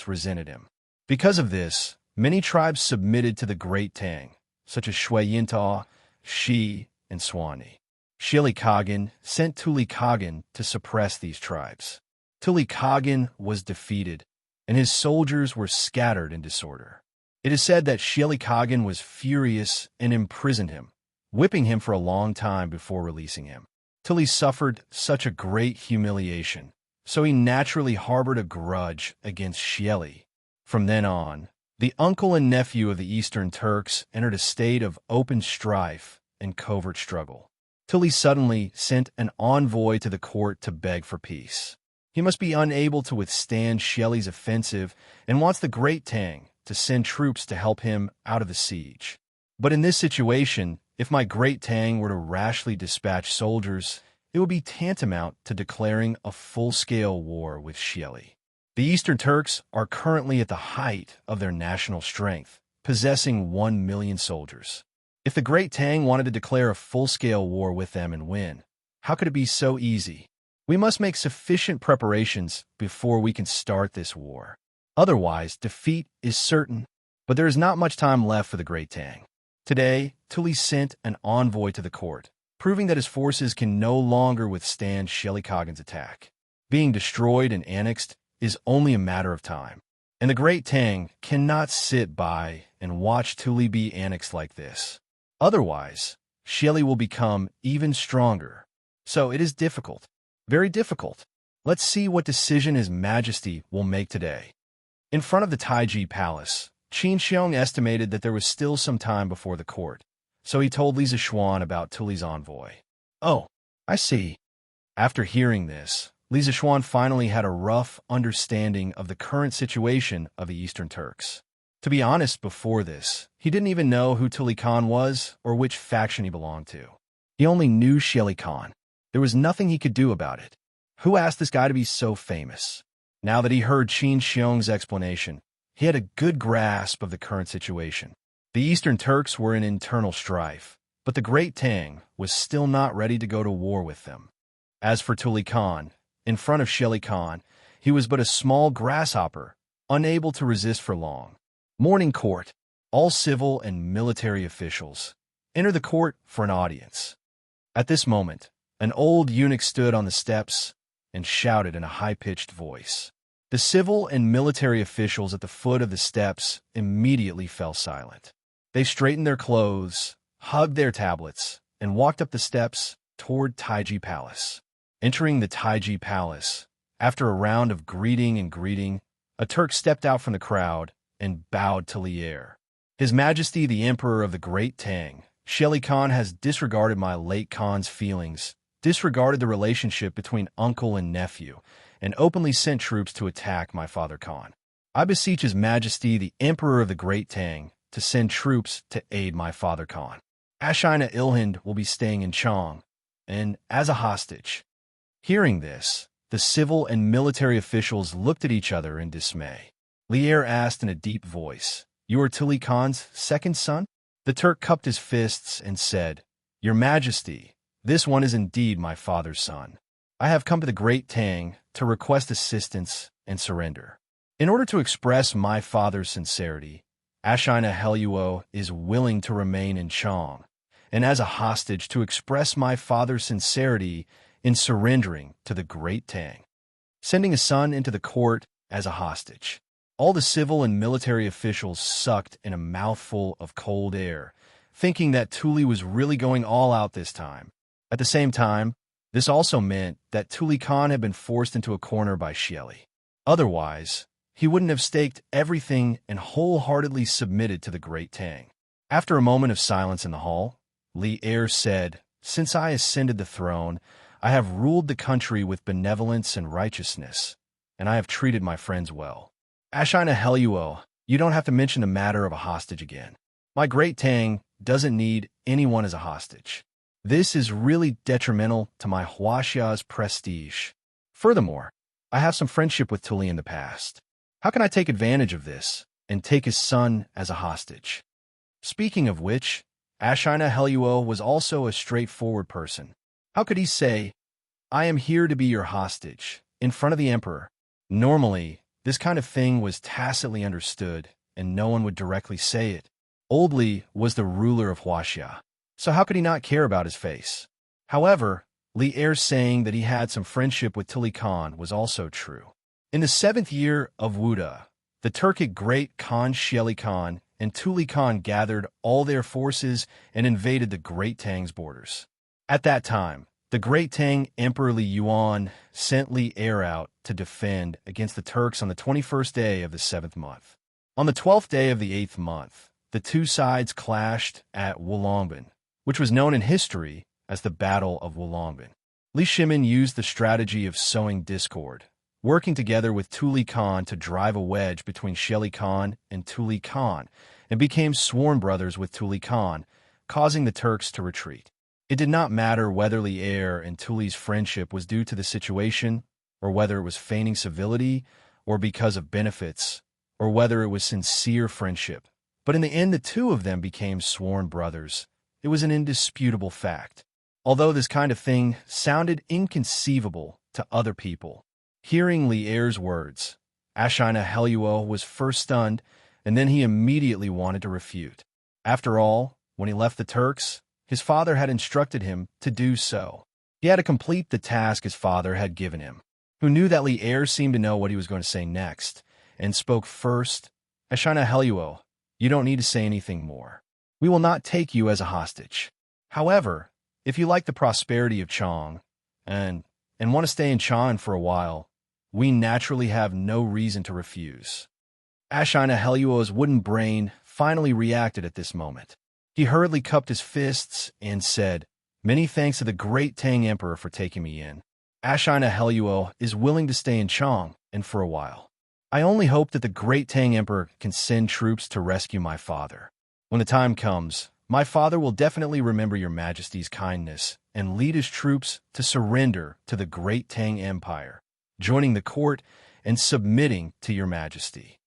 resented him. Because of this, many tribes submitted to the Great Tang, such as Shui Yinta, Shi, and Swanni. Shili Kaghan sent Tuli Kaghan to suppress these tribes. Tuli Kaghan was defeated, and his soldiers were scattered in disorder. It is said that Shili Kaghan was furious and imprisoned him, whipping him for a long time before releasing him. Tuli suffered such a great humiliation, so he naturally harbored a grudge against Shili. From then on, the uncle and nephew of the Eastern Turks entered a state of open strife and covert struggle. Tuli suddenly sent an envoy to the court to beg for peace. He must be unable to withstand Shili's offensive and wants the Great Tang to send troops to help him out of the siege. But in this situation, if my Great Tang were to rashly dispatch soldiers, it would be tantamount to declaring a full-scale war with Shili. The Eastern Turks are currently at the height of their national strength, possessing 1 million soldiers. If the Great Tang wanted to declare a full-scale war with them and win, how could it be so easy? We must make sufficient preparations before we can start this war. Otherwise, defeat is certain. But there is not much time left for the Great Tang. Today, Tuli sent an envoy to the court, proving that his forces can no longer withstand Shili Kaghan's attack. Being destroyed and annexed is only a matter of time, and the Great Tang cannot sit by and watch Tuli be annexed like this. Otherwise, Shelley will become even stronger. So it is difficult, very difficult. Let's see what decision His Majesty will make today. In front of the Taiji Palace, Qin Xiong estimated that there was still some time before the court, so he told Li Zixuan about Tuli's envoy. Oh, I see. After hearing this, Li Zixuan finally had a rough understanding of the current situation of the Eastern Turks. To be honest, before this, he didn't even know who Tuli Khan was or which faction he belonged to. He only knew Shelley Khan. There was nothing he could do about it. Who asked this guy to be so famous? Now that he heard Qin Xiong's explanation, he had a good grasp of the current situation. The Eastern Turks were in internal strife, but the Great Tang was still not ready to go to war with them. As for Tuli Khan, in front of Shelley Khan, he was but a small grasshopper, unable to resist for long. Morning court. All civil and military officials enter the court for an audience. At this moment, an old eunuch stood on the steps and shouted in a high-pitched voice. The civil and military officials at the foot of the steps immediately fell silent. They straightened their clothes, hugged their tablets, and walked up the steps toward Taiji Palace. Entering the Taiji Palace, after a round of greeting, a Turk stepped out from the crowd and bowed to Lier. His Majesty the Emperor of the Great Tang, Shelley Khan has disregarded my late Khan's feelings, disregarded the relationship between uncle and nephew, and openly sent troops to attack my father Khan. I beseech His Majesty the Emperor of the Great Tang to send troops to aid my father Khan. Ashina Ilhind will be staying in Chang, and as a hostage. Hearing this, the civil and military officials looked at each other in dismay. Lier asked in a deep voice, "You are Tuli Khan's second son?" The Turk cupped his fists and said, "Your Majesty, this one is indeed my father's son. I have come to the Great Tang to request assistance and surrender. In order to express my father's sincerity, Ashina Heluo is willing to remain in Chang, and as a hostage to express my father's sincerity in surrendering to the Great Tang, sending a son into the court as a hostage." All the civil and military officials sucked in a mouthful of cold air, thinking that Tuli was really going all out this time. At the same time, this also meant that Tuli Khan had been forced into a corner by Shelley. Otherwise, he wouldn't have staked everything and wholeheartedly submitted to the Great Tang. After a moment of silence in the hall, Lier said, "Since I ascended the throne, I have ruled the country with benevolence and righteousness, and I have treated my friends well. Ashina Heluo, you don't have to mention the matter of a hostage again. My Great Tang doesn't need anyone as a hostage. This is really detrimental to my Huaxia's prestige. Furthermore, I have some friendship with Tuli in the past. How can I take advantage of this and take his son as a hostage?" Speaking of which, Ashina Heluo was also a straightforward person. How could he say, "I am here to be your hostage," in front of the emperor? Normally, this kind of thing was tacitly understood, and no one would directly say it. Old Li was the ruler of Huaxia, so how could he not care about his face? However, Lier saying that he had some friendship with Tuli Khan was also true. In the 7th year of Wuda, the Turkic Great Khan Shelley Khan and Tuli Khan gathered all their forces and invaded the Great Tang's borders. At that time, the Great Tang Emperor Li Yuan sent Lier out to defend against the Turks on the 21st day of the 7th month. On the 12th day of the 8th month, the two sides clashed at Wulongbin, which was known in history as the Battle of Wulongbin. Li Shimin used the strategy of sowing discord, working together with Tuli Khan to drive a wedge between Shelley Khan and Tuli Khan, and became sworn brothers with Tuli Khan, causing the Turks to retreat. It did not matter whether Lier and Tuli's friendship was due to the situation, or whether it was feigning civility, or because of benefits, or whether it was sincere friendship. But in the end, the two of them became sworn brothers. It was an indisputable fact. Although this kind of thing sounded inconceivable to other people, hearing Lier's words, Ashina Heluo was first stunned, and then he immediately wanted to refute. After all, when he left the Turks, his father had instructed him to do so. He had to complete the task his father had given him. Who knew that Lier seemed to know what he was going to say next, and spoke first. Ashina Heluo, you don't need to say anything more. We will not take you as a hostage. However, if you like the prosperity of Chong and want to stay in Chan for a while, we naturally have no reason to refuse. Ashina Heluo's wooden brain finally reacted at this moment. He hurriedly cupped his fists and said, "Many thanks to the great Tang Emperor for taking me in. Ashina Heluo is willing to stay in Chong and for a while. I only hope that the great Tang Emperor can send troops to rescue my father. When the time comes, my father will definitely remember your majesty's kindness and lead his troops to surrender to the great Tang Empire, joining the court and submitting to your majesty."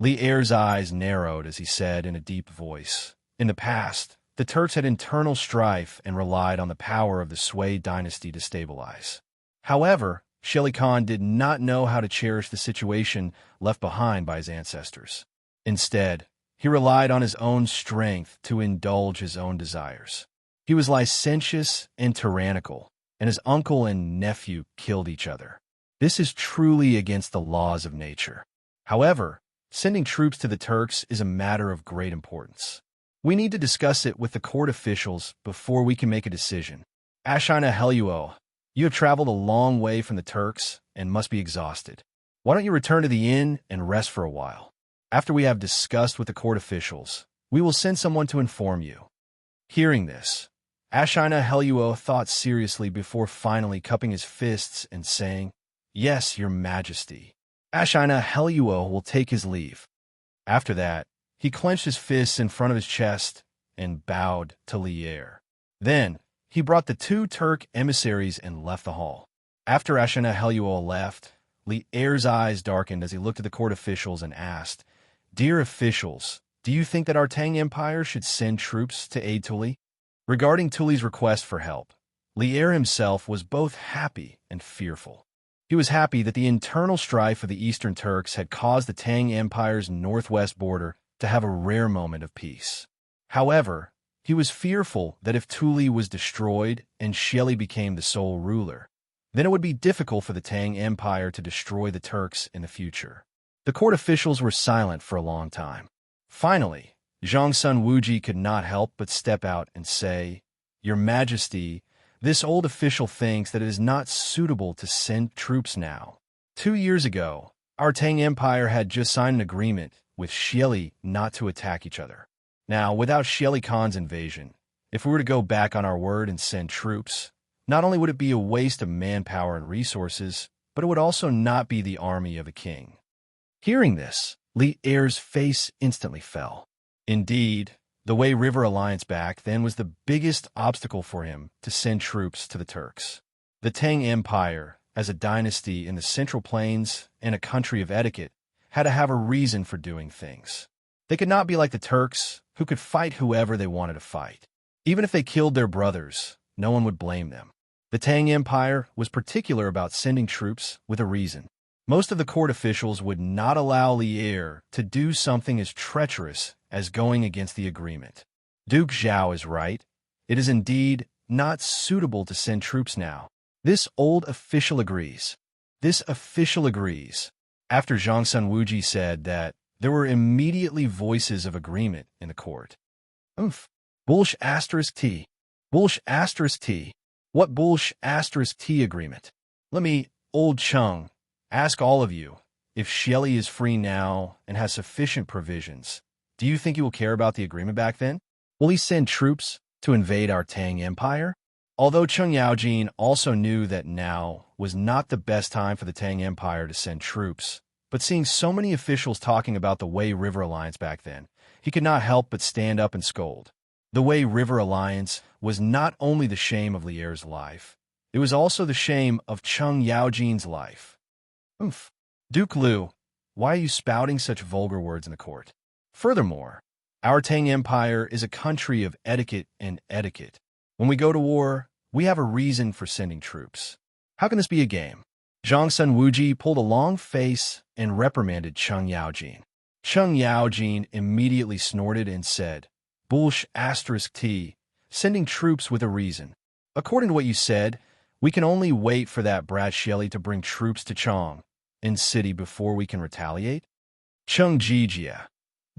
Li Er's eyes narrowed as he said in a deep voice, "In the past, the Turks had internal strife and relied on the power of the Sui dynasty to stabilize. However, Sheli Khan did not know how to cherish the situation left behind by his ancestors. Instead, he relied on his own strength to indulge his own desires. He was licentious and tyrannical, and his uncle and nephew killed each other. This is truly against the laws of nature. However, sending troops to the Turks is a matter of great importance. We need to discuss it with the court officials before we can make a decision. Ashina Heluo, you have traveled a long way from the Turks and must be exhausted. Why don't you return to the inn and rest for a while? After we have discussed with the court officials, we will send someone to inform you." Hearing this, Ashina Heluo thought seriously before finally cupping his fists and saying, "Yes, your majesty." Ashina Heluo will take his leave. After that, he clenched his fists in front of his chest and bowed to Li Er. Then, he brought the two Turk emissaries and left the hall. After Ashina Heluo left, Li Er's eyes darkened as he looked at the court officials and asked, "Dear officials, do you think that our Tang Empire should send troops to aid Tuli?" Regarding Tuli's request for help, Li Er himself was both happy and fearful. He was happy that the internal strife of the Eastern Turks had caused the Tang Empire's northwest border to have a rare moment of peace. However, he was fearful that if Tuli was destroyed and Sheli became the sole ruler, then it would be difficult for the Tang Empire to destroy the Turks in the future. The court officials were silent for a long time. Finally, Zhang Sun Wuji could not help but step out and say, "Your Majesty, this old official thinks that it is not suitable to send troops now. 2 years ago, our Tang Empire had just signed an agreement with Sheli not to attack each other. Now, without Sheli Khan's invasion, if we were to go back on our word and send troops, not only would it be a waste of manpower and resources, but it would also not be the army of a king." Hearing this, Li Er's face instantly fell. Indeed, the Wei River alliance back then was the biggest obstacle for him to send troops to the Turks. The Tang Empire, as a dynasty in the Central Plains and a country of etiquette, had to have a reason for doing things. They could not be like the Turks, who could fight whoever they wanted to fight. Even if they killed their brothers, no one would blame them. The Tang Empire was particular about sending troops with a reason. Most of the court officials would not allow Li Er to do something as treacherous as going against the agreement. Duke Zhao is right. It is indeed not suitable to send troops now. This old official agrees. This official agrees. After Zhang Sun Wuji said that, there were immediately voices of agreement in the court. Bullsh asterisk T. Bullsh asterisk T. What Bullsh asterisk T agreement? Let me, old Chung, ask all of you, if Sheli is free now and has sufficient provisions, do you think he will care about the agreement back then? Will he send troops to invade our Tang Empire? Although Chung Yaojin also knew that now was not the best time for the Tang Empire to send troops, but seeing so many officials talking about the Wei River Alliance back then, he could not help but stand up and scold. The Wei River Alliance was not only the shame of Li Er's life, it was also the shame of Chung Yaojin's life. Duke Liu, why are you spouting such vulgar words in the court? Furthermore, our Tang Empire is a country of etiquette and etiquette. When we go to war, we have a reason for sending troops. How can this be a game? Zhang Sun Wuji pulled a long face and reprimanded Chung Yaojin. Chung Yaojin immediately snorted and said, "Bullsh asterisk T, sending troops with a reason. According to what you said, we can only wait for that brat Sheli to bring troops to Chong in city before we can retaliate? Chung Jijia,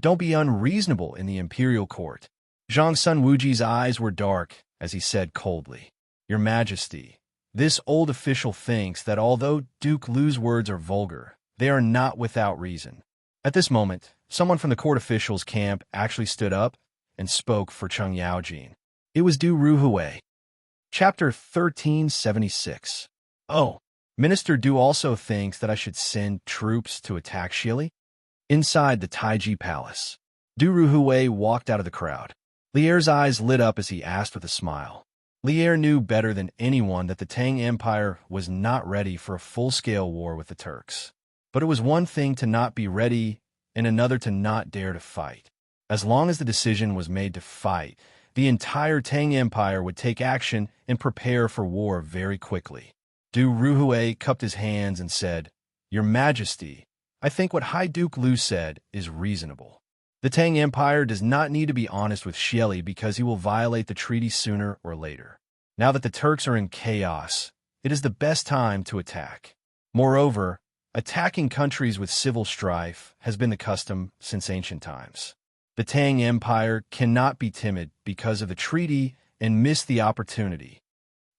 don't be unreasonable in the imperial court." Zhang Sun Wuji's eyes were dark as he said coldly. Your Majesty, this old official thinks that although Duke Lu's words are vulgar, they are not without reason. At this moment, someone from the court officials' camp actually stood up and spoke for Cheng Yaojin. It was Du Ruhui. Chapter 1376. Oh, Minister Du also thinks that I should send troops to attack Shili? Inside the Taiji Palace, Du Ruhui walked out of the crowd. Lier's eyes lit up as he asked with a smile. Lier knew better than anyone that the Tang Empire was not ready for a full-scale war with the Turks. But it was one thing to not be ready and another to not dare to fight. As long as the decision was made to fight, the entire Tang Empire would take action and prepare for war very quickly. Du Ruhui cupped his hands and said, Your Majesty, I think what High Duke Lu said is reasonable. The Tang Empire does not need to be honest with Shili because he will violate the treaty sooner or later. Now that the Turks are in chaos, it is the best time to attack. Moreover, attacking countries with civil strife has been the custom since ancient times. The Tang Empire cannot be timid because of the treaty and miss the opportunity.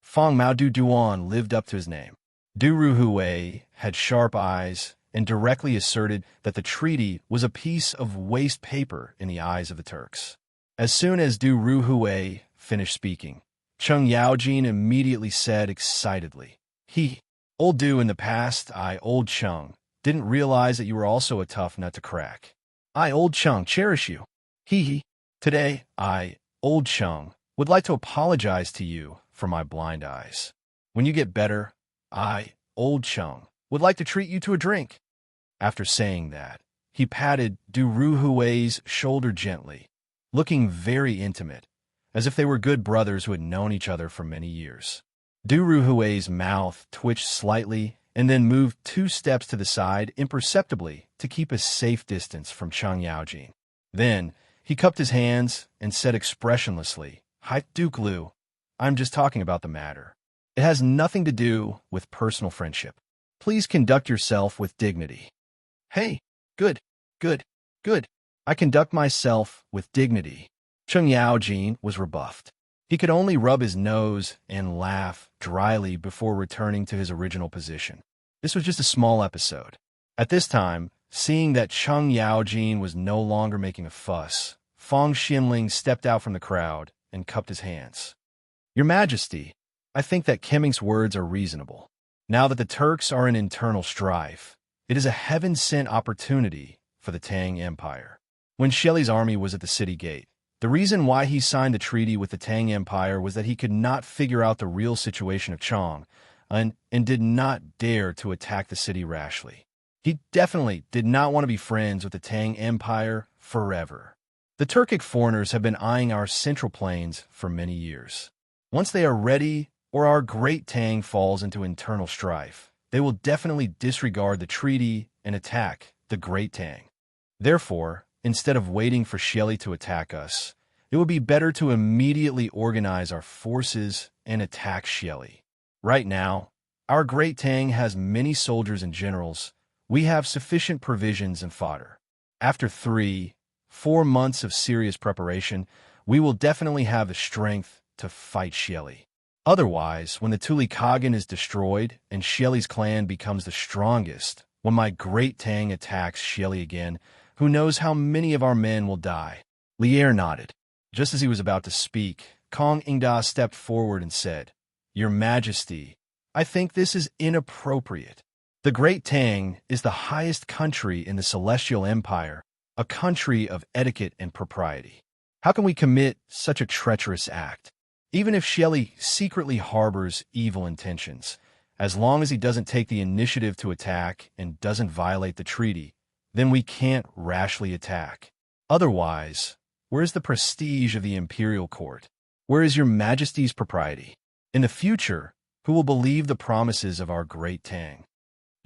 Feng Mao Du Duan lived up to his name. Du Ruhui had sharp eyes and directly asserted that the treaty was a piece of waste paper in the eyes of the Turks. As soon as Du Ruhui finished speaking, Cheng Yaojin immediately said excitedly, Old Du, in the past, Old Cheng, didn't realize that you were also a tough nut to crack. Old Cheng, cherish you. Today, Old Cheng, would like to apologize to you for my blind eyes. When you get better, Old Cheng, would like to treat you to a drink. After saying that, he patted Du Ruhui's shoulder gently, looking very intimate, as if they were good brothers who had known each other for many years. Du Ruhui's mouth twitched slightly and then moved 2 steps to the side imperceptibly to keep a safe distance from Cheng Yaojin. Then, he cupped his hands and said expressionlessly, High Duke Lu, I'm just talking about the matter. It has nothing to do with personal friendship. Please conduct yourself with dignity. Hey, good. I conduct myself with dignity. Cheng Yaojin was rebuffed. He could only rub his nose and laugh dryly before returning to his original position. This was just a small episode. At this time, seeing that Cheng Yaojin was no longer making a fuss, Feng Xinling stepped out from the crowd and cupped his hands. Your Majesty, I think that Kemming's words are reasonable. Now that the Turks are in internal strife, it is a heaven-sent opportunity for the Tang Empire. When Shili's army was at the city gate, the reason why he signed the treaty with the Tang Empire was that he could not figure out the real situation of Chong and did not dare to attack the city rashly. He definitely did not want to be friends with the Tang Empire forever. The Turkic foreigners have been eyeing our central plains for many years. Once they are ready, or our great Tang falls into internal strife, they will definitely disregard the treaty and attack the great Tang. Therefore, instead of waiting for Shili to attack us, it would be better to immediately organize our forces and attack Shili. Right now, our great Tang has many soldiers and generals. We have sufficient provisions and fodder. After 3-4 months of serious preparation, we will definitely have the strength to fight Shili. Otherwise, when the Tuli Kagan is destroyed and Shili's clan becomes the strongest, when my great Tang attacks Shili again, who knows how many of our men will die? Lier nodded. Just as he was about to speak, Kong Ingda stepped forward and said, Your Majesty, I think this is inappropriate. The Great Tang is the highest country in the Celestial Empire, a country of etiquette and propriety. How can we commit such a treacherous act? Even if Shili secretly harbors evil intentions, as long as he doesn't take the initiative to attack and doesn't violate the treaty, then we can't rashly attack. Otherwise, where is the prestige of the imperial court? Where is your Majesty's propriety? In the future, who will believe the promises of our great Tang?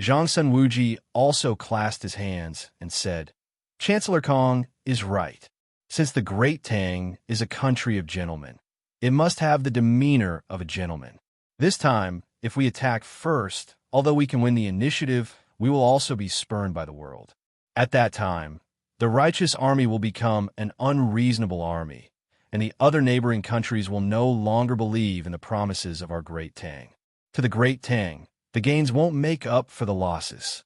Zhang Sunwuji also clasped his hands and said, Chancellor Kong is right. Since the great Tang is a country of gentlemen, it must have the demeanor of a gentleman. This time, if we attack first, although we can win the initiative, we will also be spurned by the world. At that time, the righteous army will become an unreasonable army, and the other neighboring countries will no longer believe in the promises of our Great Tang. To the Great Tang, the gains won't make up for the losses.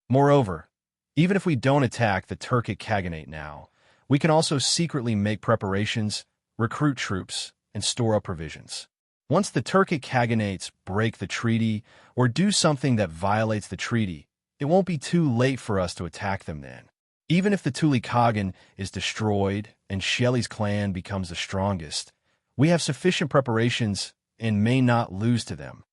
Moreover, even if we don't attack the Turkic Khaganate now, we can also secretly make preparations, recruit troops, and store up provisions. Once the Turkic Khaganates break the treaty or do something that violates the treaty, it won't be too late for us to attack them then. Even if the Tuli Khagan is destroyed and Shelley's clan becomes the strongest, we have sufficient preparations and may not lose to them.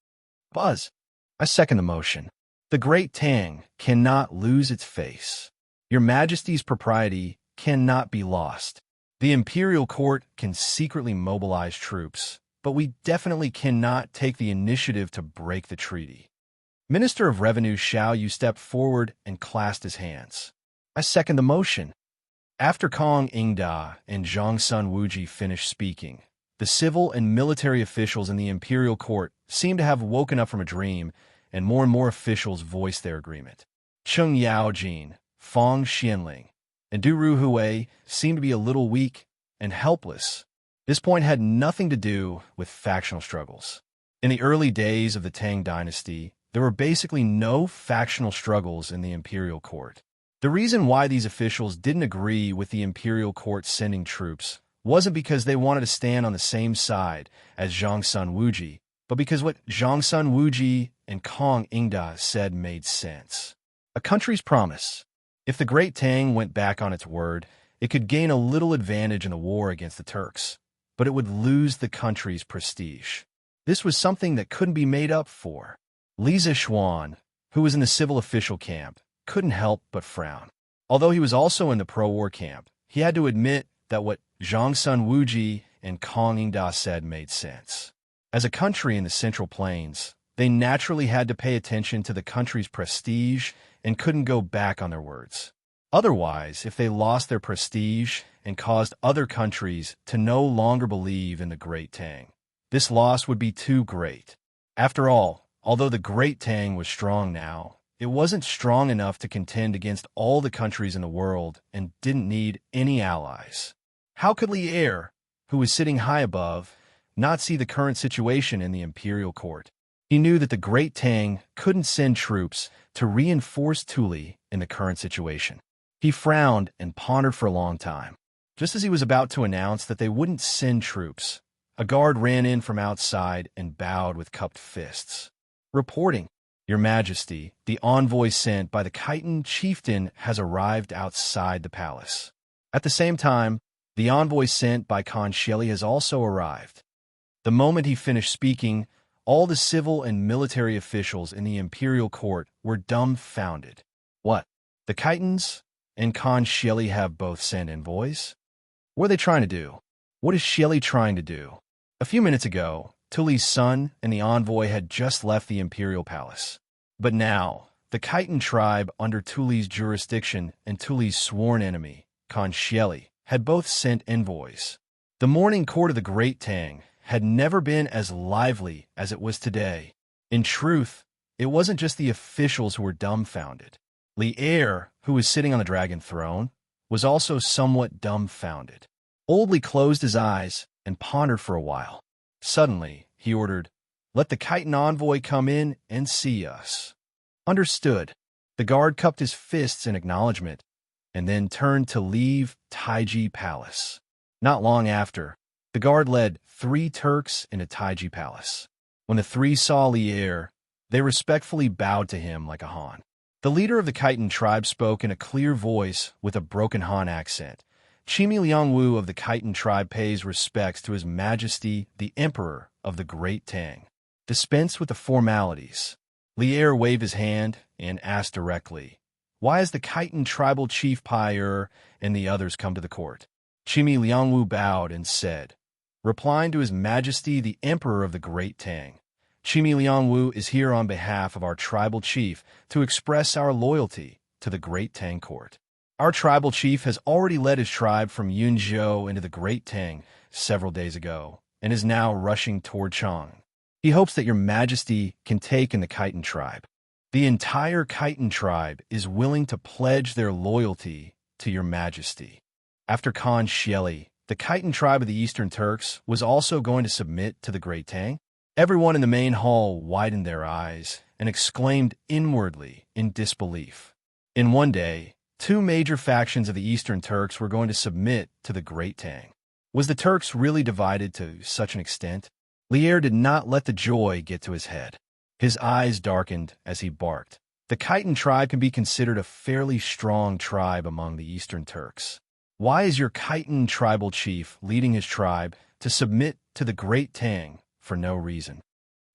Buzz, I second the motion. The Great Tang cannot lose its face. Your Majesty's propriety cannot be lost. The Imperial Court can secretly mobilize troops, but we definitely cannot take the initiative to break the treaty. Minister of Revenue Xiao Yu stepped forward and clasped his hands. I second the motion. After Kong Ingda and Zhang Sun Wuji finished speaking, the civil and military officials in the Imperial Court seemed to have woken up from a dream, and more officials voiced their agreement. Cheng Yaojin, Fang Xianling, and Du Ruhui seemed to be a little weak and helpless. This point had nothing to do with factional struggles. In the early days of the Tang dynasty, there were basically no factional struggles in the Imperial Court. The reason why these officials didn't agree with the Imperial Court sending troops wasn't because they wanted to stand on the same side as Zhang Sun Wuji, but because what Zhang Sun Wuji and Kong Ingda said made sense. A country's promise. If the Great Tang went back on its word, it could gain a little advantage in the war against the Turks, but it would lose the country's prestige. This was something that couldn't be made up for. Li Zishuan, who was in the civil official camp, couldn't help but frown. Although he was also in the pro-war camp, he had to admit that what Zhang Sun Wuji and Kong Ingda said made sense. As a country in the Central Plains, they naturally had to pay attention to the country's prestige and couldn't go back on their words. Otherwise, if they lost their prestige and caused other countries to no longer believe in the Great Tang, this loss would be too great. After all, although the Great Tang was strong now, it wasn't strong enough to contend against all the countries in the world and didn't need any allies. How could Li Er, who was sitting high above, not see the current situation in the Imperial Court? He knew that the Great Tang couldn't send troops to reinforce Tuli in the current situation. He frowned and pondered for a long time. Just as he was about to announce that they wouldn't send troops, a guard ran in from outside and bowed with cupped fists. Reporting, Your Majesty, the envoy sent by the Khitan chieftain has arrived outside the palace. At the same time, the envoy sent by Khan Shelley has also arrived. The moment he finished speaking, all the civil and military officials in the Imperial Court were dumbfounded. What? The Khitans and Khan Shelley have both sent envoys? What are they trying to do? What is Shelley trying to do? A few minutes ago, Tuli's son and the envoy had just left the Imperial Palace. But now, the Khitan tribe under Tuli's jurisdiction and Tuli's sworn enemy, Khan Shelley, had both sent envoys. The morning court of the Great Tang had never been as lively as it was today. In truth, it wasn't just the officials who were dumbfounded. Li Er, who was sitting on the dragon throne, was also somewhat dumbfounded. Old Li closed his eyes and pondered for a while. Suddenly, he ordered, "Let the Khitan envoy come in and see us." Understood. The guard cupped his fists in acknowledgement and then turned to leave Taiji Palace. Not long after, the guard led 3 Turks into Taiji Palace. When the 3 saw Li Er, they respectfully bowed to him like a Han. The leader of the Khitan tribe spoke in a clear voice with a broken Han accent. Chimi Liangwu of the Khitan tribe pays respects to His Majesty the Emperor of the Great Tang. Dispense with the formalities. Li Er waved his hand and asked directly, "Why has the Khitan tribal chief Pai Er and the others come to the court?" Chimi Liangwu bowed and said, replying to His Majesty the Emperor of the Great Tang, "Chimi Liangwu is here on behalf of our tribal chief to express our loyalty to the Great Tang court. Our tribal chief has already led his tribe from Yunzhou into the Great Tang several days ago and is now rushing toward Chang. He hopes that Your Majesty can take in the Khitan tribe. The entire Khitan tribe is willing to pledge their loyalty to Your Majesty." After Khan Shelley, the Khitan tribe of the Eastern Turks was also going to submit to the Great Tang? Everyone in the main hall widened their eyes and exclaimed inwardly in disbelief. In one day, two major factions of the Eastern Turks were going to submit to the Great Tang. Was the Turks really divided to such an extent? Lier did not let the joy get to his head. His eyes darkened as he barked. The Khitan tribe can be considered a fairly strong tribe among the Eastern Turks. Why is your Khitan tribal chief leading his tribe to submit to the Great Tang for no reason?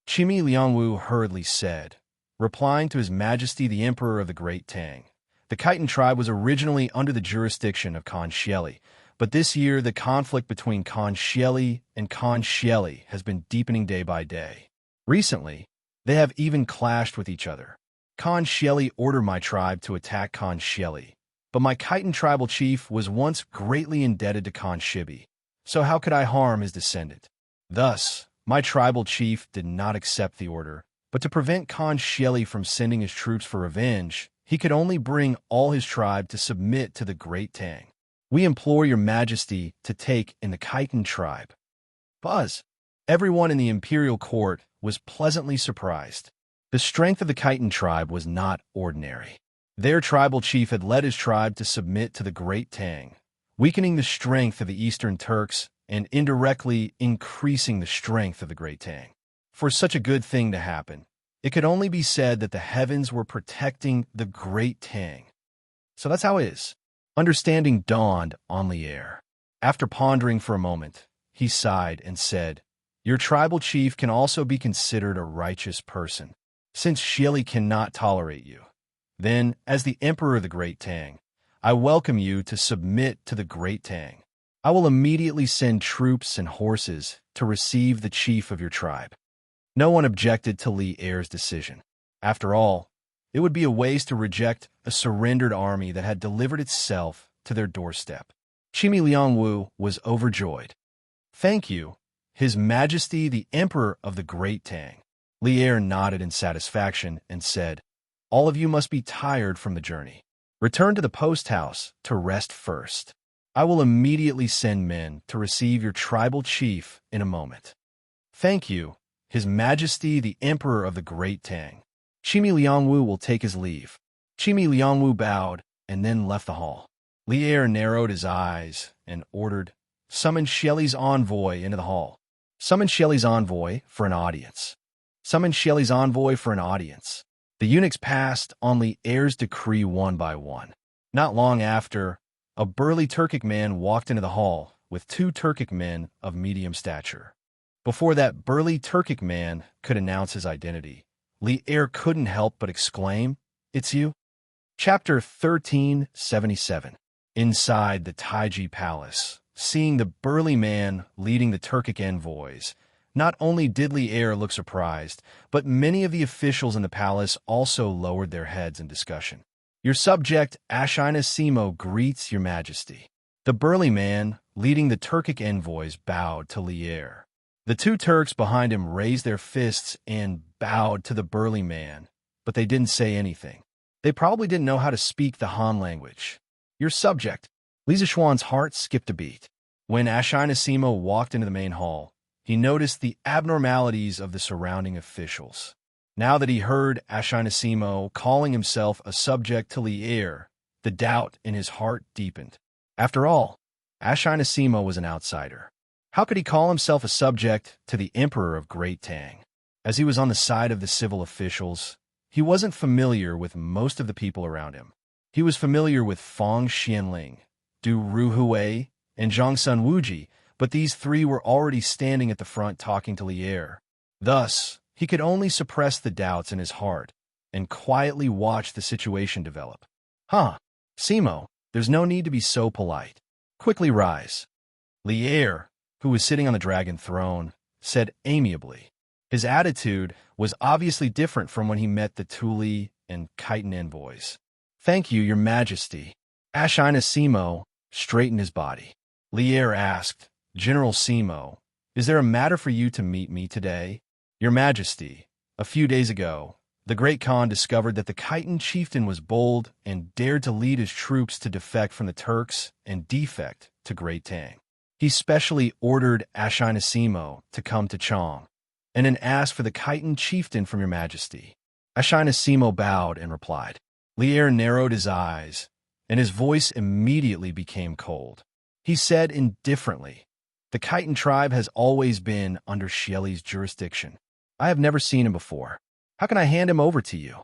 Chimi Liangwu hurriedly said, replying to His Majesty the Emperor of the Great Tang. The Khitan tribe was originally under the jurisdiction of Khan Shieli, but this year the conflict between Khan Shieli and Khan Shieli has been deepening day by day. Recently, they have even clashed with each other. Khan Shieli ordered my tribe to attack Khan Shieli, but my Khitan tribal chief was once greatly indebted to Khan Shibi, so how could I harm his descendant? Thus, my tribal chief did not accept the order, but to prevent Khan Shieli from sending his troops for revenge, he could only bring all his tribe to submit to the Great Tang. We implore your majesty to take in the Khitan tribe. Buzz. Everyone in the imperial court was pleasantly surprised. The strength of the Khitan tribe was not ordinary. Their tribal chief had led his tribe to submit to the Great Tang, weakening the strength of the Eastern Turks and indirectly increasing the strength of the Great Tang. For such a good thing to happen, it could only be said that the heavens were protecting the Great Tang. So that's how it is. Understanding dawned on Lier. After pondering for a moment, he sighed and said, your tribal chief can also be considered a righteous person, since Shieli cannot tolerate you. Then, as the Emperor of the Great Tang, I welcome you to submit to the Great Tang. I will immediately send troops and horses to receive the chief of your tribe. No one objected to Lier's decision. After all, it would be a waste to reject a surrendered army that had delivered itself to their doorstep. Chimi Liangwu was overjoyed. Thank you, His Majesty the Emperor of the Great Tang. Lier nodded in satisfaction and said, all of you must be tired from the journey. Return to the post house to rest first. I will immediately send men to receive your tribal chief in a moment. Thank you, His Majesty the Emperor of the Great Tang. Chimi Liangwu will take his leave. Chimi Liangwu bowed and then left the hall. Lier narrowed his eyes and ordered, summon Shieli's envoy into the hall. Summon Shieli's envoy for an audience. Summon Shieli's envoy for an audience. The eunuchs passed on Lier's decree one by one. Not long after, a burly Turkic man walked into the hall with two Turkic men of medium stature. Before that burly Turkic man could announce his identity, Lier couldn't help but exclaim, it's you? Chapter 1377. Inside the Taiji Palace, seeing the burly man leading the Turkic envoys, not only did Lier look surprised, but many of the officials in the palace also lowered their heads in discussion. Your subject, Ashina Simo, greets your majesty. The burly man, leading the Turkic envoys, bowed to Lier. The two Turks behind him raised their fists and bowed to the burly man, but they didn't say anything. They probably didn't know how to speak the Han language. Your subject. Lisa Schwann's heart skipped a beat. When Ashina Simo walked into the main hall, he noticed the abnormalities of the surrounding officials. Now that he heard Ashina Simo calling himself a subject to Lier, the doubt in his heart deepened. After all, Ashina Simo was an outsider. How could he call himself a subject to the Emperor of Great Tang? As he was on the side of the civil officials, he wasn't familiar with most of the people around him. He was familiar with Fang Xianling, Du Ruhui, and Zhongsun Wuji, but these three were already standing at the front talking to Lier. Thus, he could only suppress the doubts in his heart and quietly watch the situation develop. Huh, Simo, there's no need to be so polite. Quickly rise. Lier, who was sitting on the dragon throne, said amiably. His attitude was obviously different from when he met the Tuli and Khitan envoys. Thank you, your majesty. Ashina Simo straightened his body. Lier asked, General Simo, is there a matter for you to meet me today? Your majesty, a few days ago, the great Khan discovered that the Khitan chieftain was bold and dared to lead his troops to defect from the Turks and defect to Great Tang. He specially ordered Ashinasimo to come to Chong, and then asked for the Khitan chieftain from your majesty. Ashinasimo bowed and replied. Lier narrowed his eyes, and his voice immediately became cold. He said indifferently, the Khitan tribe has always been under Shieli's jurisdiction. I have never seen him before. How can I hand him over to you?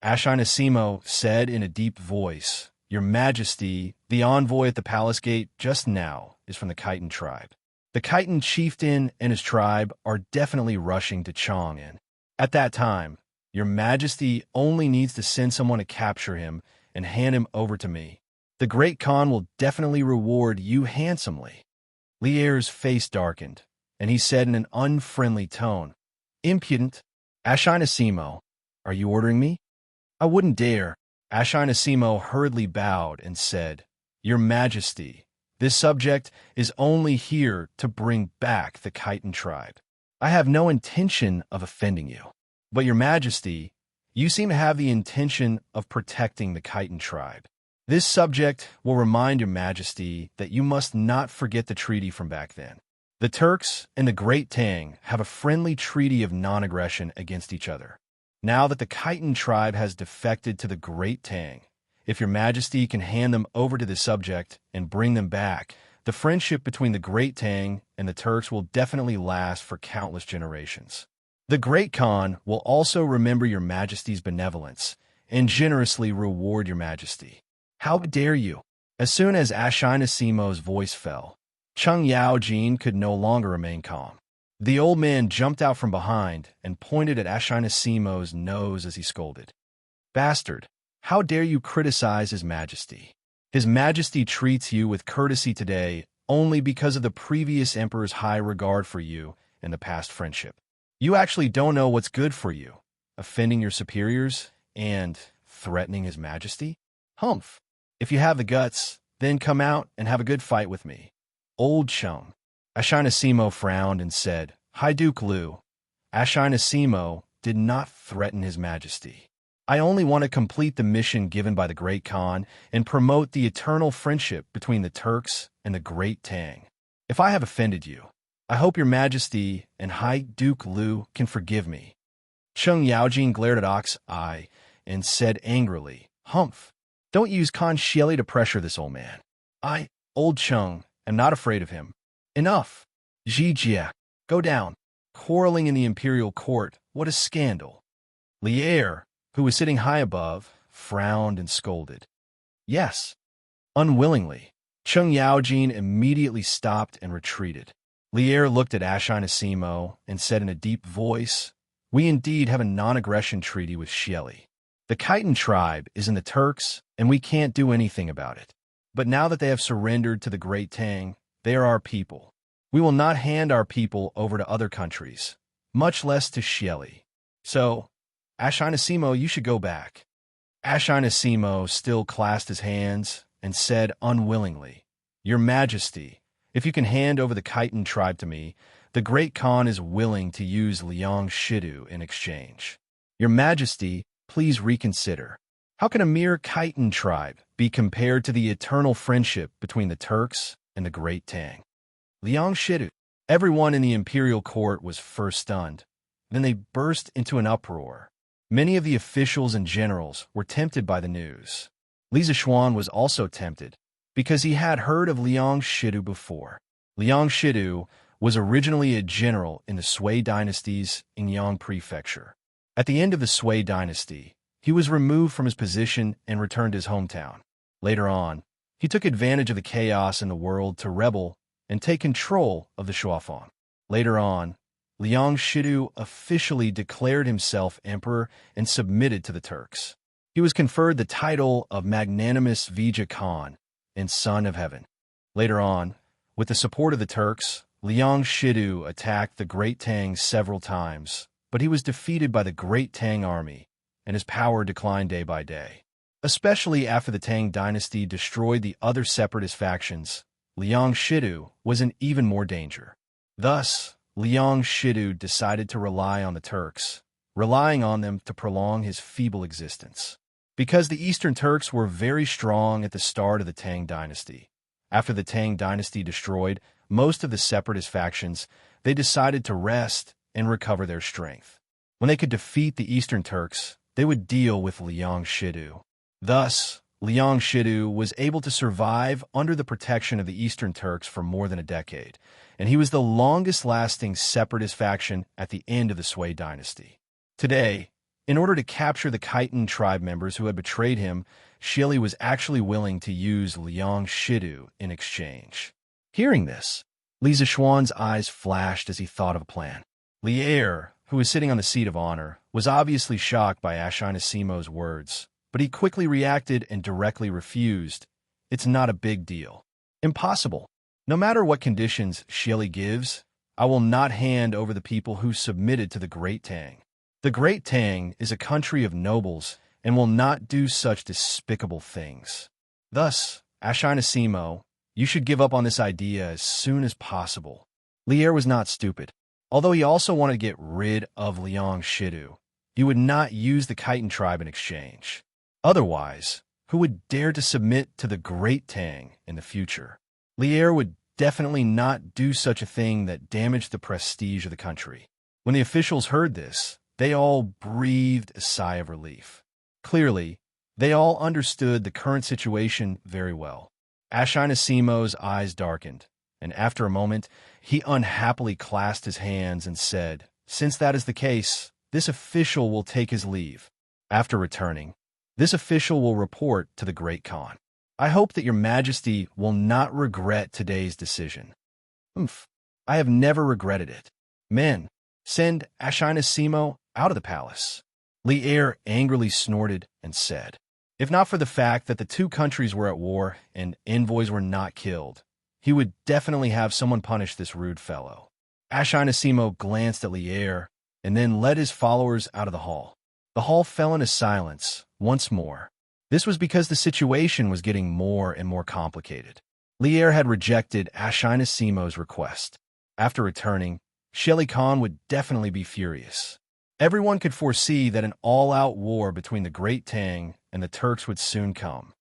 Ashinasimo said in a deep voice, Your Majesty, the envoy at the palace gate just now is from the Khitan tribe. The Khitan chieftain and his tribe are definitely rushing to Chong'an. At that time, Your Majesty only needs to send someone to capture him and hand him over to me. The Great Khan will definitely reward you handsomely. Lier's face darkened, and he said in an unfriendly tone, Impudent. Ashinasimo, are you ordering me? I wouldn't dare. Ashinasimo hurriedly bowed and said, Your Majesty, this subject is only here to bring back the Khitan tribe. I have no intention of offending you. But Your Majesty, you seem to have the intention of protecting the Khitan tribe. This subject will remind Your Majesty that you must not forget the treaty from back then. The Turks and the Great Tang have a friendly treaty of non-aggression against each other. Now that the Khitan tribe has defected to the Great Tang, if Your Majesty can hand them over to the subject and bring them back, the friendship between the Great Tang and the Turks will definitely last for countless generations. The Great Khan will also remember Your Majesty's benevolence and generously reward Your Majesty. How dare you? As soon as Ashinasimo's voice fell, Chung Yaojin could no longer remain calm. The old man jumped out from behind and pointed at Ashinasimo's nose as he scolded. Bastard, how dare you criticize His Majesty? His Majesty treats you with courtesy today only because of the previous emperor's high regard for you and the past friendship. You actually don't know what's good for you, offending your superiors and threatening His Majesty? Humph. If you have the guts, then come out and have a good fight with me. Old Chung. Ashinasimo frowned and said, High Duke Liu, Ashinasimo did not threaten His Majesty. I only want to complete the mission given by the Great Khan and promote the eternal friendship between the Turks and the Great Tang. If I have offended you, I hope Your Majesty and High Duke Liu can forgive me. Chung Yaojin glared at Ox Eye and said angrily, Humph. Don't use Khan Shieli to pressure this old man. I, Old Chung, am not afraid of him. Enough. Jijia, go down. Quarreling in the imperial court, what a scandal. Lier, who was sitting high above, frowned and scolded. Yes. Unwillingly, Chung Yaojin immediately stopped and retreated. Lier looked at Ashinasimo and said in a deep voice, We indeed have a non-aggression treaty with Shieli. The Khitan tribe is in the Turks, and we can't do anything about it. But now that they have surrendered to the Great Tang, they are our people. We will not hand our people over to other countries, much less to Shieli. So, Ashinasimo, you should go back. Ashinasimo still clasped his hands and said unwillingly, Your Majesty, if you can hand over the Khitan tribe to me, the Great Khan is willing to use Liang Shidu in exchange. Your Majesty, please reconsider. How can a mere Khitan tribe be compared to the eternal friendship between the Turks and the Great Tang? Liang Shidu. Everyone in the imperial court was first stunned. Then they burst into an uproar. Many of the officials and generals were tempted by the news. Li Zishuan was also tempted, because he had heard of Liang Shidu before. Liang Shidu was originally a general in the Sui dynasty's Inyang prefecture. At the end of the Sui dynasty, he was removed from his position and returned to his hometown. Later on, he took advantage of the chaos in the world to rebel and take control of the Shuafang. Later on, Liang Shidu officially declared himself emperor and submitted to the Turks. He was conferred the title of Magnanimous Vijay Khan and Son of Heaven. Later on, with the support of the Turks, Liang Shidu attacked the Great Tang several times, but he was defeated by the Great Tang army, and his power declined day by day. Especially after the Tang dynasty destroyed the other separatist factions, Liang Shidu was in even more danger. Thus, Liang Shidu decided to rely on the Turks, relying on them to prolong his feeble existence. Because the Eastern Turks were very strong at the start of the Tang dynasty. After the Tang dynasty destroyed, most of the separatist factions, they decided to rest and recover their strength. When they could defeat the Eastern Turks, they would deal with Liang Shidu. Thus, Liang Shidu was able to survive under the protection of the Eastern Turks for more than a decade, and he was the longest-lasting separatist faction at the end of the Sui dynasty. Today, in order to capture the Khitan tribe members who had betrayed him, Shili was actually willing to use Liang Shidu in exchange. Hearing this, Li Zishuan's eyes flashed as he thought of a plan. Lier, who was sitting on the seat of honor, was obviously shocked by Ashinasimo's words, but he quickly reacted and directly refused. It's not a big deal. Impossible. No matter what conditions Shili gives, I will not hand over the people who submitted to the Great Tang. The Great Tang is a country of nobles and will not do such despicable things. Thus, Ashinasimo, you should give up on this idea as soon as possible. Lier was not stupid. Although he also wanted to get rid of Liang Shidu, he would not use the Khitan tribe in exchange. Otherwise, who would dare to submit to the Great Tang in the future? Lier would definitely not do such a thing that damaged the prestige of the country. When the officials heard this, they all breathed a sigh of relief. Clearly, they all understood the current situation very well. Ashinasimo's eyes darkened, and after a moment, he unhappily clasped his hands and said, "Since that is the case, this official will take his leave. After returning, this official will report to the Great Khan. I hope that your majesty will not regret today's decision." I have never regretted it. Men, send Ashinasimo out of the palace. Lier angrily snorted and said, if not for the fact that the two countries were at war and envoys were not killed, he would definitely have someone punish this rude fellow. Ashinasimo glanced at Lier and then led his followers out of the hall. The hall fell into silence once more. This was because the situation was getting more and more complicated. Lier had rejected Ashinasimo's request. After returning, Shili Khan would definitely be furious. Everyone could foresee that an all-out war between the Great Tang and the Turks would soon come.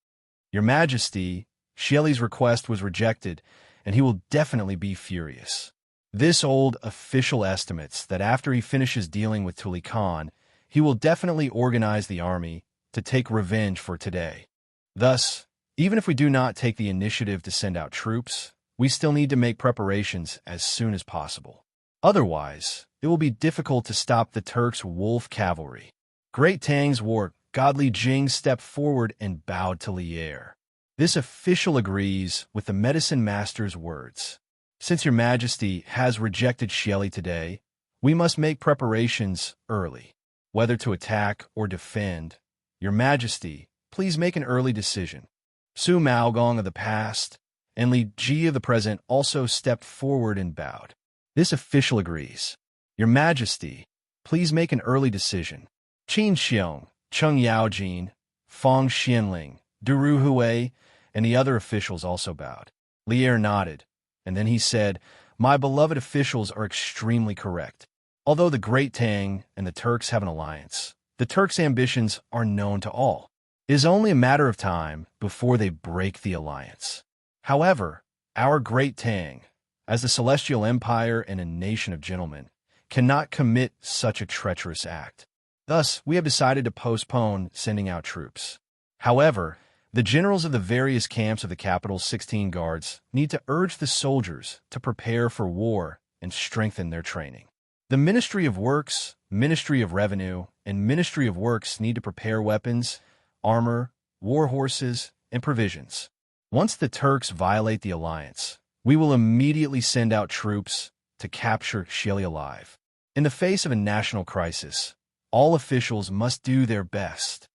Your Majesty, Shili's request was rejected, and he will definitely be furious. This old official estimates that after he finishes dealing with Tuli Khan, he will definitely organize the army to take revenge for today. Thus, even if we do not take the initiative to send out troops, we still need to make preparations as soon as possible. Otherwise, it will be difficult to stop the Turks' wolf cavalry. Great Tang's war, Godly Jing stepped forward and bowed to Lier. This official agrees with the medicine master's words. Since your majesty has rejected Shili today, we must make preparations early. Whether to attack or defend, your majesty, please make an early decision. Su Maogong of the past and Li Ji of the present also stepped forward and bowed. This official agrees. Your Majesty, please make an early decision. Qin Xiong, Cheng Yaojin, Fong Xianling, Duru Hui, and the other officials also bowed. Lier nodded, and then he said, my beloved officials are extremely correct. Although the Great Tang and the Turks have an alliance, the Turks' ambitions are known to all. It is only a matter of time before they break the alliance. However, our Great Tang, as the Celestial Empire and a nation of gentlemen, cannot commit such a treacherous act. Thus, we have decided to postpone sending out troops. However, the generals of the various camps of the capital's 16 guards need to urge the soldiers to prepare for war and strengthen their training. The Ministry of Works, Ministry of Revenue, and Ministry of Works need to prepare weapons, armor, war horses, and provisions. Once the Turks violate the alliance, we will immediately send out troops to capture Shili alive. In the face of a national crisis, all officials must do their best.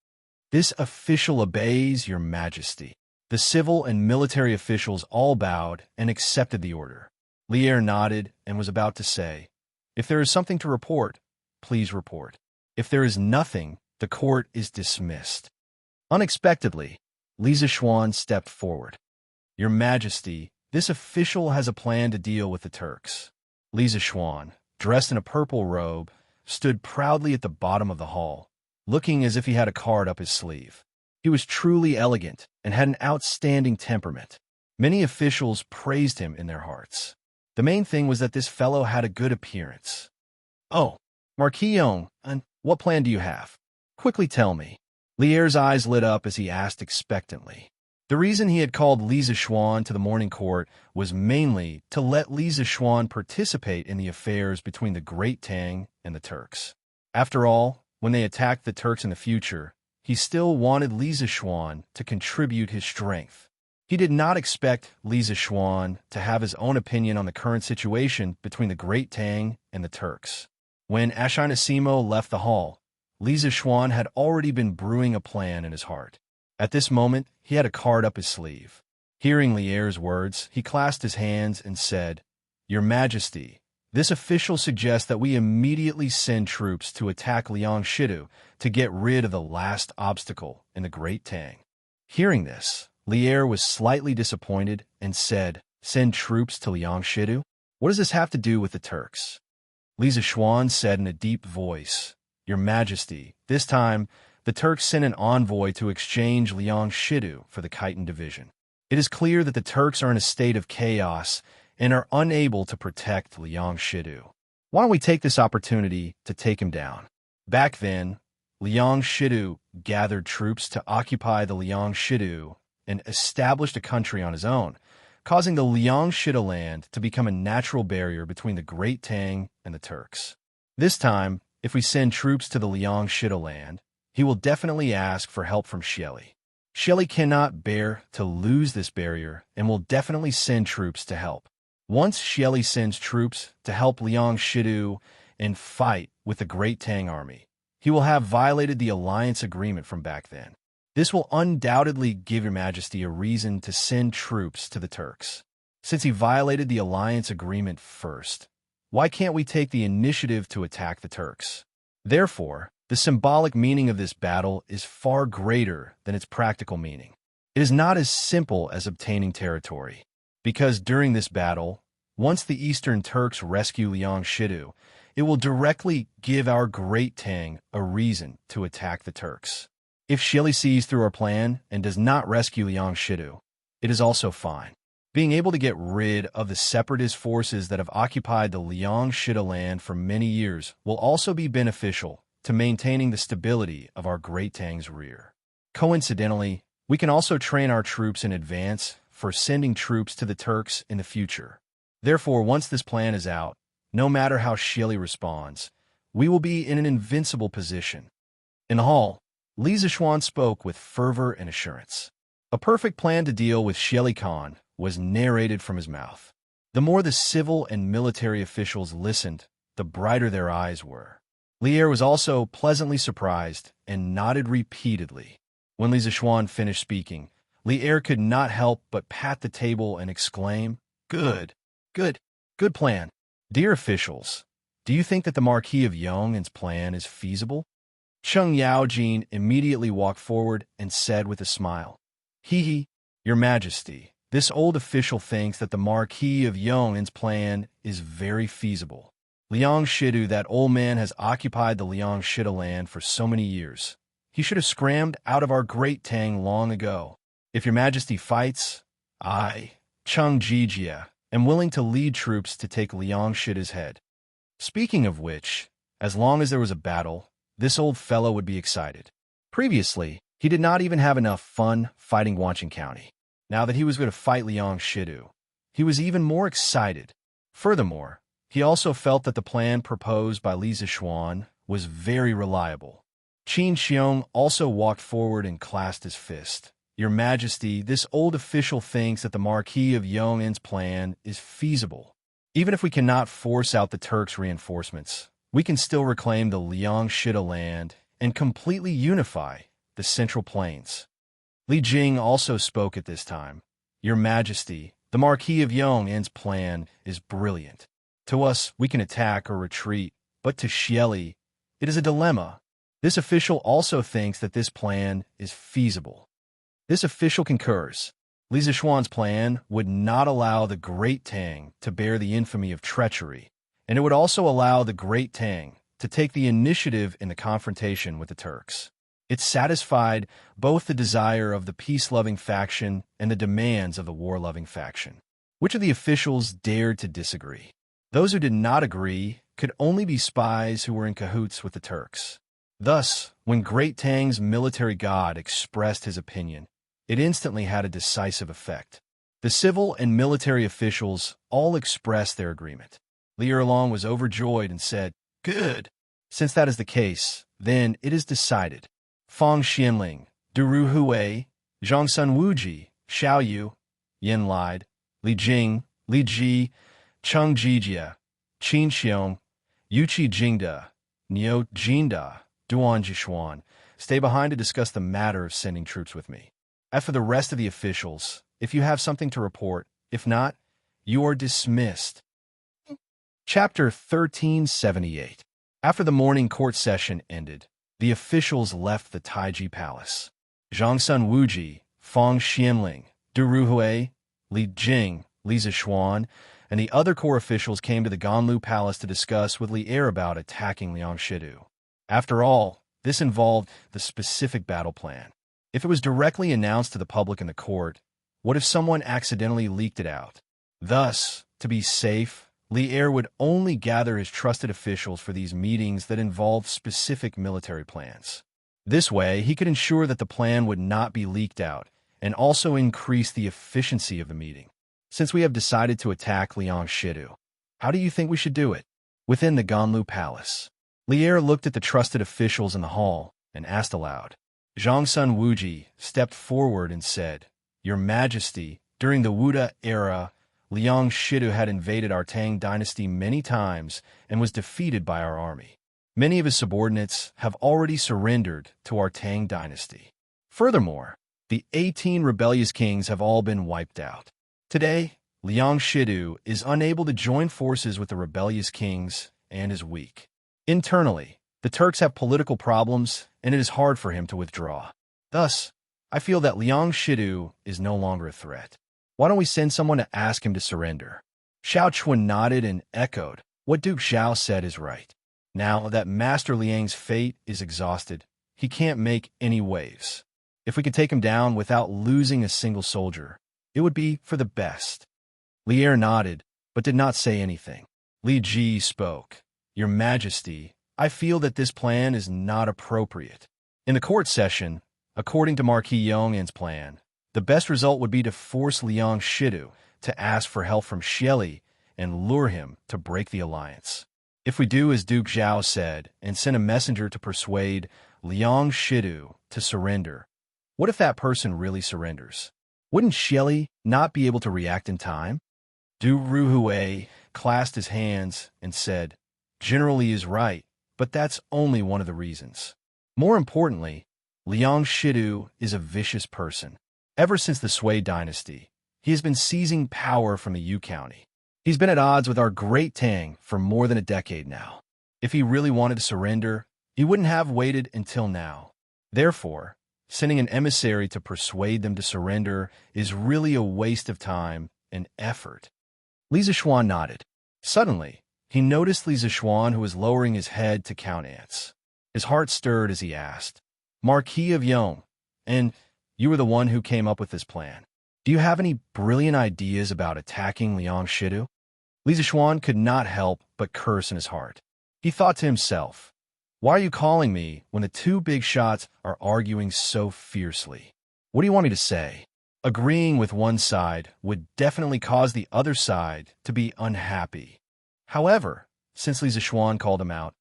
This official obeys your majesty. The civil and military officials all bowed and accepted the order. Lier nodded and was about to say, if there is something to report, please report. If there is nothing, the court is dismissed. Unexpectedly, Li Zishuan stepped forward. Your Majesty, this official has a plan to deal with the Turks. Li Zishuan, dressed in a purple robe, stood proudly at the bottom of the hall, looking as if he had a card up his sleeve. He was truly elegant and had an outstanding temperament. Many officials praised him in their hearts. The main thing was that this fellow had a good appearance. "Oh, Marquis Yong, and what plan do you have? Quickly tell me." Lier's eyes lit up as he asked expectantly. The reason he had called Li Zishuan to the morning court was mainly to let Li Zishuan participate in the affairs between the Great Tang and the Turks. After all, when they attacked the Turks in the future, he still wanted Li Zishuan to contribute his strength. He did not expect Li Zishuan to have his own opinion on the current situation between the Great Tang and the Turks. When Ashinasimo left the hall, Li Zishuan had already been brewing a plan in his heart. At this moment, he had a card up his sleeve. Hearing Lier's words, he clasped his hands and said, "Your Majesty, this official suggests that we immediately send troops to attack Liangshidu to get rid of the last obstacle in the Great Tang." Hearing this, Lier was slightly disappointed and said, "Send troops to Liangshidu? What does this have to do with the Turks?" Li Zishuan said in a deep voice, "Your Majesty, this time, the Turks sent an envoy to exchange Liangshidu for the Khitan division. It is clear that the Turks are in a state of chaos and are unable to protect Liangshidu. Why don't we take this opportunity to take him down?" Back then, Liangshidu gathered troops to occupy the Liangshidu and established a country on his own, causing the Liangshidu land to become a natural barrier between the Great Tang and the Turks. This time, if we send troops to the Liangshidu land, he will definitely ask for help from Xieli. Xieli cannot bear to lose this barrier and will definitely send troops to help. Once Xieli sends troops to help Liangshidu and fight with the Great Tang army, he will have violated the alliance agreement from back then. This will undoubtedly give Your Majesty a reason to send troops to the Turks. Since he violated the alliance agreement first, why can't we take the initiative to attack the Turks? Therefore, the symbolic meaning of this battle is far greater than its practical meaning. It is not as simple as obtaining territory, because during this battle, once the Eastern Turks rescue Liangshidu, it will directly give our Great Tang a reason to attack the Turks. If Xieli sees through our plan and does not rescue Liangshidu, it is also fine. Being able to get rid of the separatist forces that have occupied the Liangshidu land for many years will also be beneficial to maintaining the stability of our Great Tang's rear. Coincidentally, we can also train our troops in advance for sending troops to the Turks in the future. Therefore, once this plan is out, no matter how Xieli responds, we will be in an invincible position. In the hall, Li Zishuan spoke with fervor and assurance. A perfect plan to deal with Xieli Khan was narrated from his mouth. The more the civil and military officials listened, the brighter their eyes were. Lier was also pleasantly surprised and nodded repeatedly. When Li Zishuan finished speaking, Lier could not help but pat the table and exclaim, "Good, good, good plan. Dear officials, do you think that the Marquis of Yong's plan is feasible?" Cheng Yaojin immediately walked forward and said with a smile, "Hee, Your Majesty, this old official thinks that the Marquis of Yong's plan is very feasible. Liangshidu, that old man, has occupied the Liangshidu land for so many years. He should have scrammed out of our Great Tang long ago. If Your Majesty fights, I, Cheng Jijia, am willing to lead troops to take Liangshidu's head." Speaking of which, as long as there was a battle, this old fellow would be excited. Previously, he did not even have enough fun fighting Wancheng County. Now that he was going to fight Liangshidu, he was even more excited. Furthermore, he also felt that the plan proposed by Li Zishuan was very reliable. Qin Xiong also walked forward and clasped his fist. "Your Majesty, this old official thinks that the Marquis of Yong's plan is feasible. Even if we cannot force out the Turks' reinforcements, we can still reclaim the Liangshidu land and completely unify the Central Plains." Li Jing also spoke at this time. "Your Majesty, the Marquis of Yong's plan is brilliant. To us, we can attack or retreat, but to Xieli, it is a dilemma. This official also thinks that this plan is feasible." This official concurs. Li Zishuan's plan would not allow the Great Tang to bear the infamy of treachery, and it would also allow the Great Tang to take the initiative in the confrontation with the Turks. It satisfied both the desire of the peace-loving faction and the demands of the war-loving faction. Which of the officials dared to disagree? Those who did not agree could only be spies who were in cahoots with the Turks. Thus, when Great Tang's military god expressed his opinion, it instantly had a decisive effect. The civil and military officials all expressed their agreement. Li Erlong was overjoyed and said, "Good. Since that is the case, then it is decided. Fang Xianling, Du Hui, Zhang Sun Wuji, Xiao Yu, Yin Lide, Li Jing, Li Ji, Cheng Jijia, Qin Xiong, Yuqi Jingda, Niu Jinda, Duan Jishuan, stay behind to discuss the matter of sending troops with me. As for the rest of the officials, if you have something to report, if not, you are dismissed." Chapter 1378. After the morning court session ended, the officials left the Taiji Palace. Zhang Sun Wuji, Fang Xianling, Du Hui, Li Jing, Li Zishuan, and the other core officials came to the Ganlu Palace to discuss with Li Er about attacking Liang Shidu. After all, this involved the specific battle plan. If it was directly announced to the public in the court, what if someone accidentally leaked it out? Thus, to be safe, Li Er would only gather his trusted officials for these meetings that involved specific military plans. This way, he could ensure that the plan would not be leaked out and also increase the efficiency of the meeting. Since we have decided to attack Liang Shidu, how do you think we should do it? Within the Ganlu Palace, Li Er looked at the trusted officials in the hall and asked aloud. Zhang Sun Wuji stepped forward and said, "Your Majesty, during the Wuda era, Liang Shidu had invaded our Tang dynasty many times and was defeated by our army. Many of his subordinates have already surrendered to our Tang dynasty. Furthermore, the 18 rebellious kings have all been wiped out. Today, Liang Shidu is unable to join forces with the rebellious kings and is weak. Internally, the Turks have political problems and it is hard for him to withdraw. Thus, I feel that Liang Shidu is no longer a threat. Why don't we send someone to ask him to surrender?" Xiao Chuan nodded and echoed, "What Duke Zhao said is right. Now that Master Liang's fate is exhausted, he can't make any waves. If we could take him down without losing a single soldier, it would be for the best." Li Er nodded, but did not say anything. Li Ji spoke. "Your Majesty, I feel that this plan is not appropriate. In the court session, according to Marquis Yong'an's plan, the best result would be to force Liang Shidu to ask for help from Xieli and lure him to break the alliance. If we do as Duke Zhao said and send a messenger to persuade Liang Shidu to surrender, what if that person really surrenders? Wouldn't Xieli not be able to react in time?" Du Ruhui clasped his hands and said, "General Li is right, but that's only one of the reasons. More importantly, Liang Shidu is a vicious person. Ever since the Sui dynasty, he has been seizing power from the Yu County. He's been at odds with our Great Tang for more than a decade now. If he really wanted to surrender, he wouldn't have waited until now. Therefore, sending an emissary to persuade them to surrender is really a waste of time and effort." Li Zishuan nodded. Suddenly, he noticed Li Zishuan, who was lowering his head to count ants. His heart stirred as he asked, "Marquis of Yong, and you were the one who came up with this plan. Do you have any brilliant ideas about attacking Liang Shidu?" Li Zishuan could not help but curse in his heart. He thought to himself, "Why are you calling me when the two big shots are arguing so fiercely? What do you want me to say?" Agreeing with one side would definitely cause the other side to be unhappy. However, since Li Zishuan called him out,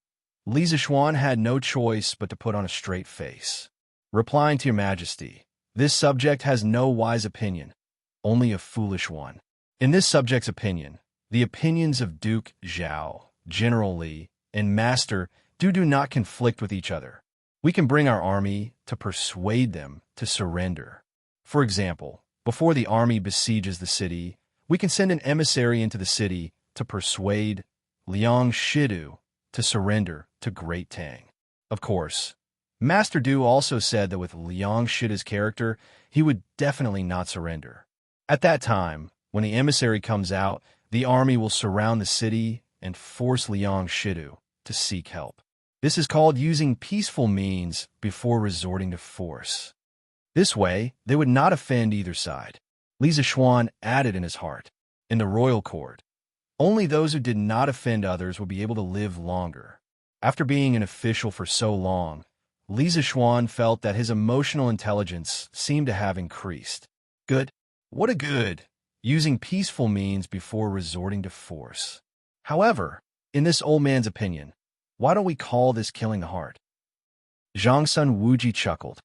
Li Zishuan had no choice but to put on a straight face. Replying to Your Majesty, this subject has no wise opinion, only a foolish one. In this subject's opinion, the opinions of Duke Zhao, General Li, and Master Du do not conflict with each other. We can bring our army to persuade them to surrender. For example, before the army besieges the city, we can send an emissary into the city to persuade Liang Shidu to surrender to Great Tang. Of course, Master Du also said that with Liang Shidu's character, he would definitely not surrender. At that time, when the emissary comes out, the army will surround the city and force Liang Shidu to seek help. This is called using peaceful means before resorting to force. This way, they would not offend either side. Li Zishuan added in his heart. in the royal court. Only those who did not offend others would be able to live longer. After being an official for so long, Li Zishuan felt that his emotional intelligence seemed to have increased. Good. What a good. Using peaceful means before resorting to force. However, in this old man's opinion, why don't we call this killing the heart? Zhang Sun Wuji chuckled.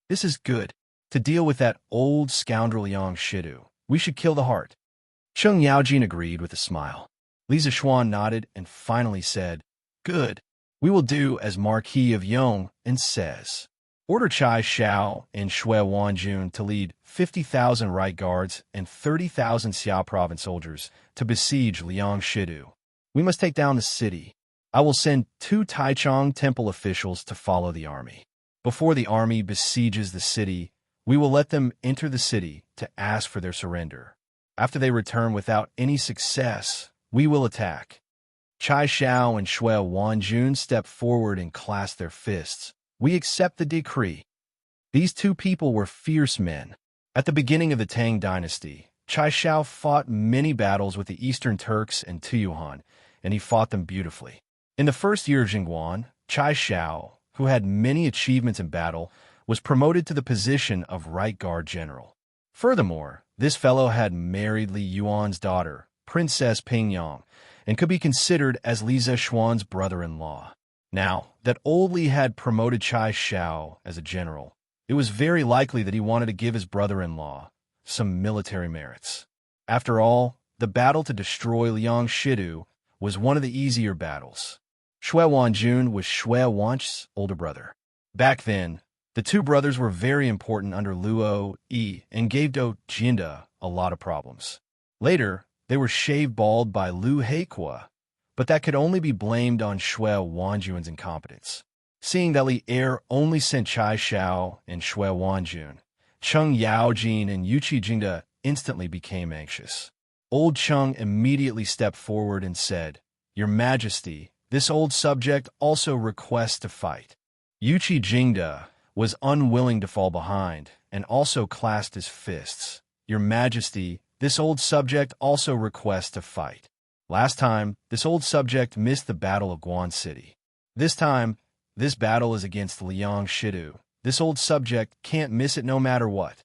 This is good. To deal with that old scoundrel Yang Shidu, we should kill the heart. Cheng Yaojin agreed with a smile. Li Zishuan nodded and finally said, Good. We will do as Marquis of Yong and says. Order Chai Xiao and Shui Wanjun to lead 50,000 right guards and 30,000 Xia province soldiers to besiege Liang Shidu. We must take down the city. I will send 2 Taichung temple officials to follow the army. Before the army besieges the city, we will let them enter the city to ask for their surrender. After they return without any success, we will attack. Chai Xiao and Shui Wanjun stepped forward and clasped their fists. We accept the decree. These 2 people were fierce men. At the beginning of the Tang dynasty, Chai Xiao fought many battles with the Eastern Turks and Tuyuhan, and he fought them beautifully. In the first year of Jingguan, Chai Xiao, who had many achievements in battle, was promoted to the position of right guard general. Furthermore, this fellow had married Li Yuan's daughter, Princess Pingyang, and could be considered as Li Zishuan's brother-in-law. Now, that old Li had promoted Chai Xiao as a general, it was very likely that he wanted to give his brother-in-law some military merits. After all, the battle to destroy Liang Shidu was one of the easier battles. Shui Wanjun was Shui Wanch's older brother. Back then, the 2 brothers were very important under Luo Yi and gave Do Jinda a lot of problems. Later, they were shaved bald by Lu Heikua, but that could only be blamed on Shui Wanjun's incompetence. Seeing that Li Er only sent Chai Xiao and Shui Wanjun, Cheng Yaojin and Yuqi Jingda instantly became anxious. Old Cheng immediately stepped forward and said, Your Majesty, this old subject also requests to fight. Yuqi Jingda was unwilling to fall behind and also clasped his fists. Your Majesty, this old subject also requests to fight. Last time, this old subject missed the Battle of Guan City. This time, this battle is against Liang Shidu. This old subject can't miss it no matter what.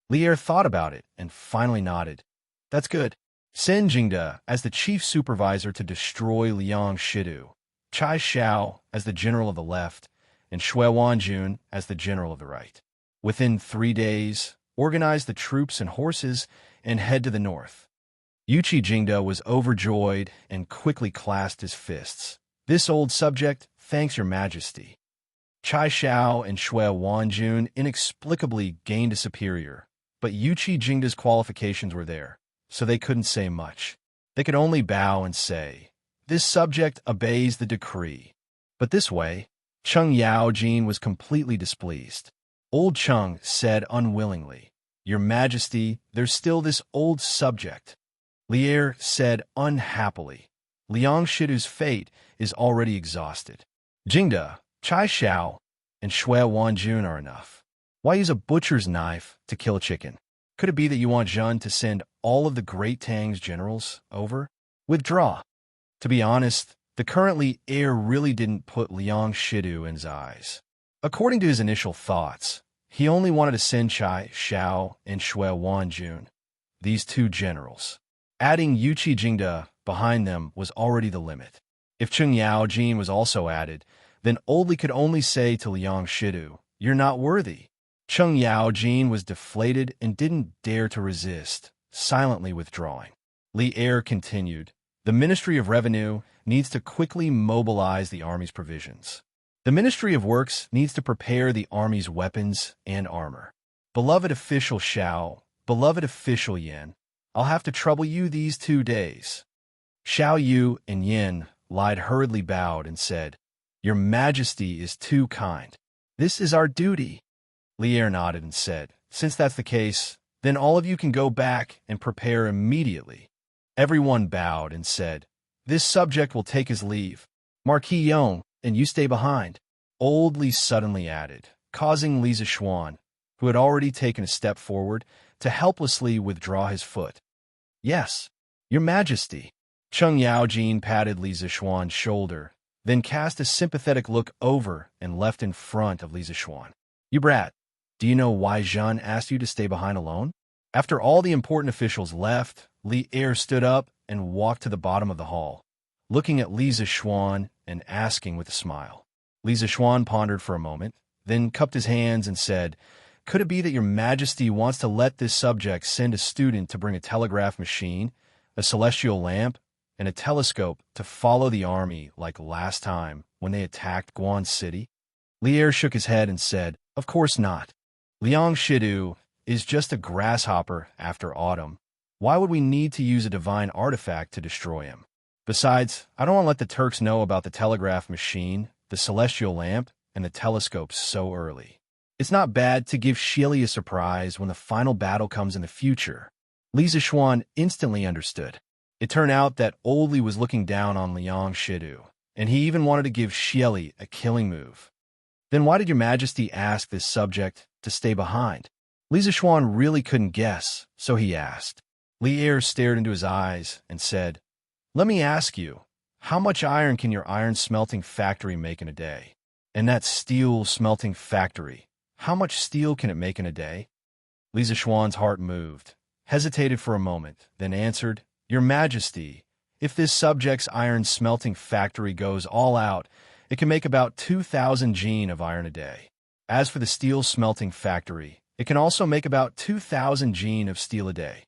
Li Er thought about it and finally nodded. That's good. Send Jingda as the chief supervisor to destroy Liang Shidu, Chai Xiao as the general of the left, and Shui Wanjun as the general of the right. Within 3 days, organize the troops and horses and head to the north. Yuqi Jingda was overjoyed and quickly clasped his fists. This old subject thanks your majesty. Chai Xiao and Shui Wanjun inexplicably gained a superior, but Yuqi Jingda's qualifications were there, so they couldn't say much. They could only bow and say, This subject obeys the decree. But this way, Cheng Yaojin was completely displeased. Old Cheng said unwillingly, Your Majesty, there's still this old subject. Li Er said unhappily, Liang Shidu's fate is already exhausted. Jingda, Chai Xiao, and Shui Wanjun are enough. Why use a butcher's knife to kill a chicken? Could it be that you want Zhen to send all of the Great Tang's generals over? Withdraw. To be honest, the currently heir really didn't put Liang Shidu in his eyes. According to his initial thoughts, he only wanted to send Chai Xiao and Shui Wanjun, these 2 generals. Adding Yuqi Jingda behind them was already the limit. If Cheng Yaojin was also added, then Old Li could only say to Liang Shidu, You're not worthy. Cheng Yaojin was deflated and didn't dare to resist, silently withdrawing. Li Er continued, The Ministry of Revenue needs to quickly mobilize the army's provisions. The Ministry of Works needs to prepare the army's weapons and armor. Beloved official Xiao, beloved official Yin, I'll have to trouble you these 2 days. Xiao Yu and Yin lied hurriedly bowed and said, Your Majesty is too kind. This is our duty. Li Er nodded and said, Since that's the case, then all of you can go back and prepare immediately. Everyone bowed and said, This subject will take his leave. Marquis Yong, and you stay behind. Old Li suddenly added, causing Li Zishuan, who had already taken a step forward, to helplessly withdraw his foot. Yes, Your Majesty. Cheng Yaojin patted Li Zixuan's shoulder, then cast a sympathetic look over and left in front of Li Zixuan. You brat, do you know why Zhen asked you to stay behind alone? After all the important officials left, Li Er stood up and walked to the bottom of the hall, looking at Li Zixuan and asking with a smile. Li Zixuan pondered for a moment, then cupped his hands and said, "Could it be that Your Majesty wants to let this subject send a student to bring a telegraph machine, a celestial lamp, and a telescope to follow the army like last time when they attacked Guan City?" Li Er shook his head and said, "Of course not. Liang Shidu is just a grasshopper after autumn. Why would we need to use a divine artifact to destroy him? Besides, I don't want to let the Turks know about the telegraph machine, the celestial lamp, and the telescopes so early. It's not bad to give Xieli a surprise when the final battle comes in the future." Li Zixuan instantly understood. It turned out that old Li was looking down on Liang Shidu, and he even wanted to give Xieli a killing move. Then why did Your Majesty ask this subject to stay behind? Li Zixuan really couldn't guess, so he asked. Li Er stared into his eyes and said, "Let me ask you, how much iron can your iron smelting factory make in a day? And that steel smelting factory, how much steel can it make in a day?" Li Zixuan's heart moved, hesitated for a moment, then answered, "Your Majesty, if this subject's iron smelting factory goes all out, it can make about 2,000 jin of iron a day. As for the steel smelting factory, it can also make about 2,000 jin of steel a day."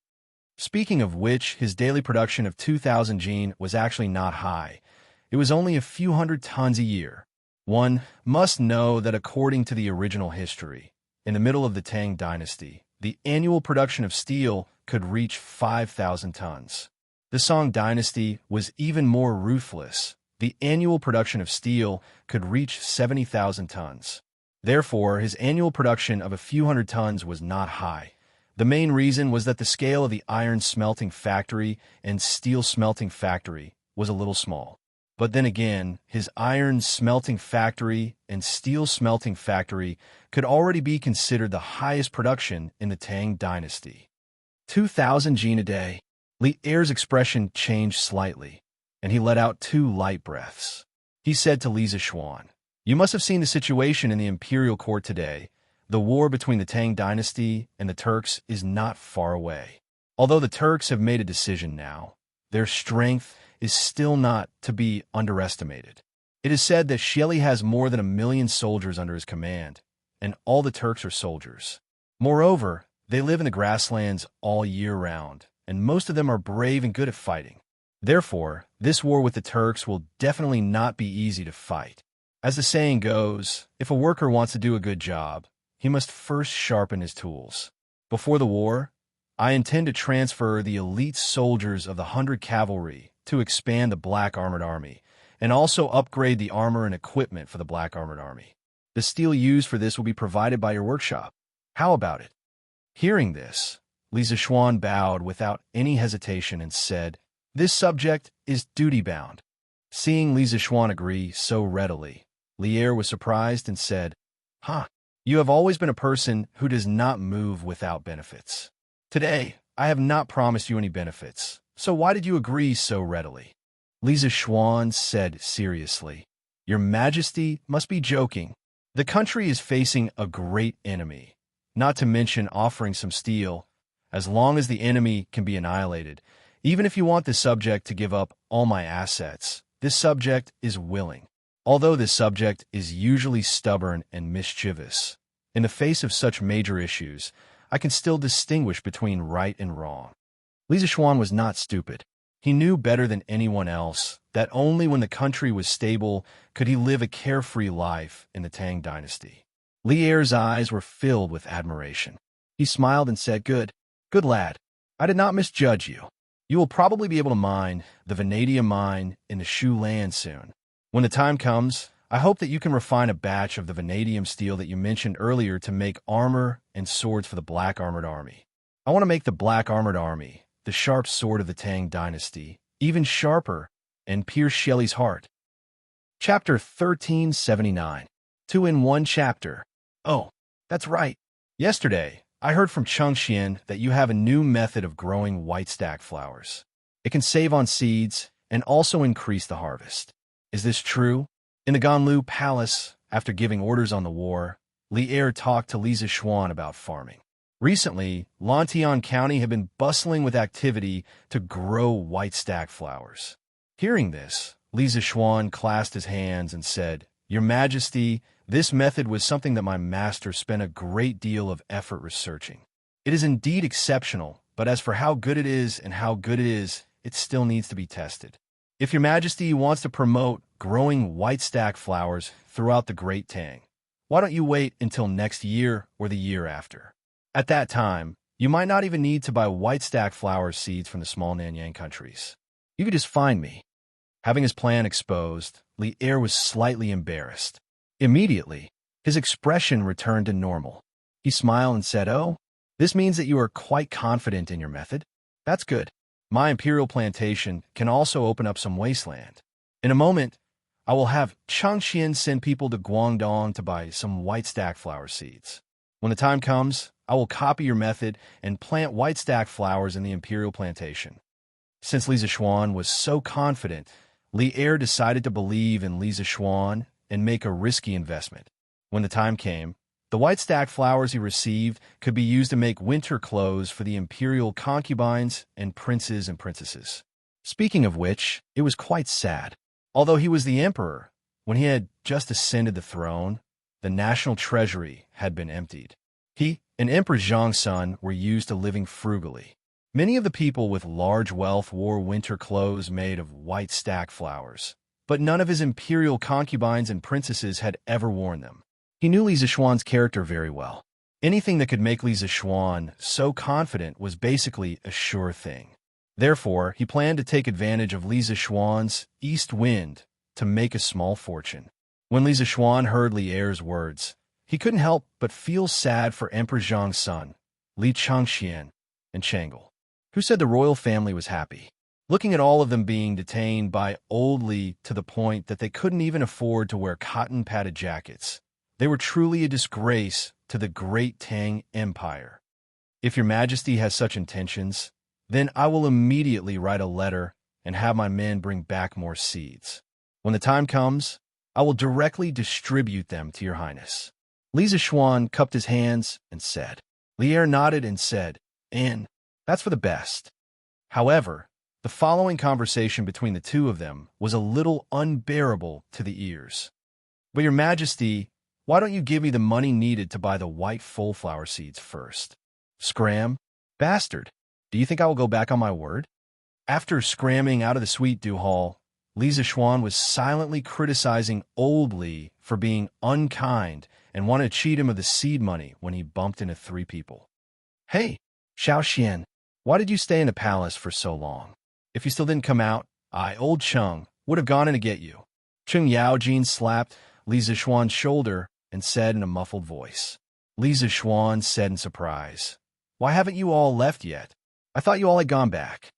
Speaking of which, his daily production of 2,000 jin was actually not high. It was only a few hundred tons a year. One must know that according to the original history, in the middle of the Tang dynasty, the annual production of steel could reach 5,000 tons. The Song dynasty was even more ruthless. The annual production of steel could reach 70,000 tons. Therefore, his annual production of a few hundred tons was not high. The main reason was that the scale of the iron smelting factory and steel smelting factory was a little small. But then again, his iron smelting factory and steel smelting factory could already be considered the highest production in the Tang dynasty. 2,000 jin a day. Li Er's expression changed slightly, and he let out 2 light breaths. He said to Li Zixuan, "You must have seen the situation in the imperial court today. The war between the Tang dynasty and the Turks is not far away. Although the Turks have made a decision now, their strength is still not to be underestimated. It is said that Xieli has more than 1 million soldiers under his command, and all the Turks are soldiers. Moreover, they live in the grasslands all year round, and most of them are brave and good at fighting. Therefore, this war with the Turks will definitely not be easy to fight. As the saying goes, if a worker wants to do a good job, he must first sharpen his tools. Before the war, I intend to transfer the elite soldiers of the 100 Cavalry to expand the Black Armored Army, and also upgrade the armor and equipment for the Black Armored Army. The steel used for this will be provided by your workshop. How about it?" Hearing this, Li Zixuan bowed without any hesitation and said, "This subject is duty-bound." Seeing Li Zixuan agree so readily, Li Er was surprised and said, "Huh, you have always been a person who does not move without benefits. Today, I have not promised you any benefits, so why did you agree so readily?" Li Zixuan said seriously, "Your Majesty must be joking. The country is facing a great enemy, not to mention offering some steel. As long as the enemy can be annihilated, even if you want the subject to give up all my assets, this subject is willing. Although this subject is usually stubborn and mischievous, in the face of such major issues, I can still distinguish between right and wrong." Li Zixuan was not stupid. He knew better than anyone else that only when the country was stable could he live a carefree life in the Tang dynasty. Li Er's eyes were filled with admiration. He smiled and said, Good lad. I did not misjudge you. You will probably be able to mine the vanadium mine in the Shu land soon. When the time comes, I hope that you can refine a batch of the vanadium steel that you mentioned earlier to make armor and swords for the Black Armored Army. I want to make the Black Armored Army, the sharp sword of the Tang dynasty, even sharper and pierce Xieli's heart. Chapter 1379. 2 in 1 chapter. Oh, that's right. Yesterday, I heard from Chengxian that you have a new method of growing white stack flowers. It can save on seeds and also increase the harvest. Is this true? In the Ganlu Palace, after giving orders on the war, Li Er talked to Li Zishuan about farming. Recently, Lantian County had been bustling with activity to grow white stack flowers. Hearing this, Li Zishuan clasped his hands and said, "Your Majesty, this method was something that my master spent a great deal of effort researching. It is indeed exceptional, but as for how good it is and how good it is, it still needs to be tested. If Your Majesty wants to promote growing white stack flowers throughout the Great Tang, why don't you wait until next year or the year after? At that time, you might not even need to buy white stack flower seeds from the small Nanyang countries. You could just find me." Having his plan exposed, Li Er was slightly embarrassed. Immediately, his expression returned to normal. He smiled and said, "Oh, this means that you are quite confident in your method? That's good. My imperial plantation can also open up some wasteland. In a moment, I will have Changxian send people to Guangdong to buy some white stack flower seeds. When the time comes, I will copy your method and plant white stack flowers in the imperial plantation." Since Li Zishuan was so confident, Li Er decided to believe in Li Zishuan and make a risky investment. When the time came, the white stack flowers he received could be used to make winter clothes for the imperial concubines and princes and princesses. Speaking of which, it was quite sad. Although he was the emperor, when he had just ascended the throne, the national treasury had been emptied. He and Emperor Zhang's son were used to living frugally. Many of the people with large wealth wore winter clothes made of white stack flowers, but none of his imperial concubines and princesses had ever worn them. He knew Li Zishuan's character very well. Anything that could make Li Zishuan so confident was basically a sure thing. Therefore, he planned to take advantage of Li Zishuan's east wind to make a small fortune. When Li Zishuan heard Li Er's words, he couldn't help but feel sad for Emperor Zhang's son, Li Changxian, and Chang'e, who said the royal family was happy. Looking at all of them being detained by old Li to the point that they couldn't even afford to wear cotton-padded jackets, they were truly a disgrace to the great Tang Empire. If Your Majesty has such intentions, then I will immediately write a letter and have my men bring back more seeds. When the time comes, I will directly distribute them to Your Highness." Li Zishuan cupped his hands and said. Li Er nodded and said, "And that's for the best." However, the following conversation between the two of them was a little unbearable to the ears. "But Your Majesty, why don't you give me the money needed to buy the white full flower seeds first?" "Scram? Bastard! Do you think I will go back on my word?" After scramming out of the sweet dew hall, Li Zishuan was silently criticizing old Li for being unkind and wanted to cheat him of the seed money when he bumped into three people. "Hey, Xiao Xian, why did you stay in the palace for so long? If you still didn't come out, old Cheng, would have gone in to get you." Cheng Yaojin slapped Li Zishuan's shoulder and said in a muffled voice. Li Zishuan said in surprise, "Why haven't you all left yet? I thought you all had gone back."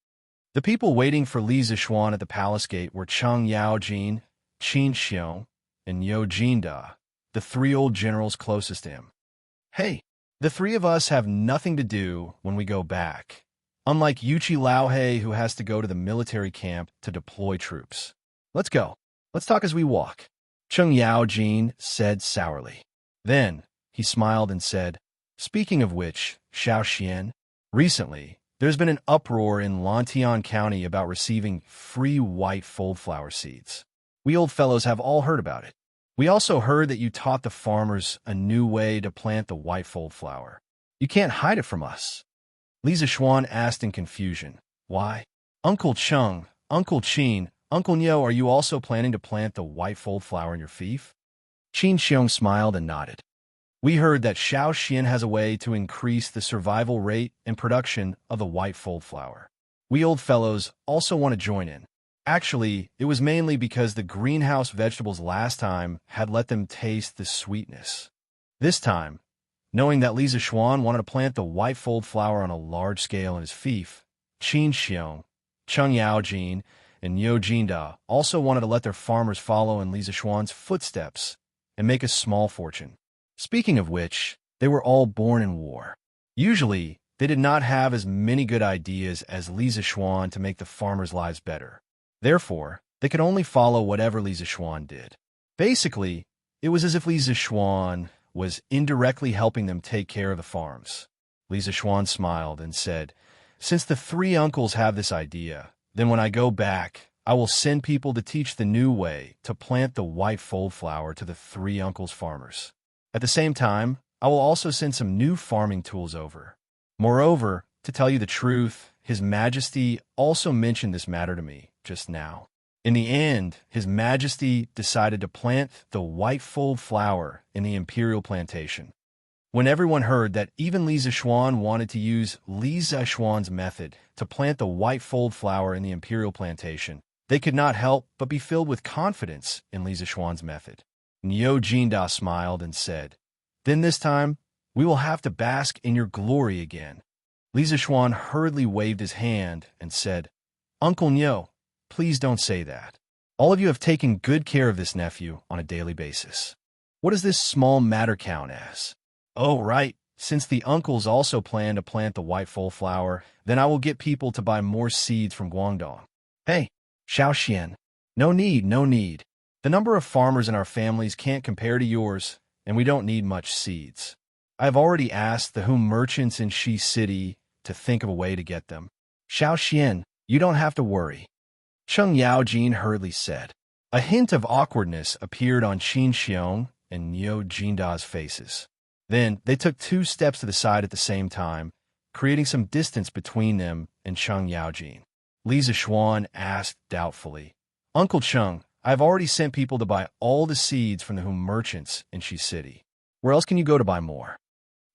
The people waiting for Li Zishuan at the palace gate were Cheng Yaojin, Qin Xiong, and Yo Jinda, the three old generals closest to him. "Hey, the three of us have nothing to do when we go back, unlike Yuchi Laohei, who has to go to the military camp to deploy troops. Let's go. Let's talk as we walk," Cheng Yaojin said sourly. Then he smiled and said, "Speaking of which, Xiao Xian, recently there's been an uproar in Lantian County about receiving free white fold flower seeds. We old fellows have all heard about it. We also heard that you taught the farmers a new way to plant the white fold flower. You can't hide it from us." Li Zishuan asked in confusion, "Why? Uncle Cheng, Uncle Qin, Uncle Nyo, are you also planning to plant the white fold flower in your fief?" Qin Xiong smiled and nodded. "We heard that Xiao Xian has a way to increase the survival rate and production of the white fold flower. We old fellows also want to join in. Actually, it was mainly because the greenhouse vegetables last time had let them taste the sweetness. This time, knowing that Li Zishuan wanted to plant the white fold flower on a large scale in his fief, Qin Xiong, Cheng Yaojin, and Yo Jinda also wanted to let their farmers follow in Li Zishuan's footsteps and make a small fortune. Speaking of which, they were all born in war. Usually, they did not have as many good ideas as Li Zishuan to make the farmers' lives better. Therefore, they could only follow whatever Li Zishuan did. Basically, it was as if Li Zishuan was indirectly helping them take care of the farms. Li Zishuan smiled and said, "Since the three uncles have this idea, then when I go back, I will send people to teach the new way to plant the white fold flower to the three uncles' farmers. At the same time, I will also send some new farming tools over. Moreover, to tell you the truth, His Majesty also mentioned this matter to me just now." In the end, His Majesty decided to plant the white fold flower in the imperial plantation. When everyone heard that even Li Zishuan wanted to use Li Zishuan's method to plant the white fold flower in the imperial plantation, they could not help but be filled with confidence in Li Zishuan's method. Niu Jinda smiled and said, "Then this time, we will have to bask in your glory again." Li Zishuan hurriedly waved his hand and said, "Uncle Niu, please don't say that. All of you have taken good care of this nephew on a daily basis. What does this small matter count as? Oh, right. Since the uncles also plan to plant the white fold flower, then I will get people to buy more seeds from Guangdong." "Hey, Xiaoxian, no need, no need. The number of farmers in our families can't compare to yours, and we don't need much seeds. I have already asked the merchants in Shi City to think of a way to get them. Xiaoxian, you don't have to worry." Cheng Yaojin hurriedly said. A hint of awkwardness appeared on Qin Xiong and Niu Jinda's faces. Then they took 2 steps to the side at the same time, creating some distance between them and Cheng Yaojin. Li Zishuan asked doubtfully, "Uncle Cheng, I have already sent people to buy all the seeds from the merchants in Shi City. Where else can you go to buy more?"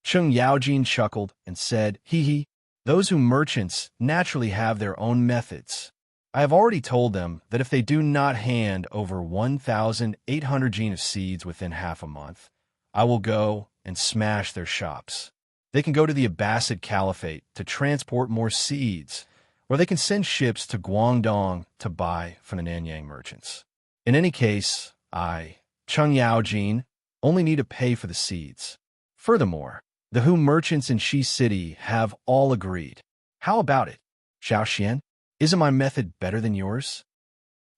Cheng Yaojin chuckled and said, "Hee hee, those merchants naturally have their own methods. I have already told them that if they do not hand over 1,800 jin of seeds within half a month, I will go and smash their shops. They can go to the Abbasid Caliphate to transport more seeds, or they can send ships to Guangdong to buy from the Nanyang merchants. In any case, I, Cheng Yaojin, only need to pay for the seeds. Furthermore, the merchants in Shi City have all agreed. How about it, Xiaoxian? Isn't my method better than yours?"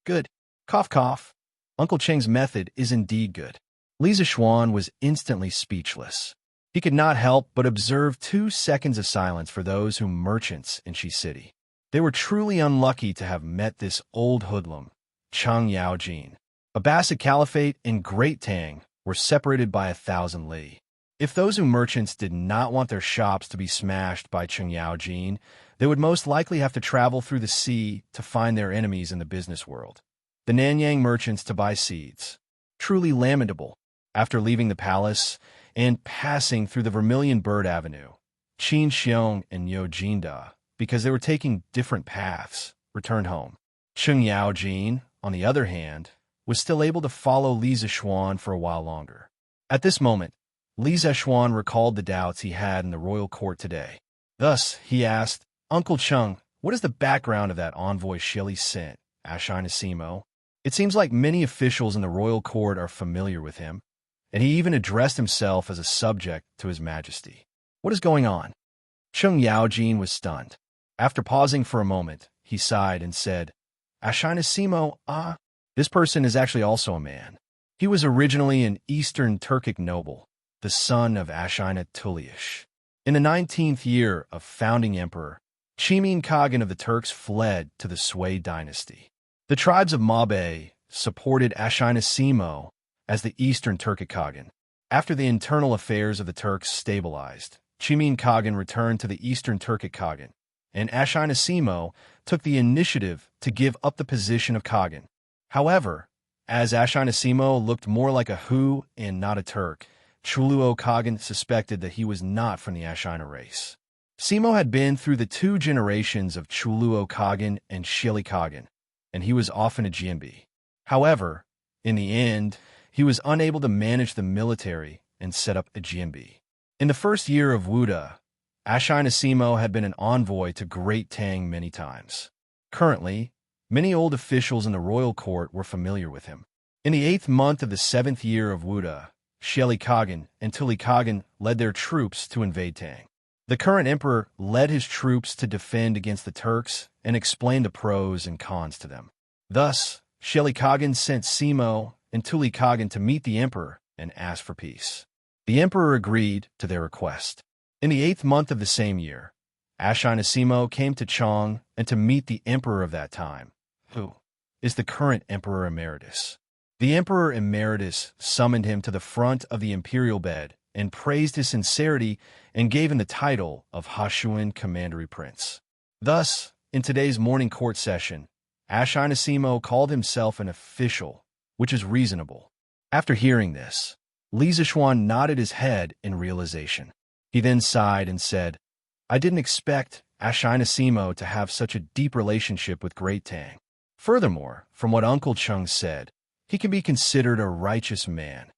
"Good. Cough, cough. Uncle Cheng's method is indeed good." Li Zishuan was instantly speechless. He could not help but observe 2 seconds of silence for those merchants in Shi City. They were truly unlucky to have met this old hoodlum, Cheng Yaojin. Abbasid Caliphate and Great Tang were separated by 1,000 li. If those merchants did not want their shops to be smashed by Cheng Yaojin, they would most likely have to travel through the sea to find their enemies in the business world, the Nanyang merchants, to buy seeds. Truly lamentable. After leaving the palace and passing through the Vermilion Bird Avenue, Qin Xiong and Niu Jinda, because they were taking different paths, returned home. Cheng Yaojin, on the other hand, was still able to follow Li Zishuan for a while longer. At this moment, Li Zishuan recalled the doubts he had in the royal court today. Thus, he asked, "Uncle Cheng, what is the background of that envoy Shili sent, Ashinasimo? It seems like many officials in the royal court are familiar with him, and he even addressed himself as a subject to His Majesty. What is going on?" Cheng Yaojin was stunned. After pausing for a moment, he sighed and said, "Ashinasimo, this person is actually also a man. He was originally an Eastern Turkic noble, the son of Ashina Tulish. In the 19th year of founding Emperor, Chimin Khagan of the Turks fled to the Sui dynasty. The tribes of Mabe supported Ashinasimo as the Eastern Turkic Khagan. After the internal affairs of the Turks stabilized, Chimin Khagan returned to the Eastern Turkic Khagan, and Ashinasimo took the initiative to give up the position of Khagan. However, as Ashinasimo looked more like a Hu and not a Turk, Chuluo Khagan suspected that he was not from the Ashina race. Simo had been through the 2 generations of Chuluo Khagan and Shili Khagan, and he was often a Jianbi. However, in the end, he was unable to manage the military and set up a Jianbi. In the first year of Wuda, Ashinasimo had been an envoy to Great Tang many times. Currently, many old officials in the royal court were familiar with him. In the 8th month of the 7th year of Wuda, Shili Khagan and Tuli Khagan led their troops to invade Tang. The current emperor led his troops to defend against the Turks and explained the pros and cons to them. Thus, Shelikagan sent Simo and Tulikagan to meet the emperor and ask for peace. The emperor agreed to their request. In the 8th month of the same year, Ashinasimo came to Chang and to meet the emperor of that time, who is the current emperor emeritus. The emperor emeritus summoned him to the front of the imperial bed and praised his sincerity and gave him the title of Hashuan Commandery Prince. Thus, in today's morning court session, Ashinasimo called himself an official, which is reasonable. After hearing this, Li Zishuan nodded his head in realization. He then sighed and said, "I didn't expect Ashinasimo to have such a deep relationship with Great Tang. Furthermore, from what Uncle Chung said, he can be considered a righteous man."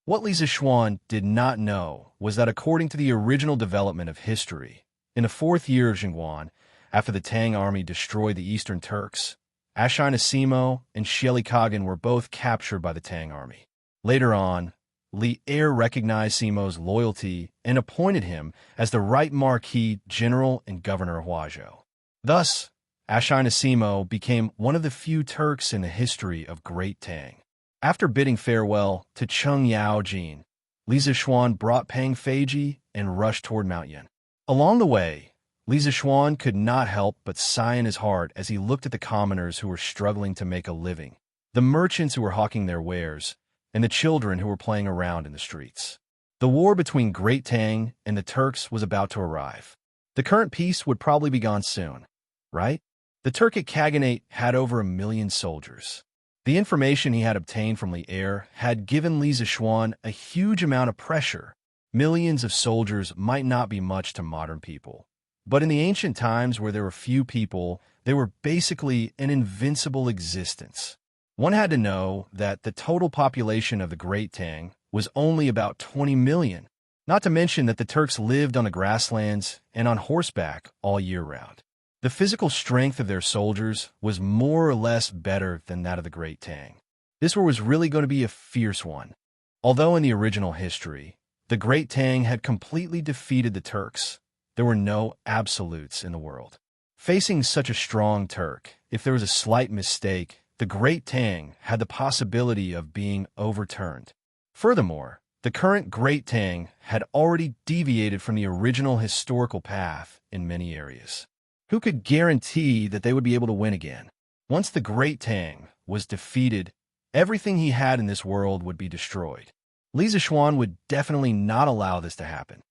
What Li Zishuan did not know was that according to the original development of history, in the 4th year of Jingguan, after the Tang army destroyed the Eastern Turks, Ashinasimo and Shelikagan were both captured by the Tang army. Later on, Li Er recognized Simo's loyalty and appointed him as the right Marquis General and Governor of Huazhou. Thus, Ashinasimo became one of the few Turks in the history of Great Tang. After bidding farewell to Cheng Yaojin, Li Zishuan brought Pang Feiji and rushed toward Mount Yan. Along the way, Li Zishuan could not help but sigh in his heart as he looked at the commoners who were struggling to make a living, the merchants who were hawking their wares, and the children who were playing around in the streets. The war between Great Tang and the Turks was about to arrive. The current peace would probably be gone soon, right? The Turkic Khaganate had over 1 million soldiers. The information he had obtained from Li Er had given Li Zishuan a huge amount of pressure. Millions of soldiers might not be much to modern people, but in the ancient times where there were few people, they were basically an invincible existence. One had to know that the total population of the Great Tang was only about 20 million, not to mention that the Turks lived on the grasslands and on horseback all year round. The physical strength of their soldiers was more or less better than that of the Great Tang. This war was really going to be a fierce one. Although in the original history, the Great Tang had completely defeated the Turks, there were no absolutes in the world. Facing such a strong Turk, if there was a slight mistake, the Great Tang had the possibility of being overturned. Furthermore, the current Great Tang had already deviated from the original historical path in many areas. Who could guarantee that they would be able to win again? Once the Great Tang was defeated, everything he had in this world would be destroyed. Li Zishuan would definitely not allow this to happen.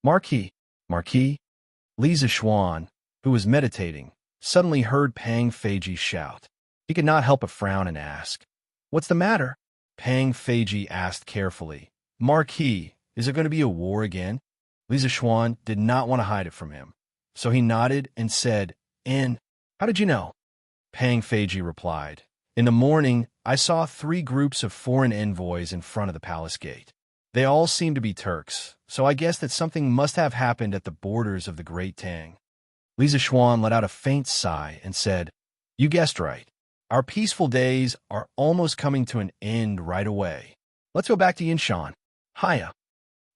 Marquis, Li Zishuan, who was meditating, suddenly heard Pang Feiji shout. He could not help but frown and ask, "What's the matter?" Pang Feiji asked carefully, "Marquis, is there going to be a war again?" Li Zishuan did not want to hide it from him, so he nodded and said, "How did you know?" Pang Feiji replied, "In the morning, I saw 3 groups of foreign envoys in front of the palace gate. They all seemed to be Turks, so I guess that something must have happened at the borders of the Great Tang." Li Zishuan let out a faint sigh and said, "You guessed right. Our peaceful days are almost coming to an end right away. Let's go back to Yinshan." "Hiya."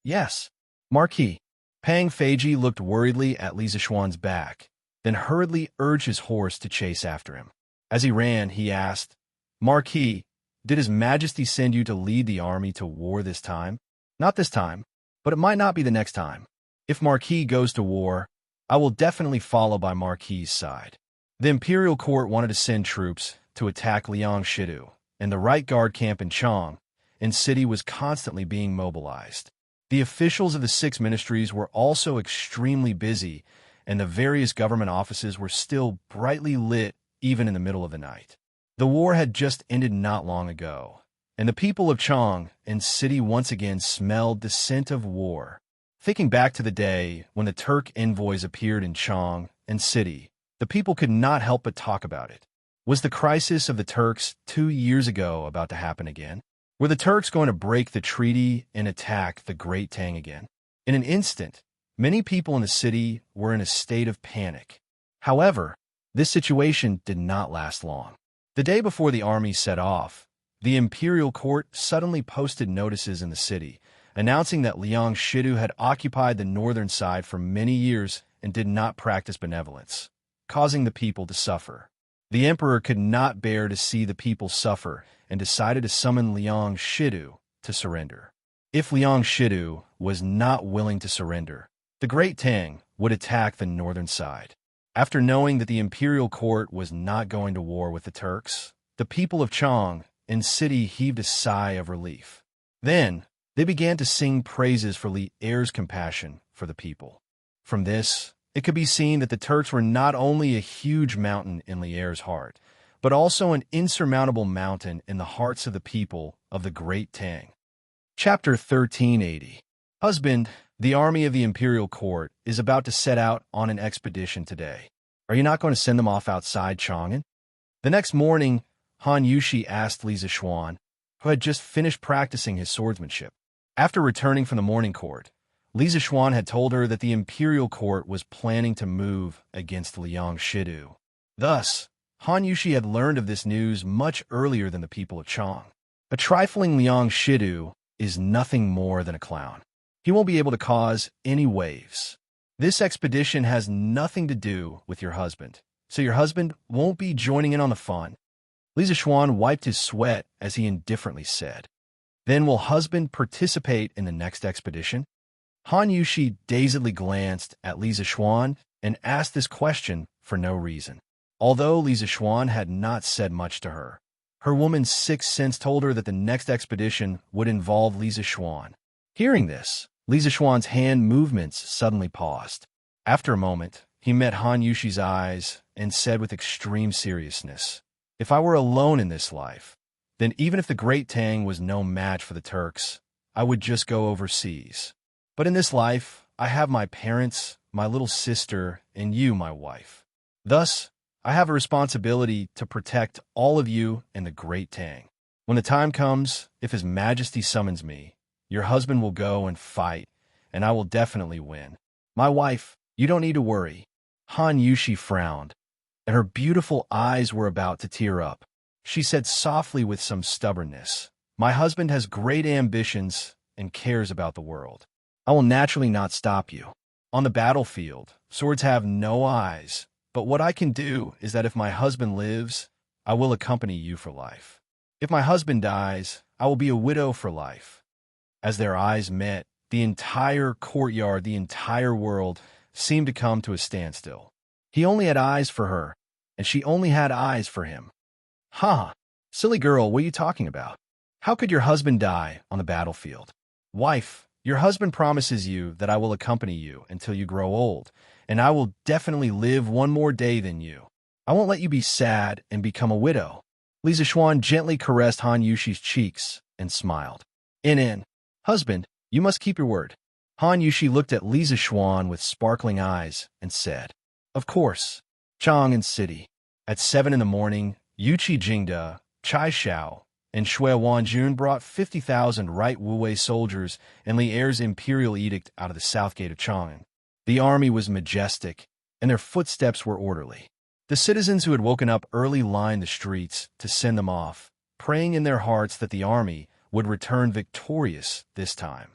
"Yes, Marquis." Pang Feiji looked worriedly at Li Zishuan's back, then hurriedly urged his horse to chase after him. As he ran, he asked, "Marquis, did His Majesty send you to lead the army to war this time?" "Not this time, but it might not be the next time. If Marquis goes to war, I will definitely follow by Marquis's side." The imperial court wanted to send troops to attack Liang Shidu, and the right guard camp in Chang, and city was constantly being mobilized. The officials of the 6 ministries were also extremely busy, and the various government offices were still brightly lit even in the middle of the night. The war had just ended not long ago, and the people of Chang and city once again smelled the scent of war. Thinking back to the day when the Turk envoys appeared in Chang and city, the people could not help but talk about it. Was the crisis of the Turks 2 years ago about to happen again? Were the Turks going to break the treaty and attack the Great Tang again? In an instant, many people in the city were in a state of panic. However, this situation did not last long. The day before the army set off, the imperial court suddenly posted notices in the city, announcing that Liang Shidu had occupied the northern side for many years and did not practice benevolence, causing the people to suffer. The emperor could not bear to see the people suffer and decided to summon Liang Shidu to surrender. If Liang Shidu was not willing to surrender, the Great Tang would attack the northern side. After knowing that the imperial court was not going to war with the Turks, the people of Chang and city heaved a sigh of relief. Then, they began to sing praises for Li Er's compassion for the people. From this, it could be seen that the Turks were not only a huge mountain in Li Er's heart, but also an insurmountable mountain in the hearts of the people of the Great Tang. Chapter 1380. Husband, the army of the imperial court is about to set out on an expedition today. Are you not going to send them off outside Chang'an? The next morning, Han Yushi asked Li Zixuan, who had just finished practicing his swordsmanship. After returning from the morning court, Li Zixuan had told her that the imperial court was planning to move against Liang Shidu. Thus, Han Yushi had learned of this news much earlier than the people of Chang. A trifling Liang Shidu is nothing more than a clown. He won't be able to cause any waves. This expedition has nothing to do with your husband, so your husband won't be joining in on the fun. Li Zixuan wiped his sweat as he indifferently said, "Then will husband participate in the next expedition?" Han Yushi dazedly glanced at Li Zixuan and asked this question for no reason. Although Li Zixuan had not said much to her, her woman's sixth sense told her that the next expedition would involve Li Zixuan. Hearing this, Li Zixuan's hand movements suddenly paused. After a moment, he met Han Yushi's eyes and said with extreme seriousness, "If I were alone in this life, then even if the Great Tang was no match for the Turks, I would just go overseas. But in this life, I have my parents, my little sister, and you, my wife. Thus, I have a responsibility to protect all of you and the Great Tang. When the time comes, if His Majesty summons me, your husband will go and fight, and I will definitely win. My wife, you don't need to worry." Han Yushi frowned, and her beautiful eyes were about to tear up. She said softly with some stubbornness, "My husband has great ambitions and cares about the world. I will naturally not stop you. On the battlefield, swords have no eyes, but what I can do is that if my husband lives, I will accompany you for life. If my husband dies, I will be a widow for life." As their eyes met, the entire courtyard, the entire world, seemed to come to a standstill. He only had eyes for her, and she only had eyes for him. "Ha! Silly girl, what are you talking about? How could your husband die on the battlefield? Wife, your husband promises you that I will accompany you until you grow old, and I will definitely live one more day than you. I won't let you be sad and become a widow." Li Zixuan gently caressed Han Yushi's cheeks and smiled. Husband, you must keep your word." Han Yushi looked at Li Zixuan with sparkling eyes and said, "Of course." Chang'an City. At 7 in the morning, Yuqi Jingde, Chai Shao, and Shui Wanjun brought 50,000 right Wu-Wei soldiers and Li Er's imperial edict out of the south gate of Chang'an. The army was majestic, and their footsteps were orderly. The citizens who had woken up early lined the streets to send them off, praying in their hearts that the army would return victorious this time.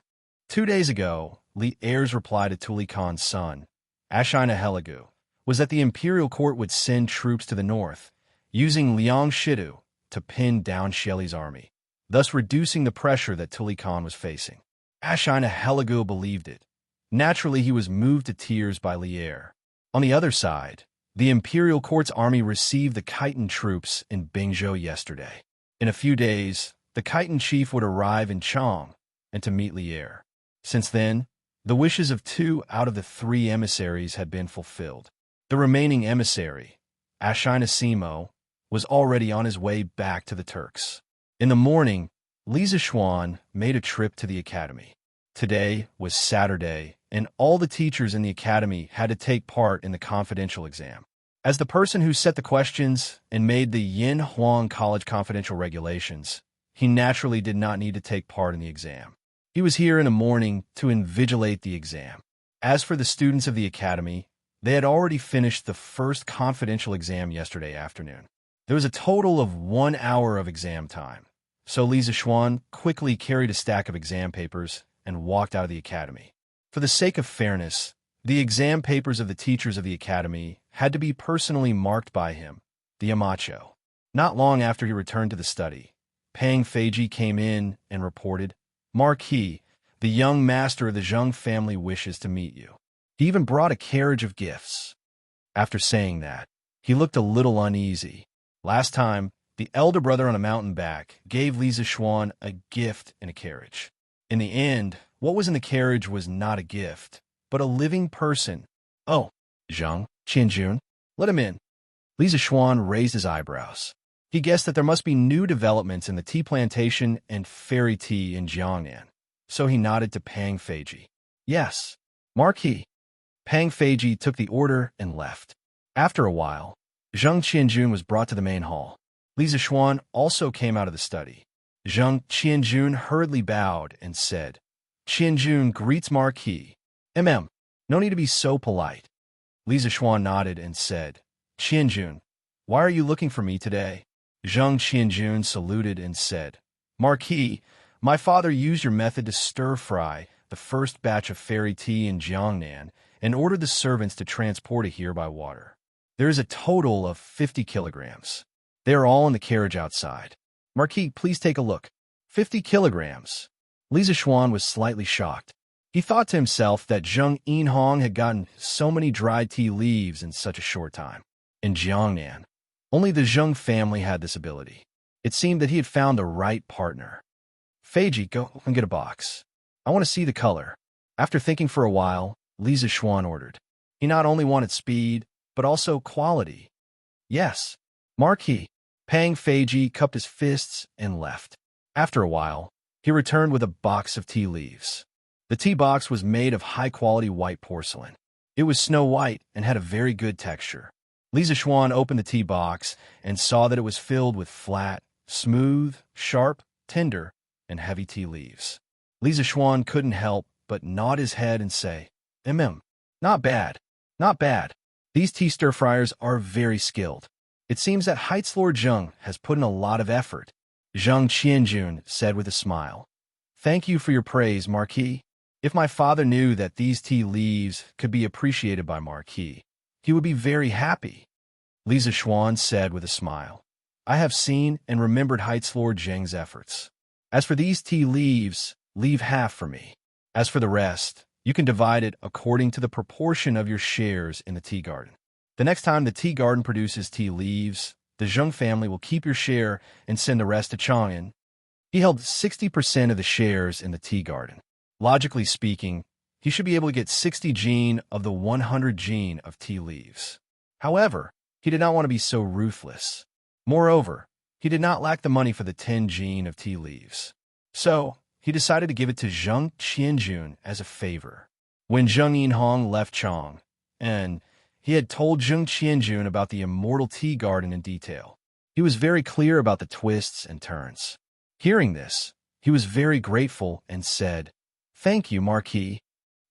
2 days ago, Li Er's reply to Tuli Khan's son, Ashina Helagu, was that the imperial court would send troops to the north, using Liang Shidu to pin down Shelley's army, thus reducing the pressure that Tuli Khan was facing. Ashina Helagu believed it. Naturally, he was moved to tears by Li Er. On the other side, the imperial court's army received the Khitan troops in Bingzhou yesterday. In a few days, the Khitan chief would arrive in Chang and to meet Li Er. Since then, the wishes of 2 out of the 3 emissaries had been fulfilled. The remaining emissary, Ashina Simo, was already on his way back to the Turks. In the morning, Li Zixuan made a trip to the academy. Today was Saturday, and all the teachers in the academy had to take part in the confidential exam. As the person who set the questions and made the Yin Huang College confidential regulations, he naturally did not need to take part in the exam. He was here in the morning to invigilate the exam. As for the students of the academy, they had already finished the first confidential exam yesterday afternoon. There was a total of 1 hour of exam time, so Li Zixuan quickly carried a stack of exam papers and walked out of the academy. For the sake of fairness, the exam papers of the teachers of the academy had to be personally marked by him, the Amacho. Not long after he returned to the study, Pang Feiji came in and reported, "Marquis, the young master of the Zheng family wishes to meet you." He even brought a carriage of gifts. After saying that, he looked a little uneasy. Last time, the elder brother on a mountain back gave Li Zixuan a gift in a carriage. In the end, what was in the carriage was not a gift, but a living person. "Oh, Zheng Qianjun, let him in." Li Zixuan raised his eyebrows. He guessed that there must be new developments in the tea plantation and fairy tea in Jiangnan, so he nodded to Pang Feiji. "Yes, Marquis." Pang Feiji took the order and left. After a while, Zheng Qianjun was brought to the main hall. Li Zixuan also came out of the study. Zheng Qianjun hurriedly bowed and said, "Qianjun greets Marquis." No need to be so polite." Li Zixuan nodded and said, "Qianjun, why are you looking for me today?" Zheng Qianjun saluted and said, "Marquis, my father used your method to stir-fry the first batch of fairy tea in Jiangnan and ordered the servants to transport it here by water. There is a total of 50 kilograms. They are all in the carriage outside. Marquis, please take a look." 50 kilograms. Li Zixuan was slightly shocked. He thought to himself that Zheng Yinhong had gotten so many dried tea leaves in such a short time. In Jiangnan, only the Zheng family had this ability. It seemed that he had found the right partner. "Feiji, go and get a box. I want to see the color." After thinking for a while, Li Zixuan ordered. He not only wanted speed, but also quality. "Yes, Marquis." Pang Feiji cupped his fists and left. After a while, he returned with a box of tea leaves. The tea box was made of high-quality white porcelain. It was snow white and had a very good texture. Li Zixuan opened the tea box and saw that it was filled with flat, smooth, sharp, tender, and heavy tea leaves. Li Zixuan couldn't help but nod his head and say, Not bad, not bad. These tea stir-fryers are very skilled. It seems that Heights Lord Zheng has put in a lot of effort." Zheng Qianjun said with a smile. "Thank you for your praise, Marquis. If my father knew that these tea leaves could be appreciated by Marquis, he would be very happy." Li Zixuan said with a smile, "I have seen and remembered Heights Lord Zheng's efforts. As for these tea leaves, leave half for me. As for the rest, you can divide it according to the proportion of your shares in the tea garden. The next time the tea garden produces tea leaves, the Zheng family will keep your share and send the rest to Chang'an." He held 60% of the shares in the tea garden. Logically speaking, he should be able to get 60 jin of the 100 jin of tea leaves. However, he did not want to be so ruthless. Moreover, he did not lack the money for the 10 jin of tea leaves. So, he decided to give it to Zheng Qianjun as a favor. When Zheng Yinhong left Chang, and he had told Zheng Qianjun about the immortal tea garden in detail, he was very clear about the twists and turns. Hearing this, he was very grateful and said, "Thank you, Marquis."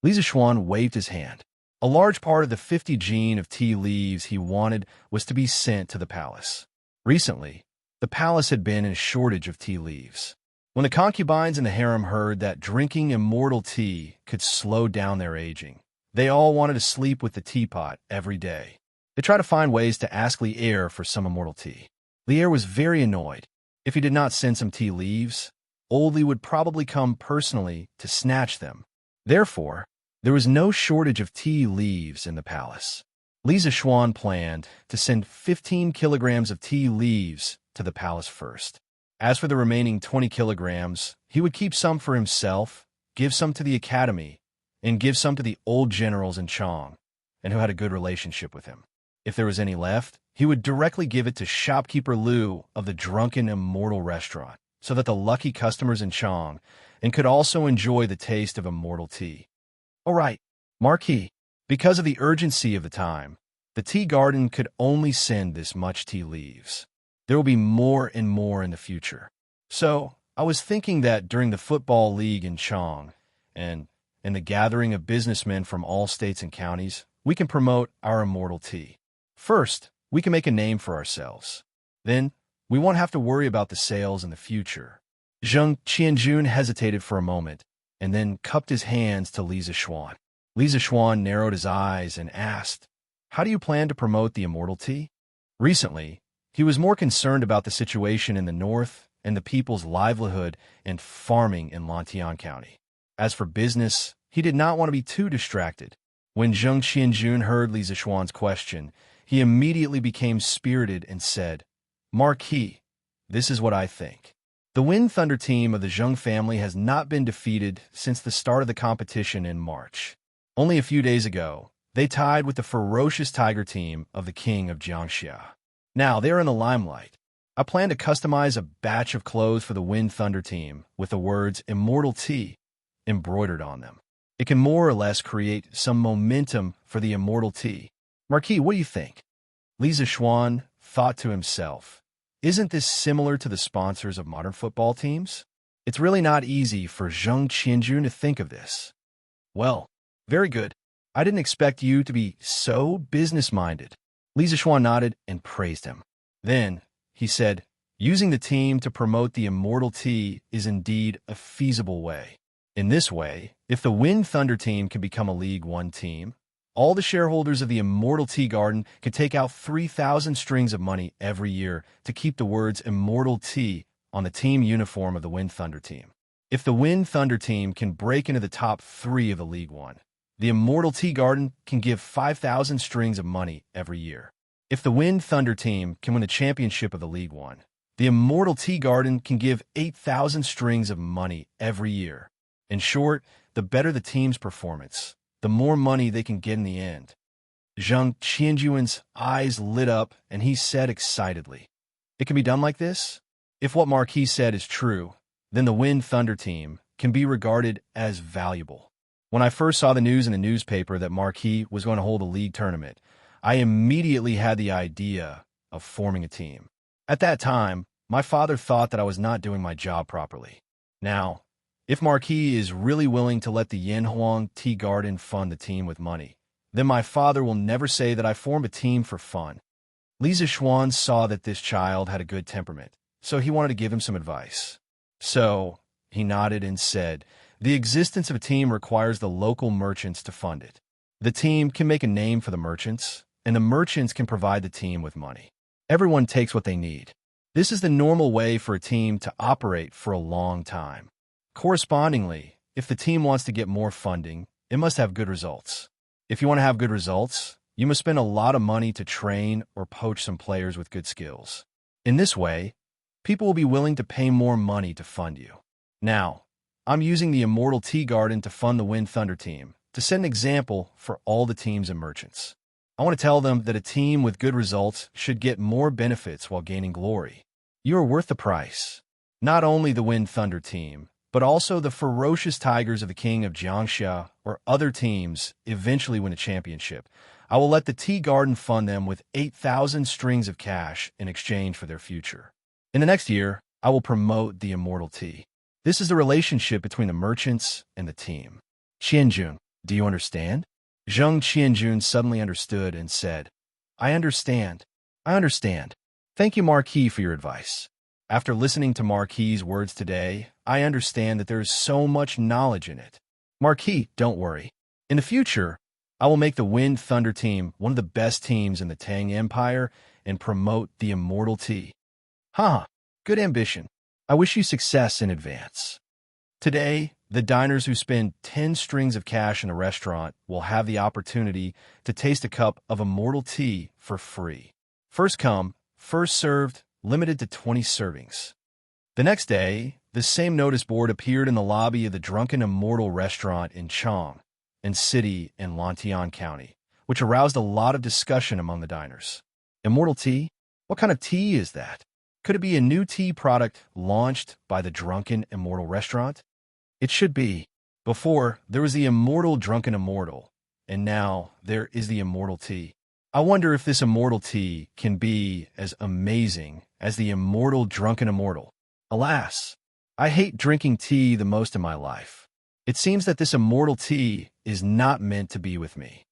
Li Zixuan waved his hand. A large part of the 50 jin of tea leaves he wanted was to be sent to the palace. Recently, the palace had been in a shortage of tea leaves. When the concubines in the harem heard that drinking immortal tea could slow down their aging, they all wanted to sleep with the teapot every day. They tried to find ways to ask Li'er for some immortal tea. Li'er was very annoyed. If he did not send some tea leaves, Old Li would probably come personally to snatch them. Therefore, there was no shortage of tea leaves in the palace. Li Zixuan planned to send 15 kilograms of tea leaves to the palace first. As for the remaining 20 kilograms, he would keep some for himself, give some to the academy, and give some to the old generals in Chang, and who had a good relationship with him. If there was any left, he would directly give it to shopkeeper Liu of the Drunken Immortal restaurant, so that the lucky customers in Chang and could also enjoy the taste of immortal tea. "All right, Marquis, because of the urgency of the time, the tea garden could only send this much tea leaves. There will be more and more in the future. So, I was thinking that during the football league in Chang and in the gathering of businessmen from all states and counties, we can promote our immortal tea. First, we can make a name for ourselves. Then, we won't have to worry about the sales in the future." Zheng Qianjun hesitated for a moment, and then cupped his hands to Lisa Schwan. Lisa Schwan narrowed his eyes and asked, "How do you plan to promote the immortal tea?" Recently, he was more concerned about the situation in the north and the people's livelihood and farming in Lantian County. As for business, he did not want to be too distracted. When Zheng Qianjun heard Li Zixuan's question, he immediately became spirited and said, "Marquis, this is what I think. The Wind Thunder team of the Zheng family has not been defeated since the start of the competition in March. Only a few days ago, they tied with the ferocious Tiger team of the King of Jiangxia. Now they are in the limelight. I plan to customize a batch of clothes for the Wind Thunder team with the words Immortal Tea embroidered on them. It can more or less create some momentum for the Immortal Tea. Marquis, what do you think?" Li Zixuan thought to himself, "Isn't this similar to the sponsors of modern football teams? It's really not easy for Zheng Qianjun to think of this." "Well, very good. I didn't expect you to be so business-minded." Li Zixuan nodded and praised him. Then he said, "Using the team to promote the Immortal Tea is indeed a feasible way. In this way, if the Wind Thunder team can become a League One team, all the shareholders of the Immortal Tea Garden could take out 3,000 strings of money every year to keep the words Immortal Tea on the team uniform of the Wind Thunder team. If the Wind Thunder team can break into the top 3 of the League One, the Immortal Tea Garden can give 5,000 strings of money every year. If the Wind Thunder team can win the championship of the League One, the Immortal Tea Garden can give 8,000 strings of money every year. In short, the better the team's performance, the more money they can get in the end." Zheng Qianjuan's eyes lit up, and he said excitedly, "It can be done like this? If what Marquis said is true, then the Wind Thunder team can be regarded as valuable. When I first saw the news in the newspaper that Marquis was going to hold a league tournament, I immediately had the idea of forming a team. At that time, my father thought that I was not doing my job properly. Now, if Marquis is really willing to let the Yanhuang Tea Garden fund the team with money, then my father will never say that I formed a team for fun." Li Zixuan saw that this child had a good temperament, so he wanted to give him some advice. So he nodded and said, "The existence of a team requires the local merchants to fund it. The team can make a name for the merchants, and the merchants can provide the team with money. Everyone takes what they need. This is the normal way for a team to operate for a long time. Correspondingly, if the team wants to get more funding, it must have good results. If you want to have good results, you must spend a lot of money to train or poach some players with good skills. In this way, people will be willing to pay more money to fund you. Now, I'm using the Immortal Tea Garden to fund the Wind Thunder team, to set an example for all the teams and merchants. I want to tell them that a team with good results should get more benefits while gaining glory. You are worth the price. Not only the Wind Thunder team, but also the ferocious Tigers of the King of Jiangxia or other teams eventually win a championship. I will let the Tea Garden fund them with 8,000 strings of cash in exchange for their future. In the next year, I will promote the Immortal Tea. This is the relationship between the merchants and the team." "Qianjun, do you understand?" Zheng Qianjun suddenly understood and said, "I understand. I understand. Thank you, Marquis, for your advice. After listening to Marquis's words today, I understand that there is so much knowledge in it. Marquis, don't worry. In the future, I will make the Wind Thunder team one of the best teams in the Tang Empire and promote the Immortal Tea." "Ha! Good ambition. I wish you success in advance." Today, the diners who spend 10 strings of cash in a restaurant will have the opportunity to taste a cup of Immortal Tea for free. First come, first served, limited to 20 servings. The next day, the same notice board appeared in the lobby of the Drunken Immortal restaurant in Chong, and City in Lantian County, which aroused a lot of discussion among the diners. Immortal tea? What kind of tea is that? Could it be a new tea product launched by the Drunken Immortal restaurant? It should be. Before, there was the Immortal Drunken Immortal, and now there is the Immortal Tea. I wonder if this Immortal Tea can be as amazing as the Immortal Drunken Immortal. Alas, I hate drinking tea the most in my life. It seems that this Immortal Tea is not meant to be with me.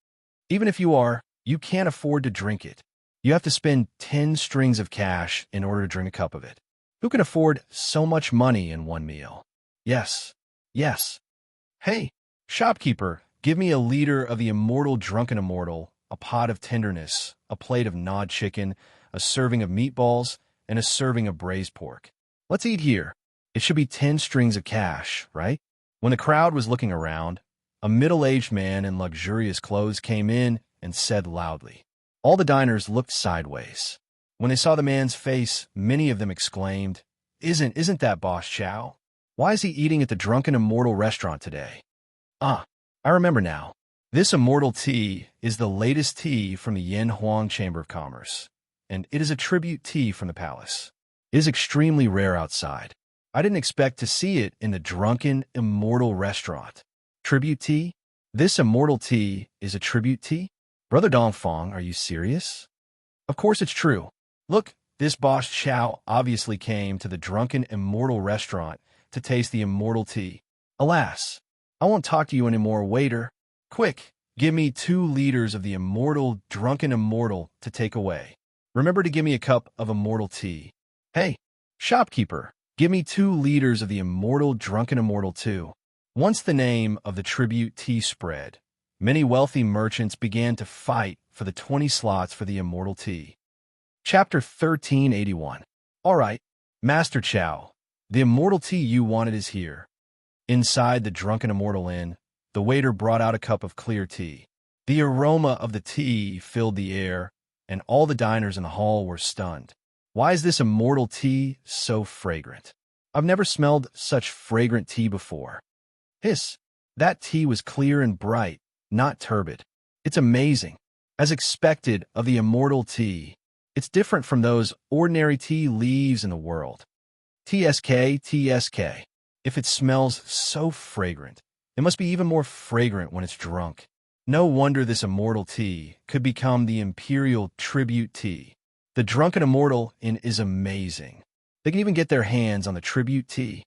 Even if you are, you can't afford to drink it. You have to spend 10 strings of cash in order to drink a cup of it. Who can afford so much money in one meal? Yes, yes. Hey, shopkeeper, give me a liter of the immortal drunken immortal, a pot of tenderness, a plate of gnawed chicken, a serving of meatballs, and a serving of braised pork. Let's eat here. It should be 10 strings of cash, right? When the crowd was looking around, a middle-aged man in luxurious clothes came in and said loudly. All the diners looked sideways. When they saw the man's face, many of them exclaimed, Isn't that Boss Chow? Why is he eating at the Drunken Immortal restaurant today? Ah, I remember now. This immortal tea is the latest tea from the Yin Huang Chamber of Commerce, and it is a tribute tea from the palace. It is extremely rare outside. I didn't expect to see it in the Drunken Immortal restaurant. Tribute tea? This immortal tea is a tribute tea? Brother Dongfang, are you serious? Of course it's true. Look, this Boss Chow obviously came to the Drunken Immortal restaurant to taste the immortal tea. Alas, I won't talk to you anymore, waiter. Quick, give me 2 liters of the immortal Drunken Immortal to take away. Remember to give me a cup of immortal tea. Hey, shopkeeper, give me 2 liters of the immortal Drunken Immortal too. Once the name of the tribute tea spread, many wealthy merchants began to fight for the 20 slots for the immortal tea. Chapter 1381. All right, Master Chow, the immortal tea you wanted is here. Inside the Drunken Immortal Inn, the waiter brought out a cup of clear tea. The aroma of the tea filled the air, and all the diners in the hall were stunned. Why is this immortal tea so fragrant? I've never smelled such fragrant tea before. Hiss, that tea was clear and bright, not turbid. It's amazing. As expected of the immortal tea, it's different from those ordinary tea leaves in the world. TSK. If it smells so fragrant, it must be even more fragrant when it's drunk. No wonder this immortal tea could become the imperial tribute tea. The Drunken Immortal Inn is amazing. They can even get their hands on the tribute tea.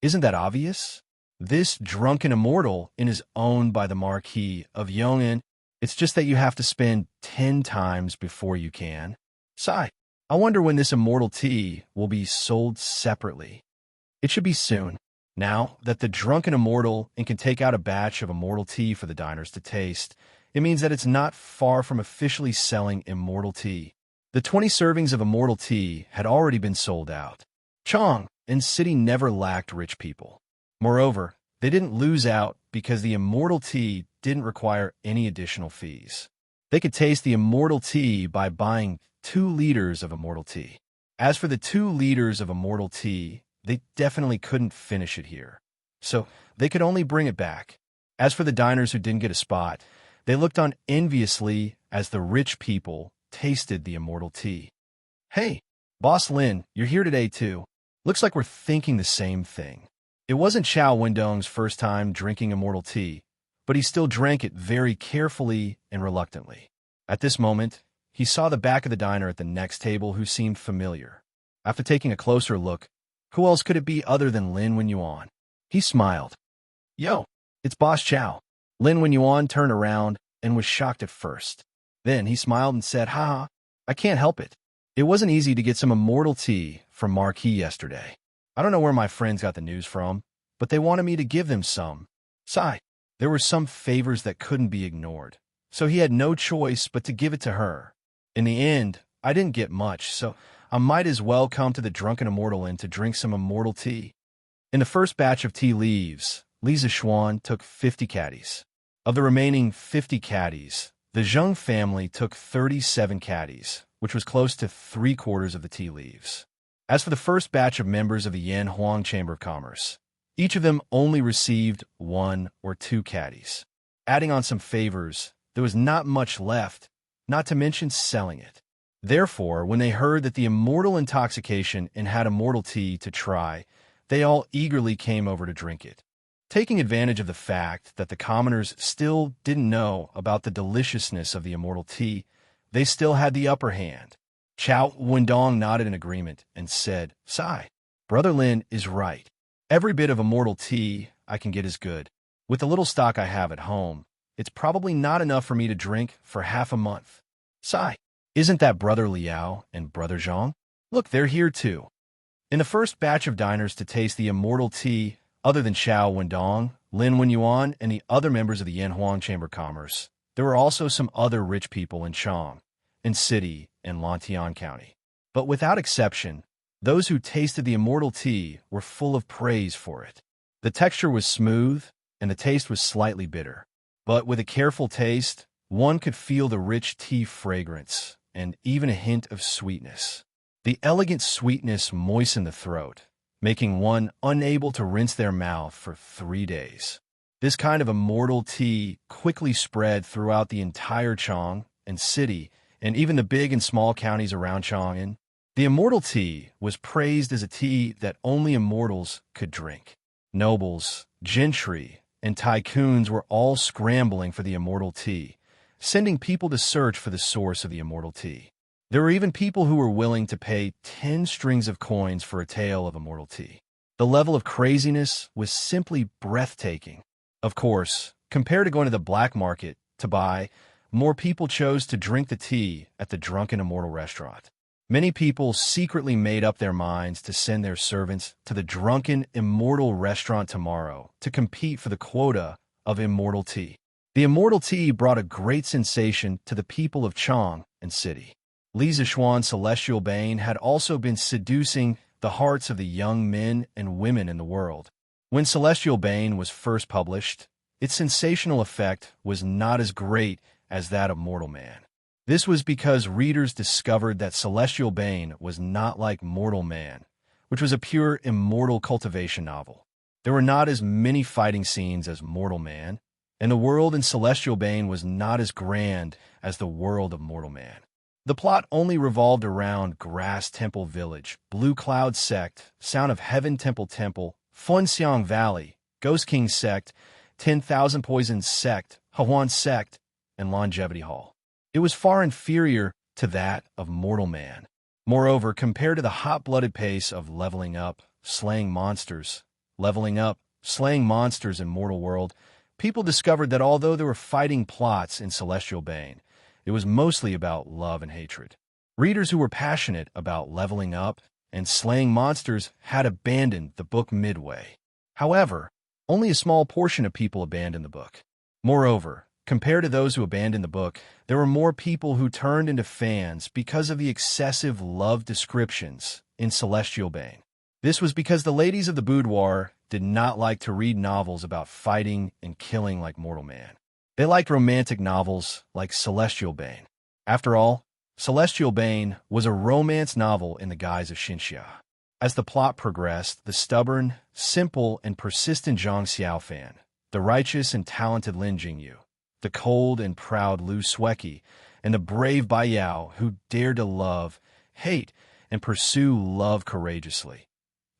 Isn't that obvious? This Drunken Immortal Inn is owned by the Marquis of Yong'an. It's just that you have to spend 10 times before you can. Sigh, I wonder when this immortal tea will be sold separately. It should be soon. Now that the Drunken Immortal Inn can take out a batch of immortal tea for the diners to taste, it means that it's not far from officially selling immortal tea. The 20 servings of immortal tea had already been sold out. Chong and City never lacked rich people. Moreover, they didn't lose out because the immortal tea didn't require any additional fees. They could taste the immortal tea by buying 2 liters of immortal tea. As for the 2 liters of immortal tea, they definitely couldn't finish it here, so they could only bring it back. As for the diners who didn't get a spot, they looked on enviously as the rich people tasted the immortal tea. Hey, Boss Lin, you're here today too. Looks like we're thinking the same thing. It wasn't Chow Wendong's first time drinking immortal tea, but he still drank it very carefully and reluctantly. At this moment, he saw the back of the diner at the next table who seemed familiar. After taking a closer look, who else could it be other than Lin Wenyuan? He smiled. Yo, it's Boss Chow. Lin Wenyuan turned around and was shocked at first. Then he smiled and said, Haha, I can't help it. It wasn't easy to get some immortal tea from Marquis yesterday. I don't know where my friends got the news from, but they wanted me to give them some. Sigh, there were some favors that couldn't be ignored, so he had no choice but to give it to her. In the end, I didn't get much, so I might as well come to the Drunken Immortal Inn to drink some immortal tea. In the first batch of tea leaves, Li Zishuan took 50 caddies. Of the remaining 50 caddies, the Zheng family took 37 caddies, which was close to 3/4 of the tea leaves. As for the first batch of members of the Yin Huang Chamber of Commerce, each of them only received 1 or 2 caddies. Adding on some favors, there was not much left, not to mention selling it. Therefore, when they heard that the immortal intoxication and had immortal tea to try, they all eagerly came over to drink it. Taking advantage of the fact that the commoners still didn't know about the deliciousness of the immortal tea, they still had the upper hand. Chow Wendong nodded in agreement and said, Sigh, Brother Lin is right. Every bit of immortal tea I can get is good. With the little stock I have at home, it's probably not enough for me to drink for half a month. Sigh, isn't that Brother Liao and Brother Zhang? Look, they're here too. In the first batch of diners to taste the immortal tea Other than Xiao Wendong, Lin Wenyuan, and the other members of the Yanhuang Chamber of Commerce, there were also some other rich people in Chang, in City, and Lantian County. But without exception, those who tasted the immortal tea were full of praise for it. The texture was smooth, and the taste was slightly bitter. But with a careful taste, one could feel the rich tea fragrance, and even a hint of sweetness. The elegant sweetness moistened the throat, making one unable to rinse their mouth for 3 days. This kind of immortal tea quickly spread throughout the entire Chang and City, and even the big and small counties around Chang'an. The immortal tea was praised as a tea that only immortals could drink. Nobles, gentry, and tycoons were all scrambling for the immortal tea, sending people to search for the source of the immortal tea. There were even people who were willing to pay 10 strings of coins for a tale of immortal tea. The level of craziness was simply breathtaking. Of course, compared to going to the black market to buy, more people chose to drink the tea at the Drunken Immortal restaurant. Many people secretly made up their minds to send their servants to the Drunken Immortal restaurant tomorrow to compete for the quota of immortal tea. The immortal tea brought a great sensation to the people of Chang and City. Li Zishuan's Celestial Bane had also been seducing the hearts of the young men and women in the world. When Celestial Bane was first published, its sensational effect was not as great as that of Mortal Man. This was because readers discovered that Celestial Bane was not like Mortal Man, which was a pure immortal cultivation novel. There were not as many fighting scenes as Mortal Man, and the world in Celestial Bane was not as grand as the world of Mortal Man. The plot only revolved around Grass Temple Village, Blue Cloud Sect, Sound of Heaven Temple, Funxiang Valley, Ghost King Sect, 10,000 Poisons Sect, Hawan Sect, and Longevity Hall. It was far inferior to that of Mortal Man. Moreover, compared to the hot-blooded pace of leveling up, slaying monsters in Mortal World, people discovered that although there were fighting plots in Celestial Bane, it was mostly about love and hatred. Readers who were passionate about leveling up and slaying monsters had abandoned the book midway. However, only a small portion of people abandoned the book. Moreover, compared to those who abandoned the book, there were more people who turned into fans because of the excessive love descriptions in Celestial Bane. This was because the ladies of the boudoir did not like to read novels about fighting and killing like Mortal Man. They liked romantic novels like Celestial Bane. After all, Celestial Bane was a romance novel in the guise of Xinxia. As the plot progressed, the stubborn, simple, and persistent Zhang Xiaofan, the righteous and talented Lin Jingyu, the cold and proud Lu Sueki, and the brave Bai Yao who dared to love, hate, and pursue love courageously.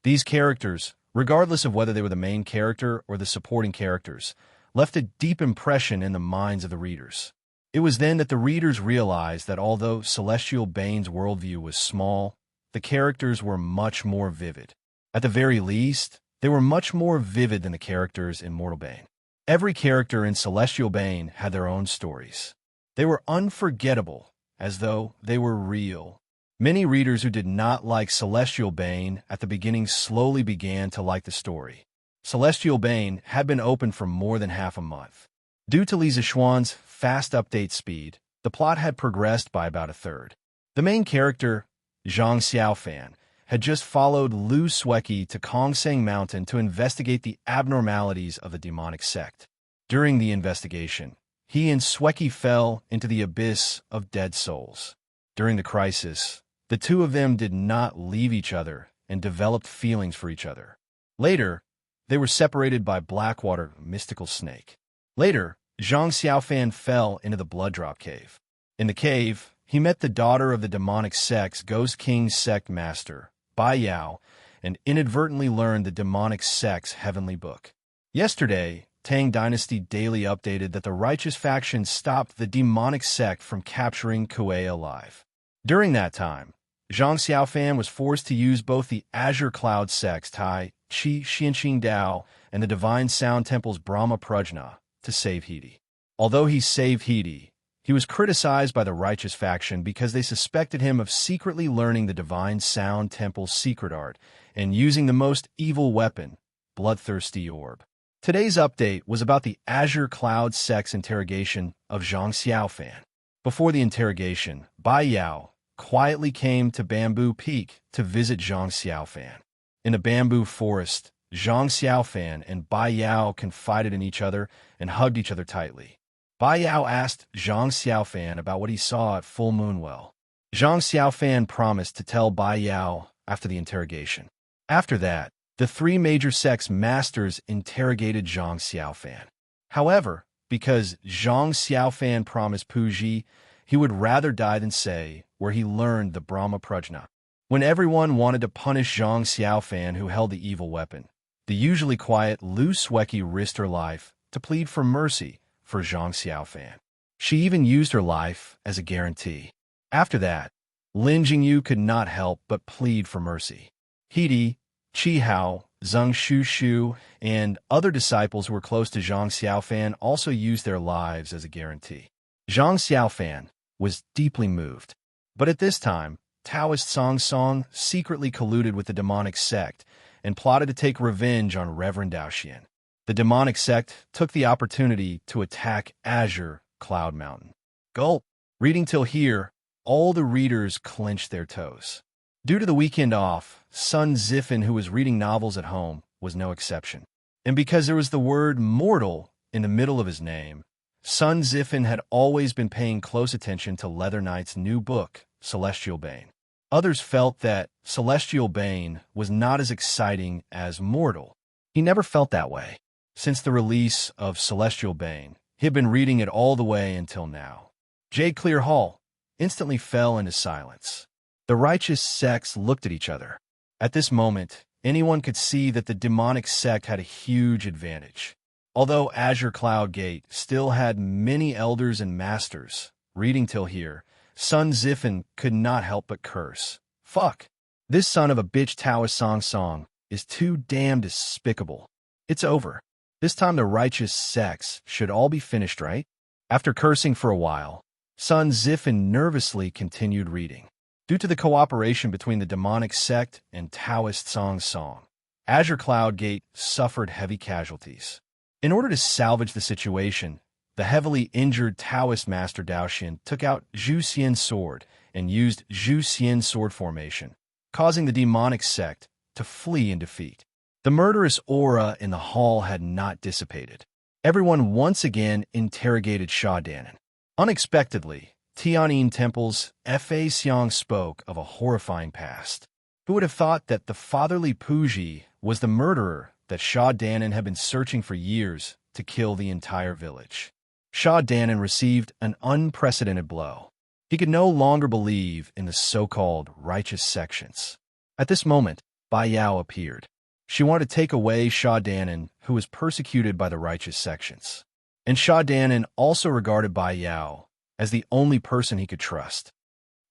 These characters, regardless of whether they were the main character or the supporting characters, left a deep impression in the minds of the readers. It was then that the readers realized that although Celestial Bane's worldview was small, the characters were much more vivid. At the very least, they were much more vivid than the characters in Mortal Bane. Every character in Celestial Bane had their own stories. They were unforgettable, as though they were real. Many readers who did not like Celestial Bane at the beginning slowly began to like the story. Celestial Bane had been open for more than half a month. Due to Li Zishuan's fast update speed, the plot had progressed by about a third. The main character, Zhang Xiaofan, had just followed Lu Sueki to Kongseng Mountain to investigate the abnormalities of the demonic sect. During the investigation, he and Sueki fell into the abyss of dead souls. During the crisis, the two of them did not leave each other and developed feelings for each other. Later, they were separated by Blackwater Mystical Snake. Later, Zhang Xiaofan fell into the Blood Drop Cave. In the cave, he met the daughter of the demonic sect's Ghost King Sect Master, Bai Yao, and inadvertently learned the demonic sect's heavenly book. Yesterday, Tang Dynasty Daily updated that the righteous faction stopped the demonic sect from capturing Kuei alive. During that time, Zhang Xiaofan was forced to use both the Azure Cloud sect's Tai Chi Xianxing Dao and the Divine Sound Temple's Brahma Prajna to save Hidi. Although he saved Hidi, he was criticized by the righteous faction because they suspected him of secretly learning the Divine Sound Temple's secret art and using the most evil weapon, bloodthirsty orb. Today's update was about the Azure Cloud sex interrogation of Zhang Xiaofan. Before the interrogation, Bai Yao quietly came to Bamboo Peak to visit Zhang Xiaofan. In a bamboo forest, Zhang Xiaofan and Bai Yao confided in each other and hugged each other tightly. Bai Yao asked Zhang Xiaofan about what he saw at Full Moon Well. Zhang Xiaofan promised to tell Bai Yao after the interrogation. After that, the three major sex masters interrogated Zhang Xiaofan. However, because Zhang Xiaofan promised Puji he would rather die than say where he learned the Brahma Prajna. When everyone wanted to punish Zhang Xiaofan, who held the evil weapon, the usually quiet Lu Sueki risked her life to plead for mercy for Zhang Xiaofan. She even used her life as a guarantee. After that, Lin Jingyu could not help but plead for mercy. He, Qi Hao, Zheng Shushu, and other disciples who were close to Zhang Xiaofan also used their lives as a guarantee. Zhang Xiaofan was deeply moved. But at this time, Taoist Song Song secretly colluded with the demonic sect and plotted to take revenge on Reverend Daoxian. The demonic sect took the opportunity to attack Azure Cloud Mountain. Gulp! Reading till here, all the readers clenched their toes. Due to the weekend off, Sun Ziffin, who was reading novels at home, was no exception. And because there was the word mortal in the middle of his name, Sun Ziffin had always been paying close attention to Leather Knight's new book, Celestial Bane. Others felt that Celestial Bane was not as exciting as Mortal. He never felt that way. Since the release of Celestial Bane, he had been reading it all the way until now. Jade Clear Hall instantly fell into silence. The righteous sects looked at each other. At this moment, anyone could see that the demonic sect had a huge advantage. Although Azure Cloud Gate still had many elders and masters, reading till here, Sun Ziffin could not help but curse. Fuck! This son of a bitch Taoist Song Song is too damn despicable. It's over. This time the righteous sects should all be finished, right? After cursing for a while, Sun Ziffin nervously continued reading. Due to the cooperation between the demonic sect and Taoist Song Song, Azure Cloud Gate suffered heavy casualties. In order to salvage the situation, the heavily injured Taoist Master Daoxian took out Zhu Xian's sword and used Zhu Xian's sword formation, causing the demonic sect to flee in defeat. The murderous aura in the hall had not dissipated. Everyone once again interrogated Sha Danan. Unexpectedly, Tianyin Temple's Fa Xiang spoke of a horrifying past. Who would have thought that the fatherly Puji was the murderer that Sha Danan had been searching for years to kill the entire village? Sha Danan received an unprecedented blow. He could no longer believe in the so-called righteous sections. At this moment, Bai Yao appeared. She wanted to take away Sha Danan, who was persecuted by the righteous sections. And Sha Danan also regarded Bai Yao as the only person he could trust.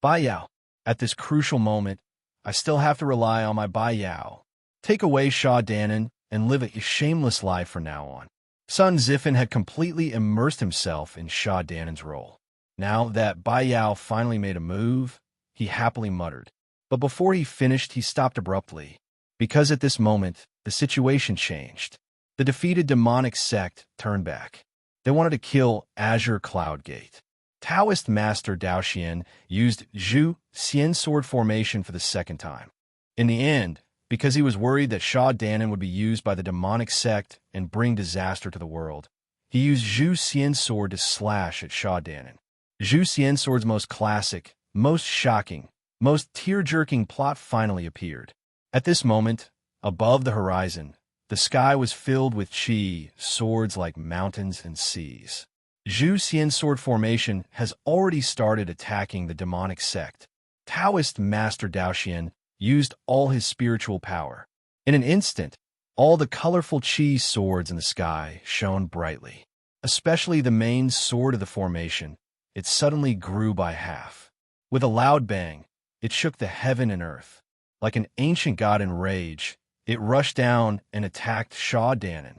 Bai Yao, at this crucial moment, I still have to rely on my Bai Yao. Take away Sha Danan and live a shameless life from now on. Sun Ziffin had completely immersed himself in Sha Danan's role. Now that Bai Yao finally made a move, he happily muttered. But before he finished, he stopped abruptly, because at this moment, the situation changed. The defeated demonic sect turned back. They wanted to kill Azure Cloud Gate. Taoist Master Daoxian used Zhu Xian's sword formation for the second time. In the end, because he was worried that Sha Danan would be used by the demonic sect and bring disaster to the world, he used Zhu Xian's sword to slash at Sha Danan. Zhu Xian's sword's most classic, most shocking, most tear-jerking plot finally appeared. At this moment, above the horizon, the sky was filled with qi, swords like mountains and seas. Zhu Xian's sword formation has already started attacking the demonic sect. Taoist Master Daoxian used all his spiritual power. In an instant, all the colorful qi swords in the sky shone brightly. Especially the main sword of the formation, it suddenly grew by half. With a loud bang, it shook the heaven and earth. Like an ancient god in rage, it rushed down and attacked Sha Danan.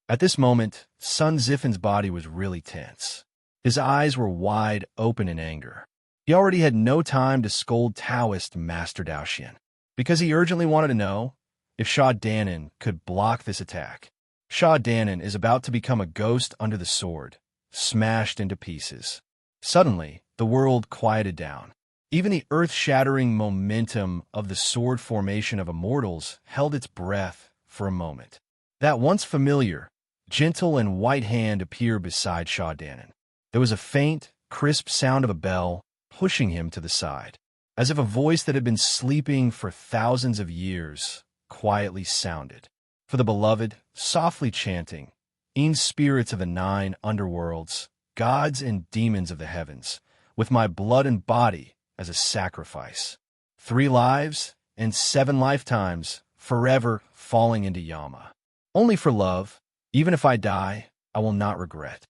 At this moment, Sun Ziffin's body was really tense. His eyes were wide open in anger. He already had no time to scold Taoist Master Daoxian, because he urgently wanted to know if Shah Danan could block this attack. Shah Danan is about to become a ghost under the sword, smashed into pieces. Suddenly, the world quieted down. Even the earth-shattering momentum of the sword formation of immortals held its breath for a moment. That once familiar, gentle and white hand appeared beside Shah Danan. There was a faint, crisp sound of a bell pushing him to the side, as if a voice that had been sleeping for thousands of years quietly sounded. For the beloved, softly chanting, "E'en spirits of the 9 underworlds, gods and demons of the heavens, with my blood and body as a sacrifice. 3 lives and 7 lifetimes, forever falling into Yama. Only for love, even if I die, I will not regret."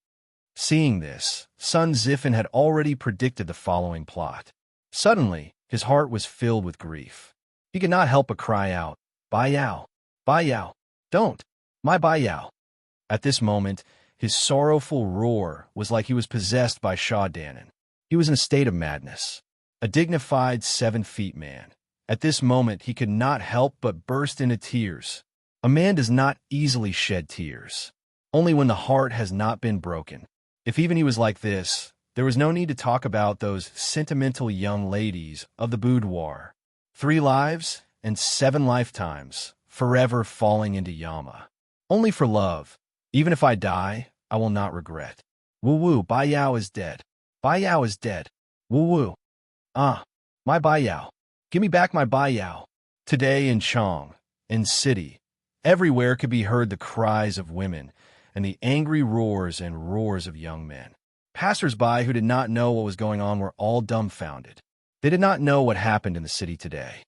Seeing this, Sun Zifen had already predicted the following plot. Suddenly, his heart was filled with grief. He could not help but cry out, "Bai Yao! Bai Yao! Don't! My Bai Yao!" At this moment, his sorrowful roar was like he was possessed by Shah Danan. He was in a state of madness. A dignified 7 feet man. At this moment, he could not help but burst into tears. A man does not easily shed tears, only when the heart has not been broken. If even he was like this, there was no need to talk about those sentimental young ladies of the boudoir. 3 lives and 7 lifetimes, forever falling into Yama. Only for love, even if I die, I will not regret. Woo woo, Bai Yao is dead. Bai Yao is dead. Woo woo. Ah, my Bai Yao. Give me back my Bai Yao. Today in Chong, in city, everywhere could be heard the cries of women and the angry roars and roars of young men. Passers-by who did not know what was going on were all dumbfounded. They did not know what happened in the city today.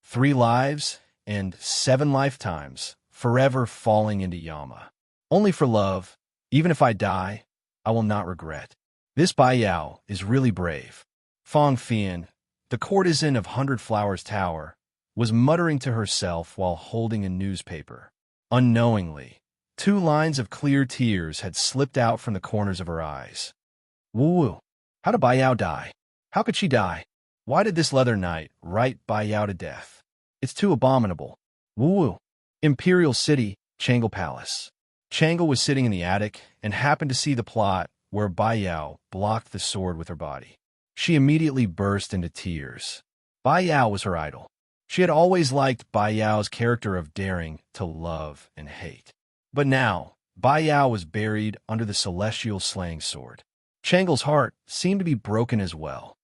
3 lives and 7 lifetimes, forever falling into Yama. Only for love, even if I die, I will not regret. This Bai Yao is really brave. Fong Fian, the courtesan of 100 Flowers Tower, was muttering to herself while holding a newspaper. Unknowingly, 2 lines of clear tears had slipped out from the corners of her eyes. Woo-woo. How did Bai Yao die? How could she die? Why did this leather knight write Bai Yao to death? It's too abominable. Woo-woo. Imperial City, Changle Palace. Changle was sitting in the attic and happened to see the plot where Bai Yao blocked the sword with her body. She immediately burst into tears. Bai Yao was her idol. She had always liked Bai Yao's character of daring to love and hate. But now, Bai Yao was buried under the celestial slaying sword. Changle's heart seemed to be broken as well.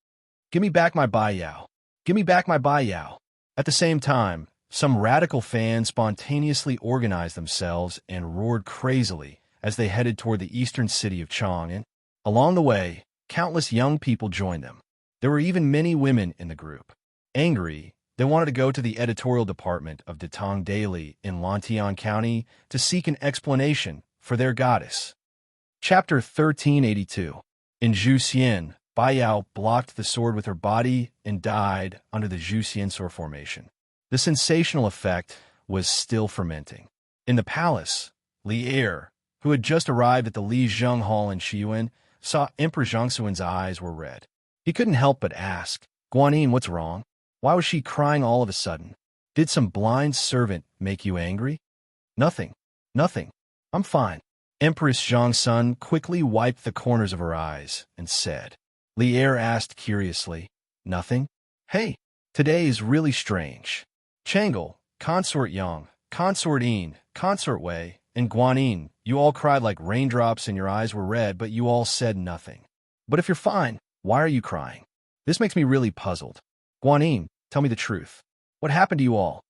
"Give me back my Bai Yao. Give me back my Bai Yao." At the same time, some radical fans spontaneously organized themselves and roared crazily as they headed toward the eastern city of Chang'an. Along the way, countless young people joined them. There were even many women in the group. Angry, they wanted to go to the editorial department of Datong Daily in Lantian County to seek an explanation for their goddess. Chapter 1382. In Zhuxian, Bai Yao blocked the sword with her body and died under the Zhuxian sword formation. The sensational effect was still fermenting. In the palace, Li Er, who had just arrived at the Li Zheng Hall in Shiyuan, saw Emperor Zhongxuan's eyes were red. He couldn't help but ask, "Guanyin, what's wrong? Why was she crying all of a sudden? Did some blind servant make you angry?" "Nothing. Nothing. I'm fine." Empress Zhongxun quickly wiped the corners of her eyes and said. Li Er asked curiously, "Nothing? Hey, today is really strange. Changle, Consort Yang, Consort Yin, Consort Wei, and Guanyin, you all cried like raindrops and your eyes were red, but you all said nothing. But if you're fine, why are you crying? This makes me really puzzled. Guanyin, tell me the truth. What happened to you all?"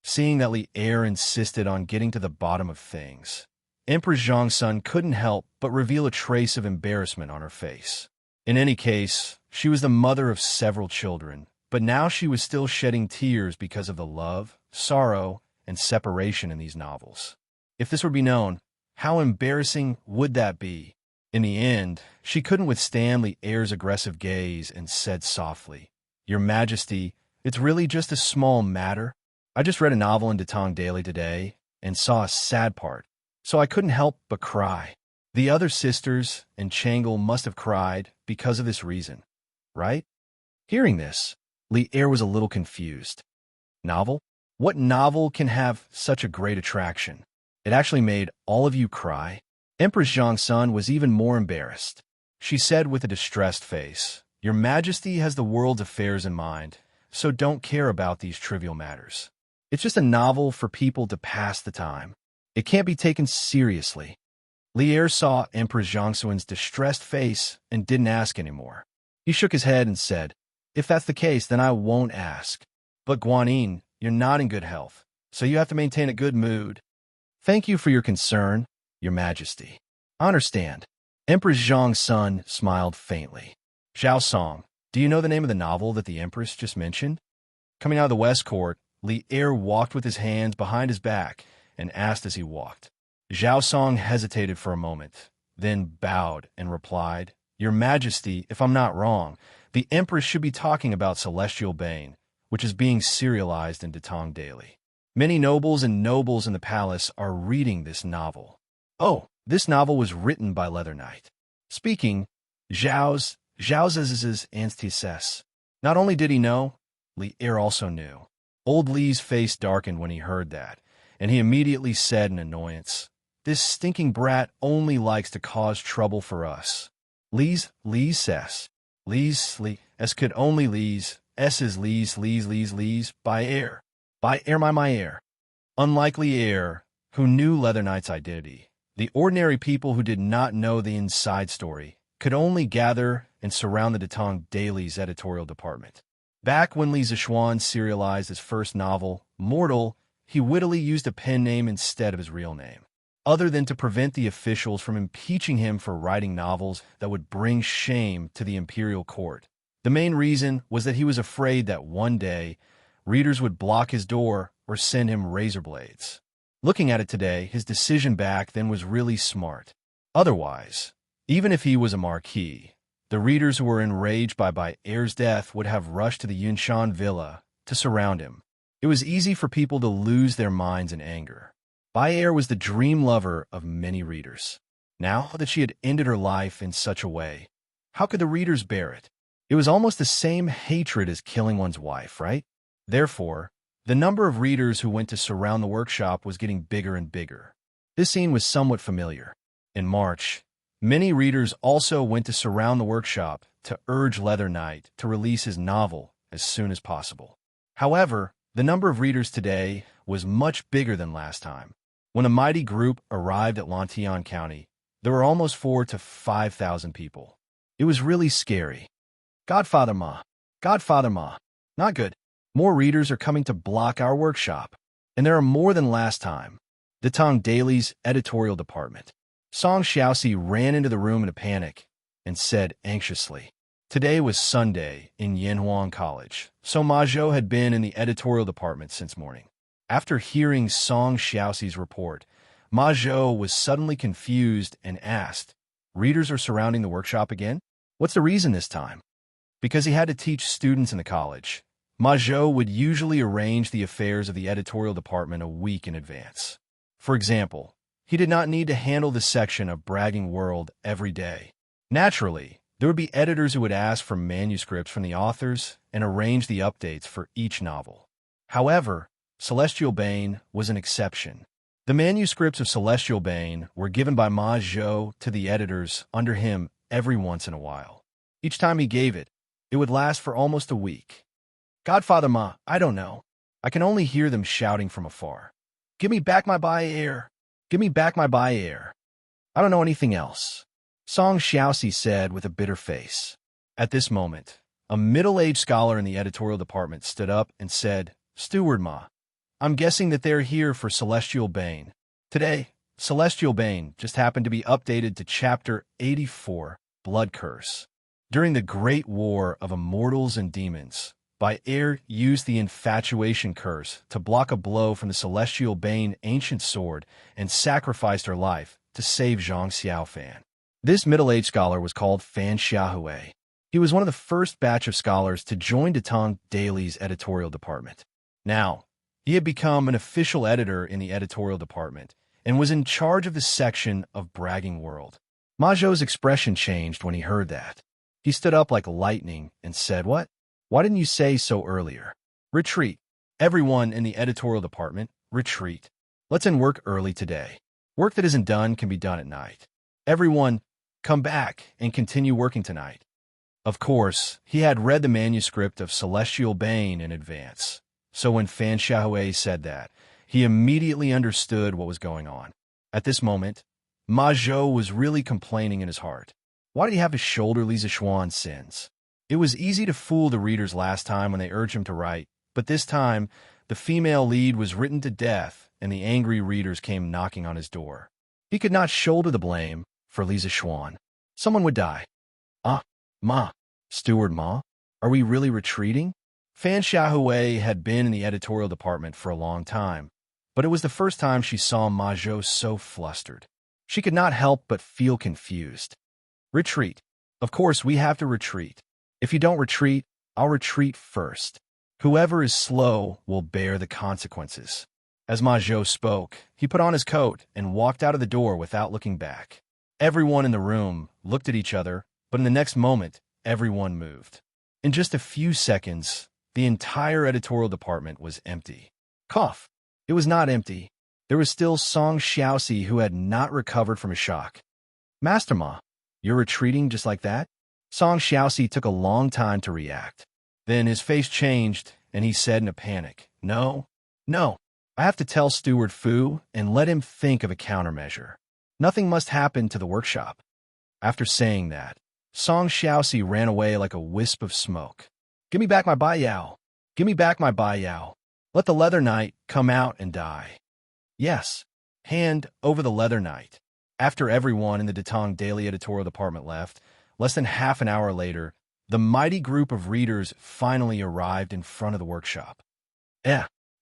Seeing that Li Er insisted on getting to the bottom of things, Empress Zhongxun couldn't help but reveal a trace of embarrassment on her face. In any case, she was the mother of several children, but now she was still shedding tears because of the love, sorrow, and separation in these novels. If this were to be known, how embarrassing would that be? In the end, she couldn't withstand Li Er's aggressive gaze and said softly, "Your Majesty, it's really just a small matter. I just read a novel in Datong Daily today and saw a sad part, so I couldn't help but cry. The other sisters and Changle must have cried because of this reason, right?" Hearing this, Li Er was a little confused. "Novel? What novel can have such a great attraction? It actually made all of you cry. Empress Zhang was even more embarrassed. She said with a distressed face, "Your Majesty has the world's affairs in mind, so don't care about these trivial matters. It's just a novel for people to pass the time. It can't be taken seriously." Lier saw Empress Zhangxuan's distressed face and didn't ask anymore. He shook his head and said, "If that's the case, then I won't ask. But Guanyin, you're not in good health, so you have to maintain a good mood." "Thank you for your concern, Your Majesty. I understand." Empress Zhangxun smiled faintly. "Zhao Song, do you know the name of the novel that the Empress just mentioned?" Coming out of the West Court, Li Er walked with his hands behind his back and asked as he walked. Zhao Song hesitated for a moment, then bowed and replied, "Your Majesty, if I'm not wrong, the Empress should be talking about Celestial Bane, which is being serialized in Datong daily. Many nobles and nobles in the palace are reading this novel." "Oh, this novel was written by Leather Knight." Speaking, Zhao's antithesis. Not only did he know, Li Er also knew. Old Li's face darkened when he heard that, and he immediately said in annoyance, "This stinking brat only likes to cause trouble for us." Lee's says. Lee's could only Lee's, S's Lee's, by air. By air my air. Unlikely heir, who knew Leather Knight's identity. The ordinary people who did not know the inside story could only gather and surround the Datong Daily's editorial department. Back when Li Zishuan serialized his first novel, Mortal, he wittily used a pen name instead of his real name, other than to prevent the officials from impeaching him for writing novels that would bring shame to the imperial court. The main reason was that he was afraid that one day, readers would block his door or send him razor blades. Looking at it today, his decision back then was really smart. Otherwise, even if he was a marquis, the readers who were enraged by Heir's death would have rushed to the Yunshan villa to surround him. It was easy for people to lose their minds in anger. Bai Er was the dream lover of many readers. Now that she had ended her life in such a way, how could the readers bear it? It was almost the same hatred as killing one's wife, right? Therefore, the number of readers who went to surround the workshop was getting bigger and bigger. This scene was somewhat familiar. In March, many readers also went to surround the workshop to urge Leather Knight to release his novel as soon as possible. However, the number of readers today was much bigger than last time. When a mighty group arrived at Lantian County, there were almost 4,000 to 5,000 people. It was really scary. Godfather Ma, not good. More readers are coming to block our workshop, and there are more than last time. Datong Daily's editorial department. Song Xiaoxi ran into the room in a panic and said anxiously, "Today was Sunday in Yanhuang College, so Ma Zhou had been in the editorial department since morning." After hearing Song Xiaoxi's report, Ma Zhou was suddenly confused and asked, "Readers are surrounding the workshop again? What's the reason this time?" Because he had to teach students in the college, Ma Zhou would usually arrange the affairs of the editorial department a week in advance. For example, he did not need to handle the section of Bragging World every day. Naturally, there would be editors who would ask for manuscripts from the authors and arrange the updates for each novel. However, Celestial Bane was an exception. The manuscripts of Celestial Bane were given by Ma Zhou to the editors under him every once in a while. Each time he gave it, it would last for almost a week. "Godfather Ma, I don't know. I can only hear them shouting from afar. Give me back my Bai Er. Give me back my Bai Er. I don't know anything else," Song Xiaoxi said with a bitter face. At this moment, a middle-aged scholar in the editorial department stood up and said, "Steward Ma, I'm guessing that they're here for Celestial Bane. Today, Celestial Bane just happened to be updated to Chapter 84, Blood Curse. During the Great War of Immortals and Demons, Bai Er used the Infatuation Curse to block a blow from the Celestial Bane ancient sword and sacrificed her life to save Zhang Xiaofan." This middle-aged scholar was called Fan Xiaohui. He was one of the first batch of scholars to join Datong Daily's editorial department. Now, he had become an official editor in the editorial department and was in charge of the section of Bragging World. Ma Zhou's expression changed when he heard that. He stood up like lightning and said, "What? Why didn't you say so earlier? Retreat." Everyone in the editorial department, retreat. Let's end work early today. Work that isn't done can be done at night. Everyone, come back and continue working tonight. Of course, he had read the manuscript of Celestial Bane in advance, so when Fan Xiaohui said that, he immediately understood what was going on. At this moment, Ma Zhou was really complaining in his heart. Why did he have to shoulder Li Zixuan's sins? It was easy to fool the readers last time when they urged him to write, but this time, the female lead was written to death and the angry readers came knocking on his door. He could not shoulder the blame for Li Zixuan. Someone would die. Ma, Steward Ma, are we really retreating? Fan Xiaohui had been in the editorial department for a long time, but it was the first time she saw Ma Zhou so flustered. She could not help but feel confused. Retreat. Of course, we have to retreat. If you don't retreat, I'll retreat first. Whoever is slow will bear the consequences. As Ma Zhou spoke, he put on his coat and walked out of the door without looking back. Everyone in the room looked at each other, but in the next moment, everyone moved. In just a few seconds, the entire editorial department was empty. Cough. It was not empty. There was still Song Xiaoxi, who had not recovered from his shock. Master Ma, you're retreating just like that? Song Xiaoxi took a long time to react. Then his face changed, and he said in a panic, No. I have to tell Steward Fu and let him think of a countermeasure. Nothing must happen to the workshop. After saying that, Song Xiaoxi ran away like a wisp of smoke. Give me back my Bai Yao. Give me back my Bai Yao. Let the Leather Knight come out and die. Yes. Hand over the Leather Knight. After everyone in the Datong Daily editorial department left, less than half an hour later, the mighty group of readers finally arrived in front of the workshop.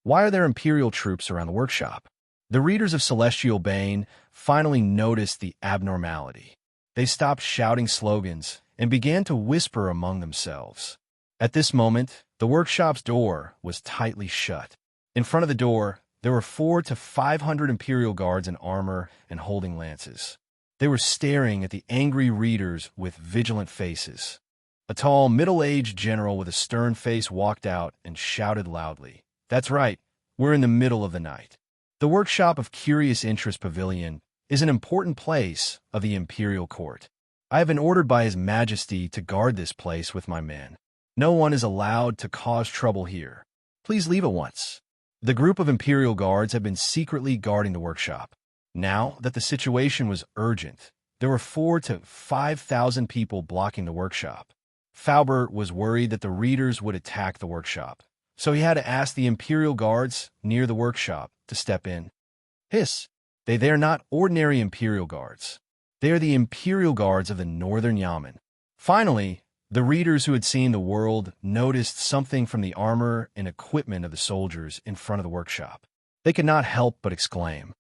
Why are there Imperial troops around the workshop? The readers of Celestial Bane finally noticed the abnormality. They stopped shouting slogans and began to whisper among themselves. At this moment, the workshop's door was tightly shut. In front of the door, there were 400 to 500 Imperial guards in armor and holding lances. They were staring at the angry readers with vigilant faces. A tall, middle-aged general with a stern face walked out and shouted loudly, That's right, we're in the middle of the night. The workshop of Curious Interest Pavilion is an important place of the Imperial Court. I have been ordered by His Majesty to guard this place with my men. No one is allowed to cause trouble here. Please leave at once. The group of Imperial guards had been secretly guarding the workshop. Now that the situation was urgent, there were 4,000 to 5,000 people blocking the workshop. Faubert was worried that the readers would attack the workshop, so he had to ask the Imperial guards near the workshop to step in. Hiss! They are not ordinary Imperial guards. They are the Imperial guards of the Northern Yamen. Finally, the readers who had seen the world noticed something from the armor and equipment of the soldiers in front of the workshop. They could not help but exclaim,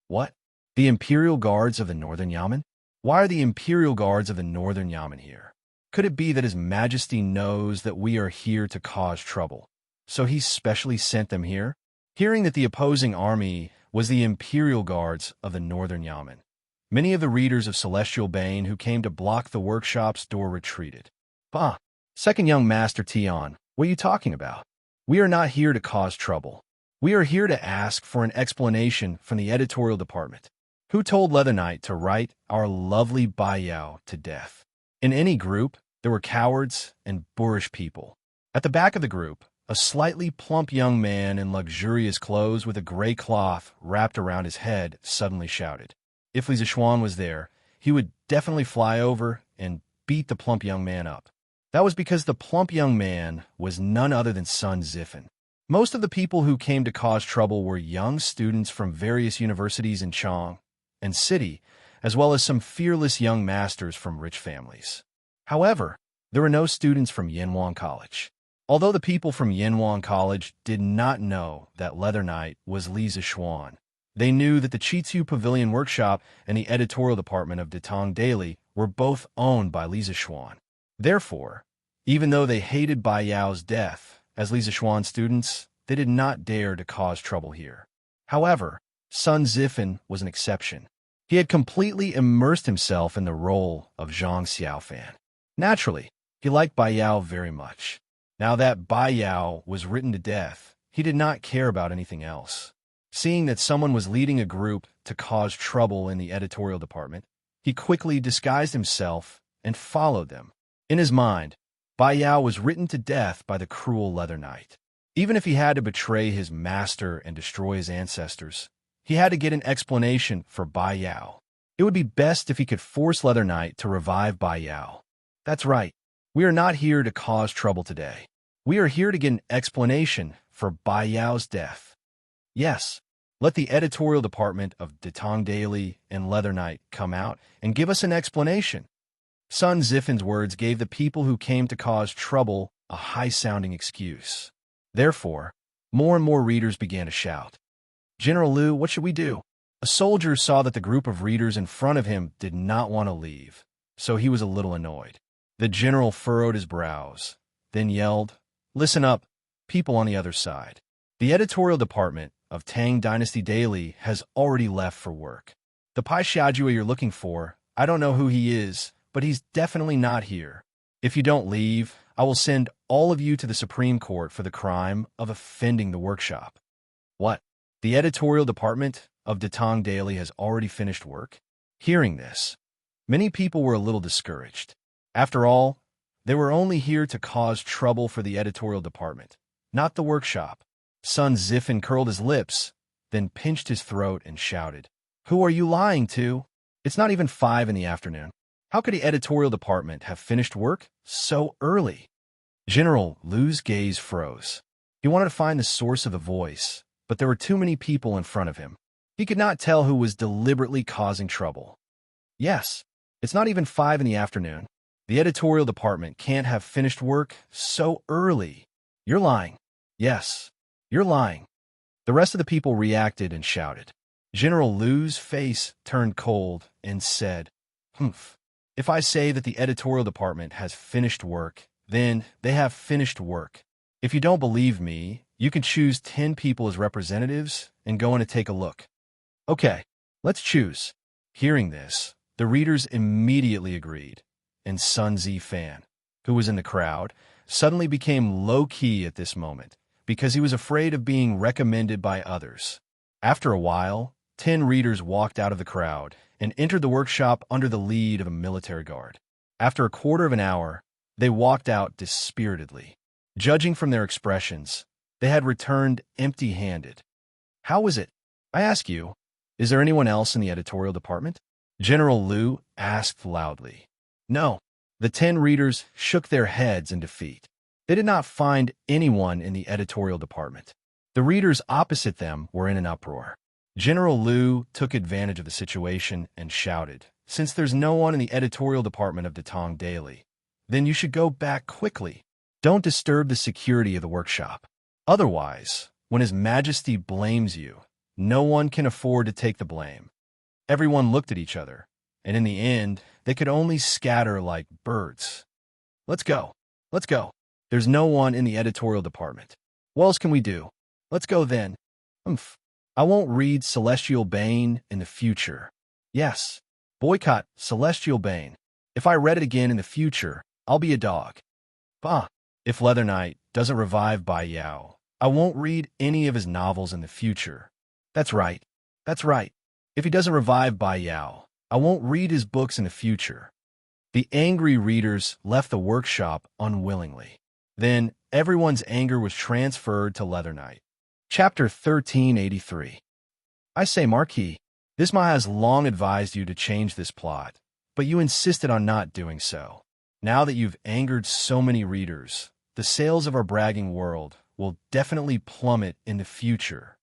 What? The Imperial guards of the Northern Yamen? Why are the Imperial guards of the Northern Yamen here? Could it be that His Majesty knows that we are here to cause trouble, so he specially sent them here? Hearing that the opposing army was the Imperial guards of the Northern Yamen, many of the readers of Celestial Bane who came to block the workshop's door retreated. Bah! Second young Master Tian, what are you talking about? We are not here to cause trouble. We are here to ask for an explanation from the editorial department. Who told Leather Knight to write our lovely Bai Yao to death? In any group, there were cowards and boorish people. At the back of the group, a slightly plump young man in luxurious clothes with a gray cloth wrapped around his head suddenly shouted. If Li Zixuan was there, he would definitely fly over and beat the plump young man up. That was because the plump young man was none other than Sun Zifen. Most of the people who came to cause trouble were young students from various universities in Chang and City, as well as some fearless young masters from rich families. However, there were no students from Yanwang College. Although the people from Yanwang College did not know that Leather Knight was Li Zixuan, they knew that the Chitsu Pavilion Workshop and the editorial department of Datong Daily were both owned by Li Zixuan. Therefore, even though they hated Bai Yao's death as Li Zixuan students, they did not dare to cause trouble here. However, Sun Zifen was an exception. He had completely immersed himself in the role of Zhang Xiaofan. Naturally, he liked Bai Yao very much. Now that Bai Yao was written to death, he did not care about anything else. Seeing that someone was leading a group to cause trouble in the editorial department, he quickly disguised himself and followed them. In his mind, Bai Yao was written to death by the cruel Leather Knight. Even if he had to betray his master and destroy his ancestors, he had to get an explanation for Bai Yao. It would be best if he could force Leather Knight to revive Bai Yao. That's right. We are not here to cause trouble today. We are here to get an explanation for Bai Yao's death. Yes, let the editorial department of Datong Daily and Leather Knight come out and give us an explanation. Sun Ziffin's words gave the people who came to cause trouble a high-sounding excuse. Therefore, more and more readers began to shout, "General Liu, what should we do?" A soldier saw that the group of readers in front of him did not want to leave, so he was a little annoyed. The general furrowed his brows, then yelled, "Listen up, people on the other side. The editorial department of Tang Dynasty Daily has already left for work. The Pai Xiaojue you're looking for, I don't know who he is, but he's definitely not here. If you don't leave, I will send all of you to the Supreme Court for the crime of offending the workshop." What? The editorial department of Datong Daily has already finished work? Hearing this, many people were a little discouraged. After all, they were only here to cause trouble for the editorial department, not the workshop. Sun Ziffin curled his lips, then pinched his throat and shouted, "Who are you lying to? It's not even 5 in the afternoon. How could the editorial department have finished work so early?" General Liu's gaze froze. He wanted to find the source of the voice, but there were too many people in front of him. He could not tell who was deliberately causing trouble. Yes, it's not even 5 in the afternoon. The editorial department can't have finished work so early. You're lying. Yes, you're lying. The rest of the people reacted and shouted. General Liu's face turned cold and said, "Humph. If I say that the editorial department has finished work, then they have finished work. If you don't believe me, you can choose 10 people as representatives and go in to take a look." "Okay, let's choose." Hearing this, the readers immediately agreed, and Sun Zifan, who was in the crowd, suddenly became low-key at this moment because he was afraid of being recommended by others. After a while, 10 readers walked out of the crowd and entered the workshop under the lead of a military guard. After a quarter of an hour, they walked out dispiritedly. Judging from their expressions, they had returned empty-handed. "How was it? I ask you, is there anyone else in the editorial department?" General Liu asked loudly. No. The 10 readers shook their heads in defeat. They did not find anyone in the editorial department. The readers opposite them were in an uproar. General Liu took advantage of the situation and shouted, "Since there's no one in the editorial department of Datong Daily, then you should go back quickly. Don't disturb the security of the workshop. Otherwise, when His Majesty blames you, no one can afford to take the blame." Everyone looked at each other, and in the end, they could only scatter like birds. "Let's go. Let's go. There's no one in the editorial department. What else can we do? Let's go then." "Humph. I won't read Celestial Bane in the future." "Yes. Boycott Celestial Bane. If I read it again in the future, I'll be a dog." "Bah. If Leather Knight doesn't revive Bai Yao, I won't read any of his novels in the future." "That's right. That's right. If he doesn't revive Bai Yao, I won't read his books in the future." The angry readers left the workshop unwillingly. Then everyone's anger was transferred to Leather Knight. Chapter 1383. "I say, Marquis, this Ma has long advised you to change this plot, but you insisted on not doing so. Now that you've angered so many readers, the sales of our bragging world will definitely plummet in the future."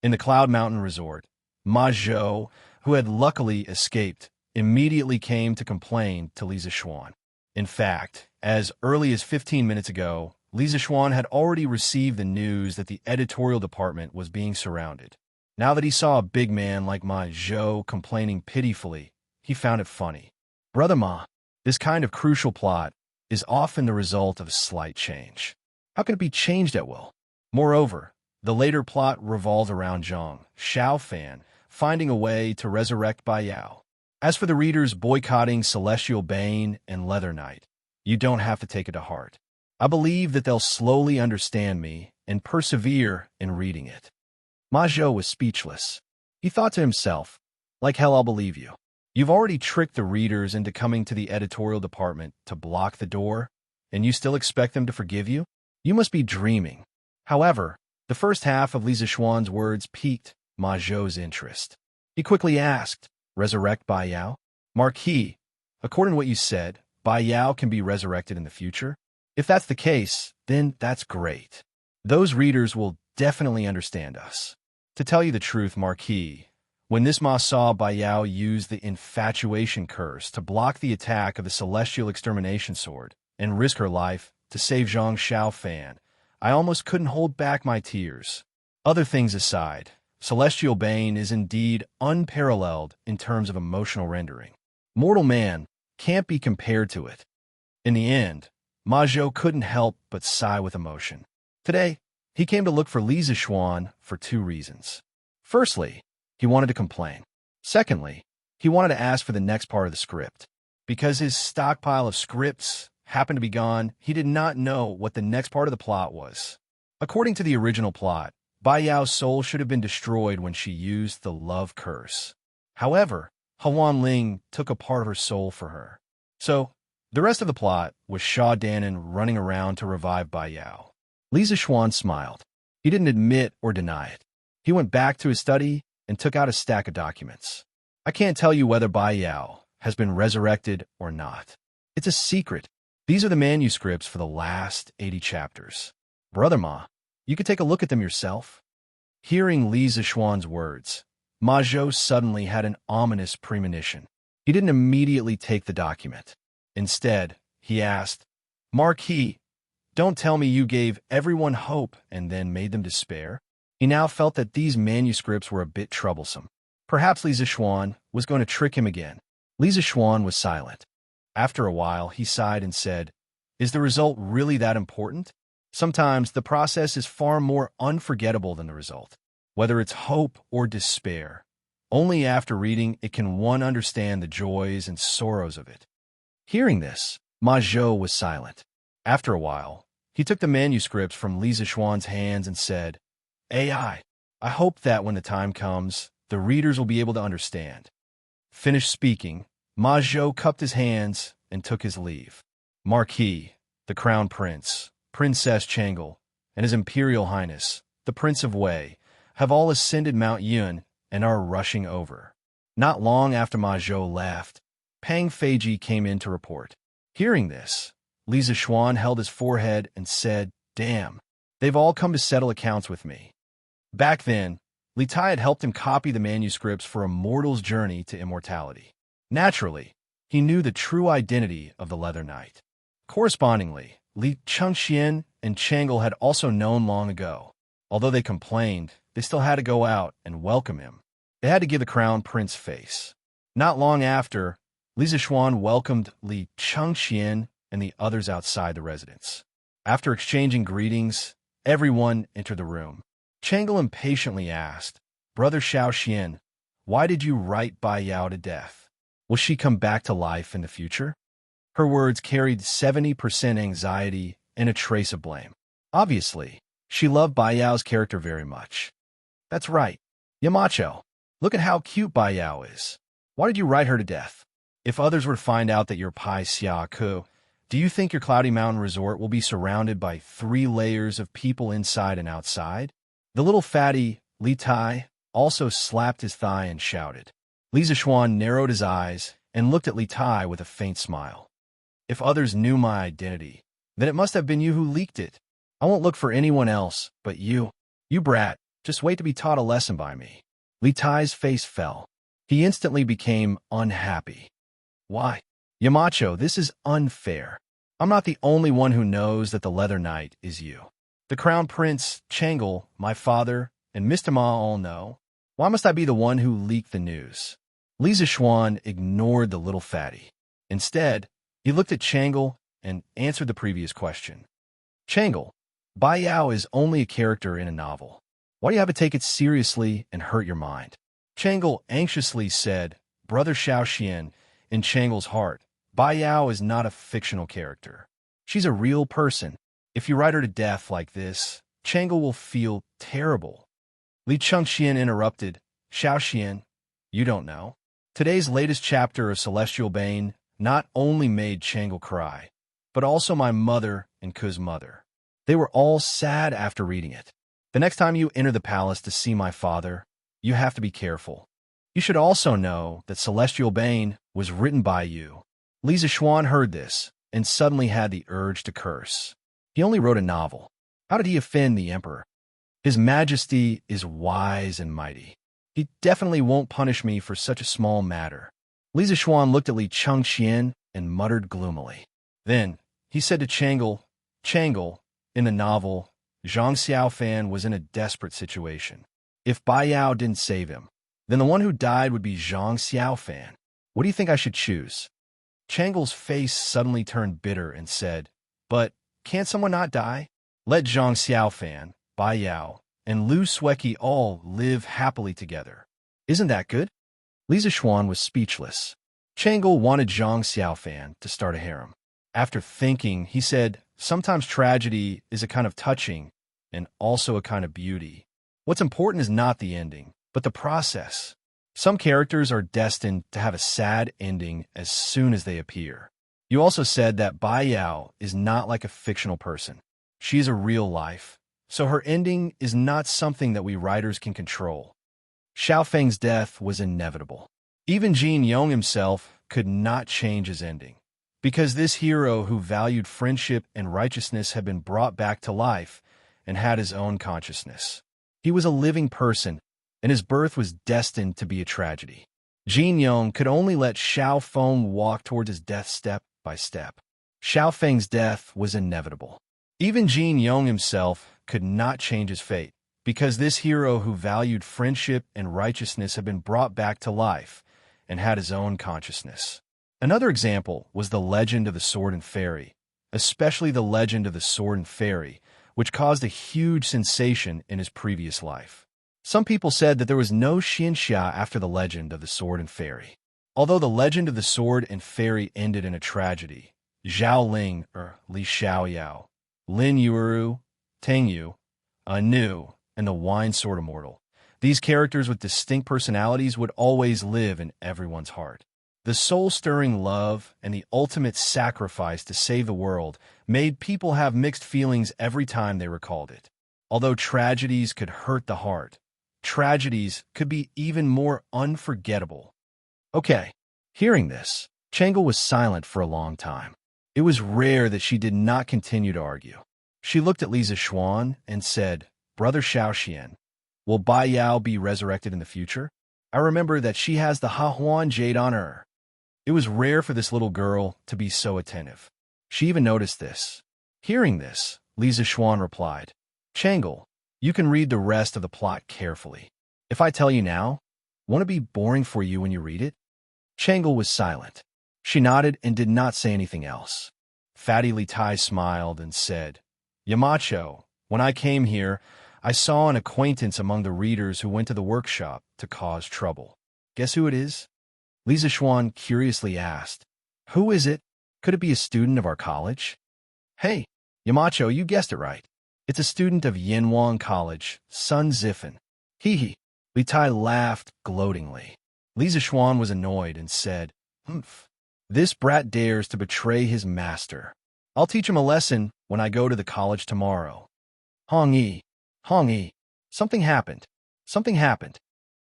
In the Cloud Mountain Resort, Ma Zhou, who had luckily escaped, immediately came to complain to Li Zishuan. In fact, as early as 15 minutes ago, Li Zishuan had already received the news that the editorial department was being surrounded. Now that he saw a big man like Ma Zhou complaining pitifully, he found it funny. "Brother Ma, this kind of crucial plot is often the result of a slight change. How can it be changed at will?" Moreover, the later plot revolved around Zhang Xiaofan finding a way to resurrect Bai Yao. As for the readers boycotting Celestial Bane and Leather Knight, you don't have to take it to heart. I believe that they'll slowly understand me and persevere in reading it. Ma Zhou was speechless. He thought to himself, like hell I'll believe you. You've already tricked the readers into coming to the editorial department to block the door, and you still expect them to forgive you? You must be dreaming. However, the first half of Li Zixuan's words piqued Ma Zhou's interest. He quickly asked, "Resurrect Bai Yao?" "Marquis, according to what you said, Bai Yao can be resurrected in the future? If that's the case, then that's great. Those readers will definitely understand us. To tell you the truth, Marquis, when this Ma saw Bai Yao use the infatuation curse to block the attack of the celestial extermination sword and risk her life to save Zhang Xiaofan, I almost couldn't hold back my tears. Other things aside, Celestial Bane is indeed unparalleled in terms of emotional rendering. Mortal man can't be compared to it." In the end, Ma Zhou couldn't help but sigh with emotion. Today, he came to look for Li Zixuan for two reasons. Firstly, he wanted to complain. Secondly, he wanted to ask for the next part of the script. Because his stockpile of scripts happened to be gone, he did not know what the next part of the plot was. According to the original plot, Bai Yao's soul should have been destroyed when she used the love curse. However, Huan Ling took a part of her soul for her. So, the rest of the plot was Sha Danan running around to revive Bai Yao. Li Zixuan smiled. He didn't admit or deny it. He went back to his study and took out a stack of documents. "I can't tell you whether Bai Yao has been resurrected or not. It's a secret. These are the manuscripts for the last 80 chapters. Brother Ma, you could take a look at them yourself." Hearing Li Zixuan's words, Ma Zhou suddenly had an ominous premonition. He didn't immediately take the document. Instead, he asked, "Marquis, don't tell me you gave everyone hope and then made them despair?" He now felt that these manuscripts were a bit troublesome. Perhaps Li Zixuan was going to trick him again. Li Zixuan was silent. After a while, he sighed and said, "Is the result really that important? Sometimes the process is far more unforgettable than the result. Whether it's hope or despair, only after reading it can one understand the joys and sorrows of it." Hearing this, Ma Zhou was silent. After a while, he took the manuscripts from Li Zixuan's hands and said, "AI, I hope that when the time comes, the readers will be able to understand." Finished speaking, Ma Zhou cupped his hands and took his leave. Marquis, the Crown Prince, Princess Changel, and His Imperial Highness, the Prince of Wei, have all ascended Mount Yun and are rushing over. Not long after Ma Zhou left, Pang Feiji came in to report. Hearing this, Li Zixuan held his forehead and said, "Damn, they've all come to settle accounts with me." Back then, Li Tai had helped him copy the manuscripts for a mortal's journey to immortality. Naturally, he knew the true identity of the Leather Knight. Correspondingly, Li Chengxian and Changel had also known long ago. Although they complained, they still had to go out and welcome him. They had to give the crown prince face. Not long after, Li Zixuan welcomed Li Chengxian and the others outside the residence. After exchanging greetings, everyone entered the room. Changel impatiently asked, "Brother Xiaoxian, why did you write Bai Yao to death? Will she come back to life in the future?" Her words carried 70% anxiety and a trace of blame. Obviously, she loved Bai Yao's character very much. "That's right. Yamacho, look at how cute Bai Yao is. Why did you write her to death? If others were to find out that you're Pai Xia Ku, do you think your Cloudy Mountain Resort will be surrounded by 3 layers of people inside and outside?" The little fatty, Li Tai, also slapped his thigh and shouted. Li Zixuan narrowed his eyes and looked at Li Tai with a faint smile. "If others knew my identity, then it must have been you who leaked it. I won't look for anyone else but you. You brat, just wait to be taught a lesson by me." Li Tai's face fell. He instantly became unhappy. "Why? Yamacho, this is unfair. I'm not the only one who knows that the Leather Knight is you. The Crown Prince, Changel, my father, and Mr. Ma all know. Why must I be the one who leaked the news?" Li Zixuan ignored the little fatty. Instead, he looked at Changel and answered the previous question. "Changel, Bai Yao is only a character in a novel. Why do you have to take it seriously and hurt your mind?" Changel anxiously said, "Brother Xiaoxian, in Changel's heart, Bai Yao is not a fictional character. She's a real person. If you write her to death like this, Chang'e will feel terrible. Li Chengxian interrupted. Xiaoxian, you don't know. Today's latest chapter of Celestial Bane not only made Chang'e cry, but also my mother and Ku's mother. They were all sad after reading it. The next time you enter the palace to see my father, you have to be careful. You should also know that Celestial Bane was written by you. Li Zishuan heard this and suddenly had the urge to curse. He only wrote a novel. How did he offend the emperor? His Majesty is wise and mighty. He definitely won't punish me for such a small matter. Li Zishuan looked at Li Chengxian and muttered gloomily. Then he said to Chang'e, Chang'e, in the novel, Zhang Xiaofan was in a desperate situation. If Bai Yao didn't save him, then the one who died would be Zhang Xiaofan. What do you think I should choose? Chang'e's face suddenly turned bitter and said, But can't someone not die? Let Zhang Xiaofan, Bai Yao, and Lu Sueki all live happily together. Isn't that good? Li Zishuan was speechless. Chang'e wanted Zhang Xiaofan to start a harem. After thinking, he said, Sometimes tragedy is a kind of touching and also a kind of beauty. What's important is not the ending, but the process. Some characters are destined to have a sad ending as soon as they appear. You also said that Bai Yao is not like a fictional person. She's a real life, so her ending is not something that we writers can control. Xiaofeng's death was inevitable. Even Jin Yong himself could not change his ending. Because this hero who valued friendship and righteousness had been brought back to life and had his own consciousness. He was a living person, and his birth was destined to be a tragedy. Jin Yong could only let Xiao Feng walk towards his death step by step. Xiao Feng's death was inevitable. Even Jin Yong himself could not change his fate, because this hero who valued friendship and righteousness had been brought back to life and had his own consciousness. Another example was the legend of the Sword and Fairy, especially the legend of the Sword and Fairy, which caused a huge sensation in his previous life. Some people said that there was no Xianxia after the legend of the Sword and Fairy. Although the legend of the Sword and Fairy ended in a tragedy, Zhao Ling, or Li Xiaoyao, Lin Yuuru, Teng Yu, Anu, and the Wine Sword Immortal, these characters with distinct personalities would always live in everyone's heart. The soul-stirring love and the ultimate sacrifice to save the world made people have mixed feelings every time they recalled it. Although tragedies could hurt the heart, tragedies could be even more unforgettable. Okay, hearing this, Chang'e was silent for a long time. It was rare that she did not continue to argue. She looked at Li Zishuan and said, Brother Xiaoxian, will Bai Yao be resurrected in the future? I remember that she has the Hahuan jade on her. It was rare for this little girl to be so attentive. She even noticed this. Hearing this, Li Zishuan replied, Chang'e, you can read the rest of the plot carefully. If I tell you now, won't it be boring for you when you read it? Chang'e was silent. She nodded and did not say anything else. Fatty Li Tai smiled and said, Yamacho, when I came here, I saw an acquaintance among the readers who went to the workshop to cause trouble. Guess who it is? Li Zishuan curiously asked, Who is it? Could it be a student of our college? Hey, Yamacho, you guessed it right. It's a student of Yinhuang College, Sun Zifen. Hee. Li Tai laughed gloatingly. Li Zishuan was annoyed and said, Humph. This brat dares to betray his master. I'll teach him a lesson when I go to the college tomorrow. Hong Yi. Something happened.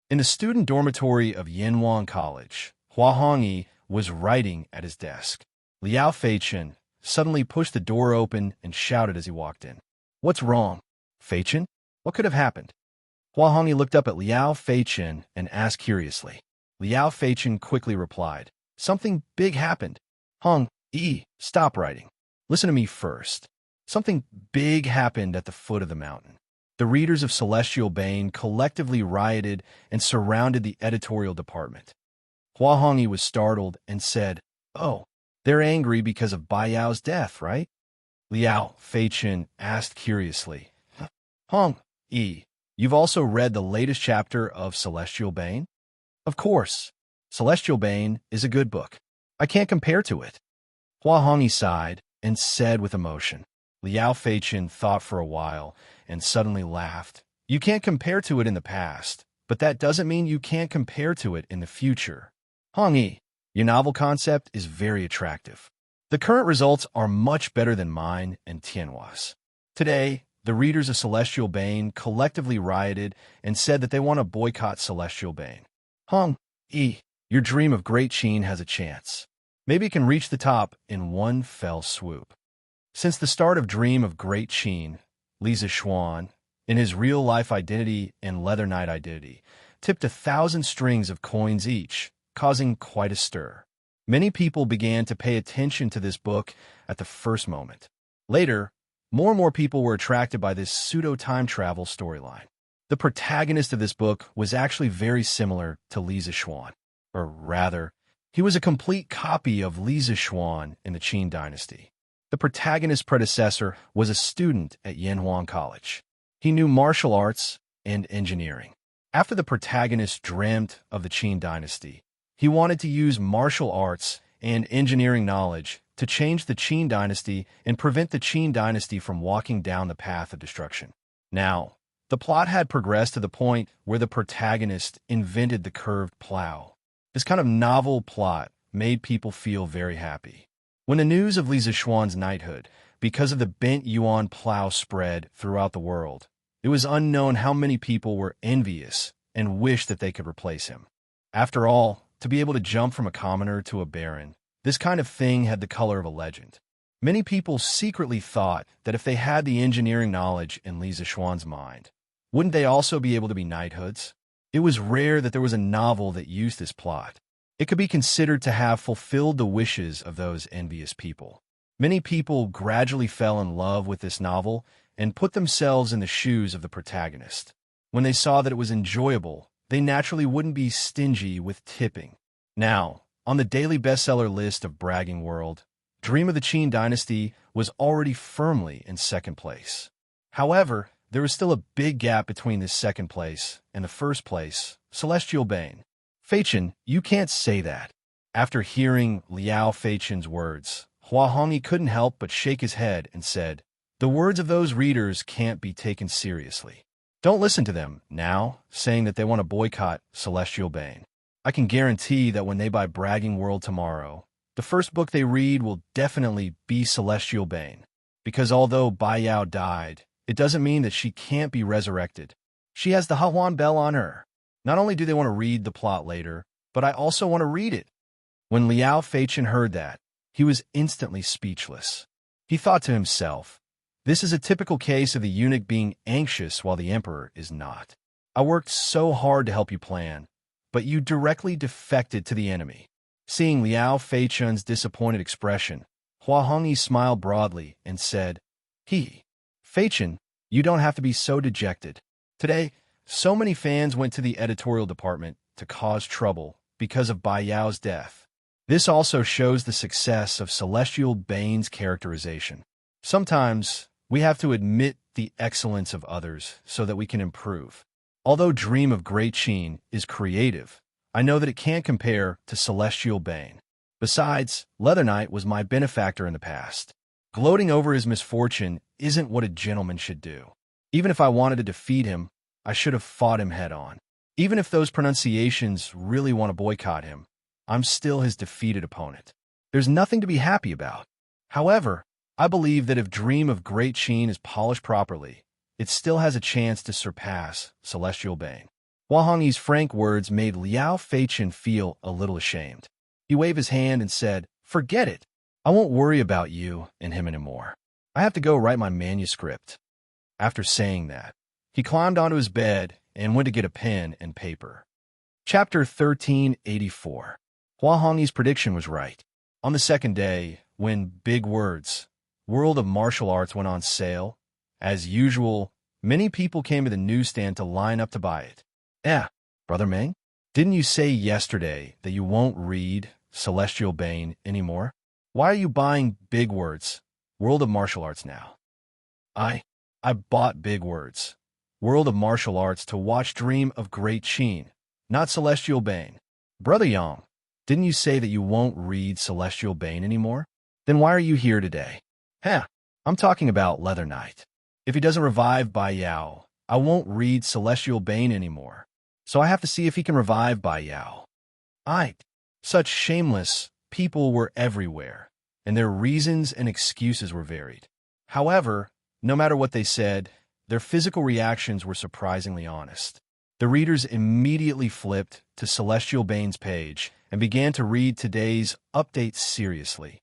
In the student dormitory of Yinhuang College, Hua Hongyi was writing at his desk. Liao Feichen suddenly pushed the door open and shouted as he walked in. What's wrong? Feichen? What could have happened? Hua Hongyi looked up at Liao Feichen and asked curiously. Liao Feichen quickly replied, Something big happened. Hong Yi, stop writing. Listen to me first. Something big happened at the foot of the mountain. The readers of Celestial Bane collectively rioted and surrounded the editorial department. Hua Hongyi was startled and said, Oh, they're angry because of Bai Yao's death, right? Liao Feichen asked curiously, Hong Yi, you've also read the latest chapter of Celestial Bane? Of course. Celestial Bane is a good book. I can't compare to it. Hua Hongyi sighed and said with emotion, Liao Feichen thought for a while and suddenly laughed. You can't compare to it in the past, but that doesn't mean you can't compare to it in the future. Hong Yi, your novel concept is very attractive. The current results are much better than mine and Tianhua's. Today, the readers of Celestial Bane collectively rioted and said that they want to boycott Celestial Bane. Hong Yi, your dream of Great Qin has a chance. Maybe it can reach the top in one fell swoop. Since the start of Dream of Great Qin, Li Zixuan, in his real-life identity and Leather Knight identity, tipped 1,000 strings of coins each, causing quite a stir. Many people began to pay attention to this book at the first moment. Later, more and more people were attracted by this pseudo-time travel storyline. The protagonist of this book was actually very similar to Li Zixuan, or rather, he was a complete copy of Li Zixuan in the Qin dynasty. The protagonist's predecessor was a student at Yanhuang College. He knew martial arts and engineering. After the protagonist dreamt of the Qin dynasty, he wanted to use martial arts and engineering knowledge to change the Qin dynasty and prevent the Qin dynasty from walking down the path of destruction. Now, the plot had progressed to the point where the protagonist invented the curved plow. This kind of novel plot made people feel very happy. When the news of Li Zixuan's knighthood, because of the bent yuan plow, spread throughout the world, it was unknown how many people were envious and wished that they could replace him. After all, to be able to jump from a commoner to a baron, this kind of thing had the color of a legend. Many people secretly thought that if they had the engineering knowledge in Li Zixuan's mind, wouldn't they also be able to be knighthoods? It was rare that there was a novel that used this plot. It could be considered to have fulfilled the wishes of those envious people. Many people gradually fell in love with this novel and put themselves in the shoes of the protagonist. When they saw that it was enjoyable, they naturally wouldn't be stingy with tipping. Now, on the daily bestseller list of Bragging World, Dream of the Qin Dynasty was already firmly in second place. However, there was still a big gap between this second place and the first place, Celestial Bane. Feichen, you can't say that. After hearing Liao Feichen's words, Hua Hongyi couldn't help but shake his head and said, "The words of those readers can't be taken seriously. Don't listen to them now, saying that they want to boycott Celestial Bane. I can guarantee that when they buy Bragging World tomorrow, the first book they read will definitely be Celestial Bane. Because although Bai Yao died, it doesn't mean that she can't be resurrected. She has the Hahuan Bell on her. Not only do they want to read the plot later, but I also want to read it." When Liao Feichen heard that, he was instantly speechless. He thought to himself, "This is a typical case of the eunuch being anxious while the emperor is not. I worked so hard to help you plan, but you directly defected to the enemy." Seeing Liao Feichen's disappointed expression, Hua Hongyi smiled broadly and said, Feichen, you don't have to be so dejected. Today, so many fans went to the editorial department to cause trouble because of Bai Yao's death. This also shows the success of Celestial Bane's characterization. Sometimes, we have to admit the excellence of others so that we can improve. Although Dream of Great Qin is creative, I know that it can't compare to Celestial Bane. Besides, Leather Knight was my benefactor in the past. Gloating over his misfortune isn't what a gentleman should do. Even if I wanted to defeat him, I should have fought him head-on. Even if those pronunciations really want to boycott him, I'm still his defeated opponent. There's nothing to be happy about. However, I believe that if Dream of Great Qin is polished properly, it still has a chance to surpass Celestial Bane. Hua Hongyi's frank words made Liao Feichen feel a little ashamed. He waved his hand and said, "Forget it. I won't worry about you and him anymore. I have to go write my manuscript." After saying that, he climbed onto his bed and went to get a pen and paper. Chapter 1384. Hua Hongyi's prediction was right. On the second day, when Big Words, World of Martial Arts went on sale, as usual, many people came to the newsstand to line up to buy it. Brother Meng, didn't you say yesterday that you won't read Celestial Bane anymore? Why are you buying Big Words, World of Martial Arts now? I bought Big Words, World of Martial Arts to watch Dream of Great Qin, not Celestial Bane. Brother Yang, didn't you say that you won't read Celestial Bane anymore? Then why are you here today? I'm I'm talking about Leather Knight. If he doesn't revive Bai Yao, I won't read Celestial Bane anymore. So I have to see if he can revive Bai Yao. Such shameless people were everywhere, and their reasons and excuses were varied. However, no matter what they said, their physical reactions were surprisingly honest. The readers immediately flipped to Celestial Bane's page and began to read today's update seriously.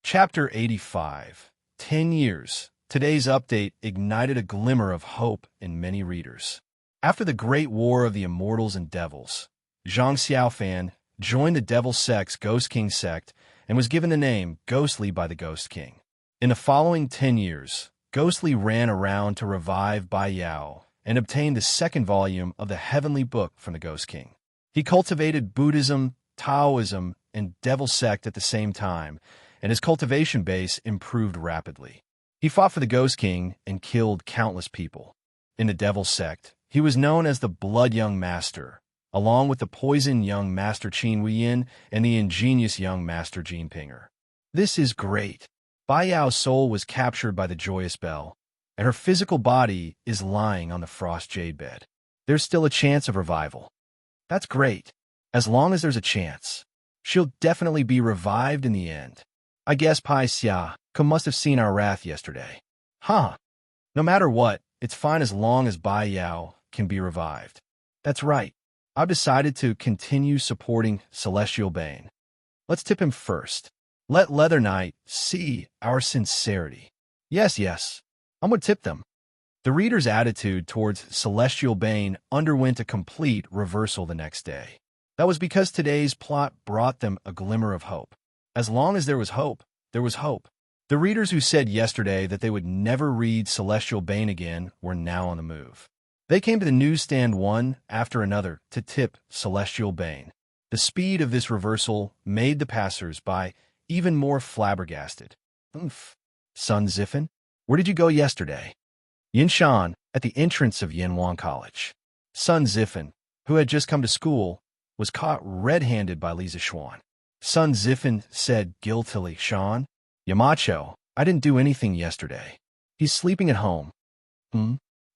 Chapter 85, 10 Years. Today's update ignited a glimmer of hope in many readers. After the Great War of the Immortals and Devils, Zhang Xiaofan joined the Devil Sect's Ghost King sect and was given the name Ghostly by the Ghost King. In the following 10 years, Ghostly ran around to revive Bai Yao and obtained the second volume of the Heavenly Book from the Ghost King. He cultivated Buddhism, Taoism, and Devil Sect at the same time, and his cultivation base improved rapidly. He fought for the Ghost King and killed countless people. In the Devil Sect, he was known as the Blood Young Master, along with the Poison Young Master Qin Huiyin and the ingenious Young Master Jean Pinger. This is great. Bai Yao's soul was captured by the Joyous Bell, and her physical body is lying on the Frost Jade bed. There's still a chance of revival. That's great. As long as there's a chance. She'll definitely be revived in the end. I guess Pai Xia must have seen our wrath yesterday. No matter what, it's fine as long as Bai Yao can be revived. That's right. I've decided to continue supporting Celestial Bane. Let's tip him first. Let Leather Knight see our sincerity. Yes, I'm going to tip them. The reader's attitude towards Celestial Bane underwent a complete reversal the next day. That was because today's plot brought them a glimmer of hope. As long as there was hope, there was hope. The readers who said yesterday that they would never read Celestial Bane again were now on the move. They came to the newsstand one after another to tip Celestial Bane. The speed of this reversal made the passers-by even more flabbergasted. Sun Zifen, where did you go yesterday? Yin Shan, at the entrance of Yanwan College. Sun Zifen, who had just come to school, was caught red-handed by Li Zixuan. Sun Zifen said guiltily, Shan, Yamacho, I didn't do anything yesterday. He's sleeping at home.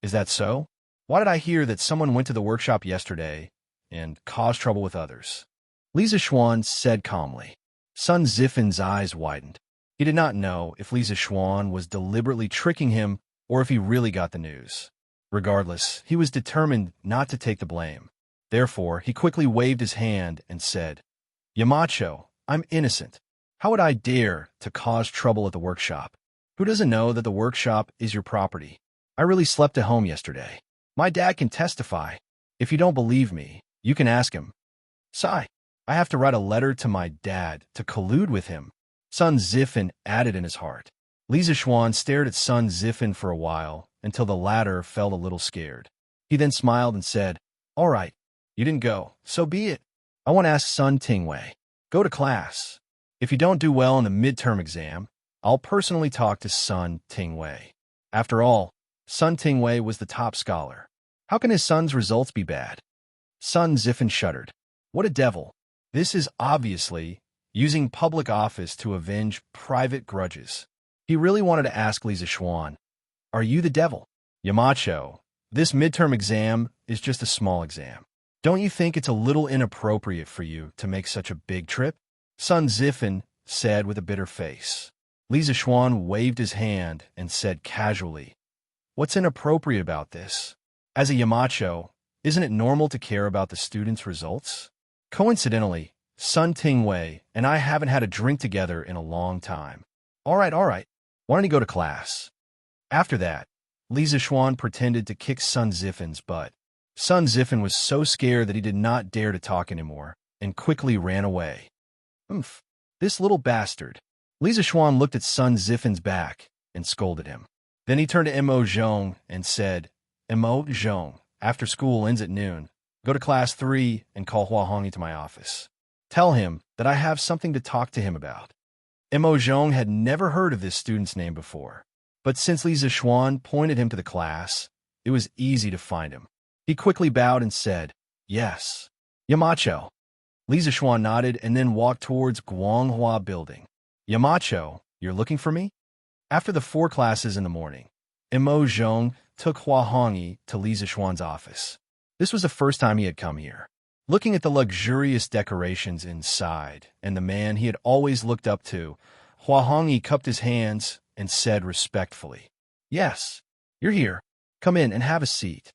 Is that so? Why did I hear that someone went to the workshop yesterday and caused trouble with others? Li Zixuan said calmly. Sun Zifen's eyes widened. He did not know if Li Zixuan was deliberately tricking him or if he really got the news. Regardless, he was determined not to take the blame. Therefore, he quickly waved his hand and said, Yamacho, I'm innocent. How would I dare to cause trouble at the workshop? Who doesn't know that the workshop is your property? I really slept at home yesterday. My dad can testify. If you don't believe me, you can ask him. Sigh. I have to write a letter to my dad to collude with him. Sun Zifen added in his heart. Li Zixuan stared at Sun Zifen for a while until the latter felt a little scared. He then smiled and said, All right, you didn't go, so be it. I want to ask Sun Tingwei. Go to class. If you don't do well in the midterm exam, I'll personally talk to Sun Tingwei. After all, Sun Tingwei was the top scholar. How can his son's results be bad? Sun Zifen shuddered. What a devil. This is obviously using public office to avenge private grudges. He really wanted to ask Li Zixuan, Are you the devil? Yamacho, this midterm exam is just a small exam. Don't you think it's a little inappropriate for you to make such a big trip? Sun Zifen said with a bitter face. Li Zixuan waved his hand and said casually, What's inappropriate about this? As a Yamacho, isn't it normal to care about the students' results? Coincidentally, Sun Tingwei and I haven't had a drink together in a long time. All right. Why don't you go to class? After that, Li Zixuan pretended to kick Sun Zifen's butt. Sun Zifen was so scared that he did not dare to talk anymore and quickly ran away. This little bastard. Li Zixuan looked at Sun Zifen's back and scolded him. Then he turned to Mo Zhong and said, Mo Zhong, after school ends at noon, go to class 3 and call Hua Hongi to my office. Tell him that I have something to talk to him about. Mo Zhong had never heard of this student's name before, but since Li Zixuan pointed him to the class, it was easy to find him. He quickly bowed and said, Yes. Yamacho. Li Zixuan nodded and then walked towards Guanghua Building. Yamacho, you're looking for me? After the 4 classes in the morning, Imo Zhong took Hua Hongyi to Li Zixuan's office. This was the first time he had come here. Looking at the luxurious decorations inside and the man he had always looked up to, Hua Hongyi cupped his hands and said respectfully, "Yes, you're here. Come in and have a seat."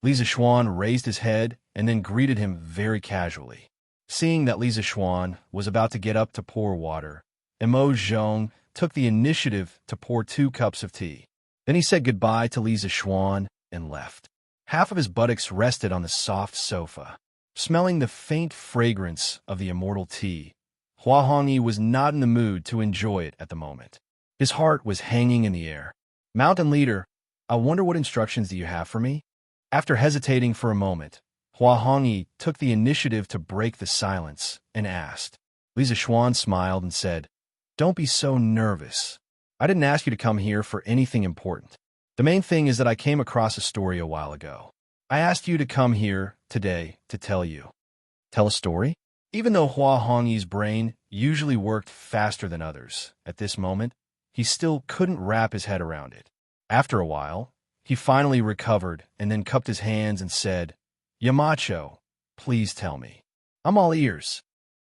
Li Zixuan raised his head and then greeted him very casually. Seeing that Li Zixuan was about to get up to pour water, Imo Zhong took the initiative to pour 2 cups of tea. Then he said goodbye to Li Zixuan and left. Half of his buttocks rested on the soft sofa. Smelling the faint fragrance of the immortal tea, Hua Hongyi was not in the mood to enjoy it at the moment. His heart was hanging in the air. "Mountain leader, I wonder what instructions do you have for me?" After hesitating for a moment, Hua Hongyi took the initiative to break the silence and asked. Li Zixuan smiled and said, "Don't be so nervous. I didn't ask you to come here for anything important. The main thing is that I came across a story a while ago. I asked you to come here today to tell you." Tell a story? Even though Hua Hongyi's brain usually worked faster than others, at this moment, he still couldn't wrap his head around it. After a while, he finally recovered and then cupped his hands and said, "Yamacho, please tell me. I'm all ears."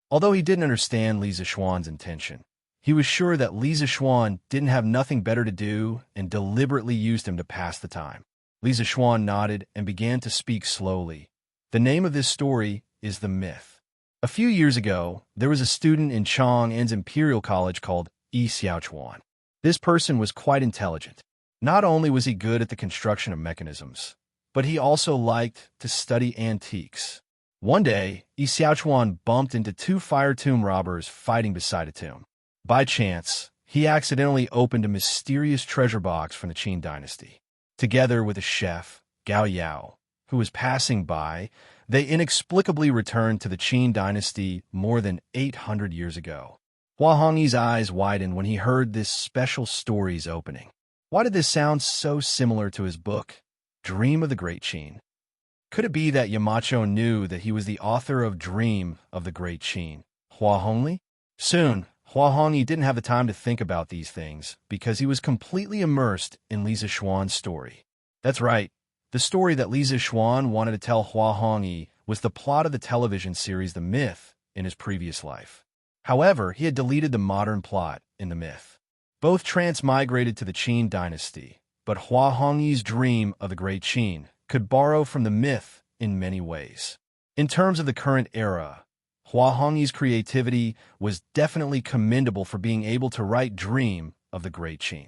Although he didn't understand Li Zixuan's intention, he was sure that Li Zixuan didn't have nothing better to do and deliberately used him to pass the time. Li Zixuan nodded and began to speak slowly. The name of this story is The Myth. A few years ago, there was a student in Chang'an's Imperial College called Yi Xiaochuan. This person was quite intelligent. Not only was he good at the construction of mechanisms, but he also liked to study antiques. One day, Yi Xiaochuan bumped into 2 fire tomb robbers fighting beside a tomb. By chance, he accidentally opened a mysterious treasure box from the Qin dynasty. Together with a chef, Gao Yao, who was passing by, they inexplicably returned to the Qin dynasty more than 800 years ago. Hua Hongyi's eyes widened when he heard this special story's opening. Why did this sound so similar to his book, Dream of the Great Qin? Could it be that Yamacho knew that he was the author of Dream of the Great Qin, Hua Hongyi? Soon, Hua Hongyi didn't have the time to think about these things because he was completely immersed in Li Zixuan's story. That's right, the story that Li Zixuan wanted to tell Hua Hongyi was the plot of the television series The Myth in his previous life. However, he had deleted the modern plot in The Myth. Both transmigrated to the Qin dynasty, but Hua Hongyi's Dream of the Great Qin could borrow from The Myth in many ways. In terms of the current era, Hua Hongyi's creativity was definitely commendable for being able to write Dream of the Great Qin.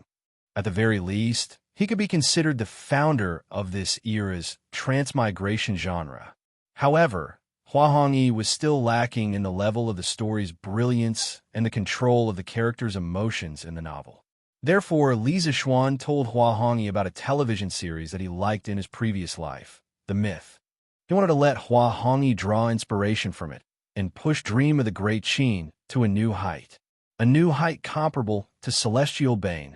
At the very least, he could be considered the founder of this era's transmigration genre. However, Hua Hongyi was still lacking in the level of the story's brilliance and the control of the characters' emotions in the novel. Therefore, Li Zixuan told Hua Hongyi about a television series that he liked in his previous life, The Myth. He wanted to let Hua Hongyi draw inspiration from it and push Dream of the Great Qin to a new height comparable to Celestial Bane.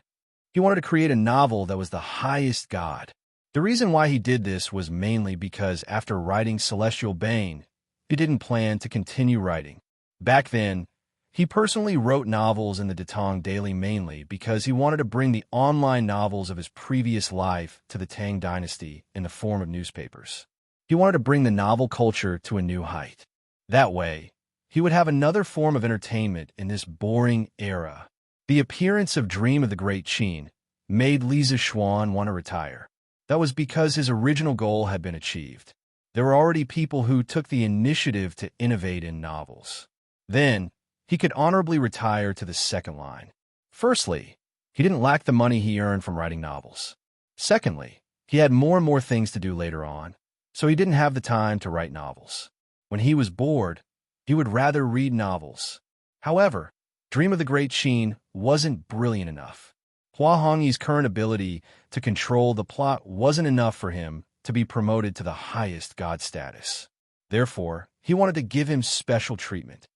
He wanted to create a novel that was the highest god. The reason why he did this was mainly because after writing Celestial Bane, he didn't plan to continue writing. Back then, he personally wrote novels in the Datong Daily mainly because he wanted to bring the online novels of his previous life to the Tang Dynasty in the form of newspapers. He wanted to bring the novel culture to a new height. That way, he would have another form of entertainment in this boring era. The appearance of Dream of the Great Qin made Li Zixuan want to retire. That was because his original goal had been achieved. There were already people who took the initiative to innovate in novels. Then, he could honorably retire to the second line. Firstly, he didn't lack the money he earned from writing novels. Secondly, he had more and more things to do later on, so he didn't have the time to write novels. When he was bored, he would rather read novels. However, Dream of the Great Qin wasn't brilliant enough. Hua Hongyi's current ability to control the plot wasn't enough for him to be promoted to the highest god status. Therefore, he wanted to give him special treatment.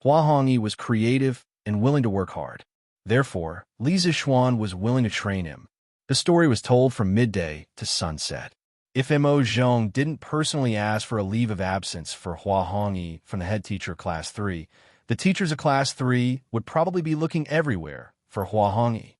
Hua Hongyi was creative and willing to work hard. Therefore, Li Zixuan was willing to train him. The story was told from midday to sunset. If Mo Zhong didn't personally ask for a leave of absence for Hua Hongyi from the head teacher of Class 3, the teachers of Class 3 would probably be looking everywhere for Hua Hongyi.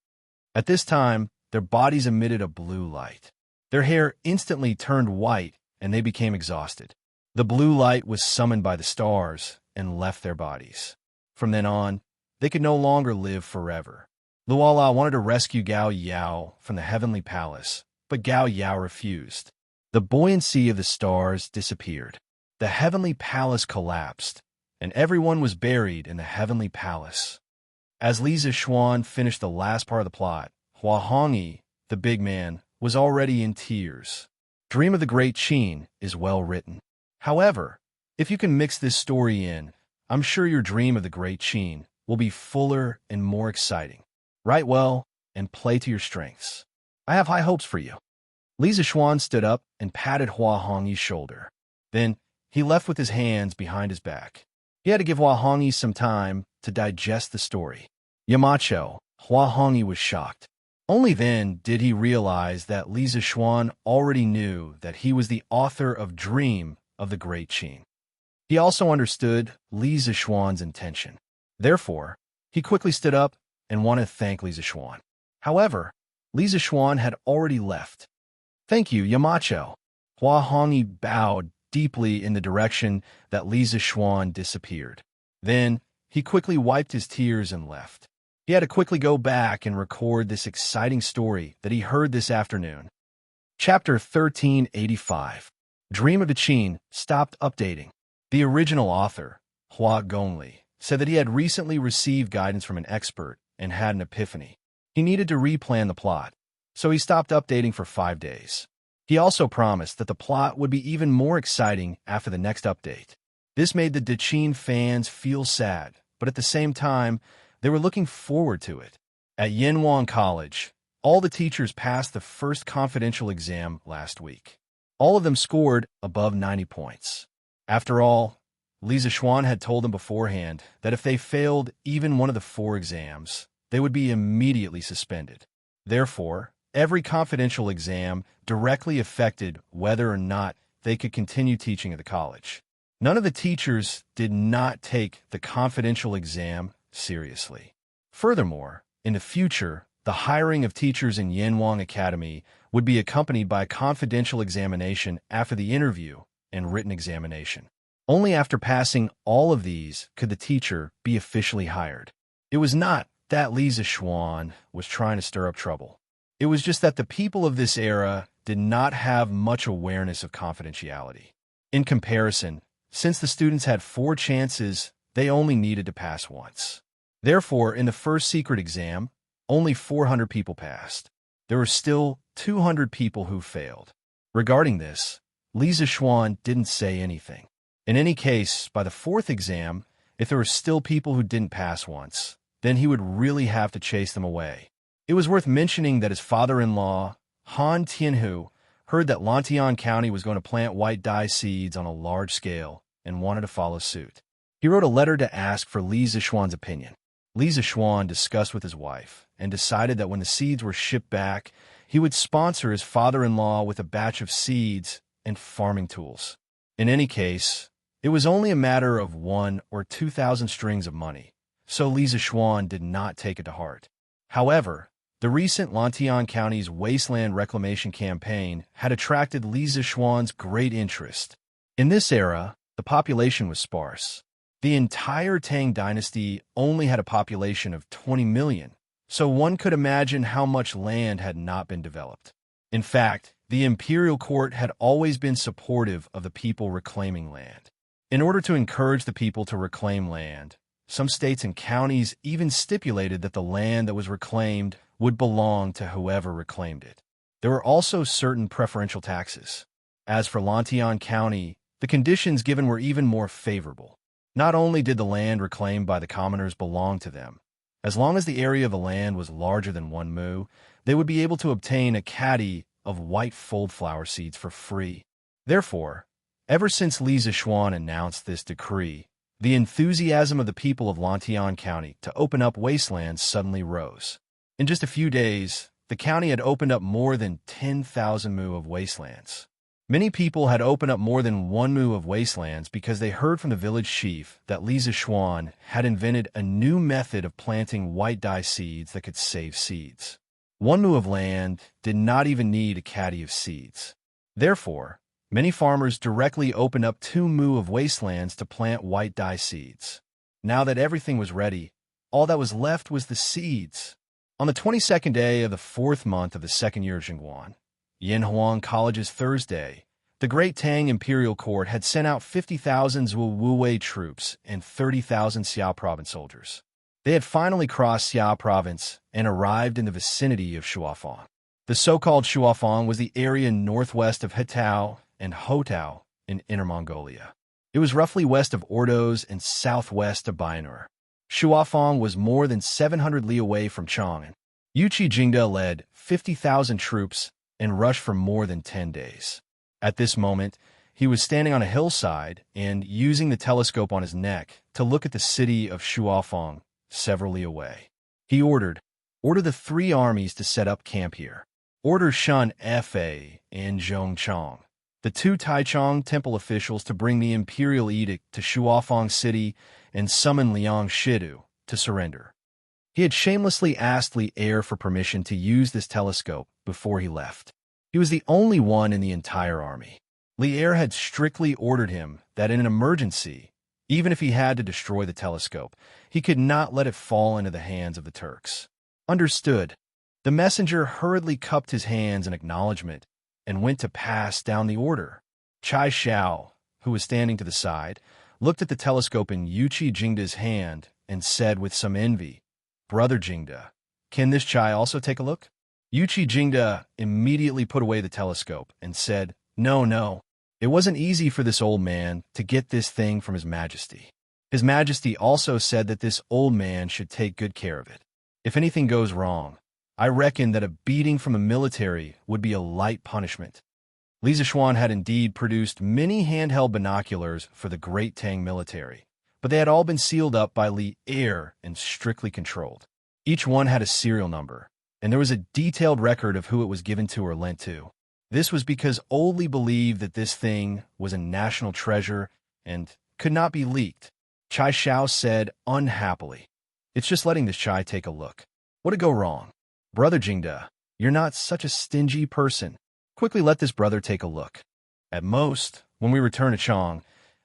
At this time, their bodies emitted a blue light. Their hair instantly turned white, and they became exhausted. The blue light was summoned by the stars and left their bodies. From then on, they could no longer live forever. Luala wanted to rescue Gao Yao from the heavenly palace, but Gao Yao refused. The buoyancy of the stars disappeared. The heavenly palace collapsed, and everyone was buried in the heavenly palace. As Li Zixuan finished the last part of the plot, Hua Hongyi, the big man, was already in tears. Dream of the Great Qin is well written. However, if you can mix this story in, I'm sure your dream of the Great Qin will be fuller and more exciting. Write well and play to your strengths. I have high hopes for you. Li Zixuan stood up and patted Hua Hongyi's shoulder. Then he left with his hands behind his back. He had to give Hua Hongyi some time to digest the story. Yamacho, Hua Hongyi was shocked. Only then did he realize that Li Zixuan already knew that he was the author of Dream of the Great Qin. He also understood Li Zixuan's intention. Therefore, he quickly stood up and wanted to thank Li Zixuan. However, Li Zixuan had already left. Thank you, Yamacho. Hua Hongyi bowed deeply in the direction that Li Zixuan disappeared. Then, he quickly wiped his tears and left. He had to quickly go back and record this exciting story that he heard this afternoon. Chapter 1385. Dream of the Qin stopped updating. The original author, Hua Gongli, said that he had recently received guidance from an expert and had an epiphany. He needed to replan the plot, so he stopped updating for 5 days. He also promised that the plot would be even more exciting after the next update. This made the Qin fans feel sad, but at the same time, they were looking forward to it. At Yanwang College, all the teachers passed the first confidential exam last week. All of them scored above 90 points. After all, Li Zixuan had told them beforehand that if they failed even one of the 4 exams, they would be immediately suspended. Therefore, every confidential exam directly affected whether or not they could continue teaching at the college. None of the teachers did not take the confidential exam seriously. Furthermore, in the future, the hiring of teachers in Yanwang Academy would be accompanied by a confidential examination after the interview and written examination. Only after passing all of these could the teacher be officially hired. It was not that Li Zixuan was trying to stir up trouble. It was just that the people of this era did not have much awareness of confidentiality. In comparison, since the students had 4 chances, they only needed to pass once. Therefore, in the first secret exam, only 400 people passed. There were still 200 people who failed. Regarding this, Li Zixuan didn't say anything. In any case, by the 4th exam, if there were still people who didn't pass once, then he would really have to chase them away. It was worth mentioning that his father-in-law, Han Tianhu, heard that Lantian County was going to plant white dye seeds on a large scale and wanted to follow suit. He wrote a letter to ask for Li Zixuan's opinion. Li Zixuan discussed with his wife and decided that when the seeds were shipped back, he would sponsor his father-in-law with a batch of seeds and farming tools. In any case, it was only a matter of 1 or 2,000 strings of money, so Li Zixuan did not take it to heart. However, the recent Lantian County's wasteland reclamation campaign had attracted Li Zixuan's great interest. In this era, the population was sparse. The entire Tang dynasty only had a population of 20 million, so one could imagine how much land had not been developed. In fact, the imperial court had always been supportive of the people reclaiming land. In order to encourage the people to reclaim land, some states and counties even stipulated that the land that was reclaimed would belong to whoever reclaimed it. There were also certain preferential taxes. As for Lantian County, the conditions given were even more favorable. Not only did the land reclaimed by the commoners belong to them, as long as the area of the land was larger than 1 mu, they would be able to obtain a caddy of white fold flower seeds for free. Therefore, ever since Li Zixuan announced this decree, the enthusiasm of the people of Lantian County to open up wastelands suddenly rose. In just a few days, the county had opened up more than 10,000 mu of wastelands. Many people had opened up more than 1 mu of wastelands because they heard from the village chief that Li Zixuan had invented a new method of planting white dye seeds that could save seeds. 1 mu of land did not even need a caddy of seeds. Therefore, many farmers directly opened up 2 mu of wastelands to plant white dye seeds. Now that everything was ready, all that was left was the seeds. On the 22nd day of the 4th month of the 2nd year of Jingguan, Yanhuang College's Thursday, the Great Tang Imperial Court had sent out 50,000 Wu troops and 30,000 Xiao Province soldiers. They had finally crossed Xiao Province and arrived in the vicinity of Shuafang. The so-called Shuafang was the area northwest of Hetao and Hotao in Inner Mongolia. It was roughly west of Ordos and southwest of Bayanur. Shuafang was more than 700 li away from Chang'an. Yuqi Jingde led 50,000 troops and rushed for more than 10 days. At this moment, he was standing on a hillside and using the telescope on his neck to look at the city of Shuafang, several li away. He order the 3 armies to set up camp here. Order Shun Fa and Zhongchang, the 2 Taichung temple officials, to bring the imperial edict to Shuafang city and summon Liang Shidu to surrender. He had shamelessly asked Li Er for permission to use this telescope before he left. He was the only one in the entire army. Li Er had strictly ordered him that in an emergency, even if he had to destroy the telescope, he could not let it fall into the hands of the Turks. Understood. The messenger hurriedly cupped his hands in acknowledgement and went to pass down the order. Chai Xiao, who was standing to the side, looked at the telescope in Yuqi Jingde's hand and said with some envy, "Brother Jingde, can this Chai also take a look?" Yuqi Jingde immediately put away the telescope and said, No. It wasn't easy for this old man to get this thing from His Majesty. His Majesty also said that this old man should take good care of it. If anything goes wrong, I reckon that a beating from the military would be a light punishment. Li Zishuan had indeed produced many handheld binoculars for the Great Tang military, but they had all been sealed up by Li Er and strictly controlled. Each one had a serial number, and there was a detailed record of who it was given to or lent to. This was because old Li believed that this thing was a national treasure and could not be leaked. Chai Xiao said unhappily, "It's just letting this Chai take a look. What'd go wrong? Brother Jingde, you're not such a stingy person. Quickly let this brother take a look. At most, when we return to Chang,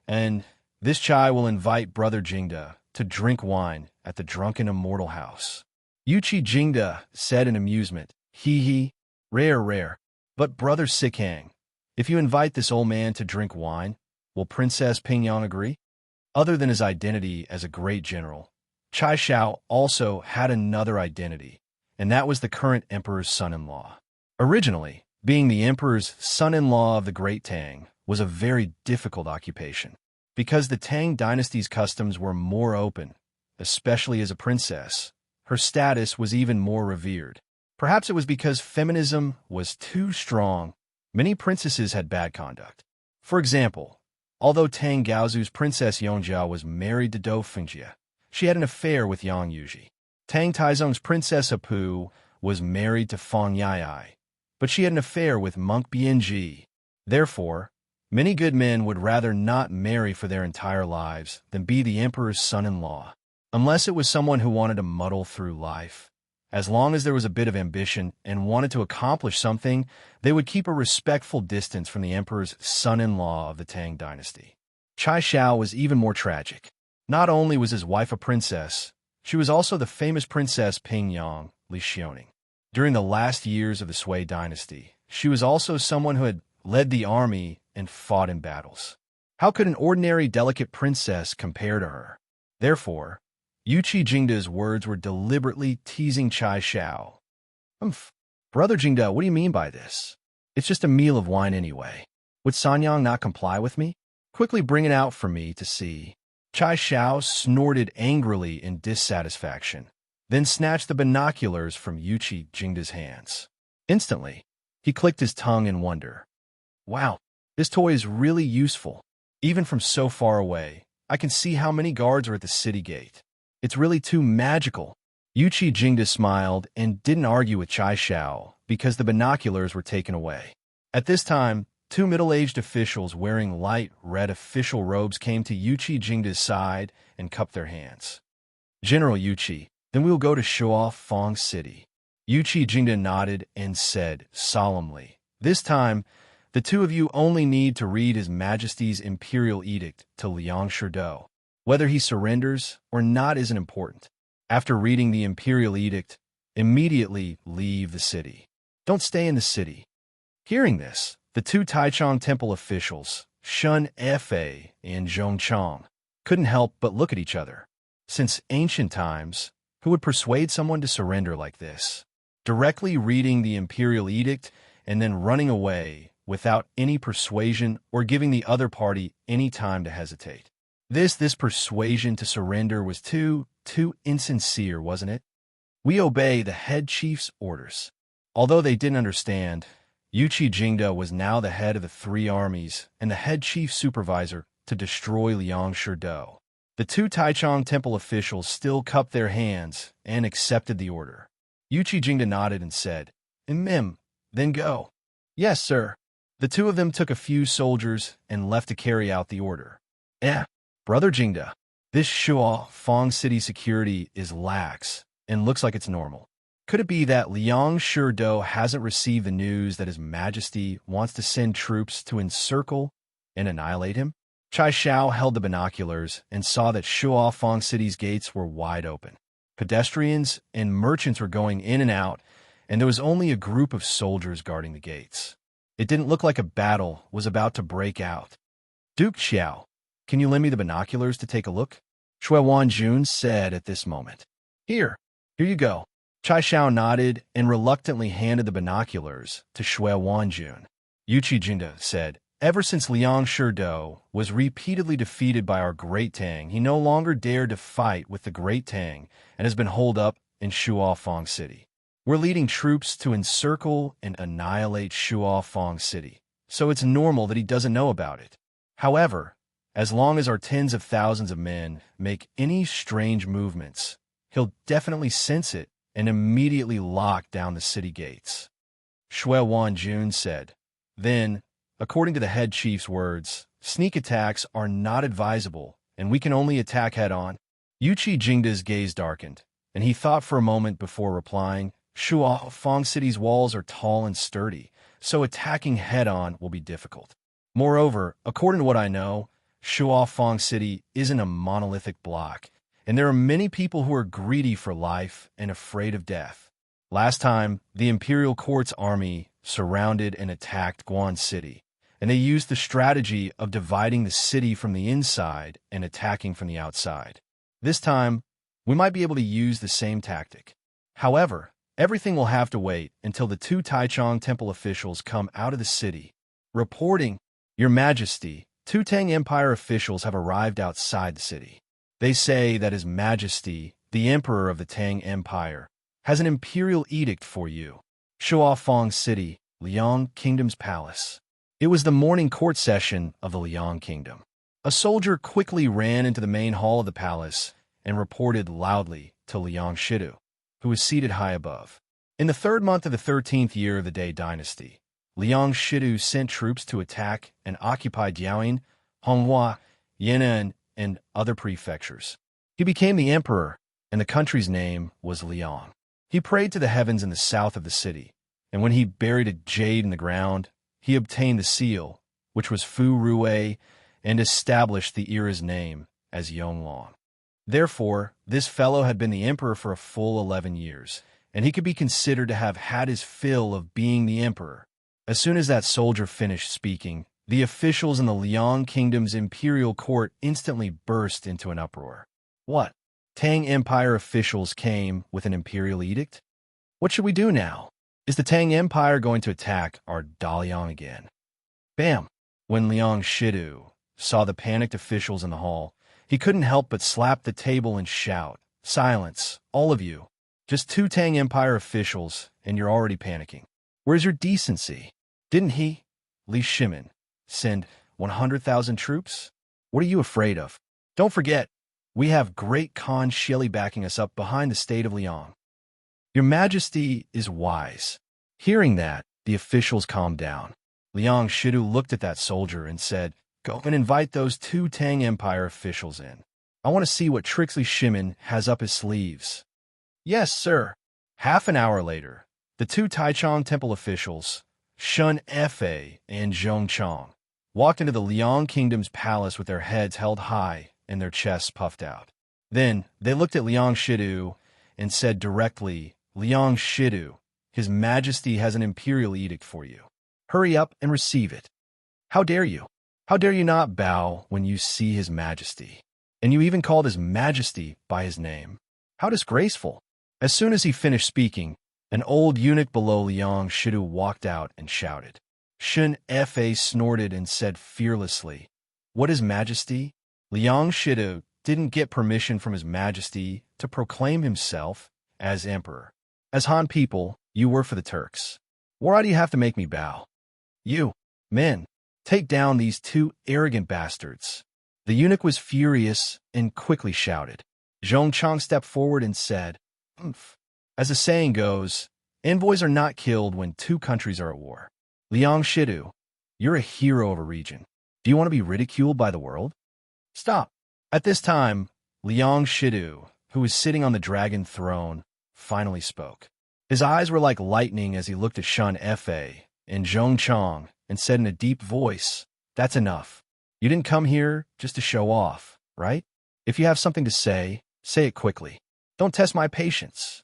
and this Chai will invite Brother Jingde to drink wine at the Drunken Immortal House." Yuqi Jingde said in amusement, "Hee, rare. But Brother Sikang, if you invite this old man to drink wine, will Princess Pingyang agree?" Other than his identity as a great general, Chai Xiao also had another identity, and that was the current emperor's son-in-law. Originally, being the emperor's son-in-law of the Great Tang was a very difficult occupation, because the Tang dynasty's customs were more open, especially as a princess. Her status was even more revered. Perhaps it was because feminism was too strong. Many princesses had bad conduct. For example, although Tang Gaozu's Princess Yongjia was married to Dou Fingjie, she had an affair with Yang Yuji. Tang Taizong's Princess Apu was married to Fang Yai, but she had an affair with Monk Bianji. Therefore, many good men would rather not marry for their entire lives than be the emperor's son-in-law, unless it was someone who wanted to muddle through life. As long as there was a bit of ambition and wanted to accomplish something, they would keep a respectful distance from the emperor's son-in-law of the Tang dynasty. Chai Xiao was even more tragic. Not only was his wife a princess, she was also the famous Princess Pingyang Li Xiaoning. During the last years of the Sui dynasty, she was also someone who had led the army and fought in battles. How could an ordinary delicate princess compare to her? Therefore, Yuqi Jingde's words were deliberately teasing Chai Xiao. Brother Jingde, what do you mean by this? It's just a meal of wine anyway. Would Sanyang not comply with me? Quickly bring it out for me to see." Chai Xiao snorted angrily in dissatisfaction, then snatched the binoculars from Yuqi Jingde's hands. Instantly, he clicked his tongue in wonder. "Wow, this toy is really useful. Even from so far away, I can see how many guards are at the city gate. It's really too magical." Yuqi Jingde smiled and didn't argue with Chai Xiao because the binoculars were taken away. At this time, 2 middle-aged officials wearing light red official robes came to Yuqi Jingde's side and cupped their hands. "General Yuqi, then we will go to Shuo Fang City." Yuqi Jingda nodded and said solemnly, "This time, the two of you only need to read His Majesty's Imperial Edict to Liang Sherdou. Whether he surrenders or not isn't important. After reading the Imperial Edict, immediately leave the city. Don't stay in the city." Hearing this, the two Taichung Temple officials, Shun Fa and Zhongchang, couldn't help but look at each other. Since ancient times, who would persuade someone to surrender like this? Directly reading the Imperial Edict and then running away without any persuasion or giving the other party any time to hesitate. This persuasion to surrender was too insincere, wasn't it? We obey the head chief's orders. Although they didn't understand, Yuqi Jingda was now the head of the three armies and the head chief supervisor to destroy Liang Sherdou. The two Taichung Temple officials still cupped their hands and accepted the order. Yuqi Jingda nodded and said, "Then go." "Yes, sir." The two of them took a few soldiers and left to carry out the order. Brother Jingda, this Shuo Fong City security is lax and looks like it's normal. Could it be that Liang Sherdou hasn't received the news that His Majesty wants to send troops to encircle and annihilate him? Chai Xiao held the binoculars and saw that Shuo Fong City's gates were wide open. Pedestrians and merchants were going in and out, and there was only a group of soldiers guarding the gates. It didn't look like a battle was about to break out. "Duke Xiao, can you lend me the binoculars to take a look?" Shui Wanjun said at this moment. Here you go." Chai Xiao nodded and reluctantly handed the binoculars to Shui Wanjun. Yuqi Jingda said, "Ever since Liang Sherdou was repeatedly defeated by our Great Tang, he no longer dared to fight with the Great Tang and has been holed up in Shuo Fong City. We're leading troops to encircle and annihilate Shuo Fong City, so it's normal that he doesn't know about it. However, as long as our tens of thousands of men make any strange movements, he'll definitely sense it and immediately lock down the city gates." Shui Wanjun said. "Then, according to the head chief's words, sneak attacks are not advisable, and we can only attack head-on." Yuqi Jingda's gaze darkened, and he thought for a moment before replying, "Shuo Fong City's walls are tall and sturdy, so attacking head-on will be difficult. Moreover, according to what I know, Shuo Fong City isn't a monolithic block, and there are many people who are greedy for life and afraid of death. Last time, the Imperial Court's army surrounded and attacked Guan City, and they used the strategy of dividing the city from the inside and attacking from the outside. This time, we might be able to use the same tactic. However, everything will have to wait until the two Taichung Temple officials come out of the city. Reporting, Your Majesty, two Tang Empire officials have arrived outside the city. They say that His Majesty, the Emperor of the Tang Empire, has an imperial edict for you. Shuo Fong City, Liang Kingdom's palace." It was the morning court session of the Liang Kingdom. A soldier quickly ran into the main hall of the palace and reported loudly to Liang Shidu, who was seated high above. In the 3rd month of the 13th year of the Dai dynasty, Liang Shidu sent troops to attack and occupy Jiaoyin, Honghua, Yan'an, and other prefectures. He became the emperor, and the country's name was Liang. He prayed to the heavens in the south of the city, and when he buried a jade in the ground, he obtained the seal, which was Fu Ruwei, and established the era's name as Yonglong. Therefore, this fellow had been the emperor for a full 11 years, and he could be considered to have had his fill of being the emperor. As soon as that soldier finished speaking, the officials in the Liang Kingdom's imperial court instantly burst into an uproar. What? Tang Empire officials came with an imperial edict? What should we do now? Is the Tang Empire going to attack our Daliang again? Bam! When Liang Shidu saw the panicked officials in the hall, he couldn't help but slap the table and shout, "Silence, all of you. Just two Tang Empire officials, and you're already panicking. Where's your decency? Didn't he, Li Shimin, send 100,000 troops? What are you afraid of? Don't forget, we have Great Khan Shili backing us up behind the state of Liang." Your Majesty is wise. Hearing that, the officials calmed down. Liang Shidu looked at that soldier and said, "Go and invite those two Tang Empire officials in. I want to see what tricks Li Shimin has up his sleeves." "Yes, sir." Half an hour later, the two Taichung temple officials, Shun Fa and Zhong Chong, walked into the Liang Kingdom's palace with their heads held high and their chests puffed out. Then they looked at Liang Shidu and said directly, "Liang Shidu, His Majesty has an imperial edict for you. Hurry up and receive it." "How dare you? How dare you not bow when you see His Majesty? And you even called His Majesty by his name. How disgraceful." As soon as he finished speaking, an old eunuch below Liang Shidu walked out and shouted. Shun Fa snorted and said fearlessly, "What is Majesty?" Liang Shidu didn't get permission from His Majesty to proclaim himself as emperor. As Han people, you work for the Turks. Why do you have to make me bow? You, men, take down these two arrogant bastards. The eunuch was furious and quickly shouted. Zhong Chang stepped forward and said, As the saying goes, envoys are not killed when two countries are at war. Liang Shidu, you're a hero of a region. Do you want to be ridiculed by the world? Stop. At this time, Liang Shidu, who was sitting on the dragon throne, finally spoke. His eyes were like lightning as he looked at Shun Fa and Zhong Chang and said in a deep voice, "That's enough. You didn't come here just to show off, right? If you have something to say it quickly. Don't test my patience."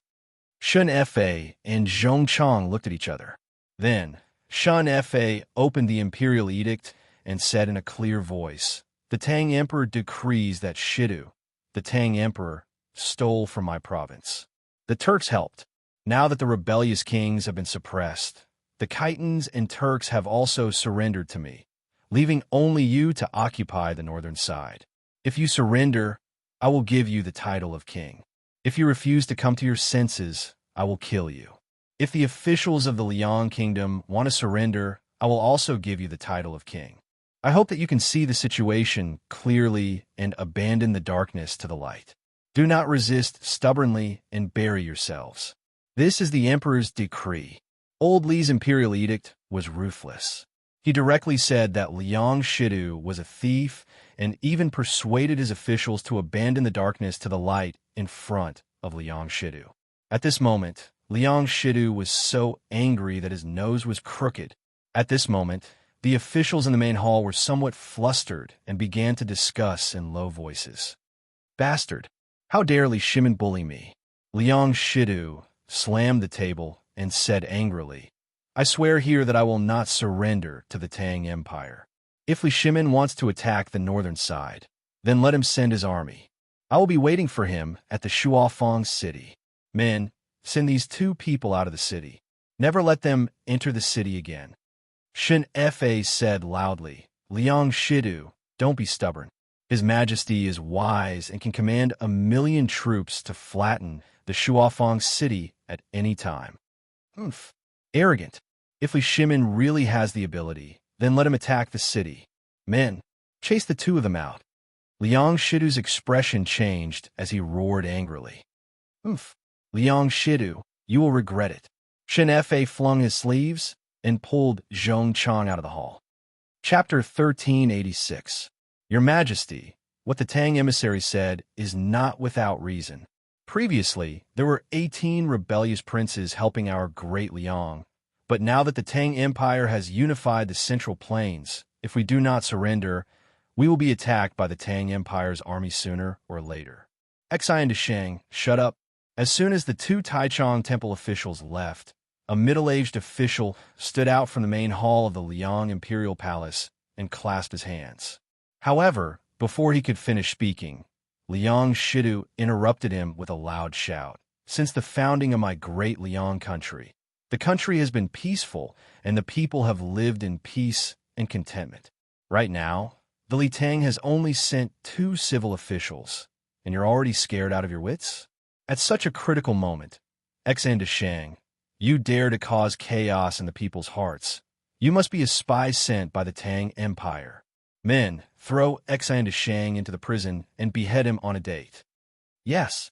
Shun Fa and Zhong Chang looked at each other. Then, Shun Fa opened the imperial edict and said in a clear voice, "The Tang Emperor decrees that Shidu, the Tang Emperor, stole from my province. The Turks helped. Now that the rebellious kings have been suppressed, the Khitans and Turks have also surrendered to me, leaving only you to occupy the northern side. If you surrender, I will give you the title of king. If you refuse to come to your senses, I will kill you. If the officials of the Liang Kingdom want to surrender, I will also give you the title of king. I hope that you can see the situation clearly and abandon the darkness to the light. Do not resist stubbornly and bury yourselves. This is the emperor's decree." Old Li's imperial edict was ruthless. He directly said that Liang Shidu was a thief and even persuaded his officials to abandon the darkness to the light in front of Liang Shidu. At this moment, Liang Shidu was so angry that his nose was crooked. At this moment, the officials in the main hall were somewhat flustered and began to discuss in low voices. "Bastard! How dare Li Shimin bully me?" Liang Shidu slammed the table and said angrily, "I swear here that I will not surrender to the Tang Empire. If Li Shimin wants to attack the northern side, then let him send his army. I will be waiting for him at the Shuafang city. Men, send these two people out of the city. Never let them enter the city again." Shun Fa said loudly, "Liang Shidu, don't be stubborn. His Majesty is wise and can command 1,000,000 troops to flatten the Shuafang city at any time." Arrogant. If Li Shimin really has the ability, then let him attack the city. Men, chase the two of them out. Liang Shidu's expression changed as he roared angrily. Liang Shidu, you will regret it." Shun Fa flung his sleeves and pulled Zhong Chang out of the hall. Chapter 1386. Your Majesty, what the Tang emissary said is not without reason. Previously, there were 18 rebellious princes helping our great Liang, but now that the Tang Empire has unified the Central Plains, if we do not surrender, we will be attacked by the Tang Empire's army sooner or later. Xian Desheng, shut up. As soon as the two Taichung temple officials left, a middle-aged official stood out from the main hall of the Liang Imperial Palace and clasped his hands. However, before he could finish speaking, Liang Shidu interrupted him with a loud shout. "Since the founding of my great Liang country, the country has been peaceful and the people have lived in peace and contentment. Right now, the Li Tang has only sent 2 civil officials, and you're already scared out of your wits? At such a critical moment, Xian Desheng, you dare to cause chaos in the people's hearts. You must be a spy sent by the Tang Empire. Men, throw Xian Desheng into the prison and behead him on a date." "Yes."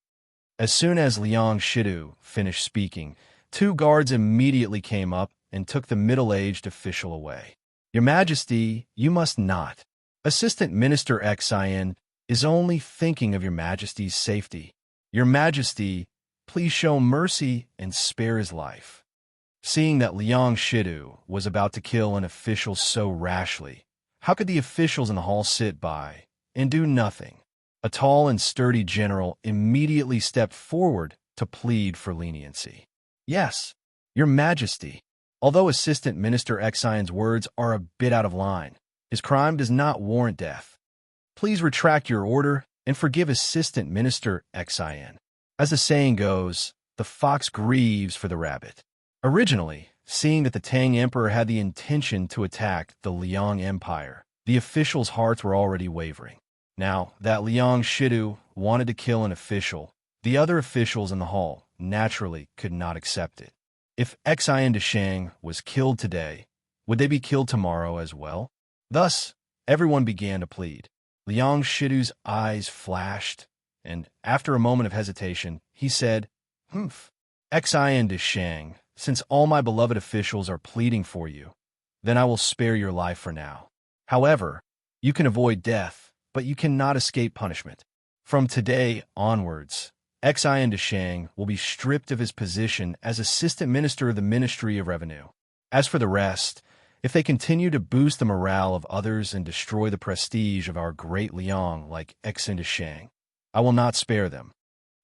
As soon as Liang Shidu finished speaking, 2 guards immediately came up and took the middle-aged official away. "Your Majesty, you must not. Assistant Minister Xian is only thinking of Your Majesty's safety. Your Majesty, Please show mercy and spare his life." Seeing that Liang Shidu was about to kill an official so rashly, how could the officials in the hall sit by and do nothing? A tall and sturdy general immediately stepped forward to plead for leniency. "Yes, Your Majesty." Although Assistant Minister Xian's words are a bit out of line, his crime does not warrant death. "Please retract your order and forgive Assistant Minister Xian. As the saying goes, the fox grieves for the rabbit." Originally, seeing that the Tang Emperor had the intention to attack the Liang Empire, the officials' hearts were already wavering. Now that Liang Shidu wanted to kill an official, the other officials in the hall naturally could not accept it. If Xian de Shang was killed today, would they be killed tomorrow as well? Thus, everyone began to plead. Liang Shidu's eyes flashed, and after a moment of hesitation, he said, "Humph, Xian de Shang, since all my beloved officials are pleading for you, then I will spare your life for now. However, you can avoid death, but you cannot escape punishment. From today onwards, Xian de Shang will be stripped of his position as Assistant Minister of the Ministry of Revenue. As for the rest, if they continue to boost the morale of others and destroy the prestige of our great Liang like Xian de Shang, I will not spare them."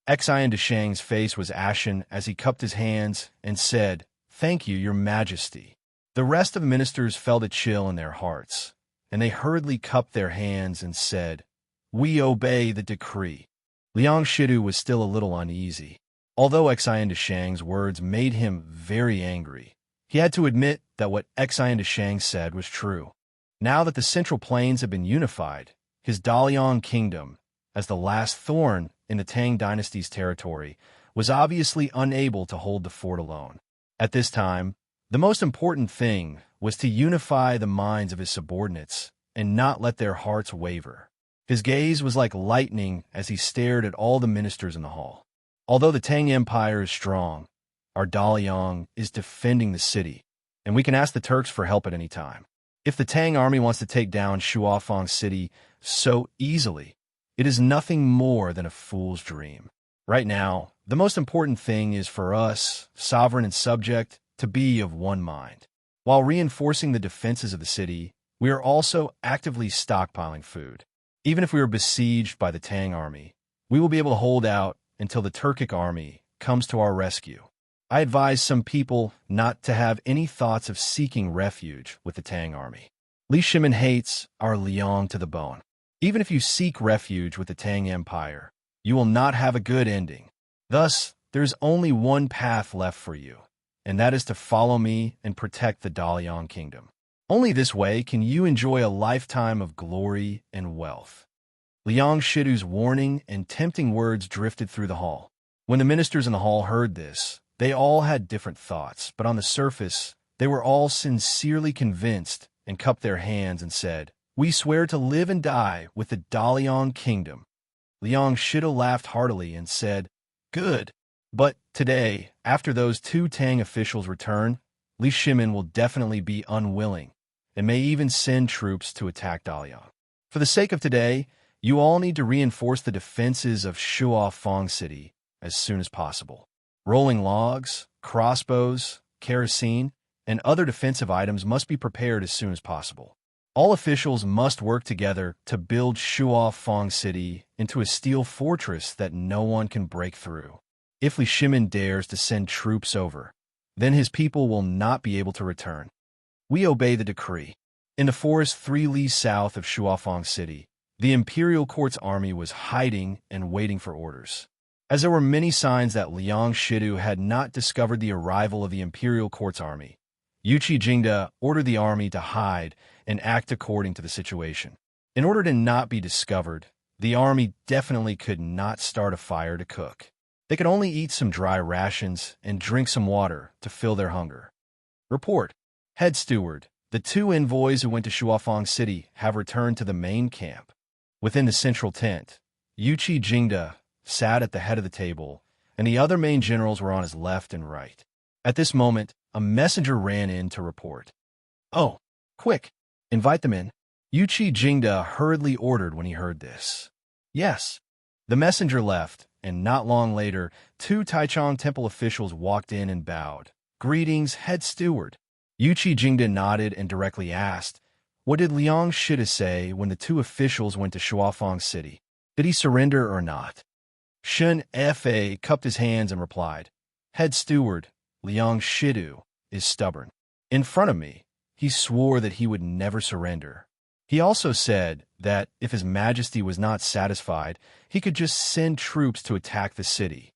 Xian de Shang's face was ashen as he cupped his hands and said, "Thank you, Your Majesty." The rest of the ministers felt a chill in their hearts, and they hurriedly cupped their hands and said, "We obey the decree." Liang Shidu was still a little uneasy. Although Xian de Shang's words made him very angry, he had to admit that what Xian de Shang said was true. Now that the Central Plains had been unified, his Dalian kingdom, as the last thorn in the Tang dynasty's territory, was obviously unable to hold the fort alone. At this time, the most important thing was to unify the minds of his subordinates and not let their hearts waver. His gaze was like lightning as he stared at all the ministers in the hall. Although the Tang Empire is strong, our Dalian is defending the city, and we can ask the Turks for help at any time. If the Tang army wants to take down Shuafang City so easily, it is nothing more than a fool's dream. Right now, the most important thing is for us, sovereign and subject, to be of one mind. While reinforcing the defenses of the city, we are also actively stockpiling food. Even if we are besieged by the Tang army, we will be able to hold out until the Turkic army comes to our rescue. I advise some people not to have any thoughts of seeking refuge with the Tang army. Li Shimin hates our Liang to the bone. Even if you seek refuge with the Tang Empire, you will not have a good ending. Thus, there is only one path left for you, and that is to follow me and protect the Dalian kingdom. Only this way can you enjoy a lifetime of glory and wealth." Liang Shidu's warning and tempting words drifted through the hall. When the ministers in the hall heard this, they all had different thoughts, but on the surface, they were all sincerely convinced and cupped their hands and said, "We swear to live and die with the Dalian kingdom." Liang Shidu laughed heartily and said, "Good. But today, after those two Tang officials return, Li Shimin will definitely be unwilling and may even send troops to attack Dalian. For the sake of today, you all need to reinforce the defenses of Shuafang City as soon as possible. Rolling logs, crossbows, kerosene, and other defensive items must be prepared as soon as possible. All officials must work together to build Shuafang City into a steel fortress that no one can break through. If Li Shimin dares to send troops over, then his people will not be able to return. We obey the decree." In the forest 3 leagues south of Shuafang City, the Imperial Court's army was hiding and waiting for orders. As there were many signs that Liang Shidu had not discovered the arrival of the Imperial Court's army, Yuqi Jingda ordered the army to hide and act according to the situation. In order to not be discovered, the army definitely could not start a fire to cook. They could only eat some dry rations and drink some water to fill their hunger. Report. Head Steward, the 2 envoys who went to Shuafang City have returned to the main camp. Within the central tent, Yuqi Jingda sat at the head of the table, and the other main generals were on his left and right. At this moment, a messenger ran in to report. "Oh, quick, invite them in," Yuqi Jingda hurriedly ordered when he heard this. "Yes." The messenger left, and not long later, 2 Taichung temple officials walked in and bowed. "Greetings, head steward." Yuqi Jingda nodded and directly asked, "What did Liang Shida say when the 2 officials went to Shuafang City? Did he surrender or not?" Shen Fa cupped his hands and replied, "Head steward, Liang Shidu is stubborn. In front of me, he swore that he would never surrender. He also said that if His Majesty was not satisfied, he could just send troops to attack the city."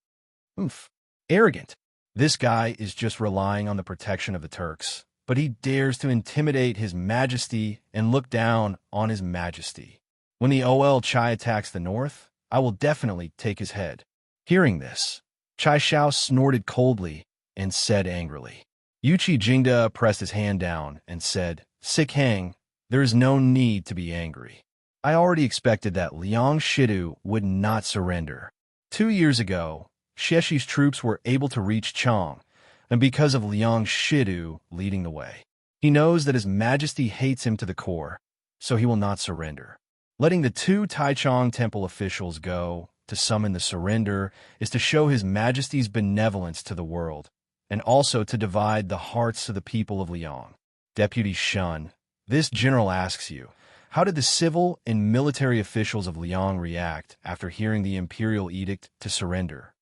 Oof. Arrogant. This guy is just relying on the protection of the Turks, but he dares to intimidate His Majesty and look down on His Majesty. When the Ol Chai attacks the north, I will definitely take his head. Hearing this, Chai Shao snorted coldly and said angrily. Yuqi Jingda pressed his hand down and said, "Sick Hang, there is no need to be angry. I already expected that Liang Shidu would not surrender. 2 years ago, Xiexi's troops were able to reach Chang, and because of Liang Shidu leading the way. He knows that His Majesty hates him to the core, so he will not surrender. Letting the 2 Taichung temple officials go to summon the surrender is to show His Majesty's benevolence to the world, and also to divide the hearts of the people of Liang." Deputy Shun, this general asks you, how did the civil and military officials of Liang react after hearing the imperial edict to surrender?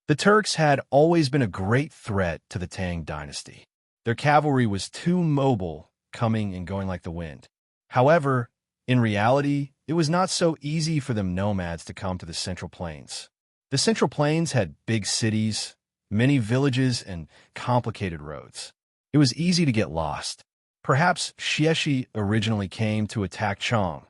The Turks had always been a great threat to the Tang dynasty. Their cavalry was too mobile, coming and going like the wind. However, in reality, it was not so easy for them nomads to come to the Central Plains. The Central Plains had big cities, many villages, and complicated roads. It was easy to get lost. Perhaps Xieshi originally came to attack Chang,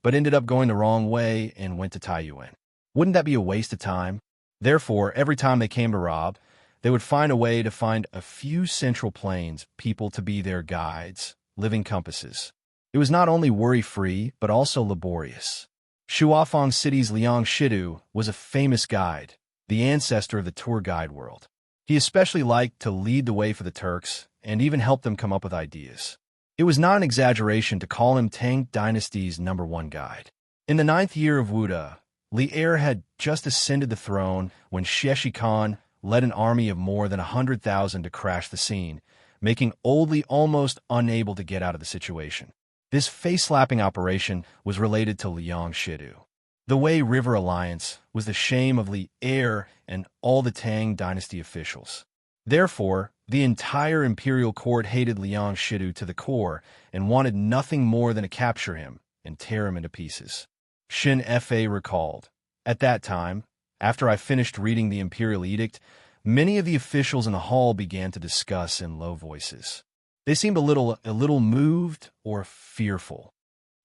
but ended up going the wrong way and went to Taiyuan. Wouldn't that be a waste of time? Therefore, every time they came to rob, they would find a way to find a few Central Plains people to be their guides, living compasses. It was not only worry-free, but also laborious. Shuafang City's Liang Shidu was a famous guide, the ancestor of the tour guide world. He especially liked to lead the way for the Turks and even help them come up with ideas. It was not an exaggeration to call him Tang Dynasty's #1 guide. In the 9th year of Wuda, Li Er had just ascended the throne when Xieshi Khan led an army of more than 100,000 to crash the scene, making Old Li almost unable to get out of the situation. This face-slapping operation was related to Liang Shidu. The Wei River Alliance was the shame of Li Er and all the Tang dynasty officials. Therefore, the entire imperial court hated Liang Shidu to the core and wanted nothing more than to capture him and tear him into pieces. Shin Fa recalled, "At that time, after I finished reading the imperial edict, many of the officials in the hall began to discuss in low voices. They seemed a little moved or fearful."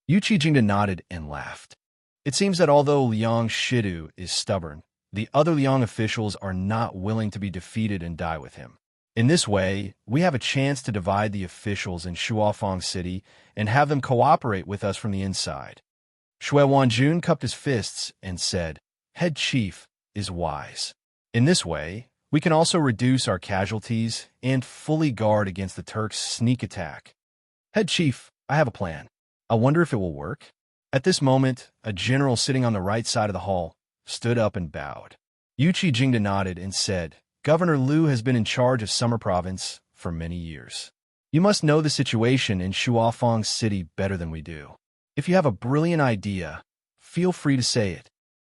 Yuqi Jingda nodded and laughed. It seems that although Liang Shidu is stubborn, the other Liang officials are not willing to be defeated and die with him. In this way, we have a chance to divide the officials in Shuafang City and have them cooperate with us from the inside. Shui Wanjun cupped his fists and said, "Head chief is wise. In this way, we can also reduce our casualties and fully guard against the Turks' sneak attack. Head chief, I have a plan. I wonder if it will work." At this moment, a general sitting on the right side of the hall stood up and bowed. Yuqi Jingda nodded and said, "Governor Liu has been in charge of Summer Province for many years. You must know the situation in Shuafang City better than we do. If you have a brilliant idea, feel free to say it."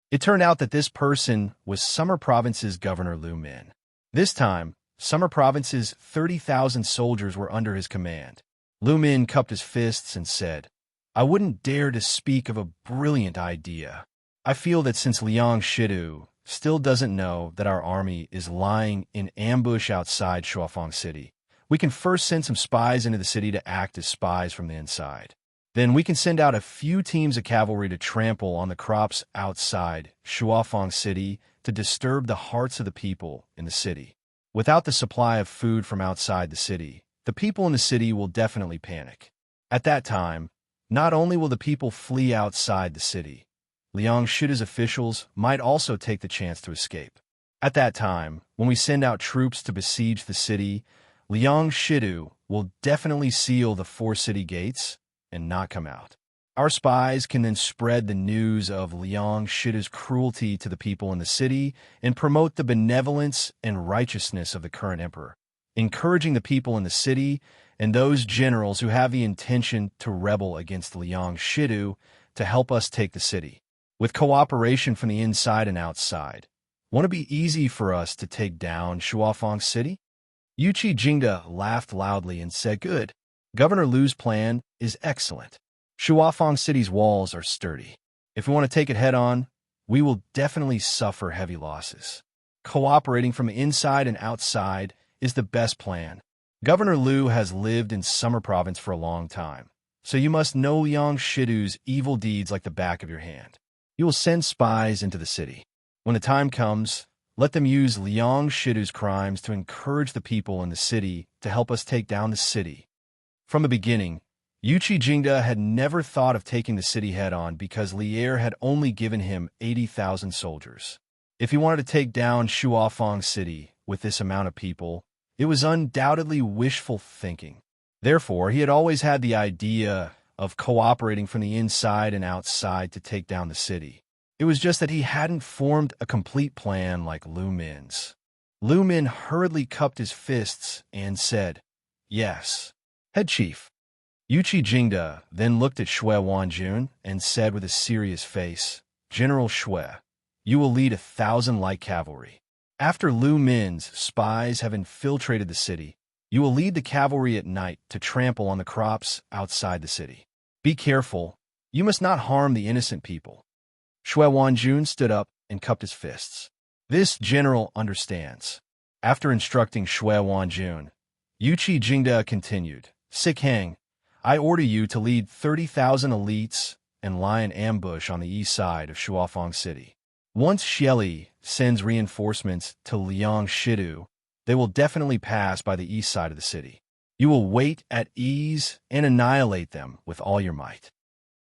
It turned out that this person was Summer Province's Governor Liu Min. This time, Summer Province's 30,000 soldiers were under his command. Liu Min cupped his fists and said, "I wouldn't dare to speak of a brilliant idea. I feel that since Liang Shidu still doesn't know that our army is lying in ambush outside Shuafang City, we can first send some spies into the city to act as spies from the inside. Then we can send out a few teams of cavalry to trample on the crops outside Shuafang City to disturb the hearts of the people in the city. Without the supply of food from outside the city, the people in the city will definitely panic. At that time, not only will the people flee outside the city, Liang Shidu's officials might also take the chance to escape. At that time, when we send out troops to besiege the city, Liang Shidu will definitely seal the 4 city gates and not come out. Our spies can then spread the news of Liang Shida's cruelty to the people in the city and promote the benevolence and righteousness of the current emperor, encouraging the people in the city and those generals who have the intention to rebel against Liang Shidu to help us take the city. With cooperation from the inside and outside, won't it be easy for us to take down Shuafeng City? Yuqi Jingda laughed loudly and said, "Good. Governor Lu's plan is excellent. Shuafeng City's walls are sturdy. If we want to take it head-on, we will definitely suffer heavy losses. Cooperating from inside and outside is the best plan. Governor Lu has lived in Summer Province for a long time, so you must know Liang Shidu's evil deeds like the back of your hand. You will send spies into the city. When the time comes, let them use Liang Shidu's crimes to encourage the people in the city to help us take down the city." From the beginning, Yuqi Jingda had never thought of taking the city head-on because Lier had only given him 80,000 soldiers. If he wanted to take down Shuafeng City with this amount of people, it was undoubtedly wishful thinking. Therefore, he had always had the idea of cooperating from the inside and outside to take down the city. It was just that he hadn't formed a complete plan like Lu Min's. Lu Min hurriedly cupped his fists and said, "Yes, head chief." Yuqi Jingda then looked at Shui Wanjun and said with a serious face, "General Shui, you will lead 1,000 light cavalry. After Lu Min's spies have infiltrated the city, you will lead the cavalry at night to trample on the crops outside the city. Be careful. You must not harm the innocent people." Shui Wanjun stood up and cupped his fists. This general understands. After instructing Shui Wanjun, Yuqi Jingda continued, "Sikhang, I order you to lead 30,000 elites and lie in ambush on the east side of Shuafeng City. Once Xieli sends reinforcements to Liang Shidu, they will definitely pass by the east side of the city. You will wait at ease and annihilate them with all your might."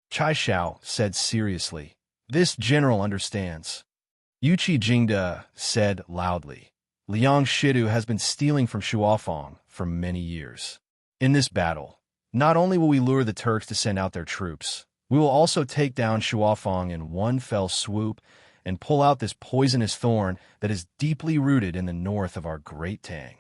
Chai Shao said seriously, "This general understands." Yuqi Jingda said loudly, "Liang Shidu has been stealing from Shuafeng for many years. In this battle, not only will we lure the Turks to send out their troops, we will also take down Shuafeng in one fell swoop and pull out this poisonous thorn that is deeply rooted in the north of our great Tang."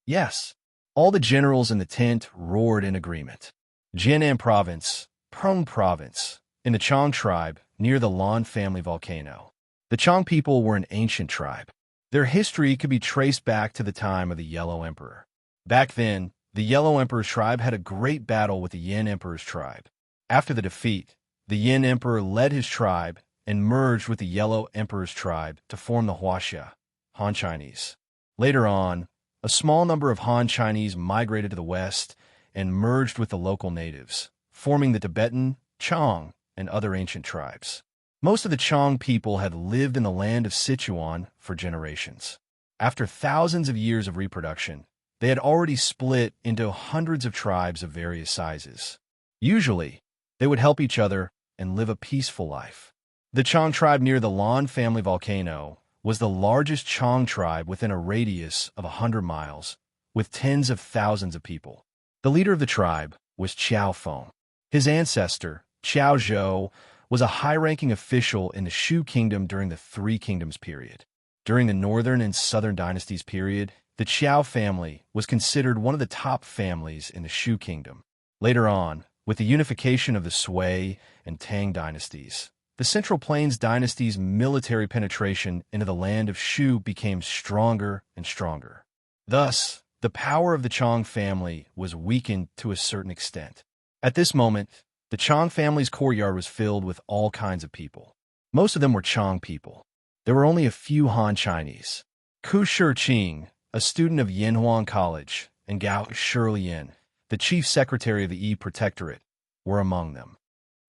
Yes, all the generals in the tent roared in agreement. Jian'an Province, Prong Province, in the Chong tribe near the Lan family volcano. The Chong people were an ancient tribe. Their history could be traced back to the time of the Yellow Emperor. Back then, the Yellow Emperor's tribe had a great battle with the Yin Emperor's tribe. After the defeat, the Yin Emperor led his tribe and merged with the Yellow Emperor's tribe to form the Huaxia, Han Chinese. Later on, a small number of Han Chinese migrated to the west and merged with the local natives, forming the Tibetan, Chong, and other ancient tribes. Most of the Chong people had lived in the land of Sichuan for generations. After thousands of years of reproduction, they had already split into hundreds of tribes of various sizes. Usually, they would help each other and live a peaceful life. The Chong tribe near the Lan family volcano was the largest Chong tribe within a radius of 100 miles, with tens of thousands of people. The leader of the tribe was Qiao Feng. His ancestor, Qiao Zhou, was a high-ranking official in the Shu Kingdom during the Three Kingdoms period. During the Northern and Southern Dynasties period, the Qiao family was considered one of the top families in the Shu Kingdom. Later on, with the unification of the Sui and Tang dynasties, the Central Plains dynasty's military penetration into the land of Shu became stronger and stronger. Thus, the power of the Chong family was weakened to a certain extent. At this moment, the Chong family's courtyard was filled with all kinds of people. Most of them were Chong people. There were only a few Han Chinese. Ku Shiqing, a student of Yanhuan College, and Gao Shilian, the chief secretary of the Yi Protectorate, were among them.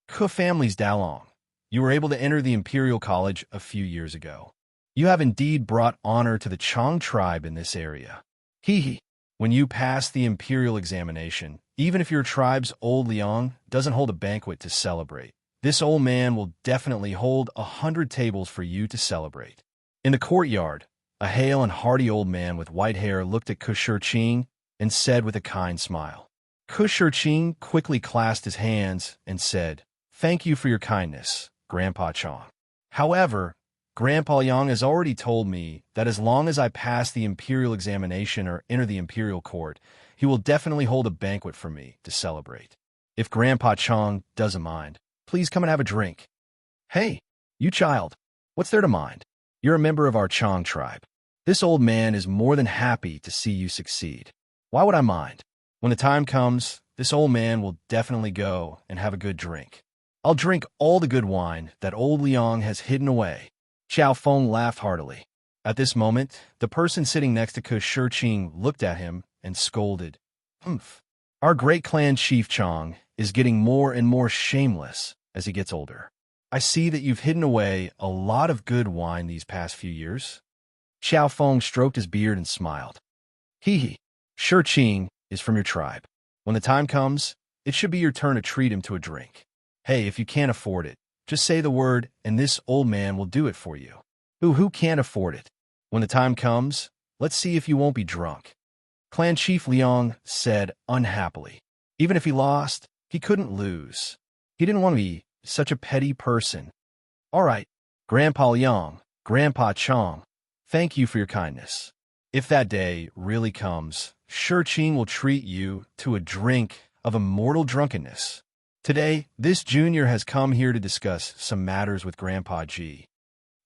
Ku family's Dalong, you were able to enter the Imperial College a few years ago. You have indeed brought honor to the Chong tribe in this area. Hee. When you pass the Imperial examination, even if your tribe's old Liang doesn't hold a banquet to celebrate, this old man will definitely hold 100 tables for you to celebrate. In the courtyard, a hale and hearty old man with white hair looked at Ku Shiqing and said with a kind smile. Ku Shiqing quickly clasped his hands and said, Thank you for your kindness, Grandpa Chong. However, Grandpa Yang has already told me that as long as I pass the imperial examination or enter the imperial court, he will definitely hold a banquet for me to celebrate. If Grandpa Chong doesn't mind, please come and have a drink. Hey, you child, what's there to mind? You're a member of our Chong tribe. This old man is more than happy to see you succeed. Why would I mind? When the time comes, this old man will definitely go and have a good drink. I'll drink all the good wine that old Liang has hidden away. Xiao Feng laughed heartily. At this moment, the person sitting next to Ke Shiqing looked at him and scolded. Humph. Our great clan chief Chong is getting more and more shameless as he gets older. I see that you've hidden away a lot of good wine these past few years. Xiao Feng stroked his beard and smiled. Hee. Shiqing is from your tribe. When the time comes, it should be your turn to treat him to a drink. Hey, if you can't afford it, just say the word and this old man will do it for you. Who can't afford it? When the time comes, let's see if you won't be drunk. Clan Chief Liang said unhappily. Even if he lost, he couldn't lose. He didn't want to be such a petty person. All right, Grandpa Liang, Grandpa Chong, thank you for your kindness. If that day really comes, Shiqing will treat you to a drink of immortal drunkenness. Today, this junior has come here to discuss some matters with Grandpa G.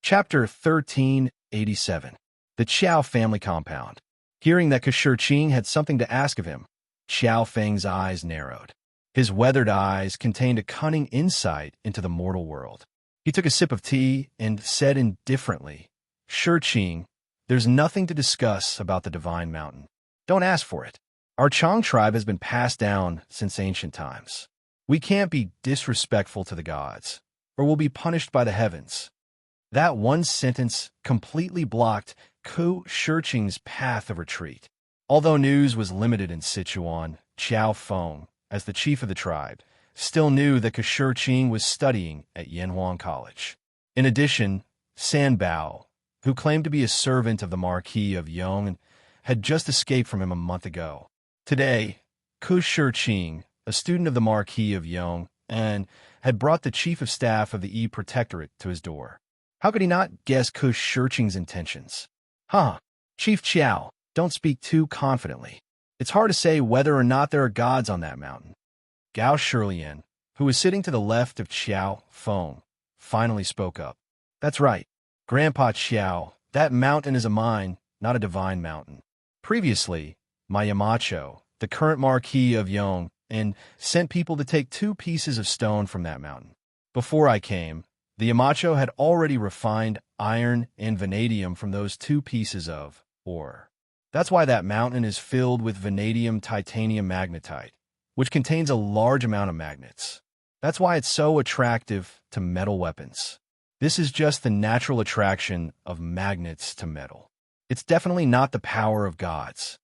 Chapter 1387. The Qiao Family Compound. Hearing that Ke Shiqing had something to ask of him, Xiao Feng's eyes narrowed. His weathered eyes contained a cunning insight into the mortal world. He took a sip of tea and said indifferently, Shiqing, there's nothing to discuss about the Divine Mountain. Don't ask for it. Our Chong tribe has been passed down since ancient times. We can't be disrespectful to the gods, or we'll be punished by the heavens. That one sentence completely blocked Ke Shiqing's path of retreat. Although news was limited in Sichuan, Xiao Feng, as the chief of the tribe, still knew that Ke Shiqing was studying at Yanhuang College. In addition, San Bao, who claimed to be a servant of the Marquis of Yong, had just escaped from him a month ago. Today, Ke Shiqing, a student of the Marquis of Yong, and had brought the chief of staff of the Yi Protectorate to his door. How could he not guess Ke Shiqing's intentions? Chief Qiao, don't speak too confidently. It's hard to say whether or not there are gods on that mountain. Gao Shilian, who was sitting to the left of Xiao Feng, finally spoke up. That's right, Grandpa Qiao, that mountain is a mine, not a divine mountain. Previously, my Yamacho, the current Marquis of Yong, and sent people to take 2 pieces of stone from that mountain. Before I came, the Yamacho had already refined iron and vanadium from those 2 pieces of ore. That's why that mountain is filled with vanadium titanium magnetite, which contains a large amount of magnets. That's why it's so attractive to metal weapons. This is just the natural attraction of magnets to metal. It's definitely not the power of gods.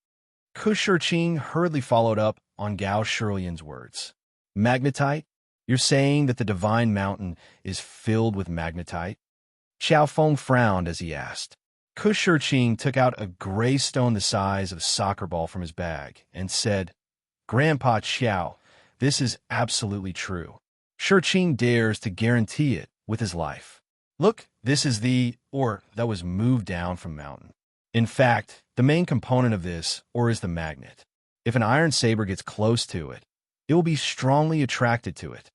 Ke Shiqing hurriedly followed up on Gao Shilian's words. Magnetite? You're saying that the Divine Mountain is filled with magnetite? Xiao Feng frowned as he asked. Ke Shiqing took out a gray stone the size of a soccer ball from his bag and said, Grandpa Qiao, this is absolutely true. Shiqing dares to guarantee it with his life. Look, this is the ore that was moved down from mountain. In fact, the main component of this ore is the magnet. If an iron saber gets close to it, it will be strongly attracted to it.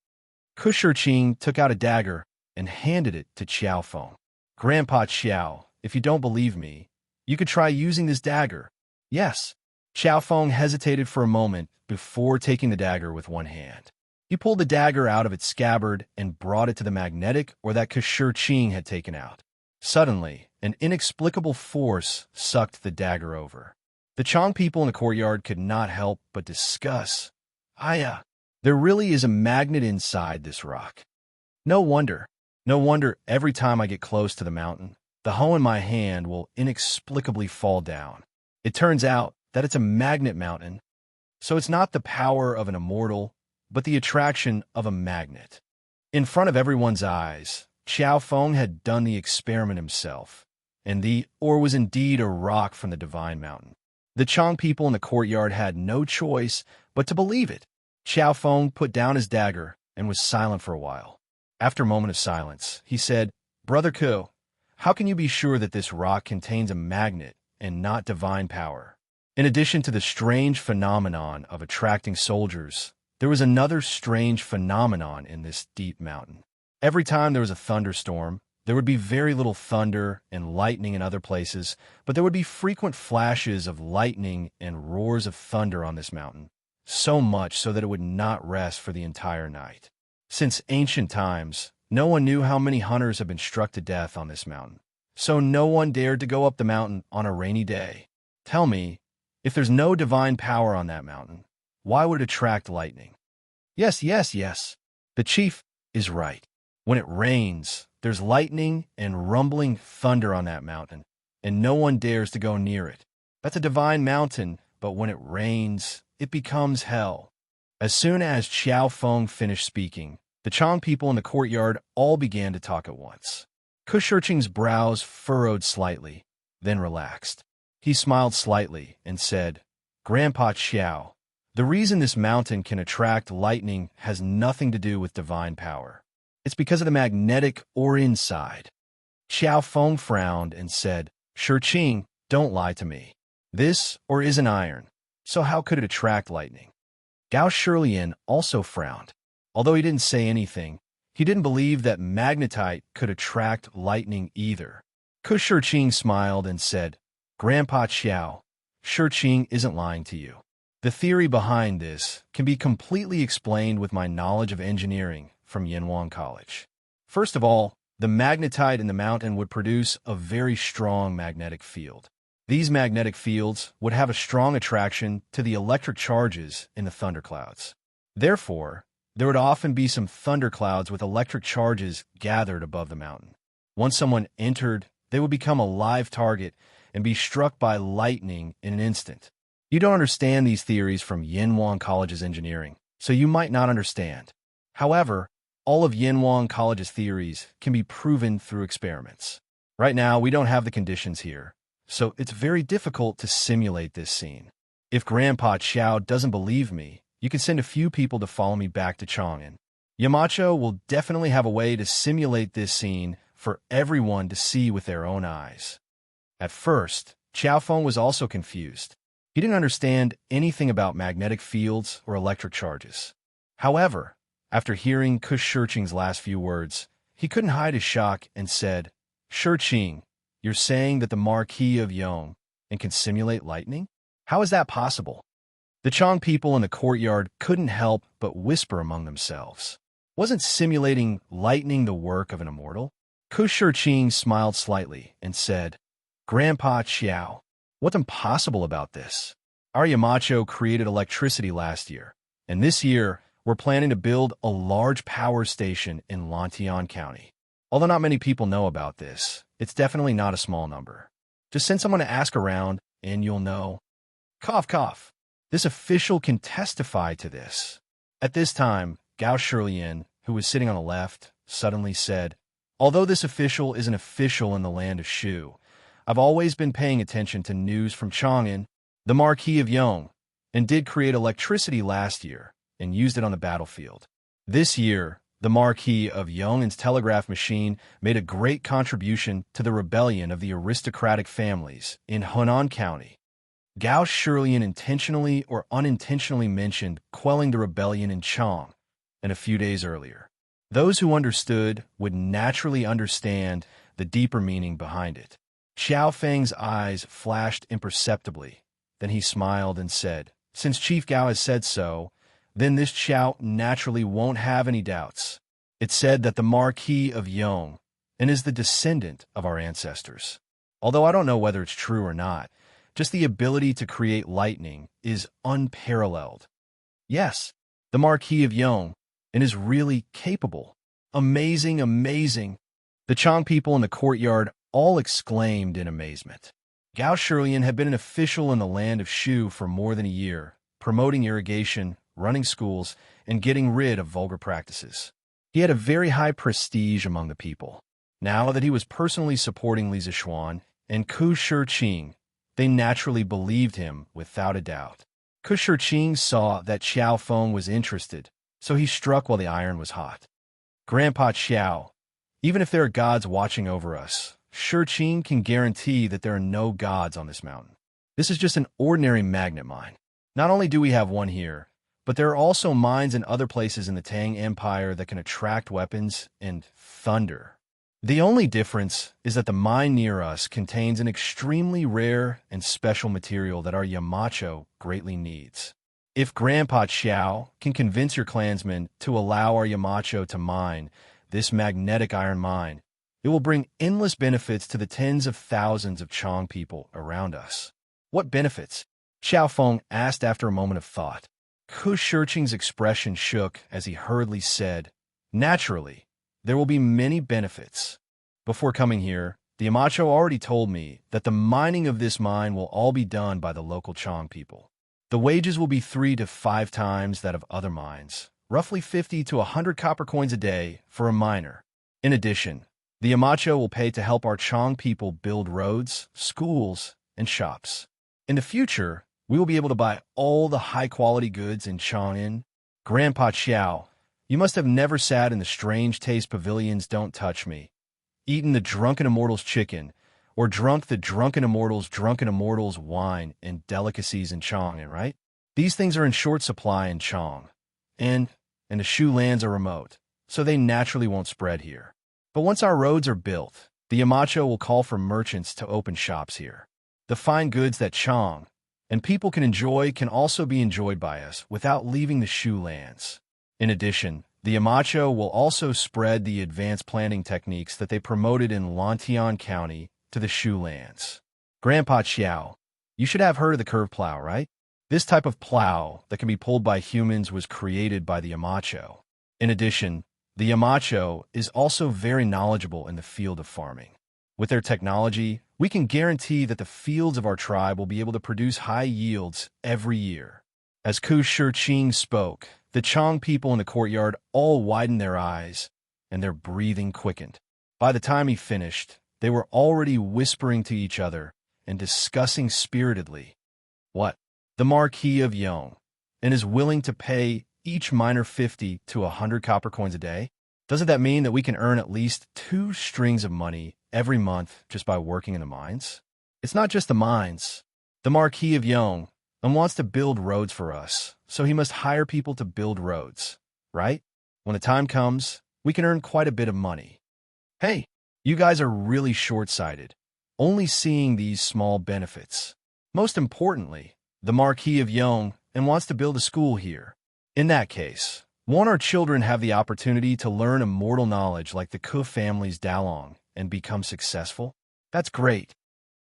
Ke Shiqing took out a dagger and handed it to Xiao Feng. Grandpa Qiao, if you don't believe me, you could try using this dagger. Yes. Xiao Feng hesitated for a moment before taking the dagger with one hand. He pulled the dagger out of its scabbard and brought it to the magnetic ore that Ke Shiqing had taken out. Suddenly, an inexplicable force sucked the dagger over. The Chong people in the courtyard could not help but discuss. There really is a magnet inside this rock. No wonder every time I get close to the mountain, the hoe in my hand will inexplicably fall down. It turns out that it's a magnet mountain, so it's not the power of an immortal, but the attraction of a magnet. In front of everyone's eyes, Xiao Feng had done the experiment himself, and the ore was indeed a rock from the Divine Mountain. The Chong people in the courtyard had no choice but to believe it. Xiao Feng put down his dagger and was silent for a while. After a moment of silence, he said, "Brother Ku, how can you be sure that this rock contains a magnet and not divine power?" In addition to the strange phenomenon of attracting soldiers, there was another strange phenomenon in this deep mountain. Every time there was a thunderstorm, there would be very little thunder and lightning in other places, but there would be frequent flashes of lightning and roars of thunder on this mountain, so much so that it would not rest for the entire night. Since ancient times, no one knew how many hunters had been struck to death on this mountain, so no one dared to go up the mountain on a rainy day. Tell me, if there's no divine power on that mountain, why would it attract lightning? Yes, yes, yes. The chief is right. When it rains, there's lightning and rumbling thunder on that mountain, and no one dares to go near it. That's a divine mountain, but when it rains, it becomes hell. As soon as Xiao Feng finished speaking, the Chang people in the courtyard all began to talk at once. Ku Shirqing's brows furrowed slightly, then relaxed. He smiled slightly and said, "Grandpa Xiao, the reason this mountain can attract lightning has nothing to do with divine power. It's because of the magnetic ore inside." Xiao Feng frowned and said, "Shirqing, don't lie to me. This ore isn't iron, so how could it attract lightning?" Gao Shilian also frowned. Although he didn't say anything, he didn't believe that magnetite could attract lightning either. Ku Shirqing smiled and said, "Grandpa Xiao, Shirqing isn't lying to you. The theory behind this can be completely explained with my knowledge of engineering from Yanwang College. First of all, the magnetite in the mountain would produce a very strong magnetic field. These magnetic fields would have a strong attraction to the electric charges in the thunderclouds. Therefore, there would often be some thunderclouds with electric charges gathered above the mountain. Once someone entered, they would become a live target and be struck by lightning in an instant. You don't understand these theories from Yanwang College's engineering, so you might not understand. However, all of Yanwang College's theories can be proven through experiments. Right now, we don't have the conditions here, so it's very difficult to simulate this scene. If Grandpa Xiao doesn't believe me, you can send a few people to follow me back to Chang'an. Yamacho will definitely have a way to simulate this scene for everyone to see with their own eyes." At first, Xiao Feng was also confused. He didn't understand anything about magnetic fields or electric charges. However, after hearing Ku Shirqing's last few words, he couldn't hide his shock and said, "Shirqing, you're saying that the Marquis of Yong can simulate lightning? How is that possible?" The Chang people in the courtyard couldn't help but whisper among themselves. Wasn't simulating lightning the work of an immortal? Ku Shirqing smiled slightly and said, "Grandpa Xiao, what's impossible about this? Our Yamacho created electricity last year, and this year we're planning to build a large power station in Lantian County. Although not many people know about this, it's definitely not a small number. Just send someone to ask around, and you'll know." Cough, cough. This official can testify to this. At this time, Gao Shilian, who was sitting on the left, suddenly said, "Although this official is an official in the land of Shu, I've always been paying attention to news from Chang'an, the Marquis of Yong, and did create electricity last year and used it on the battlefield. This year, the Marquis of Yong's telegraph machine made a great contribution to the rebellion of the aristocratic families in Henan County." Gao Shilian intentionally or unintentionally mentioned quelling the rebellion in Chang, and a few days earlier. Those who understood would naturally understand the deeper meaning behind it. Xiao Feng's eyes flashed imperceptibly. Then he smiled and said, "Since Chief Gao has said so, then this Xiao naturally won't have any doubts. It's said that the Marquis of Yong is the descendant of our ancestors. Although I don't know whether it's true or not, just the ability to create lightning is unparalleled. Yes, the Marquis of Yong is really capable. Amazing, amazing." The Chang people in the courtyard all exclaimed in amazement. Gao Shilian had been an official in the land of Shu for more than a year, promoting irrigation, running schools, and getting rid of vulgar practices. He had a very high prestige among the people. Now that he was personally supporting Li Zishuan and Ku Shirqing, they naturally believed him without a doubt. Ku Shirqing saw that Xiao Feng was interested, so he struck while the iron was hot. Grandpa Xiao, even if there are gods watching over us, Shurqing can guarantee that there are no gods on this mountain. This is just an ordinary magnet mine. Not only do we have one here, but there are also mines in other places in the Tang Empire that can attract weapons and thunder. The only difference is that the mine near us contains an extremely rare and special material that our Yamacho greatly needs. If Grandpa Xiao can convince your clansmen to allow our Yamacho to mine this magnetic iron mine, it will bring endless benefits to the tens of thousands of Chong people around us. What benefits? Xiao Feng asked after a moment of thought. Ku Shurqing's expression shook as he hurriedly said, "Naturally, there will be many benefits. Before coming here, the Yamacho already told me that the mining of this mine will all be done by the local Chong people. The wages will be 3 to 5 times that of other mines, roughly 50 to 100 copper coins a day for a miner. In addition, the Yamacho will pay to help our Chong people build roads, schools, and shops. In the future, we will be able to buy all the high-quality goods in Chang'an. Grandpa Xiao, you must have never sat in the strange taste pavilion's Don't Touch Me, eaten the Drunken Immortal's chicken, or drunk the Drunken Immortal's wine and delicacies in Chang'an, right? These things are in short supply in Chong, and the Shu lands are remote, so they naturally won't spread here. But once our roads are built, the Yamacho will call for merchants to open shops here. The fine goods that Chong and people can enjoy can also be enjoyed by us without leaving the Shu lands. In addition, the Yamacho will also spread the advanced planting techniques that they promoted in Lantian County to the Shu lands. Grandpa Xiao, you should have heard of the curved plow, right? This type of plow that can be pulled by humans was created by the Yamacho. In addition, the Yamacho is also very knowledgeable in the field of farming. With their technology, we can guarantee that the fields of our tribe will be able to produce high yields every year. As Ku Shurqing spoke, the Chong people in the courtyard all widened their eyes, and their breathing quickened. By the time he finished, they were already whispering to each other and discussing spiritedly. What? The Marquis of Yong, and is willing to pay each miner 50 to 100 copper coins a day? Doesn't that mean that we can earn at least 2 strings of money every month just by working in the mines? It's not just the mines. The Marquis of Yong wants to build roads for us, so he must hire people to build roads, right? When the time comes, we can earn quite a bit of money. Hey, you guys are really short-sighted, only seeing these small benefits. Most importantly, the Marquis of Yong wants to build a school here. In that case, won't our children have the opportunity to learn immortal knowledge like the Ku family's Dalong and become successful? That's great.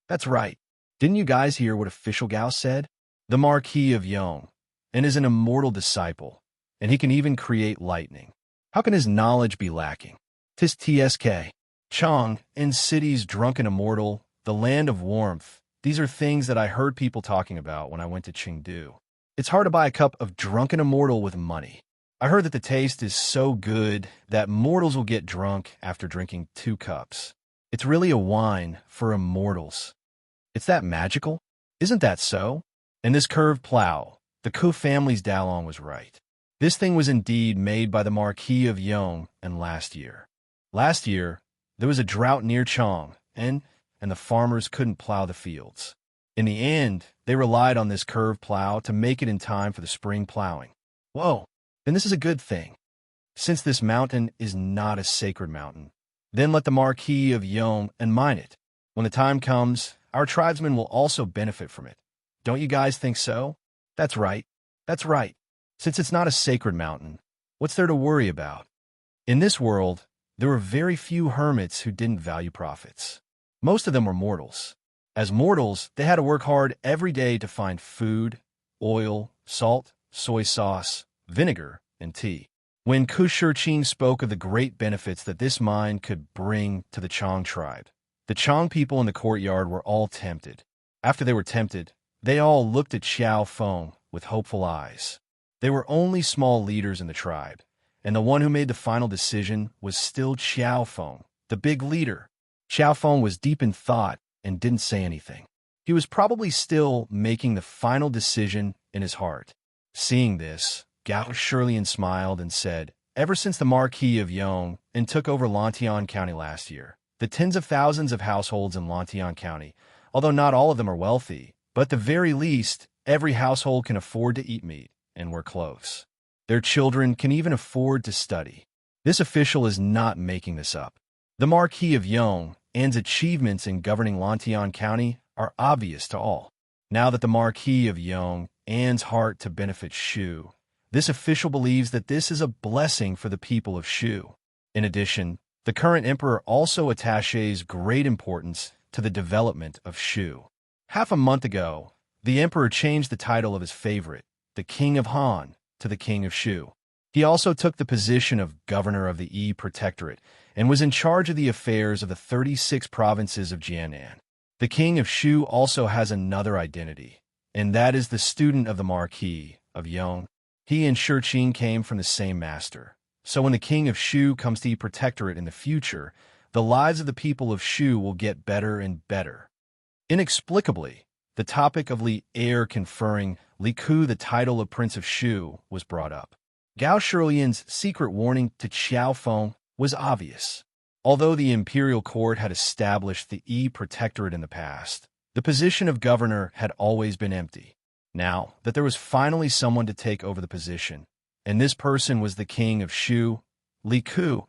That's right. Didn't you guys hear what Official Gao said? The Marquis of Yong is an immortal disciple, and he can even create lightning. How can his knowledge be lacking? Tis TSK. Chong and city's drunken immortal, the land of warmth. These are things that I heard people talking about when I went to Chengdu. It's hard to buy a cup of drunken immortal with money. I heard that the taste is so good that mortals will get drunk after drinking 2 cups. It's really a wine for immortals. It's that magical? Isn't that so? And this curved plow, the Ku family's Dalong was right. This thing was indeed made by the Marquis of Yong last year. Last year, there was a drought near Chong, and the farmers couldn't plow the fields. In the end, they relied on this curved plow to make it in time for the spring plowing. Whoa, then this is a good thing. Since this mountain is not a sacred mountain, then let the Marquis of Yong mine it. When the time comes, our tribesmen will also benefit from it. Don't you guys think so? That's right. That's right. Since it's not a sacred mountain, what's there to worry about? In this world, there were very few hermits who didn't value profits. Most of them were mortals. As mortals, they had to work hard every day to find food, oil, salt, soy sauce, vinegar, and tea. When Ku Shurqing spoke of the great benefits that this mine could bring to the Chong tribe, the Chong people in the courtyard were all tempted. After they were tempted, they all looked at Xiao Feng with hopeful eyes. They were only small leaders in the tribe, and the one who made the final decision was still Xiao Feng, the big leader. Xiao Feng was deep in thought and didn't say anything. He was probably still making the final decision in his heart. Seeing this, Gao Shirlian smiled and said, "Ever since the Marquis of Yong and took over Lantian County last year, the tens of thousands of households in Lantian County, although not all of them are wealthy, but at the very least, every household can afford to eat meat and wear clothes. Their children can even afford to study." This official is not making this up. The Marquis of Yong and's achievements in governing Lantian County are obvious to all. Now that the Marquis of Yong and's heart to benefit Shu, this official believes that this is a blessing for the people of Shu. In addition, the current emperor also attaches great importance to the development of Shu. Half a month ago, the emperor changed the title of his favorite, the King of Han, to the King of Shu. He also took the position of governor of the Yi Protectorate and was in charge of the affairs of the 36 provinces of Jianan. The King of Shu also has another identity, and that is the student of the Marquis of Yong. He and Shiqing came from the same master. So when the King of Shu comes to Yi Protectorate in the future, the lives of the people of Shu will get better and better. Inexplicably, the topic of Li heir conferring Li Ku the title of Prince of Shu was brought up. Gao Shirlian's secret warning to Qiao Feng was obvious. Although the imperial court had established the Yi Protectorate in the past, the position of governor had always been empty. Now that there was finally someone to take over the position, and this person was the King of Shu, Li Ku,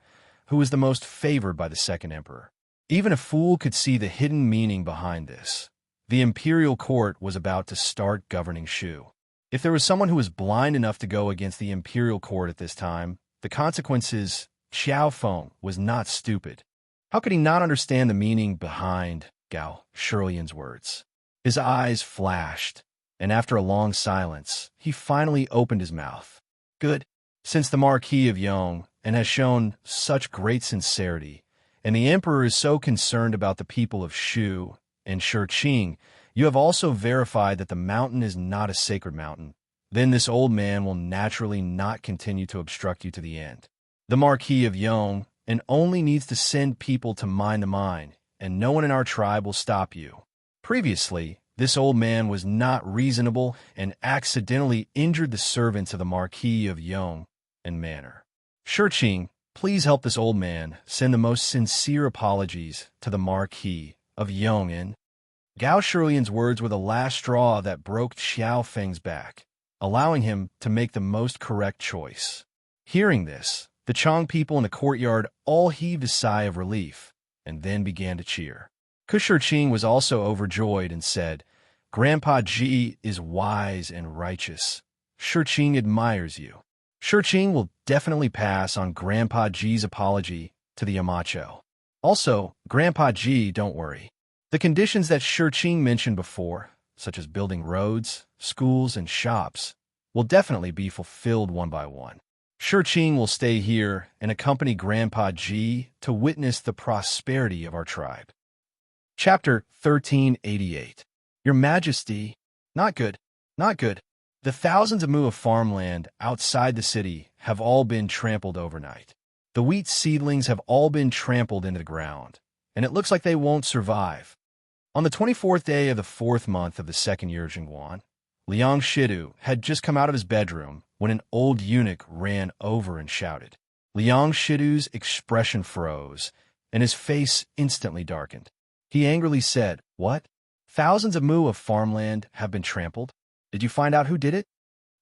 who was the most favored by the second emperor. Even a fool could see the hidden meaning behind this. The imperial court was about to start governing Shu. If there was someone who was blind enough to go against the imperial court at this time, the consequences, Qiao Feng was not stupid. How could he not understand the meaning behind Gao Shirlian's words? His eyes flashed, and after a long silence, he finally opened his mouth. "Good. Since the Marquis of Yong and has shown such great sincerity, and the emperor is so concerned about the people of Shu and Shiqing, you have also verified that the mountain is not a sacred mountain. Then this old man will naturally not continue to obstruct you to the end. The Marquis of Yong and only needs to send people to mine the mine, and no one in our tribe will stop you." Previously, this old man was not reasonable and accidentally injured the servants of the Marquis of Yong and Manor. "Shiqing, please help this old man send the most sincere apologies to the Marquis of Yong." And Gao Shirlian's words were the last straw that broke Qiao Feng's back, allowing him to make the most correct choice. Hearing this, the Chong people in the courtyard all heaved a sigh of relief and then began to cheer. Shiqing was also overjoyed and said, "Grandpa Ji is wise and righteous. Shiqing admires you." Shiqing will definitely pass on Grandpa Ji's apology to the Yamacho. Also, Grandpa Ji, don't worry. The conditions that Shiqing mentioned before, such as building roads, schools, and shops, will definitely be fulfilled one by one. Shiqing will stay here and accompany Grandpa Ji to witness the prosperity of our tribe. Chapter 1388. Your Majesty. Not good. Not good. The thousands of mu of farmland outside the city have all been trampled overnight. The wheat seedlings have all been trampled into the ground, and it looks like they won't survive. On the 24th day of the 4th month of the 2nd year of Jingguan, Liang Shidu had just come out of his bedroom when an old eunuch ran over and shouted. Liang Shidu's expression froze, and his face instantly darkened. He angrily said, "What? Thousands of mu of farmland have been trampled? Did you find out who did it?"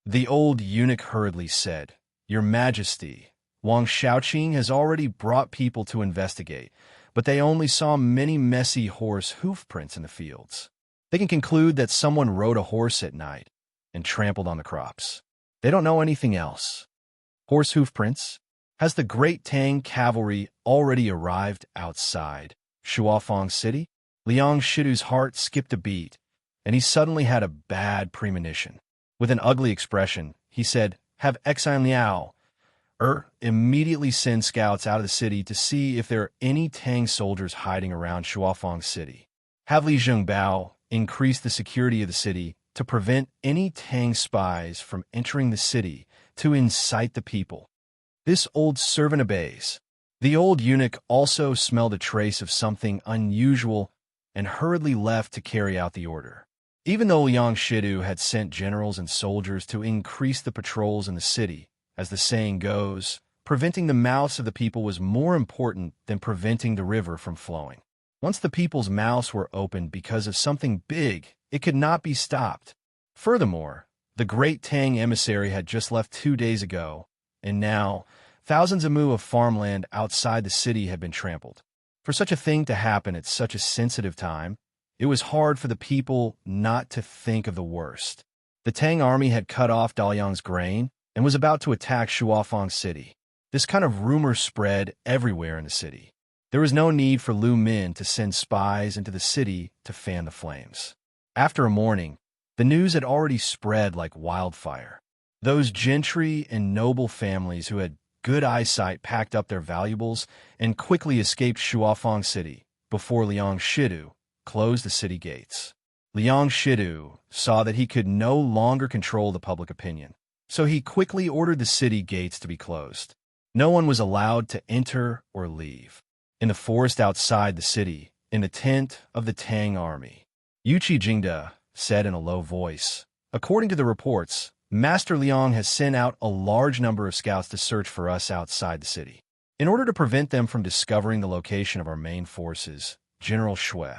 The old eunuch hurriedly said, "Your Majesty, Wang Shaoqing has already brought people to investigate, but they only saw many messy horse hoof prints in the fields. They can conclude that someone rode a horse at night and trampled on the crops. They don't know anything else." Horse hoof prints? Has the Great Tang cavalry already arrived outside Shuafang City? Liang Shidu's heart skipped a beat, and he suddenly had a bad premonition. With an ugly expression, he said, "Have Exine Liao immediately send scouts out of the city to see if there are any Tang soldiers hiding around Shuafang City. Have Li Zhengbao increase the security of the city to prevent any Tang spies from entering the city to incite the people." This old servant obeys. The old eunuch also smelled a trace of something unusual and hurriedly left to carry out the order. Even though Liang Shidu had sent generals and soldiers to increase the patrols in the city, as the saying goes, preventing the mouths of the people was more important than preventing the river from flowing. Once the people's mouths were opened because of something big, it could not be stopped. Furthermore, the great Tang emissary had just left 2 days ago, and now thousands of mu of farmland outside the city had been trampled. For such a thing to happen at such a sensitive time, it was hard for the people not to think of the worst. The Tang army had cut off Daliang's grain and was about to attack Shuafang City. This kind of rumor spread everywhere in the city. There was no need for Lu Min to send spies into the city to fan the flames. After a morning, the news had already spread like wildfire. Those gentry and noble families who had good eyesight packed up their valuables and quickly escaped Shuafang City before Liang Shidu closed the city gates. Liang Shidu saw that he could no longer control the public opinion, so he quickly ordered the city gates to be closed. No one was allowed to enter or leave. In the forest outside the city, in the tent of the Tang army, Yuchi Jingda said in a low voice, "According to the reports, Master Liang has sent out a large number of scouts to search for us outside the city. In order to prevent them from discovering the location of our main forces, General Shui,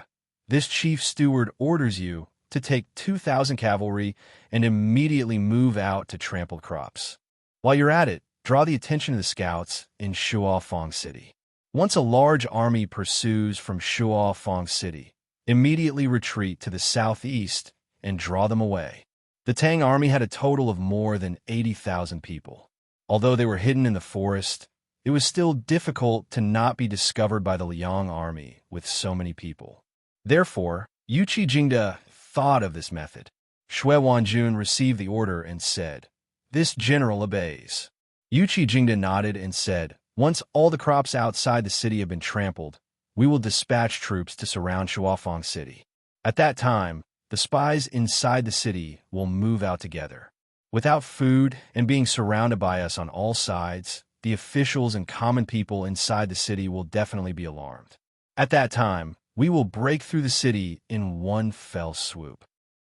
this chief steward orders you to take 2,000 cavalry and immediately move out to trampled crops. While you're at it, draw the attention of the scouts in Shuafang City. Once a large army pursues from Shuafang City, immediately retreat to the southeast and draw them away." The Tang army had a total of more than 80,000 people. Although they were hidden in the forest, it was still difficult to not be discovered by the Liang army with so many people. Therefore, Yuchi Jingda thought of this method. Shui Wanjun received the order and said, "This general obeys." Yuchi Jingda nodded and said, "Once all the crops outside the city have been trampled, we will dispatch troops to surround Shuafang City. At that time, the spies inside the city will move out together. Without food and being surrounded by us on all sides, the officials and common people inside the city will definitely be alarmed. At that time, we will break through the city in one fell swoop."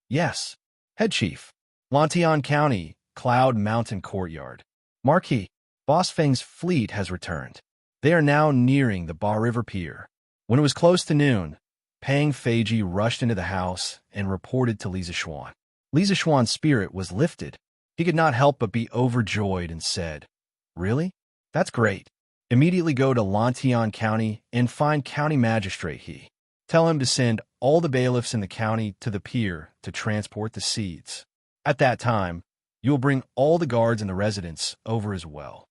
"Yes." Head Chief. Lantian County, Cloud Mountain Courtyard. Marquis. Boss Feng's fleet has returned. They are now nearing the Ba River Pier. When it was close to noon, Pang Feiji rushed into the house and reported to Li Zishuan. Li Zishuan's spirit was lifted. He could not help but be overjoyed and said, "Really? That's great. Immediately go to Lantian County and find County Magistrate He. Tell him to send all the bailiffs in the county to the pier to transport the seeds. At that time, you will bring all the guards and the residents over as well."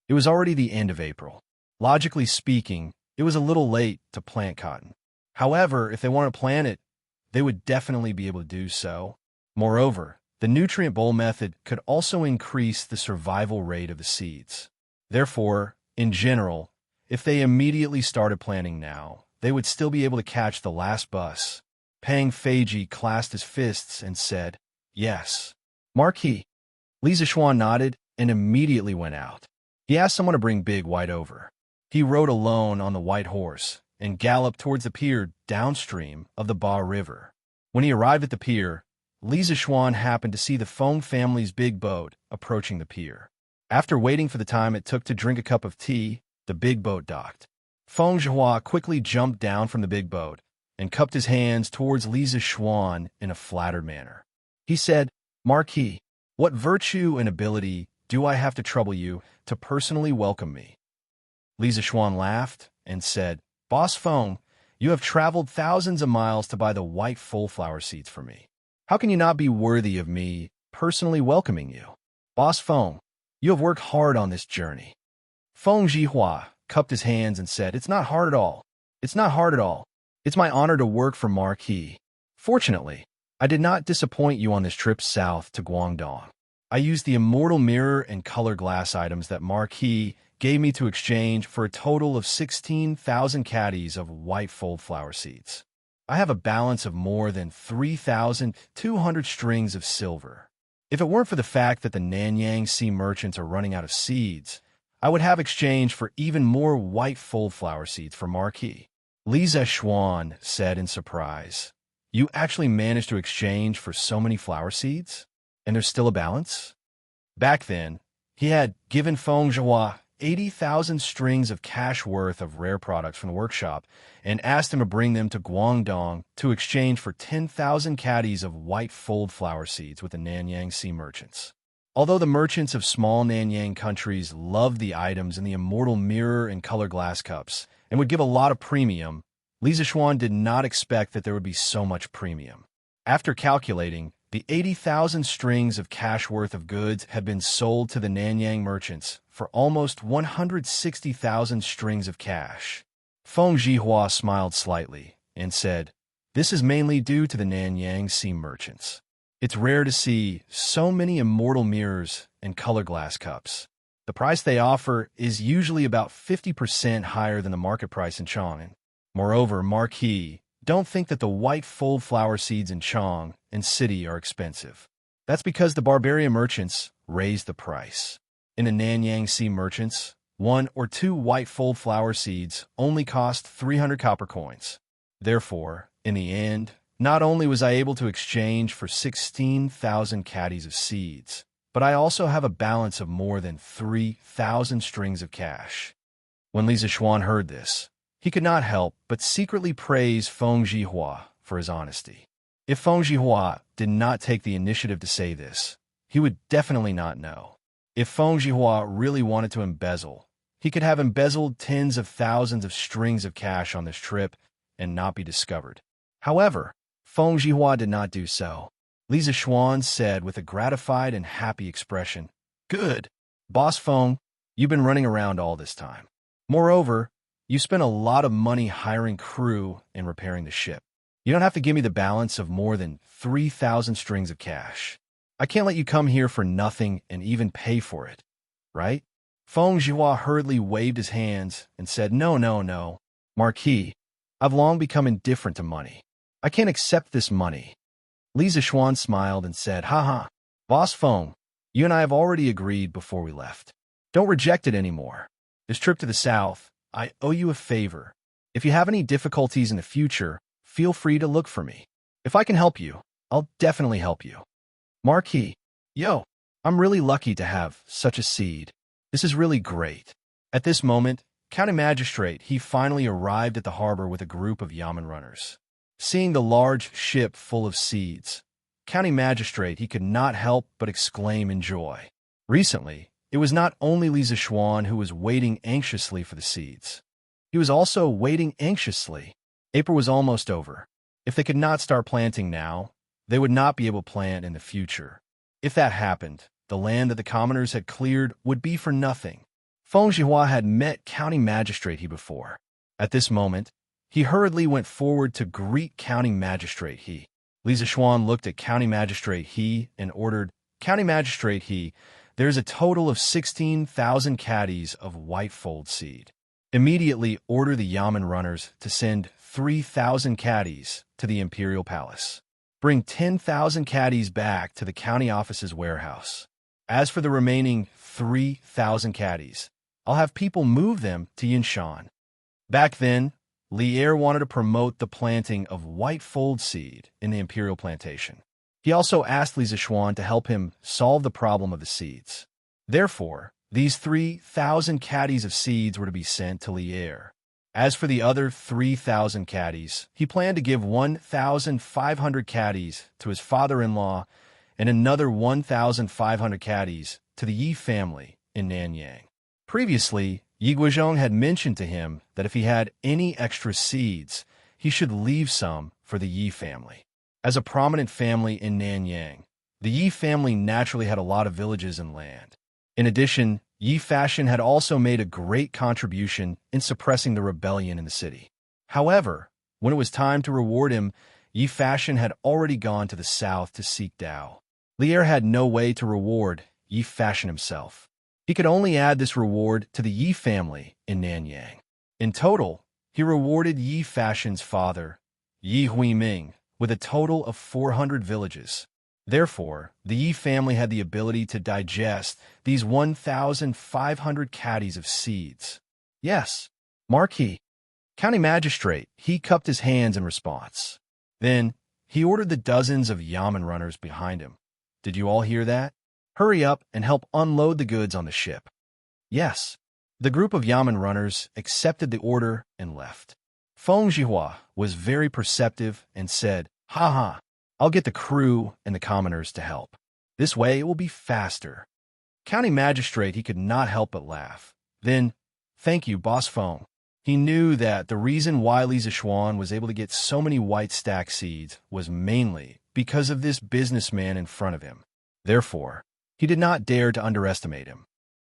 It was already the end of April. Logically speaking, it was a little late to plant cotton. However, if they wanted to plant it, they would definitely be able to do so. Moreover, the nutrient bowl method could also increase the survival rate of the seeds. Therefore, in general, if they immediately started planting now, they would still be able to catch the last bus. Pang Feiji clasped his fists and said, "Yes." Marquis. Li Zishuan nodded and immediately went out. He asked someone to bring Big White over. He rode alone on the white horse and galloped towards the pier downstream of the Ba River. When he arrived at the pier, Li Zishuan happened to see the Feng family's big boat approaching the pier. After waiting for the time it took to drink a cup of tea, the big boat docked. Feng Zhihua quickly jumped down from the big boat and cupped his hands towards Li Zishuan in a flattered manner. He said, "Marquis, what virtue and ability do I have to trouble you to personally welcome me?" Li Zishuan laughed and said, "Boss Feng, you have traveled thousands of miles to buy the white full flower seeds for me. How can you not be worthy of me personally welcoming you? Boss Feng, you have worked hard on this journey." Feng Zhihua cupped his hands and said, "It's not hard at all. It's not hard at all. It's my honor to work for Marquis. Fortunately, I did not disappoint you on this trip south to Guangdong. I used the immortal mirror and color glass items that Marquis gave me to exchange for a total of 16,000 caddies of white fold flower seeds. I have a balance of more than 3,200 strings of silver. If it weren't for the fact that the Nanyang Sea merchants are running out of seeds, I would have exchanged for even more white fold flower seeds for Marquis." Li Zishuan said in surprise, You actually managed to exchange for so many flower seeds? And there's still a balance? Back then, he had given Feng Zhihua 80,000 strings of cash worth of rare products from the workshop and asked him to bring them to Guangdong to exchange for 10,000 caddies of white fold flower seeds with the Nanyang Sea merchants. Although the merchants of small Nanyang countries loved the items in the immortal mirror and color glass cups and would give a lot of premium, Li Zishuan did not expect that there would be so much premium. After calculating, the 80,000 strings of cash worth of goods had been sold to the Nanyang merchants for almost 160,000 strings of cash. Feng Zhihua smiled slightly and said, "This is mainly due to the Nanyang Sea merchants. It's rare to see so many immortal mirrors and color glass cups. The price they offer is usually about 50% higher than the market price in Chang'an. Moreover, Marquis, don't think that the white fold flower seeds in Chang and City are expensive. That's because the barbarian merchants raised the price. In the Nanyang Sea merchants, 1 or 2 white fold flower seeds only cost 300 copper coins. Therefore, in the end, not only was I able to exchange for 16,000 caddies of seeds, but I also have a balance of more than 3,000 strings of cash." When Li Zishuan heard this, he could not help but secretly praise Feng Zhihua for his honesty. If Feng Zhihua did not take the initiative to say this, he would definitely not know. If Feng Zhihua really wanted to embezzle, he could have embezzled tens of thousands of strings of cash on this trip and not be discovered. However, Feng Zhihua did not do so. Li Zishuan said with a gratified and happy expression, "Good. Boss Feng, you've been running around all this time. Moreover, you spent a lot of money hiring crew and repairing the ship. You don't have to give me the balance of more than 3,000 strings of cash. I can't let you come here for nothing and even pay for it, right?" Feng Zhihua hurriedly waved his hands and said, No, Marquis, I've long become indifferent to money. I can't accept this money." Li Zishuan smiled and said, "Haha, Boss Feng, you and I have already agreed before we left. Don't reject it anymore. This trip to the south, I owe you a favor. If you have any difficulties in the future, feel free to look for me. If I can help you, I'll definitely help you." Marquis, yo, I'm really lucky to have such a seed. This is really great. At this moment, County Magistrate, he finally arrived at the harbor with a group of Yamen runners. Seeing the large ship full of seeds, County Magistrate, he could not help but exclaim in joy. Recently, it was not only Li Zishuan who was waiting anxiously for the seeds. He was also waiting anxiously. April was almost over. If they could not start planting now, they would not be able to plant in the future. If that happened, the land that the commoners had cleared would be for nothing. Feng Zhihua had met County Magistrate he before. At this moment, he hurriedly went forward to greet County Magistrate he. Li Zishuan looked at County Magistrate he and ordered, "County Magistrate he, there's a total of 16,000 caddies of white fold seed. Immediately order the Yamen runners to send 3,000 caddies to the Imperial Palace. Bring 10,000 caddies back to the county office's warehouse. As for the remaining 3,000 caddies, I'll have people move them to Yinshan." Back then, Lier wanted to promote the planting of white fold seed in the Imperial Plantation. He also asked Li Zishuan to help him solve the problem of the seeds. Therefore, these 3,000 caddies of seeds were to be sent to Lier. As for the other 3,000 caddies, he planned to give 1,500 caddies to his father-in-law and another 1,500 caddies to the Yi family in Nanyang. Previously, Yi Guizhong had mentioned to him that if he had any extra seeds, he should leave some for the Yi family. As a prominent family in Nanyang, the Yi family naturally had a lot of villages and land. In addition, Yi Fashion had also made a great contribution in suppressing the rebellion in the city. However, when it was time to reward him, Yi Fashion had already gone to the south to seek Dao. Lier had no way to reward Yi Fashion himself. He could only add this reward to the Yi family in Nanyang. In total, he rewarded Yi Fashion's father, Yi Huiming, with a total of 400 villages. Therefore, the Yi family had the ability to digest these 1,500 caddies of seeds. "Yes, Marquis." County Magistrate, he cupped his hands in response. Then, he ordered the dozens of yamen runners behind him. Did you all hear that? Hurry up and help unload the goods on the ship. Yes. The group of yamen runners accepted the order and left. Feng Jihua was very perceptive and said, "Ha ha, I'll get the crew and the commoners to help. This way it will be faster." County magistrate, he could not help but laugh. Then, "Thank you, Boss Feng." He knew that the reason why Li Zixuan was able to get so many white stack seeds was mainly because of this businessman in front of him. Therefore, he did not dare to underestimate him.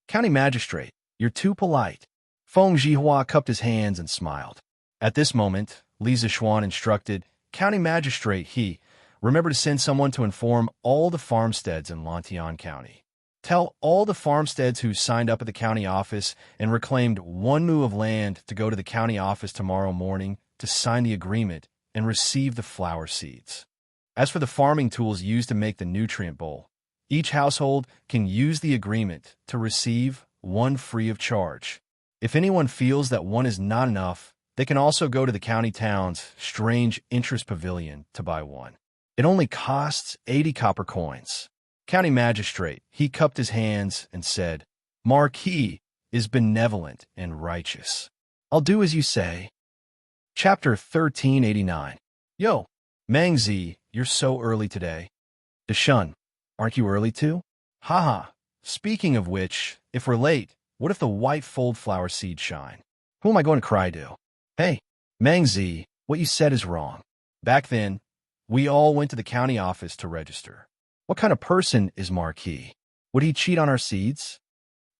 "County magistrate, you're too polite." Feng Jihua cupped his hands and smiled. At this moment, Li Zixuan instructed, "County magistrate, remember to send someone to inform all the farmsteads in Lantian County. Tell all the farmsteads who signed up at the county office and reclaimed 1 mu of land to go to the county office tomorrow morning to sign the agreement and receive the flower seeds. As for the farming tools used to make the nutrient bowl, each household can use the agreement to receive 1 free of charge. If anyone feels that 1 is not enough, they can also go to the county town's strange interest pavilion to buy 1. It only costs 80 copper coins." County magistrate, he cupped his hands and said, "Marquis is benevolent and righteous. I'll do as you say." Chapter 1389. Yo, Mangzi, you're so early today. Deshun, aren't you early too? Haha, speaking of which, if we're late, what if the white fold flower seeds shine? Who am I going to cry to? Hey, Mangzi, what you said is wrong. Back then, we all went to the county office to register. What kind of person is Marquis? Would he cheat on our seeds?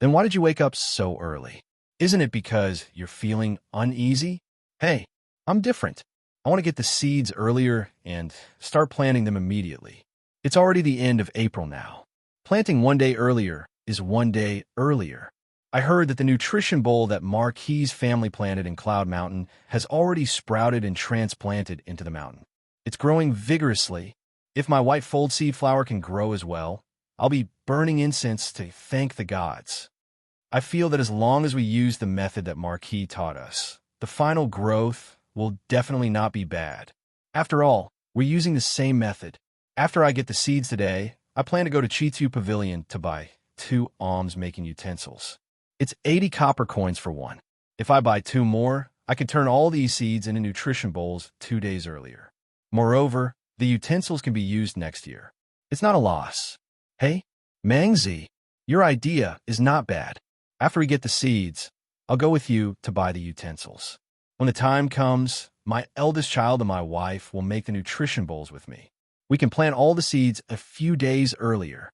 Then why did you wake up so early? Isn't it because you're feeling uneasy? Hey, I'm different. I want to get the seeds earlier and start planting them immediately. It's already the end of April now. Planting 1 day earlier is 1 day earlier. I heard that the nutrition bowl that Marquis' family planted in Cloud Mountain has already sprouted and transplanted into the mountain. It's growing vigorously. If my white fold seed flower can grow as well, I'll be burning incense to thank the gods. I feel that as long as we use the method that Marquis taught us, the final growth will definitely not be bad. After all, we're using the same method. After I get the seeds today, I plan to go to Chitu Pavilion to buy 2 alms-making utensils. It's 80 copper coins for 1. If I buy 2 more, I can turn all these seeds into nutrition bowls 2 days earlier. Moreover, the utensils can be used next year. It's not a loss. Hey, Mangzi, your idea is not bad. After we get the seeds, I'll go with you to buy the utensils. When the time comes, my eldest child and my wife will make the nutrition bowls with me. We can plant all the seeds a few days earlier.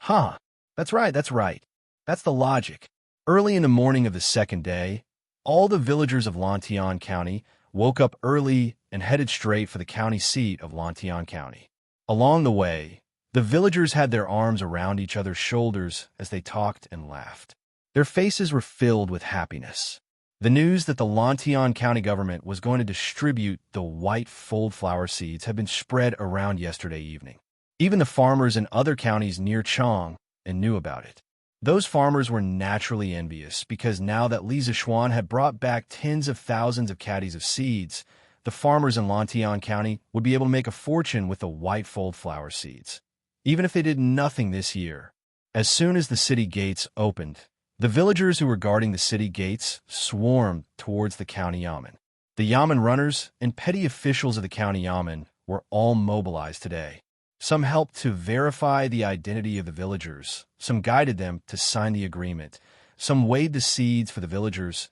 Huh, that's right. That's the logic. Early in the morning of the 2nd day, all the villagers of Lantian County woke up early and headed straight for the county seat of Lantian County. Along the way, the villagers had their arms around each other's shoulders as they talked and laughed. Their faces were filled with happiness. The news that the Lantian County government was going to distribute the white fold flower seeds had been spread around yesterday evening. Even the farmers in other counties near Chang knew about it. Those farmers were naturally envious because now that Li Zixuan had brought back tens of thousands of caddies of seeds, the farmers in Lantian County would be able to make a fortune with the white fold flower seeds, even if they did nothing this year. As soon as the city gates opened, the villagers who were guarding the city gates swarmed towards the county yamen. The yamen runners and petty officials of the county yamen were all mobilized today. Some helped to verify the identity of the villagers, some guided them to sign the agreement, some weighed the seeds for the villagers,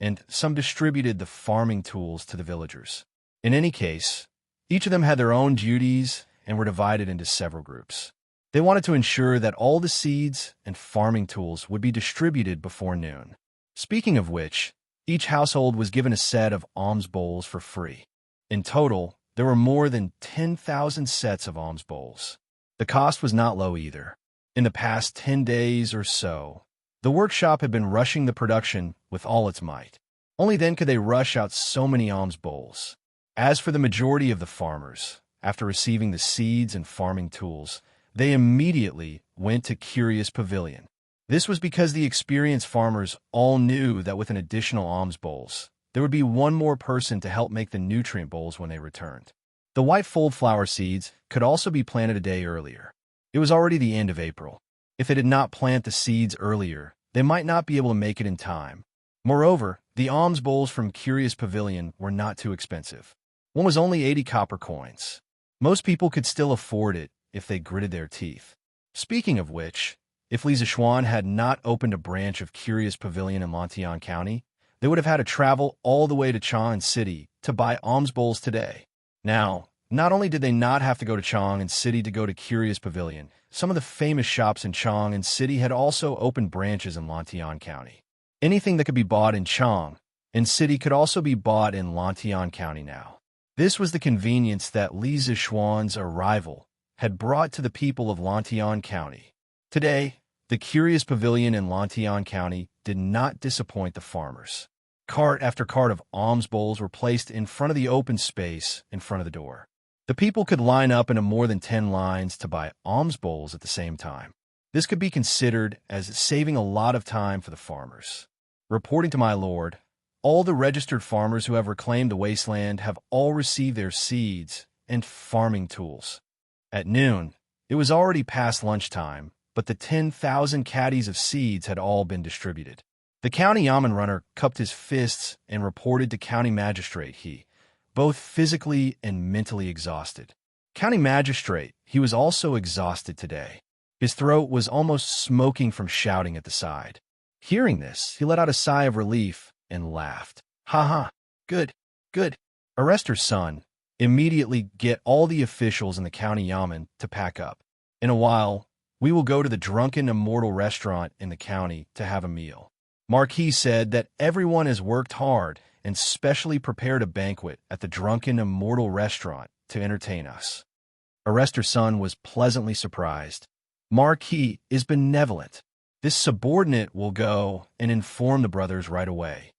and some distributed the farming tools to the villagers. In any case, each of them had their own duties and were divided into several groups. They wanted to ensure that all the seeds and farming tools would be distributed before noon. Speaking of which, each household was given a set of alms bowls for free. In total, there were more than 10,000 sets of alms bowls. The cost was not low either. In the past 10 days or so, the workshop had been rushing the production with all its might. Only then could they rush out so many alms bowls. As for the majority of the farmers, after receiving the seeds and farming tools, they immediately went to Curious Pavilion. This was because the experienced farmers all knew that with an additional alms bowls, there would be 1 more person to help make the nutrient bowls when they returned. The white fold flower seeds could also be planted a day earlier. It was already the end of April. If they did not plant the seeds earlier, they might not be able to make it in time. Moreover, the alms bowls from Curious Pavilion were not too expensive. One was only 80 copper coins. Most people could still afford it if they gritted their teeth. Speaking of which, if Lisa Schwann had not opened a branch of Curious Pavilion in Lantian County, they would have had to travel all the way to Chang'an City to buy alms bowls today. Now, not only did they not have to go to Chang'an City to go to Curious Pavilion, some of the famous shops in Chang'an City had also opened branches in Lantian County. Anything that could be bought in Chang'an City could also be bought in Lantian County now. This was the convenience that Li Zixuan's arrival had brought to the people of Lantian County. Today, the Curious Pavilion in Lantian County did not disappoint the farmers. Cart after cart of alms bowls were placed in front of the open space in front of the door. The people could line up into more than 10 lines to buy alms bowls at the same time. This could be considered as saving a lot of time for the farmers. Reporting to my lord, all the registered farmers who have reclaimed the wasteland have all received their seeds and farming tools. At noon, it was already past lunchtime, but the 10,000 caddies of seeds had all been distributed. The county yamen runner cupped his fists and reported to county magistrate he, both physically and mentally exhausted. County magistrate, he was also exhausted today. His throat was almost smoking from shouting at the side. Hearing this, he let out a sigh of relief and laughed. Ha ha, good, good. Arrest her son. Immediately get all the officials in the county yamen to pack up. In a while, we will go to the Drunken Immortal restaurant in the county to have a meal. Marquis said that everyone has worked hard and specially prepared a banquet at the Drunken Immortal restaurant to entertain us. Arrestor's son was pleasantly surprised. Marquis is benevolent. This subordinate will go and inform the brothers right away.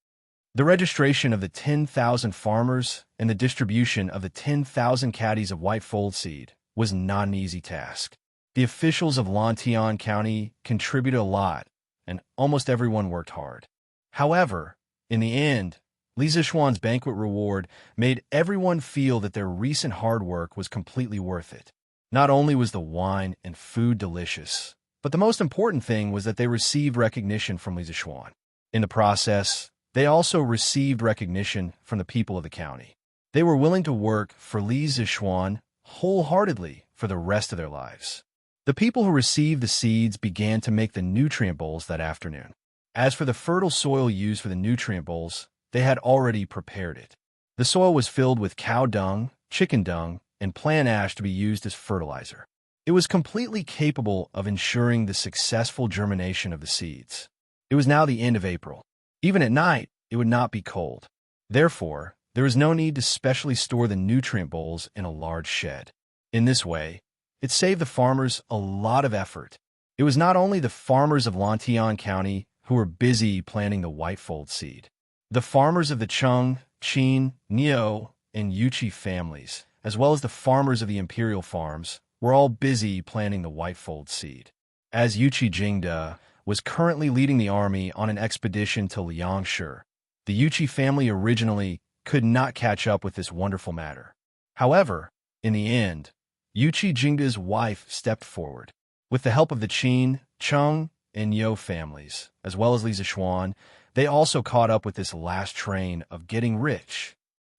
The registration of the 10,000 farmers and the distribution of the 10,000 caddies of white fold seed was not an easy task. The officials of Lantian County contributed a lot, and almost everyone worked hard. However, in the end, Li Zixuan's banquet reward made everyone feel that their recent hard work was completely worth it. Not only was the wine and food delicious, but the most important thing was that they received recognition from Li Zixuan. In the process, they also received recognition from the people of the county. They were willing to work for Li Zixuan wholeheartedly for the rest of their lives. The people who received the seeds began to make the nutrient bowls that afternoon. As for the fertile soil used for the nutrient bowls, they had already prepared it. The soil was filled with cow dung, chicken dung, and plant ash to be used as fertilizer. It was completely capable of ensuring the successful germination of the seeds. It was now the end of April. Even at night, it would not be cold. Therefore, there was no need to specially store the nutrient bowls in a large shed. In this way, it saved the farmers a lot of effort. It was not only the farmers of Lantian County who were busy planting the white fold seed. The farmers of the Chung, Qin, Niu, and Yuchi families, as well as the farmers of the imperial farms, were all busy planting the white fold seed. As Yuchi Jingde was currently leading the army on an expedition to Liangshi, the Yuchi family originally could not catch up with this wonderful matter. However, in the end, Yuchi Jingde's wife stepped forward. With the help of the Qin, Chung, and Yo families, as well as Li Zixuan, they also caught up with this last train of getting rich.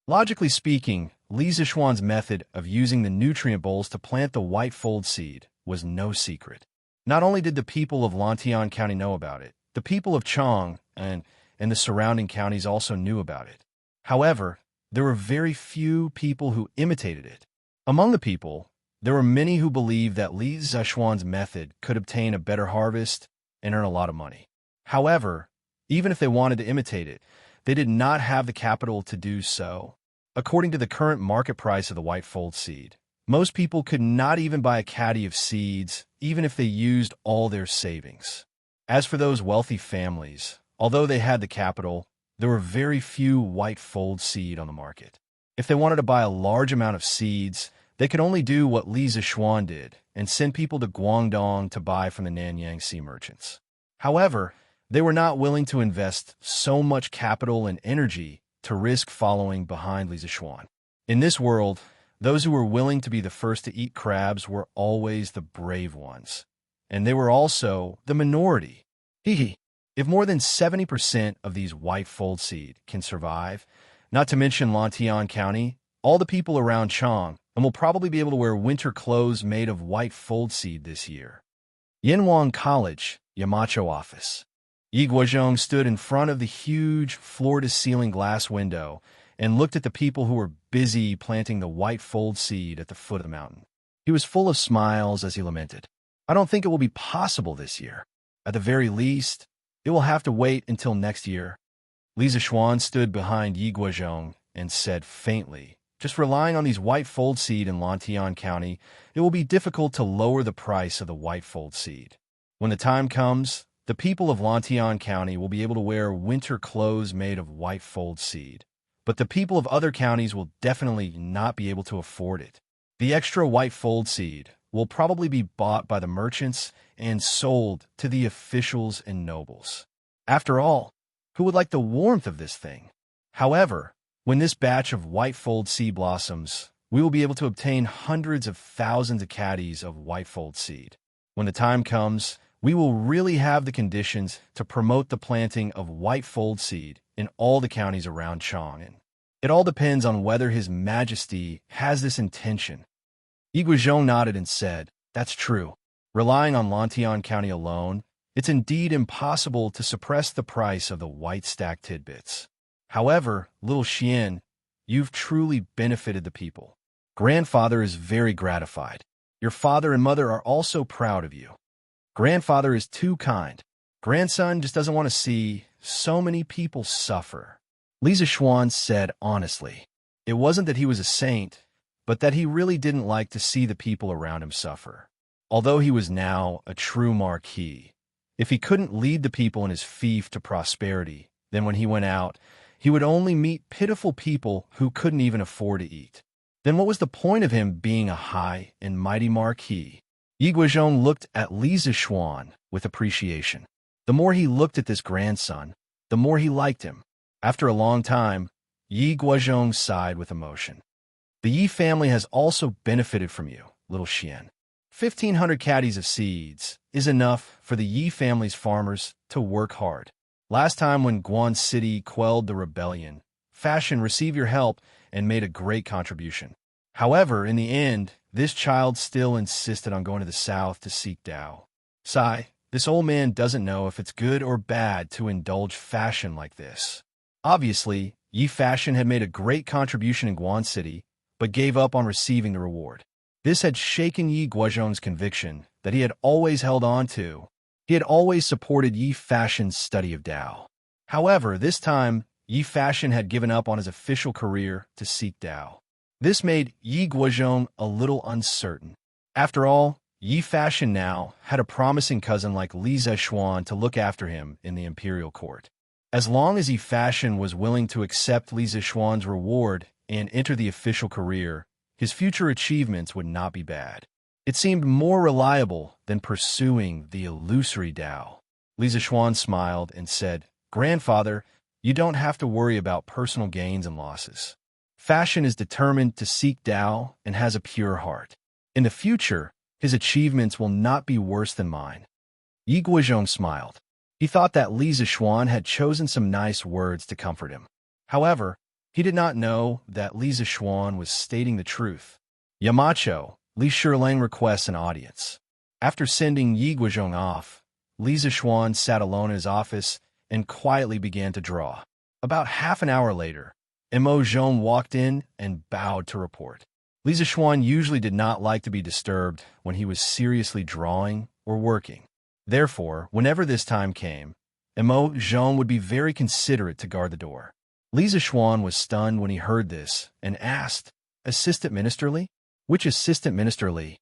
Logically speaking, Li Zixuan's method of using the nutrient bowls to plant the white fold seed was no secret. Not only did the people of Lantian County know about it, the people of Chang and the surrounding counties also knew about it. However, there were very few people who imitated it. Among the people, there were many who believed that Li Zixuan's method could obtain a better harvest and earn a lot of money. However, even if they wanted to imitate it, they did not have the capital to do so. According to the current market price of the white fold seed, most people could not even buy a caddy of seeds, even if they used all their savings. As for those wealthy families, although they had the capital, there were very few white fold seed on the market. If they wanted to buy a large amount of seeds, they could only do what Li Zixuan did and send people to Guangdong to buy from the Nanyang sea merchants. However, they were not willing to invest so much capital and energy to risk following behind Li Zixuan. In this world, Those who were willing to be the first to eat crabs were always the brave ones. And they were also the minority. Hee. If more than 70% of these white fold seed can survive, not to mention Lantian County, all the people around Chang, and will probably be able to wear winter clothes made of white fold seed this year. Yanwang College, Yamacho office. Yi Guozhong stood in front of the huge floor-to-ceiling glass window and looked at the people who were busy planting the white fold seed at the foot of the mountain. He was full of smiles as he lamented, "I don't think it will be possible this year. At the very least, it will have to wait until next year." Li Zishuan stood behind Yi Guozhong and said faintly, "Just relying on these white fold seed in Lantian County, it will be difficult to lower the price of the white fold seed. When the time comes, the people of Lantian County will be able to wear winter clothes made of white fold seed. But the people of other counties will definitely not be able to afford it. The extra white fold seed will probably be bought by the merchants and sold to the officials and nobles. After all, who would like the warmth of this thing? However, when this batch of white fold seed blossoms, we will be able to obtain hundreds of thousands of caddies of white fold seed. When the time comes, we will really have the conditions to promote the planting of white fold seed in all the counties around Chang'an. It all depends on whether His Majesty has this intention." Yi Guozhong nodded and said, "That's true. Relying on Lantian County alone, it's indeed impossible to suppress the price of the white stack tidbits. However, little Xian, you've truly benefited the people. Grandfather is very gratified. Your father and mother are also proud of you. Grandfather is too kind. Grandson just doesn't want to see so many people suffer." Li Zishuan said honestly. It wasn't that he was a saint, but that he really didn't like to see the people around him suffer. Although he was now a true marquis, if he couldn't lead the people in his fief to prosperity, then when he went out, he would only meet pitiful people who couldn't even afford to eat. Then what was the point of him being a high and mighty marquis? Yi Guozhong looked at Li Zishuan with appreciation. The more he looked at this grandson, the more he liked him. After a long time, Yi Guozhong sighed with emotion. "The Yi family has also benefited from you, little Xian. 1,500 caddies of seeds is enough for the Yi family's farmers to work hard. Last time when Guan City quelled the rebellion, Fashion received your help and made a great contribution. However, in the end, this child still insisted on going to the south to seek Tao. Sai, this old man doesn't know if it's good or bad to indulge Fashion like this. Obviously, Yi Fashion had made a great contribution in Guan City, but gave up on receiving the reward. This had shaken Yi Guozhong's conviction that he had always held on to. He had always supported Yi Fashion's study of Tao. However, this time, Yi Fashion had given up on his official career to seek Tao. This made Yi Guozhong a little uncertain. After all, Yi Fashion now had a promising cousin like Li Zishuan to look after him in the imperial court. As long as Yi Fashion was willing to accept Li Zishuan's reward and enter the official career, his future achievements would not be bad. It seemed more reliable than pursuing the illusory Tao. Li Zishuan smiled and said, "Grandfather, you don't have to worry about personal gains and losses. Fashion is determined to seek Tao and has a pure heart. In the future, his achievements will not be worse than mine." Yi Guozhong smiled. He thought that Li Zishuan had chosen some nice words to comfort him. However, he did not know that Li Zishuan was stating the truth. "Yamacho, Li Shileng requests an audience." After sending Yi Guozhong off, Li Zishuan sat alone in his office and quietly began to draw. About half an hour later, Mo Zhong walked in and bowed to report. Li Zishuan usually did not like to be disturbed when he was seriously drawing or working. Therefore, whenever this time came, Mo Zhong would be very considerate to guard the door. Li Zishuan was stunned when he heard this and asked, "Assistant Minister Li? Which Assistant Minister Li?"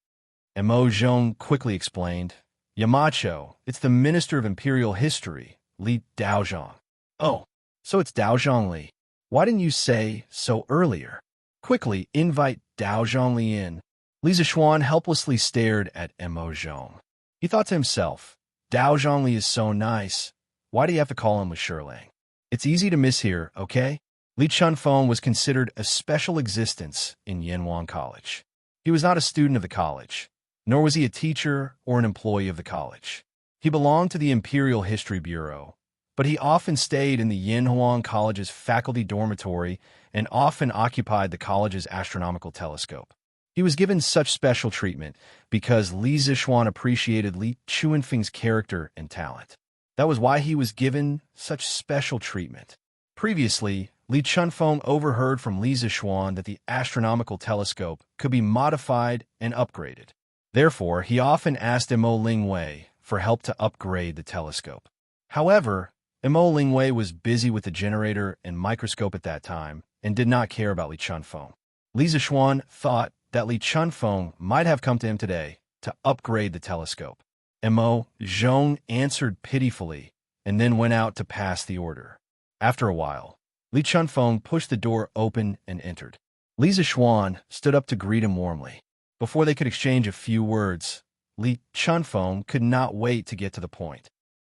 Mo Zhong quickly explained, "Yamacho, it's the Minister of Imperial History, Li Daozhong." "Oh, so it's Daozhong Li. Why didn't you say so earlier? Quickly invite Daozhong Li in." Li Zishuan helplessly stared at Mo Zhong. He thought to himself, Daozhong Li is so nice. Why do you have to call him with Shirlang? It's easy to miss here, okay? Li Chunfeng was considered a special existence in Yanhuang College. He was not a student of the college, nor was he a teacher or an employee of the college. He belonged to the Imperial History Bureau, but he often stayed in the Yanhuang College's faculty dormitory and often occupied the college's astronomical telescope. He was given such special treatment because Li Zixuan appreciated Li Chunfeng's character and talent. That was why he was given such special treatment. Previously, Li Chunfeng overheard from Li Zixuan that the astronomical telescope could be modified and upgraded. Therefore, he often asked Imo Lingwei for help to upgrade the telescope. However, Imo Lingwei was busy with the generator and microscope at that time and did not care about Li Chunfeng. Li Zixuan thought that Li Chunfeng might have come to him today to upgrade the telescope. Imo Zhong answered pitifully and then went out to pass the order. After a while, Li Chunfeng pushed the door open and entered. Li Zixuan stood up to greet him warmly. Before they could exchange a few words, Li Chunfeng could not wait to get to the point.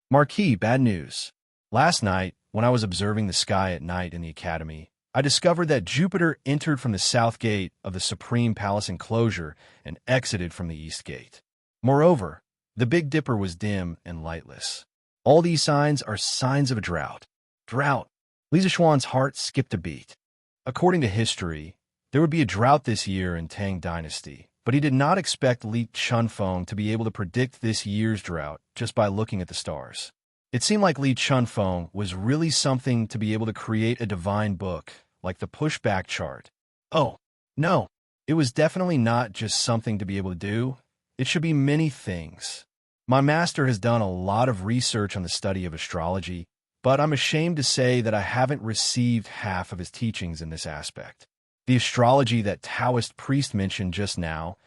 Marquis, bad news. Last night, when I was observing the sky at night in the academy, I discovered that Jupiter entered from the south gate of the Supreme Palace enclosure and exited from the east gate. Moreover, the Big Dipper was dim and lightless. All these signs are signs of a drought. Drought. Li Zixuan's heart skipped a beat. According to history, there would be a drought this year in Tang Dynasty, but he did not expect Li Chunfeng to be able to predict this year's drought just by looking at the stars. It seemed like Li Chunfeng was really something to be able to create a divine book, like the pushback chart. Oh, no, it was definitely not just something to be able to do. It should be many things. My master has done a lot of research on the study of astrology, but I'm ashamed to say that I haven't received half of his teachings in this aspect. The astrology that Taoist priest mentioned just now,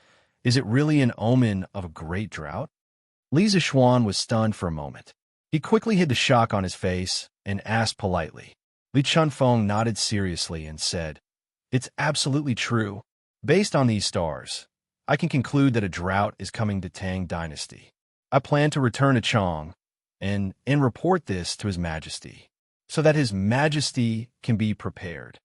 is it really an omen of a great drought? Li Zixuan was stunned for a moment. He quickly hid the shock on his face and asked politely. Li Chunfeng nodded seriously and said, "It's absolutely true. Based on these stars, I can conclude that a drought is coming to Tang Dynasty. I plan to return to Chong and report this to His Majesty, so that His Majesty can be prepared."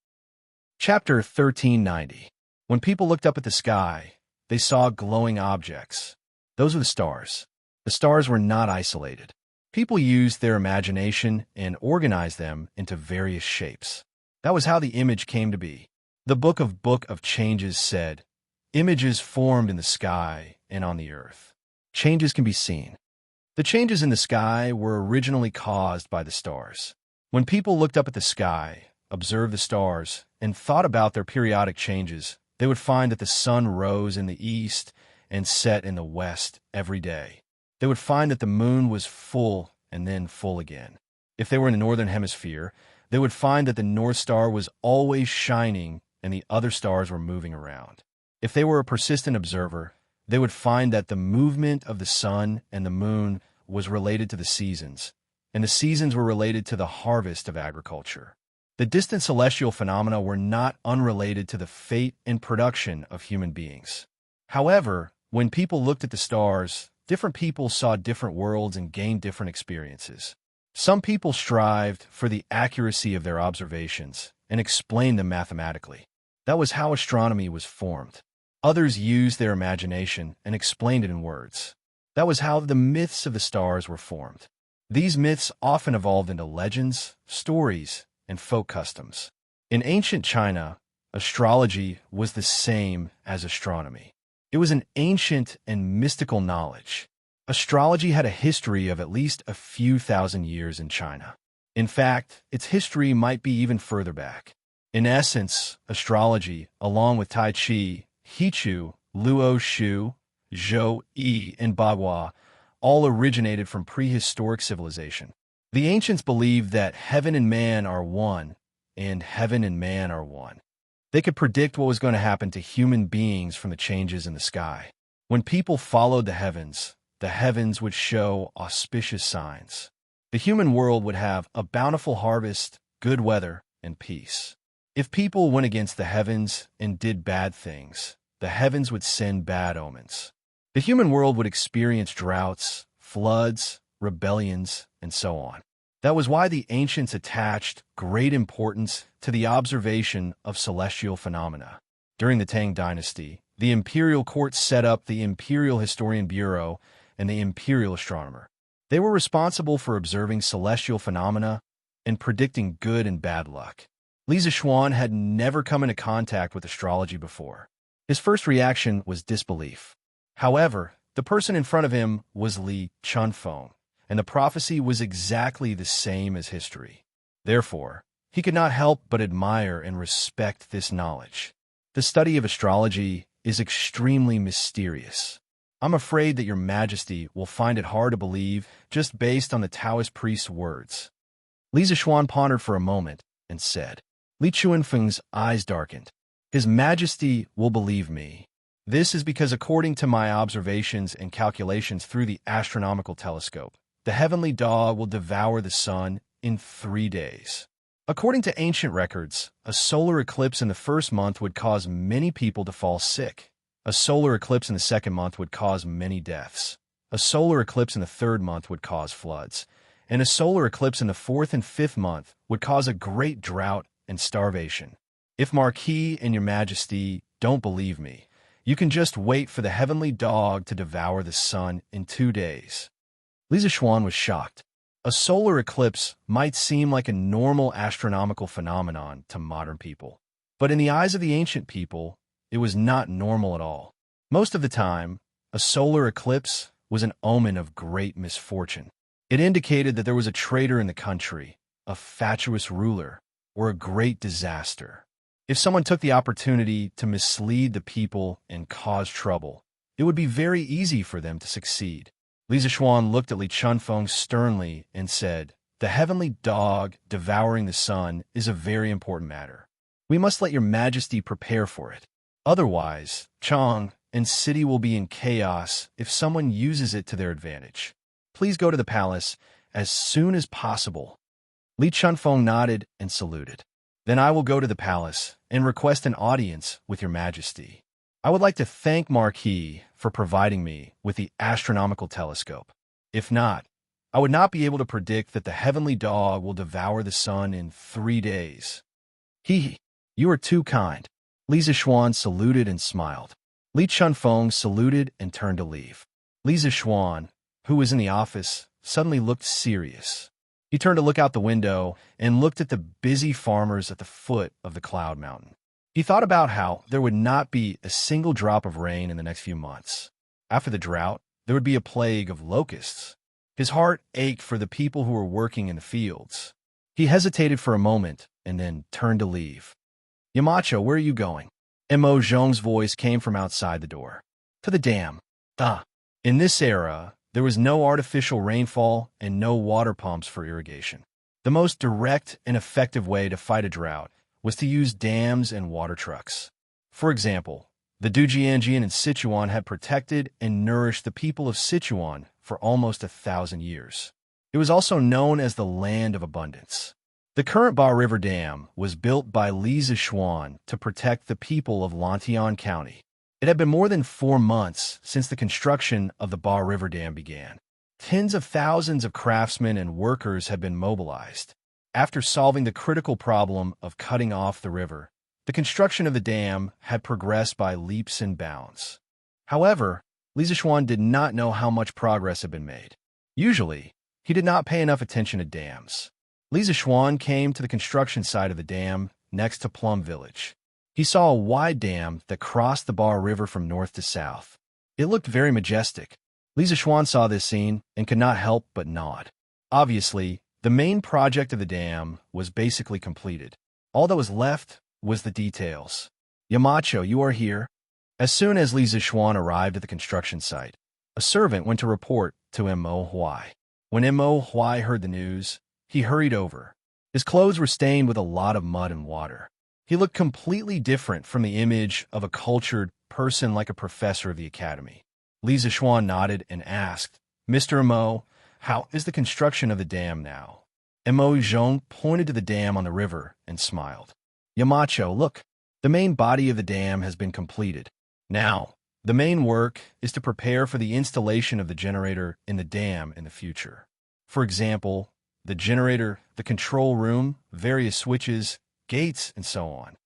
Chapter 1390. When people looked up at the sky, they saw glowing objects. Those were the stars. The stars were not isolated. People used their imagination and organized them into various shapes. That was how the image came to be. The Book of Changes said, "Images formed in the sky and on the earth. Changes can be seen." The changes in the sky were originally caused by the stars. When people looked up at the sky, observed the stars, and thought about their periodic changes, they would find that the sun rose in the east and set in the west every day. They would find that the moon was full and then full again. If they were in the northern hemisphere, they would find that the North Star was always shining and the other stars were moving around. If they were a persistent observer, they would find that the movement of the sun and the moon was related to the seasons, and the seasons were related to the harvest of agriculture. The distant celestial phenomena were not unrelated to the fate and production of human beings. However, when people looked at the stars, different people saw different worlds and gained different experiences. Some people strived for the accuracy of their observations and explained them mathematically. That was how astronomy was formed. Others used their imagination and explained it in words. That was how the myths of the stars were formed. These myths often evolved into legends, stories, and folk customs. In ancient China, astrology was the same as astronomy. It was an ancient and mystical knowledge. Astrology had a history of at least a few thousand years in China. In fact, its history might be even further back. In essence, astrology, along with Tai Chi, Hichu, Luo Shu, Zhou Yi, and Bagua, all originated from prehistoric civilization. The ancients believed that heaven and man are one, and heaven and man are one. They could predict what was going to happen to human beings from the changes in the sky. When people followed the heavens would show auspicious signs. The human world would have a bountiful harvest, good weather, and peace. If people went against the heavens and did bad things, the heavens would send bad omens. The human world would experience droughts, floods, rebellions, and so on. That was why the ancients attached great importance to the observation of celestial phenomena. During the Tang Dynasty, the imperial court set up the Imperial Historian Bureau and the Imperial Astronomer. They were responsible for observing celestial phenomena and predicting good and bad luck. Li Zixuan had never come into contact with astrology before. His first reaction was disbelief. However, the person in front of him was Li Chunfeng, and the prophecy was exactly the same as history. Therefore, he could not help but admire and respect this knowledge. The study of astrology is extremely mysterious. I'm afraid that your majesty will find it hard to believe just based on the Taoist priest's words. Li Zixuan pondered for a moment and said. Li Chunfeng's eyes darkened. His majesty will believe me. This is because according to my observations and calculations through the astronomical telescope, the heavenly dog will devour the sun in 3 days. According to ancient records, a solar eclipse in the first month would cause many people to fall sick. A solar eclipse in the second month would cause many deaths. A solar eclipse in the third month would cause floods. And a solar eclipse in the fourth and fifth month would cause a great drought and starvation. If Marquis and your majesty don't believe me, you can just wait for the heavenly dog to devour the sun in 2 days. Li Zixuan was shocked. A solar eclipse might seem like a normal astronomical phenomenon to modern people, but in the eyes of the ancient people, it was not normal at all. Most of the time, a solar eclipse was an omen of great misfortune. It indicated that there was a traitor in the country, a fatuous ruler, or a great disaster. If someone took the opportunity to mislead the people and cause trouble, it would be very easy for them to succeed. Li Zixuan looked at Li Chunfeng sternly and said, "The heavenly dog devouring the sun is a very important matter. We must let your majesty prepare for it. Otherwise, Chang and city will be in chaos if someone uses it to their advantage. Please go to the palace as soon as possible." Li Chunfeng nodded and saluted. "Then I will go to the palace and request an audience with your majesty. I would like to thank Marquis for providing me with the astronomical telescope. If not, I would not be able to predict that the heavenly dog will devour the sun in 3 days." You are too kind." Li Zixuan saluted and smiled. Li Chunfeng saluted and turned to leave. Li Zixuan, who was in the office, suddenly looked serious. He turned to look out the window and looked at the busy farmers at the foot of the cloud mountain. He thought about how there would not be a single drop of rain in the next few months. After the drought, there would be a plague of locusts. His heart ached for the people who were working in the fields. He hesitated for a moment and then turned to leave. "Yamacho, where are you going?" Mo Zhong's voice came from outside the door. "To the dam." In this era, there was no artificial rainfall and no water pumps for irrigation. The most direct and effective way to fight a drought was to use dams and water trucks. For example, the Dujianjian in Sichuan had protected and nourished the people of Sichuan for almost 1,000 years. It was also known as the Land of Abundance. The current Ba River Dam was built by Li Zixuan to protect the people of Lantian County. It had been more than 4 months since the construction of the Ba River Dam began. Tens of thousands of craftsmen and workers had been mobilized. After solving the critical problem of cutting off the river, the construction of the dam had progressed by leaps and bounds. However, Li Zixuan did not know how much progress had been made. Usually, he did not pay enough attention to dams. Li Zixuan came to the construction site of the dam next to Plum Village. He saw a wide dam that crossed the Ba River from north to south. It looked very majestic. Li Zixuan saw this scene and could not help but nod. Obviously, the main project of the dam was basically completed. All that was left was the details. "Yamacho, you are here?" As soon as Li Zixuan arrived at the construction site, a servant went to report to Mo Huai. When Mo Huai heard the news, he hurried over. His clothes were stained with a lot of mud and water. He looked completely different from the image of a cultured person like a professor of the academy. Li Zixuan nodded and asked, "Mr. Mo, how is the construction of the dam now?" Mo Zhong pointed to the dam on the river and smiled. "Yamacho, look, the main body of the dam has been completed. Now, the main work is to prepare for the installation of the generator in the dam in the future. For example, the generator, the control room, various switches, gates, and so on.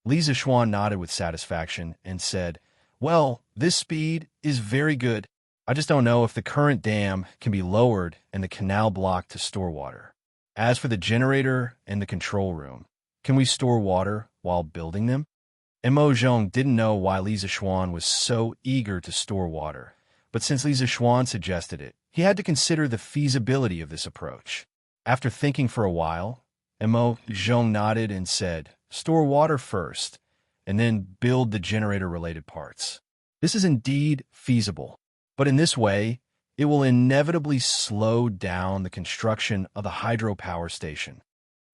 Li Zixuan nodded with satisfaction and said, "Well, this speed is very good. I just don't know if the current dam can be lowered and the canal blocked to store water. As for the generator and the control room, can we store water while building them?" Mo Zhong didn't know why Li Zixuan was so eager to store water, but since Li Zixuan suggested it, he had to consider the feasibility of this approach. After thinking for a while, Mo Zhong nodded and said, "Store water first, and then build the generator-related parts. This is indeed feasible, but in this way, it will inevitably slow down the construction of the hydropower station."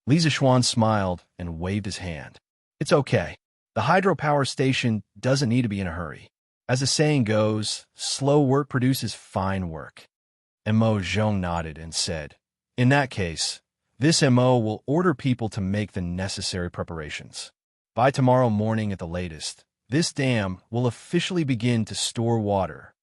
Li Zixuan smiled and waved his hand. "It's okay. The hydropower station doesn't need to be in a hurry. As the saying goes, slow work produces fine work." Mo Zhong nodded and said, "In that case, this MO will order people to make the necessary preparations. By tomorrow morning at the latest, this dam will officially begin to store water."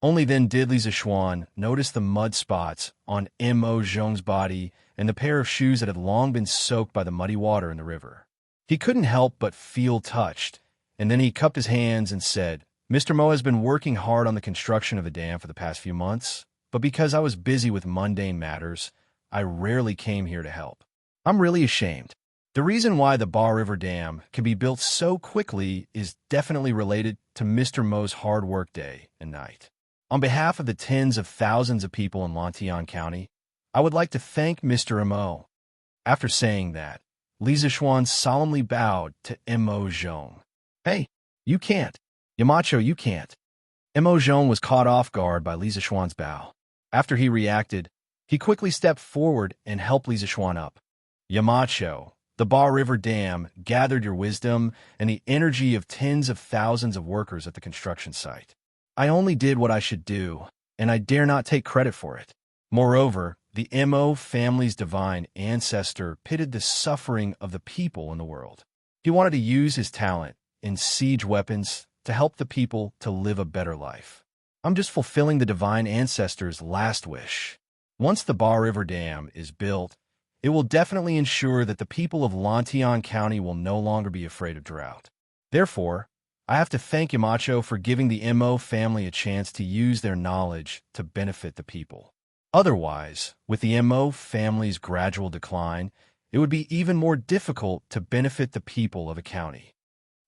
Only then did Li Zixuan notice the mud spots on Mo Zhong's body and the pair of shoes that had long been soaked by the muddy water in the river. He couldn't help but feel touched, and then he cupped his hands and said, "Mr. Mo has been working hard on the construction of the dam for the past few months, but because I was busy with mundane matters, I rarely came here to help. I'm really ashamed. The reason why the Ba River Dam can be built so quickly is definitely related to Mr. Mo's hard work day and night. On behalf of the tens of thousands of people in Lantian County, I would like to thank Mr. Mo." After saying that, Li Zixuan solemnly bowed to Mo Zhong. "Hey, you can't. Yamacho, you can't." Mo Zhong was caught off guard by Li Zixuan's bow. After he reacted, he quickly stepped forward and helped Li Zixuan up. "Yamacho, the Ba River Dam gathered your wisdom and the energy of tens of thousands of workers at the construction site. I only did what I should do, and I dare not take credit for it. Moreover, the Mo family's divine ancestor pitted the suffering of the people in the world. He wanted to use his talent in siege weapons to help the people to live a better life. I'm just fulfilling the divine ancestor's last wish. Once the Ba River Dam is built, it will definitely ensure that the people of Lantian County will no longer be afraid of drought. Therefore, I have to thank Yamacho for giving the Mo family a chance to use their knowledge to benefit the people. Otherwise, with the Mo family's gradual decline, it would be even more difficult to benefit the people of a county."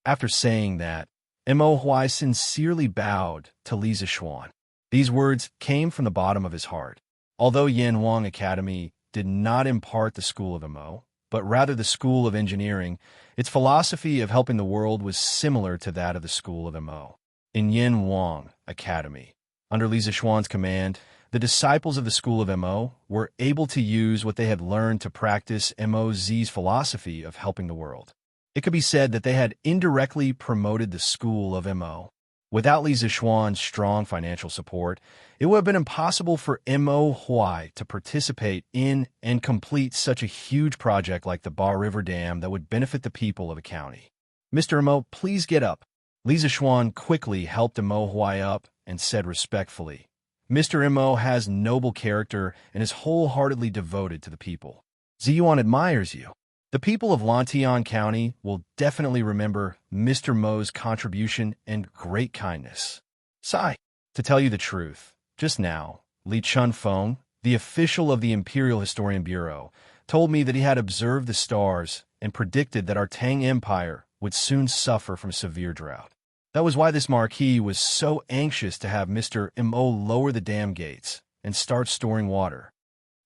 After saying that, Mo Huai sincerely bowed to Li Zixuan. These words came from the bottom of his heart. Although Yanwang Academy did not impart the school of Mo, but rather the school of engineering, its philosophy of helping the world was similar to that of the school of Mo. In Yanwang Academy, under Li Zixuan's command, the disciples of the school of Mo were able to use what they had learned to practice Mo's philosophy of helping the world. It could be said that they had indirectly promoted the school of Mo. Without Li Zixuan's strong financial support, it would have been impossible for Mo Huai to participate in and complete such a huge project like the Ba River Dam that would benefit the people of a county. "Mr. Mo, please get up." Li Zixuan quickly helped Mo Huai up and said respectfully, "Mr. Mo has noble character and is wholeheartedly devoted to the people. Ziyuan admires you. The people of Lantian County will definitely remember Mr. Mo's contribution and great kindness." Sigh. To tell you the truth, just now, Li Chunfeng, the official of the Imperial Historian Bureau, told me that he had observed the stars and predicted that our Tang Empire would soon suffer from severe drought. That was why this marquis was so anxious to have Mr. Mo lower the dam gates and start storing water.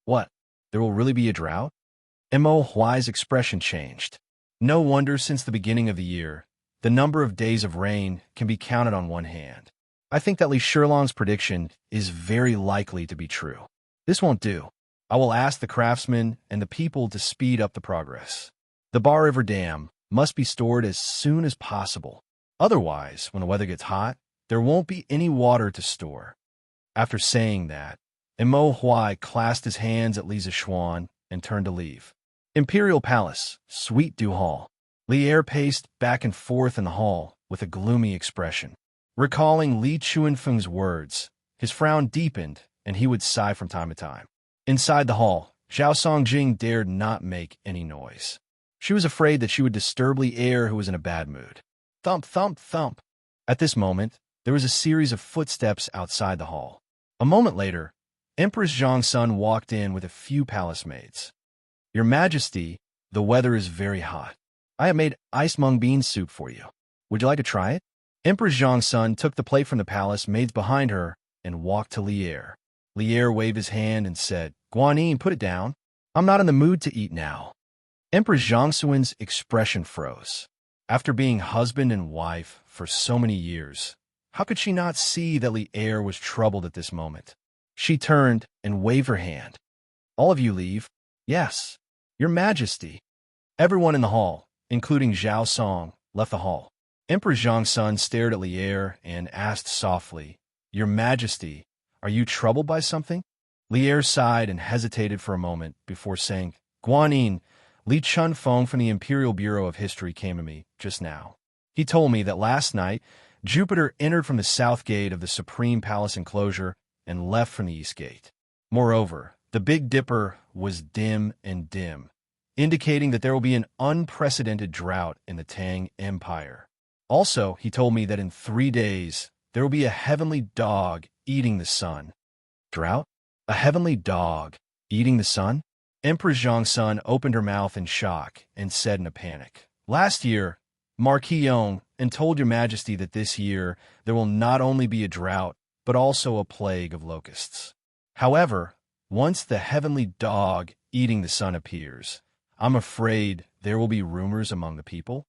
What? There will really be a drought? Mo Huai's expression changed. No wonder since the beginning of the year, the number of days of rain can be counted on one hand. I think that Li Shilong's prediction is very likely to be true. This won't do. I will ask the craftsmen and the people to speed up the progress. The Ba River Dam must be stored as soon as possible. Otherwise, when the weather gets hot, there won't be any water to store. After saying that, Mo Huai clasped his hands at Li Zixuan and turned to leave. Imperial Palace, Suite du Hall. Li Er paced back and forth in the hall with a gloomy expression. Recalling Li Chuanfeng's words, his frown deepened and he would sigh from time to time. Inside the hall, Zhao Songjing dared not make any noise. She was afraid that she would disturb Li Er, who was in a bad mood. Thump, thump, thump. At this moment, there was a series of footsteps outside the hall. A moment later, Empress Zhongsun walked in with a few palace maids. Your Majesty, the weather is very hot. I have made iced mung bean soup for you. Would you like to try it? Empress Zhongsun took the plate from the palace maids behind her and walked to Li Er. Li Er waved his hand and said, Guanyin, put it down. I'm not in the mood to eat now. Empress Zhongsun's expression froze. After being husband and wife for so many years, how could she not see that Li Er was troubled at this moment? She turned and waved her hand. All of you leave. Yes, Your Majesty. Everyone in the hall, including Zhao Song, left the hall. Emperor Zhongsun stared at Li Er and asked softly, Your Majesty, are you troubled by something? Li Er sighed and hesitated for a moment before saying, Guanyin, Li Chunfeng from the Imperial Bureau of History came to me just now. He told me that last night, Jupiter entered from the south gate of the Supreme Palace enclosure and left from the east gate. Moreover, the Big Dipper was dim and dim, indicating that there will be an unprecedented drought in the Tang Empire. Also, he told me that in 3 days, there will be a heavenly dog eating the sun. Drought? A heavenly dog eating the sun? Empress Zhongsun opened her mouth in shock and said in a panic, Last year, Marquis Yong and told Your Majesty that this year there will not only be a drought, but also a plague of locusts. However, once the heavenly dog eating the sun appears, I'm afraid there will be rumors among the people.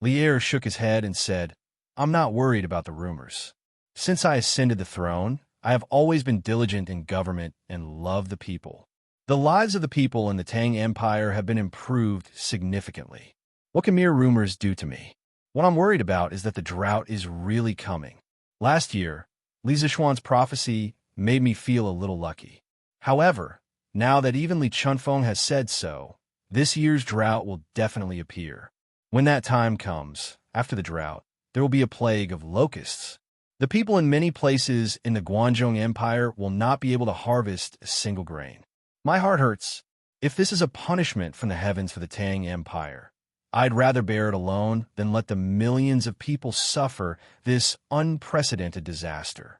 Li Er shook his head and said, I'm not worried about the rumors. Since I ascended the throne, I have always been diligent in government and love the people. The lives of the people in the Tang Empire have been improved significantly. What can mere rumors do to me? What I'm worried about is that the drought is really coming. Last year, Li Zishuan's prophecy made me feel a little lucky. However, now that even Li Chunfeng has said so, this year's drought will definitely appear. When that time comes, after the drought, there will be a plague of locusts. The people in many places in the Guangzhou Empire will not be able to harvest a single grain. My heart hurts. If this is a punishment from the heavens for the Tang Empire, I'd rather bear it alone than let the millions of people suffer this unprecedented disaster.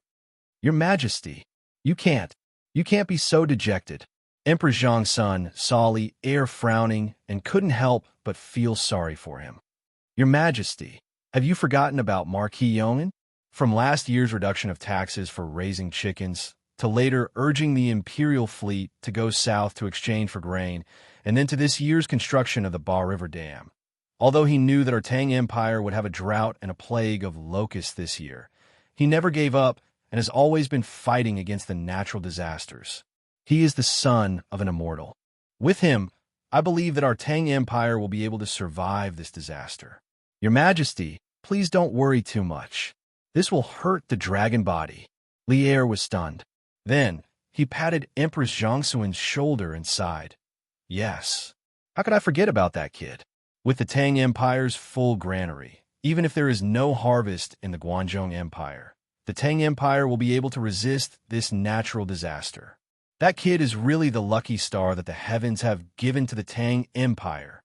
Your Majesty, you can't be so dejected. Emperor Zhongsun saw Li Er frowning and couldn't help but feel sorry for him. Your Majesty, have you forgotten about Marquis Yong'an? From last year's reduction of taxes for raising chickens, to later urging the imperial fleet to go south to exchange for grain, and then to this year's construction of the Ba River Dam. Although he knew that our Tang Empire would have a drought and a plague of locusts this year, he never gave up and has always been fighting against the natural disasters. He is the son of an immortal. With him, I believe that our Tang Empire will be able to survive this disaster. Your Majesty, please don't worry too much. This will hurt the dragon body. Li Er was stunned. Then, he patted Empress Zhongsun's shoulder and sighed. Yes. How could I forget about that kid? With the Tang Empire's full granary, even if there is no harvest in the Guangzhou Empire, the Tang Empire will be able to resist this natural disaster. That kid is really the lucky star that the heavens have given to the Tang Empire.